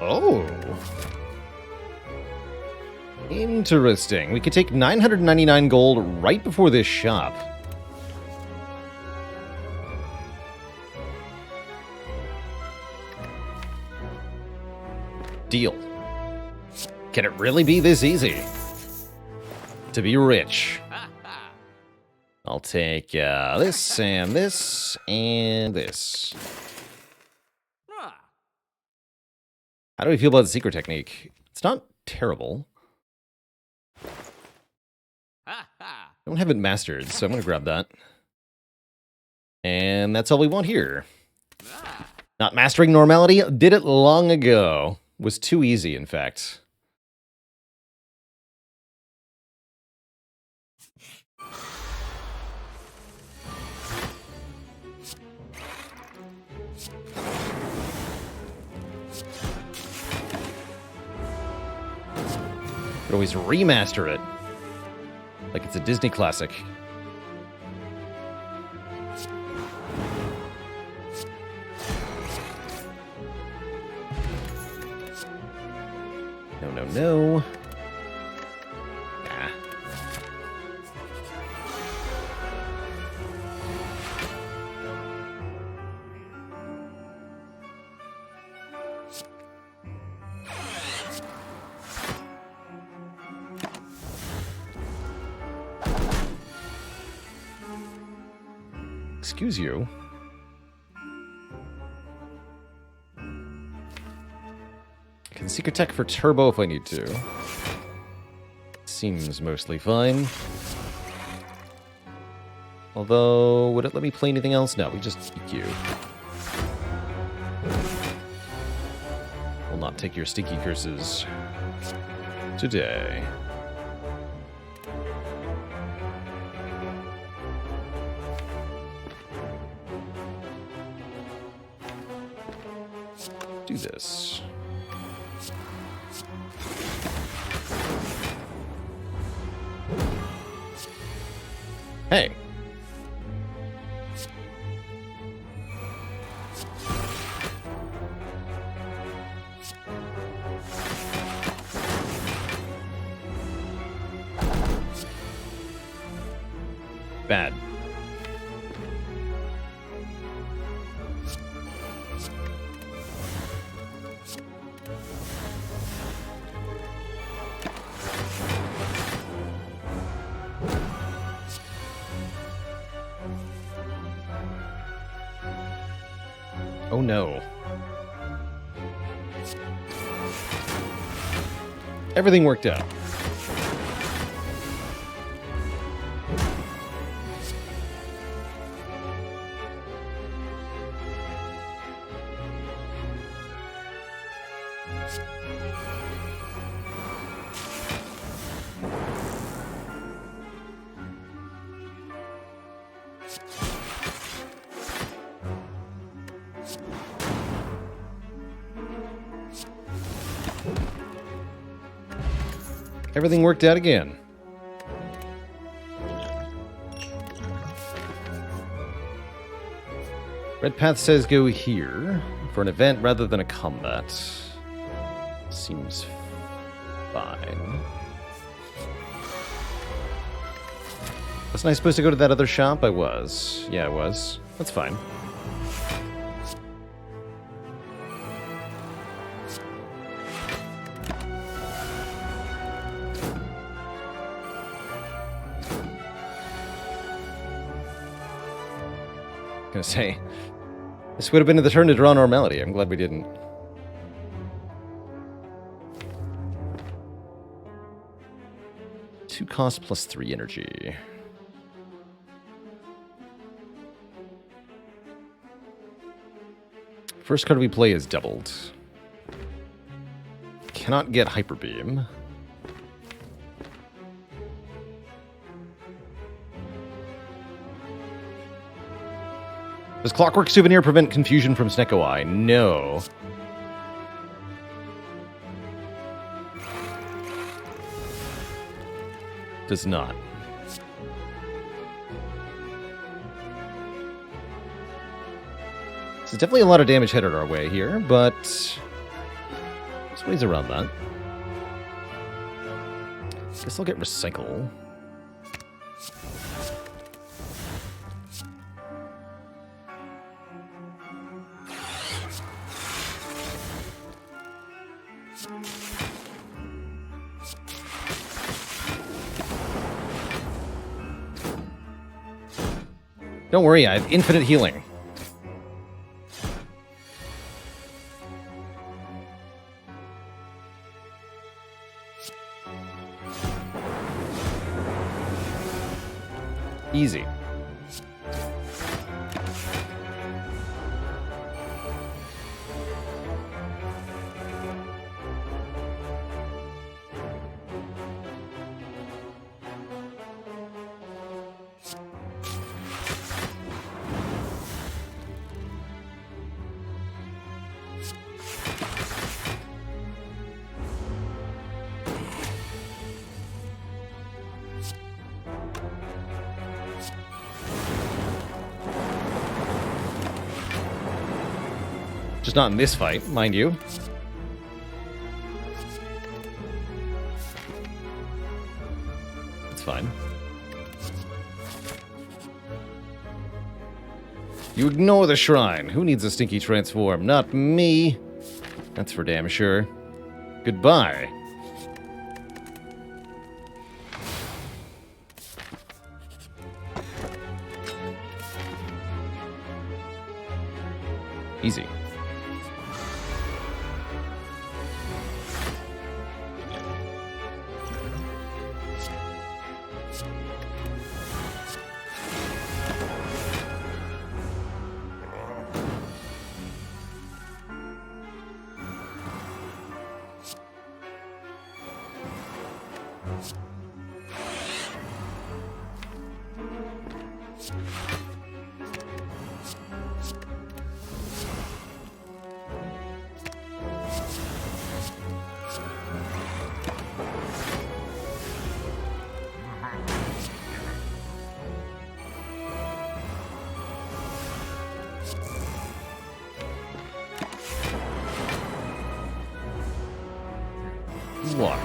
Oh. Interesting. We could take 999 gold right before this shop. Deal. Can it really be this easy to be rich? I'll take this and this and this. How do we feel about the secret technique? It's not terrible. I don't have it mastered, so I'm going to grab that. And that's all we want here. Not mastering normality? Did it long ago. Was too easy, in fact. Could always remaster it. Like it's a Disney classic. No, no, no. Ah. Excuse you. can secret tech for turbo if I need to. Seems mostly fine. Although, would it let me play anything else? No, we just EQ. Will not take your stinky curses today. Do this. Hey. Bad. Oh no. Everything worked out. Everything worked out again. Red Path says go here for an event rather than a combat. Seems fine. Wasn't I supposed to go to that other shop? I was. Yeah, I was. That's fine. Gonna say, this would have been the turn to draw normality. I'm glad we didn't. Two cost plus 3 energy. First card we play is doubled. Cannot get Hyper Beam. Does Clockwork Souvenir prevent confusion from Snecko Eye? No. Does not. There's definitely a lot of damage headed our way here, but there's ways around that. Guess I'll get Recycle. Don't worry, I have infinite healing. Easy. Just not in this fight, mind you. It's fine. You ignore the shrine. Who needs a stinky transform? Not me. That's for damn sure. Goodbye. Easy. What?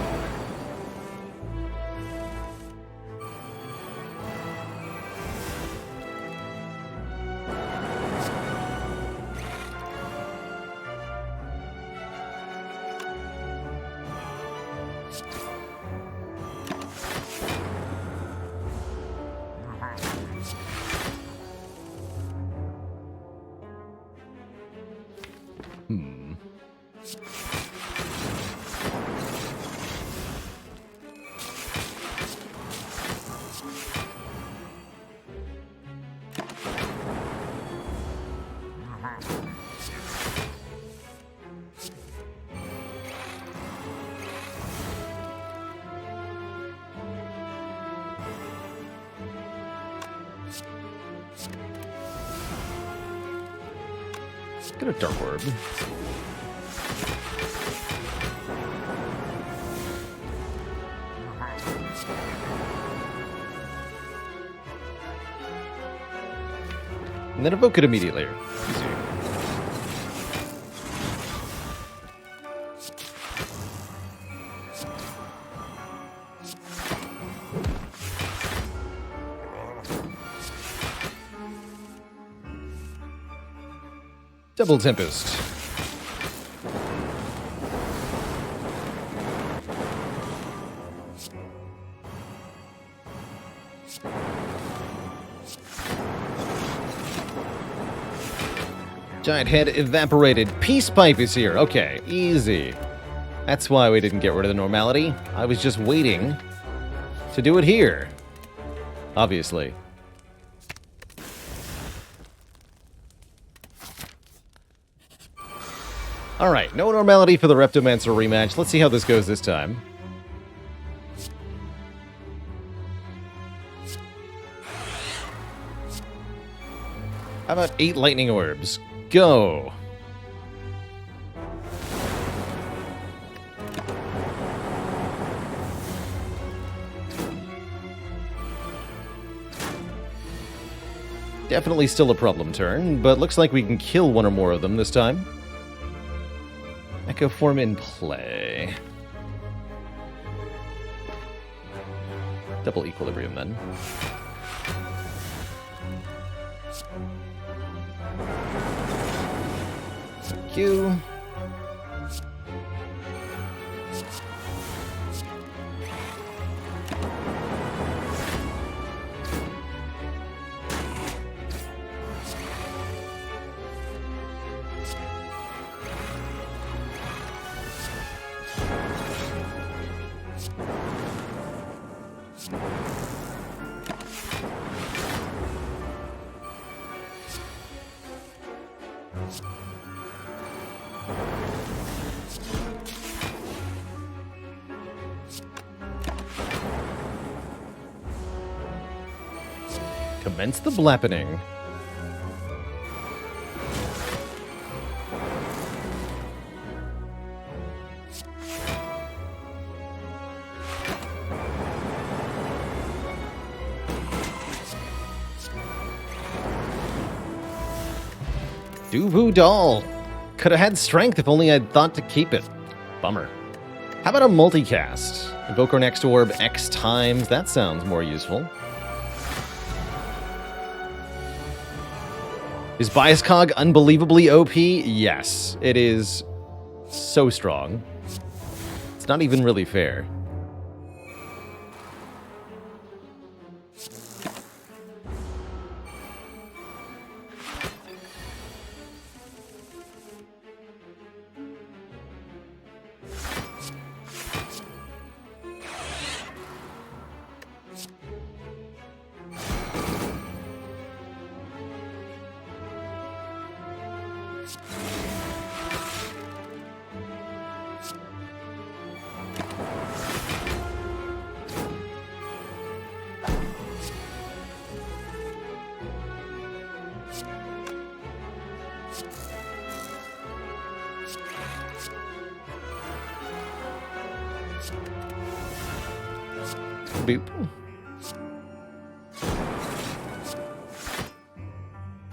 Get a dark orb. And then evoke it immediately. Easy. Double Tempest. Giant head evaporated. Peace pipe is here. Okay, easy. That's why we didn't get rid of the normality. I was just waiting to do it here. Obviously. Alright, no normality for the Reptomancer rematch. Let's see how this goes this time. How about 8 lightning orbs? Go! Definitely still a problem turn, but looks like we can kill one or more of them this time. Echo form in play. Double equilibrium then. Q. Commence the blappening. Duvu doll. Could have had strength if only I'd thought to keep it. Bummer. How about a multicast? Invoke our next orb X times. That sounds more useful. Is Bias Cog unbelievably OP? Yes, it is so strong. It's not even really fair. Boop.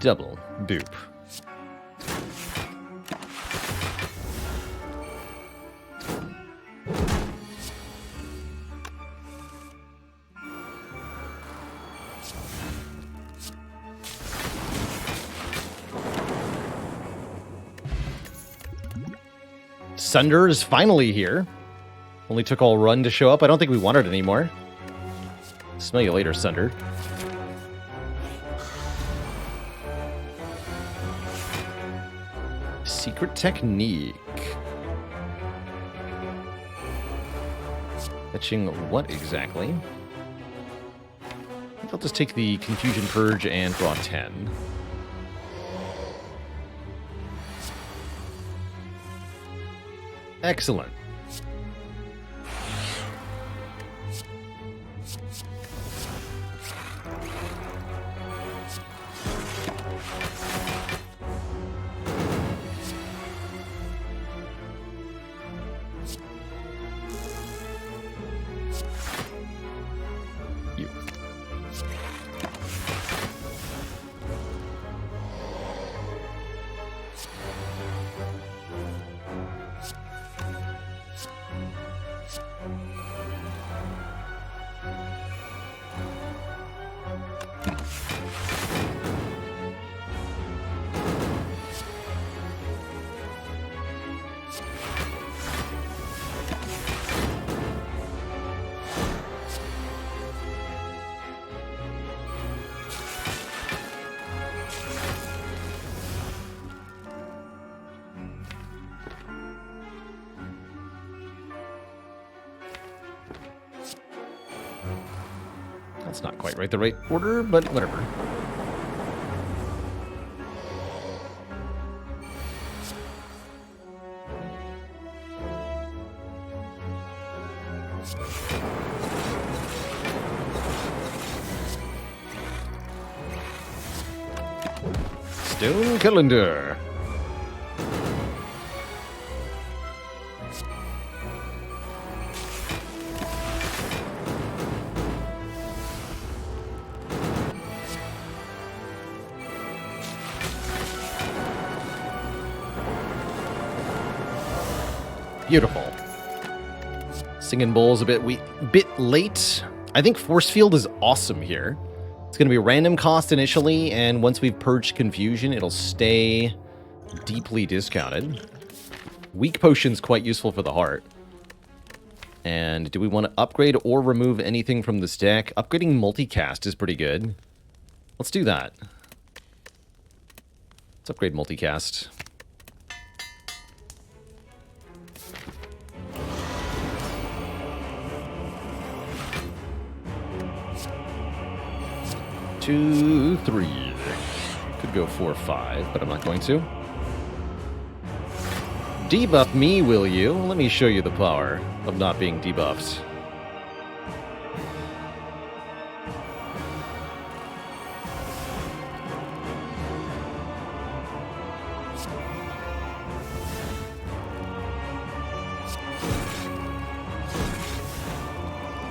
Double boop. Sunder is finally here. Only took all run to show up. I don't think we want it anymore. Smell you later, Sunder. Secret technique. Fetching what exactly? I think I'll just take the Confusion Purge and draw 10. Excellent. You. That's not quite right, the right order, but whatever. Stone Calendar. Beautiful. Singing Bowl's a bit late. I think Force Field is awesome here. It's going to be random cost initially, and once we've purged Confusion, it'll stay deeply discounted. Weak Potion's quite useful for the heart. And do we want to upgrade or remove anything from this deck? Upgrading Multicast is pretty good. Let's do that. Let's upgrade Multicast. Two, three. Could go 4, 5, but I'm not going to. Debuff me, will you? Let me show you the power of not being debuffed.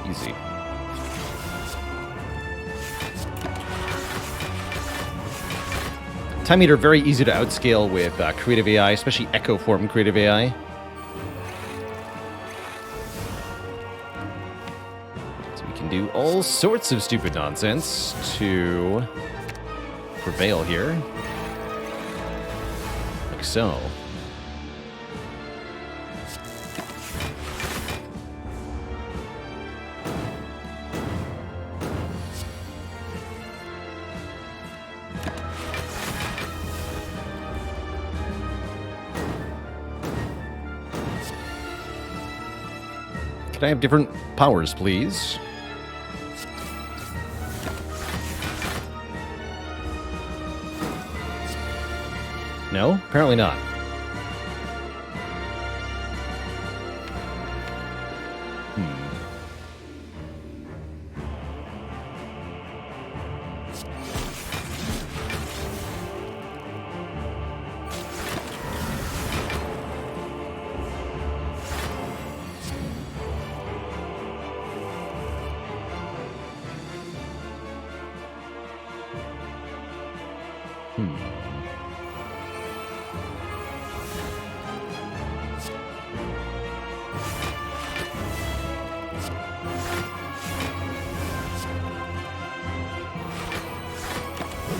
Easy. Time Eater, very easy to outscale with Creative AI, especially Echo Form Creative AI. So we can do all sorts of stupid nonsense to prevail here. Like so. Can I have different powers, please? No? Apparently not.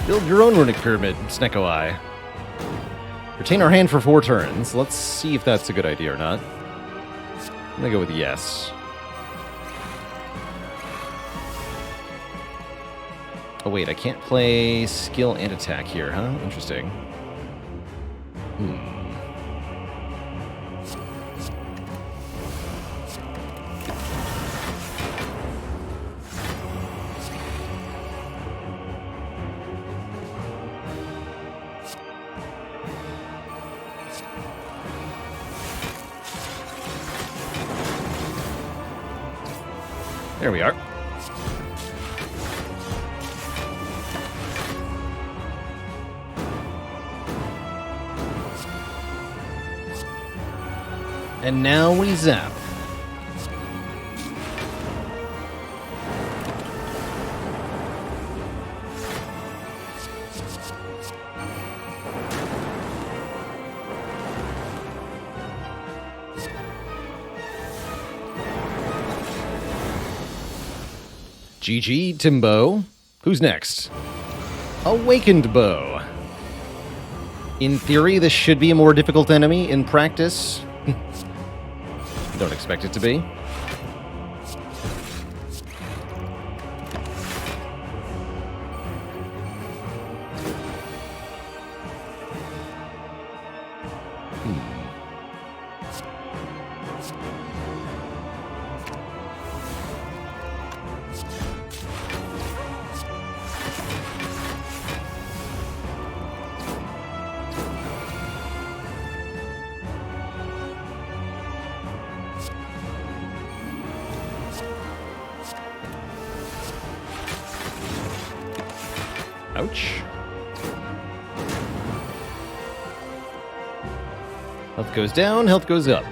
Build your own runic pyramid, Snecko Eye. Retain our hand for 4 turns. Let's see if that's a good idea or not. I'm gonna go with yes. Oh wait, I can't play skill and attack here, huh? Interesting. There we are. And now we zap. GG, Timbo. Who's next? Awakened Bow. In theory, this should be a more difficult enemy. In practice, don't expect it to be. Ouch. Health goes down, health goes up.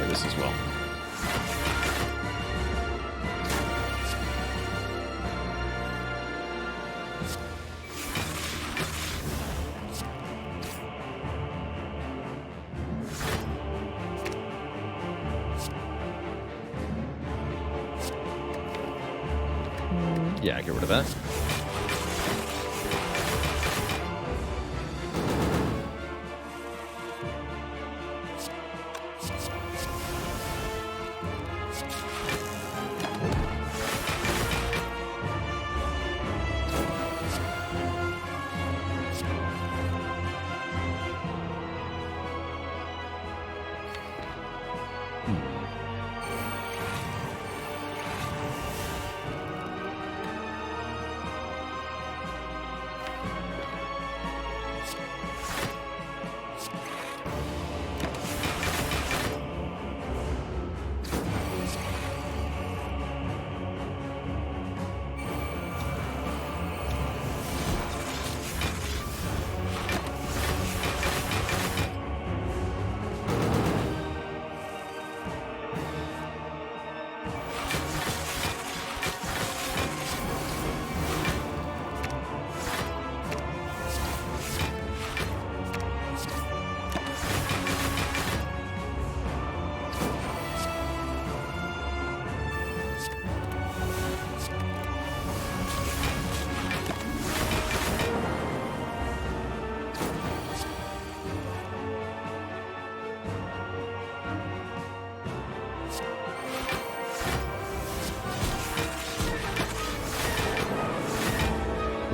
This as well. Yeah, get rid of that.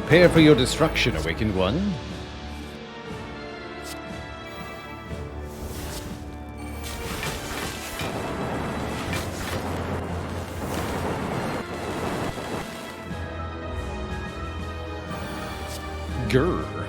Prepare for your destruction, Awakened One. Grr.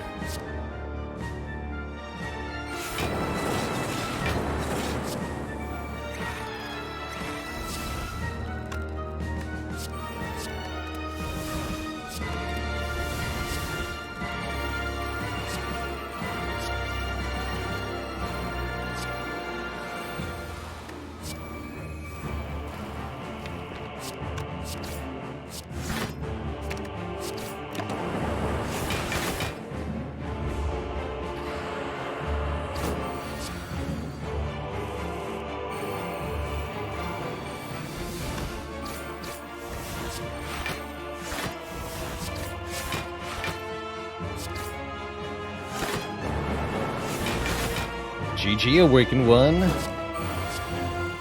GG, Awakened one.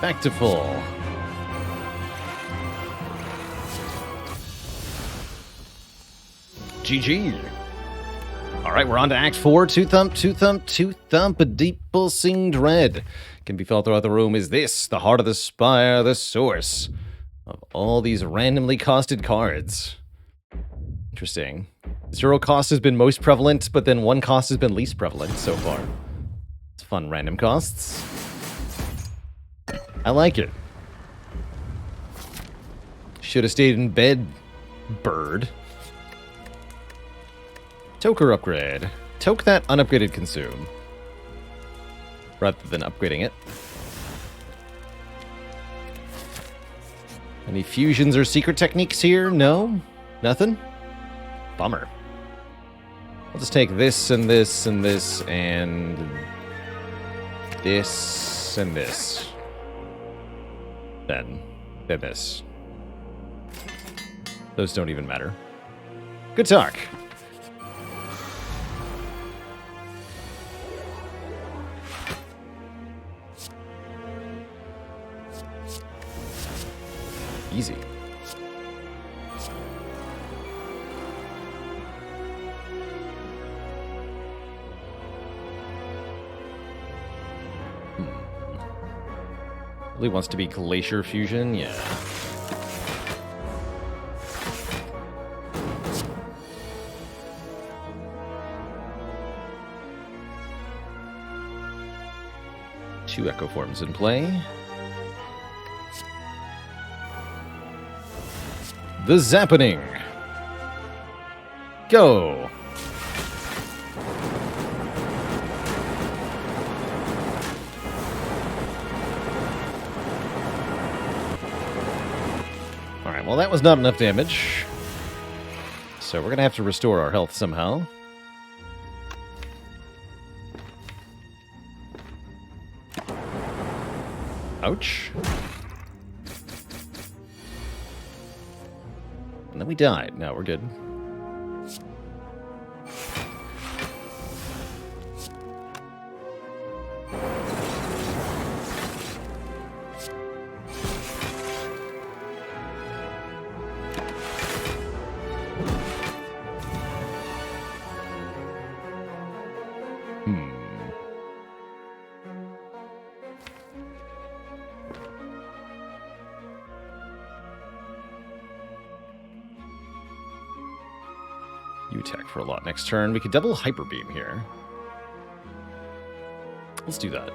Back to full. GG. Alright, we're on to Act 4. Two thump, two thump, two thump. A deep pulsing dread can be felt throughout the room. Is this the heart of the Spire, the source of all these randomly costed cards? Interesting. 0 cost has been most prevalent, but then 1 cost has been least prevalent so far. It's fun random costs. I like it. Should have stayed in bed, bird. Toker upgrade. Toke that unupgraded consume. Rather than upgrading it. Any fusions or secret techniques here? No? Nothing? Bummer. I'll just take this and this and this and this and this. Then this. Those don't even matter. Good talk. Easy. Really wants to be Glacier Fusion? Yeah. Two Echo Forms in play. The Zappening. Go. Alright, well that was not enough damage. So we're going to have to restore our health somehow. Ouch. And then we died. No, we're good. You attack for a lot next turn. We could double Hyper Beam here. Let's do that.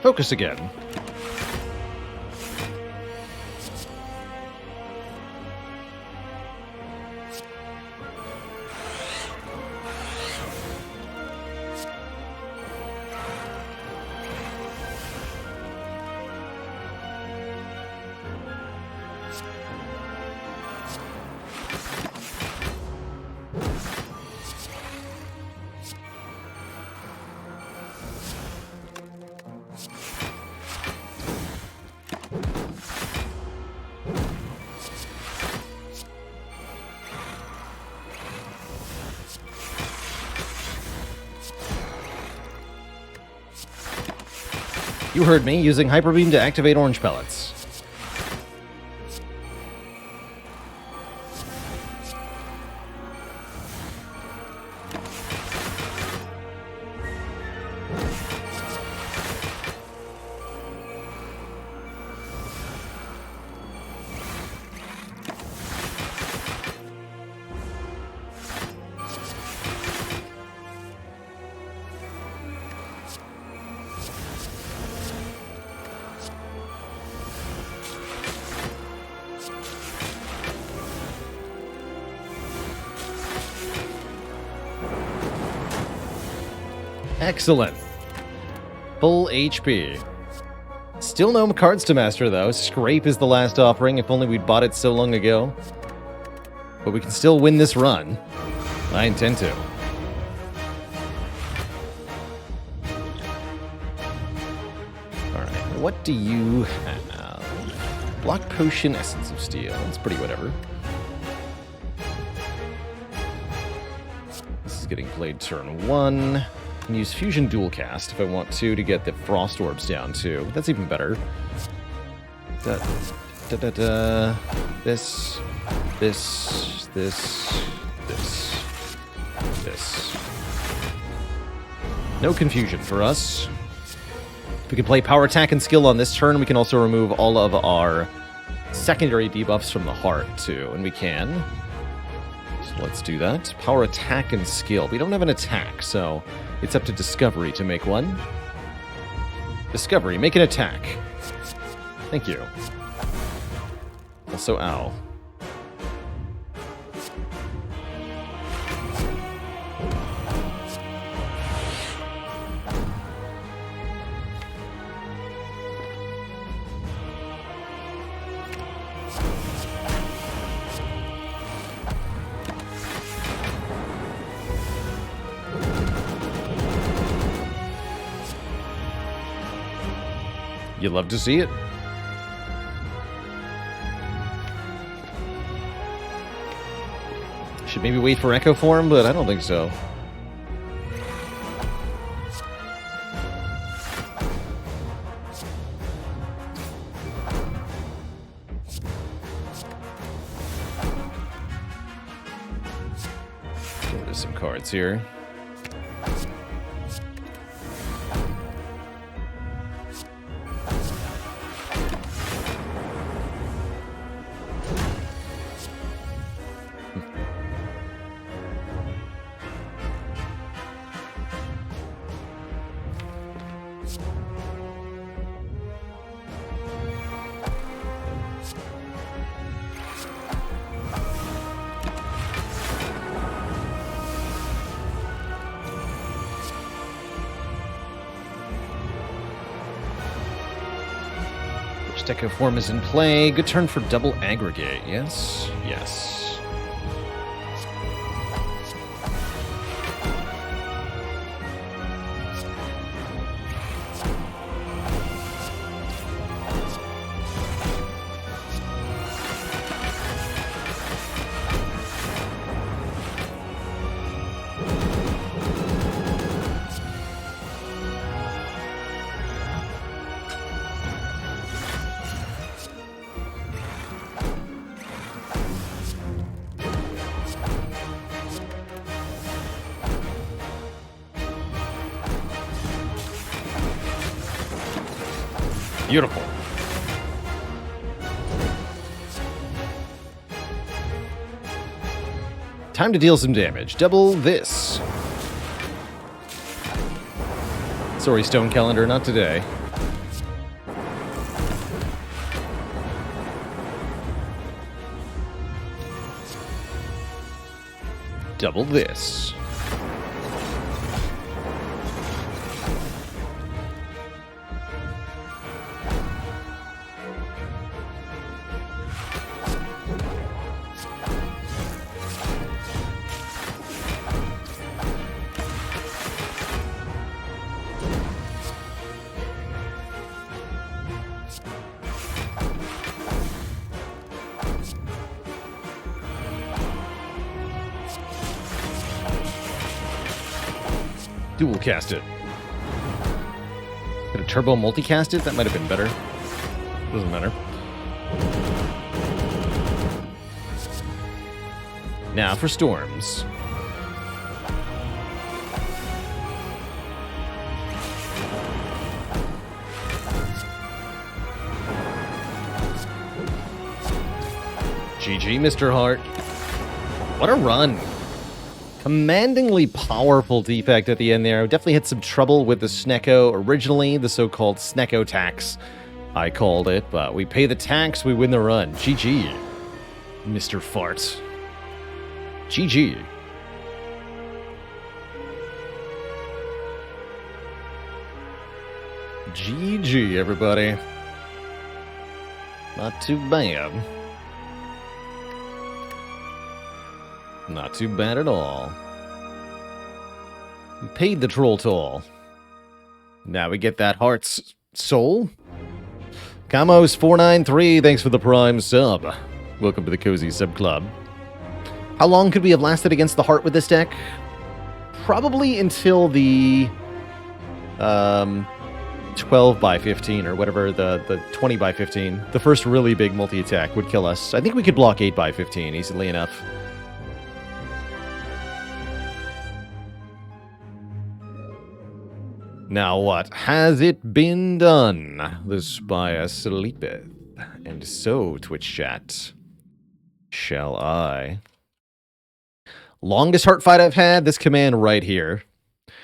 Focus again. You heard me, using Hyper Beam to activate orange pellets. Excellent. Full HP. Still no cards to master, though. Scrape is the last offering, if only we'd bought it so long ago. But we can still win this run. I intend to. Alright, what do you have? Block Potion, Essence of Steel. That's pretty whatever. This is getting played turn 1. I can use Fusion Dual Cast if I want to get the Frost Orbs down too. That's even better. This. No confusion for us. If we can play Power Attack and Skill on this turn, we can also remove all of our secondary debuffs from the heart too, and we can. So let's do that. Power Attack and Skill. We don't have an attack, so it's up to Discovery to make one. Discovery, make an attack. Thank you. Also, ow. You love to see it. Should maybe wait for Echo Form, but I don't think so. Let's get rid of some cards here. Echo Form is in play. Good turn for double aggregate. Yes? Yes. Beautiful. Time to deal some damage. Double this. Sorry, Stone Calendar, not today. Double this. Dual cast it. Could have turbo multicast it? That might have been better. Doesn't matter. Now for storms. GG, Mr. Hart. What a run. Commandingly powerful defect at the end there. Definitely had some trouble with the Snecko originally, the so-called Snecko tax, I called it. But we pay the tax, we win the run. GG, Mr. Fart. GG. GG, everybody. Not too bad. Not too bad at all. We paid the troll toll. Now we get that heart's soul. Camos493, thanks for the prime sub. Welcome to the Cozy Sub Club. How long could we have lasted against the heart with this deck? Probably until the 12 by 15 or whatever, the 20 by 15. The first really big multi-attack would kill us. I think we could block 8 by 15 easily enough. Now what? Has it been done? The Spire sleepeth. And so, Twitch chat, shall I? Longest heart fight I've had, this command right here.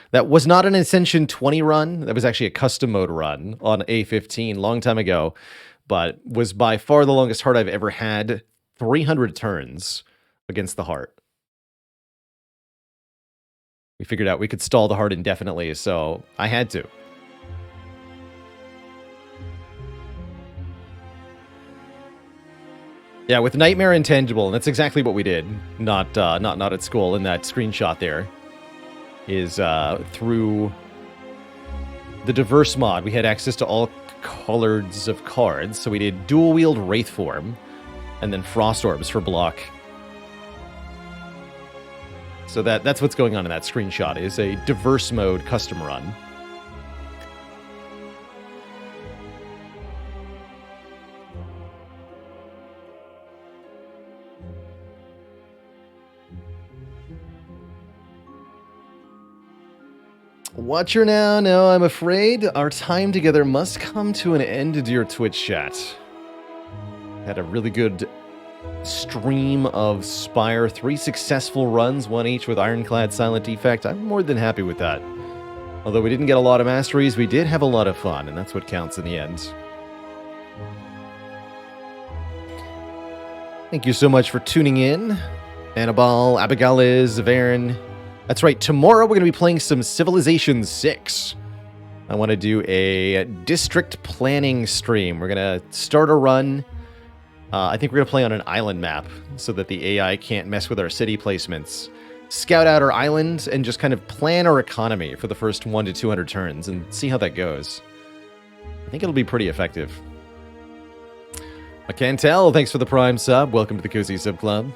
That was not an Ascension 20 run. That was actually a custom mode run on A15 long time ago. But was by far the longest heart I've ever had. 300 turns against the heart. We figured out we could stall the heart indefinitely, so I had to. Yeah, with Nightmare Intangible, and that's exactly what we did. Not at school in that screenshot there. Is through the diverse mod, we had access to all colors of cards, so we did dual wield Wraith form, and then Frost Orbs for block. So that's what's going on in that screenshot, is a diverse mode custom run. Watcher now, no, I'm afraid our time together must come to an end, dear Twitch chat. Had a really good stream of Spire, 3 successful runs, 1 each with Ironclad, Silent Defect. I'm more than happy with that. Although we didn't get a lot of masteries, we did have a lot of fun, and that's what counts in the end. Thank you so much for tuning in. Annabelle, Abigalis, Varen. That's right, tomorrow we're going to be playing some Civilization 6. I want to do a district planning stream. We're going to start a run. I think we're going to play on an island map so that the AI can't mess with our city placements. Scout out our island and just kind of plan our economy for the first 1 to 200 turns and see how that goes. I think it'll be pretty effective. I can tell. Thanks for the prime sub. Welcome to the Cozy Sub Club.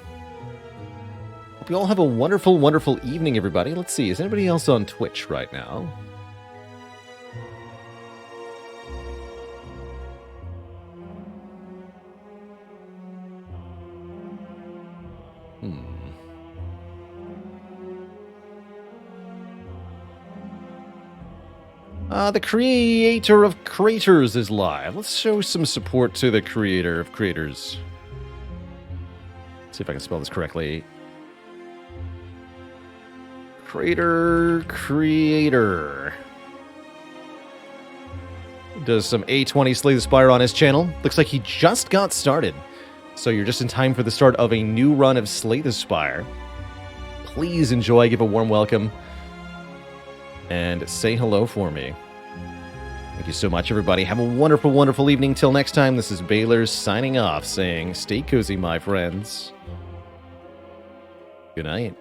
Hope you all have a wonderful, wonderful evening, everybody. Let's see. Is anybody else on Twitch right now? The creator of creators is live. Let's show some support to the creator of creators. Let's see if I can spell this correctly. Creator. Does some A20 Slay the Spire on his channel. Looks like he just got started. So you're just in time for the start of a new run of Slay the Spire. Please enjoy, give a warm welcome, and say hello for me. Thank you so much, everybody. Have a wonderful, wonderful evening. Till next time, this is Baylor signing off, saying, stay cozy, my friends. Good night.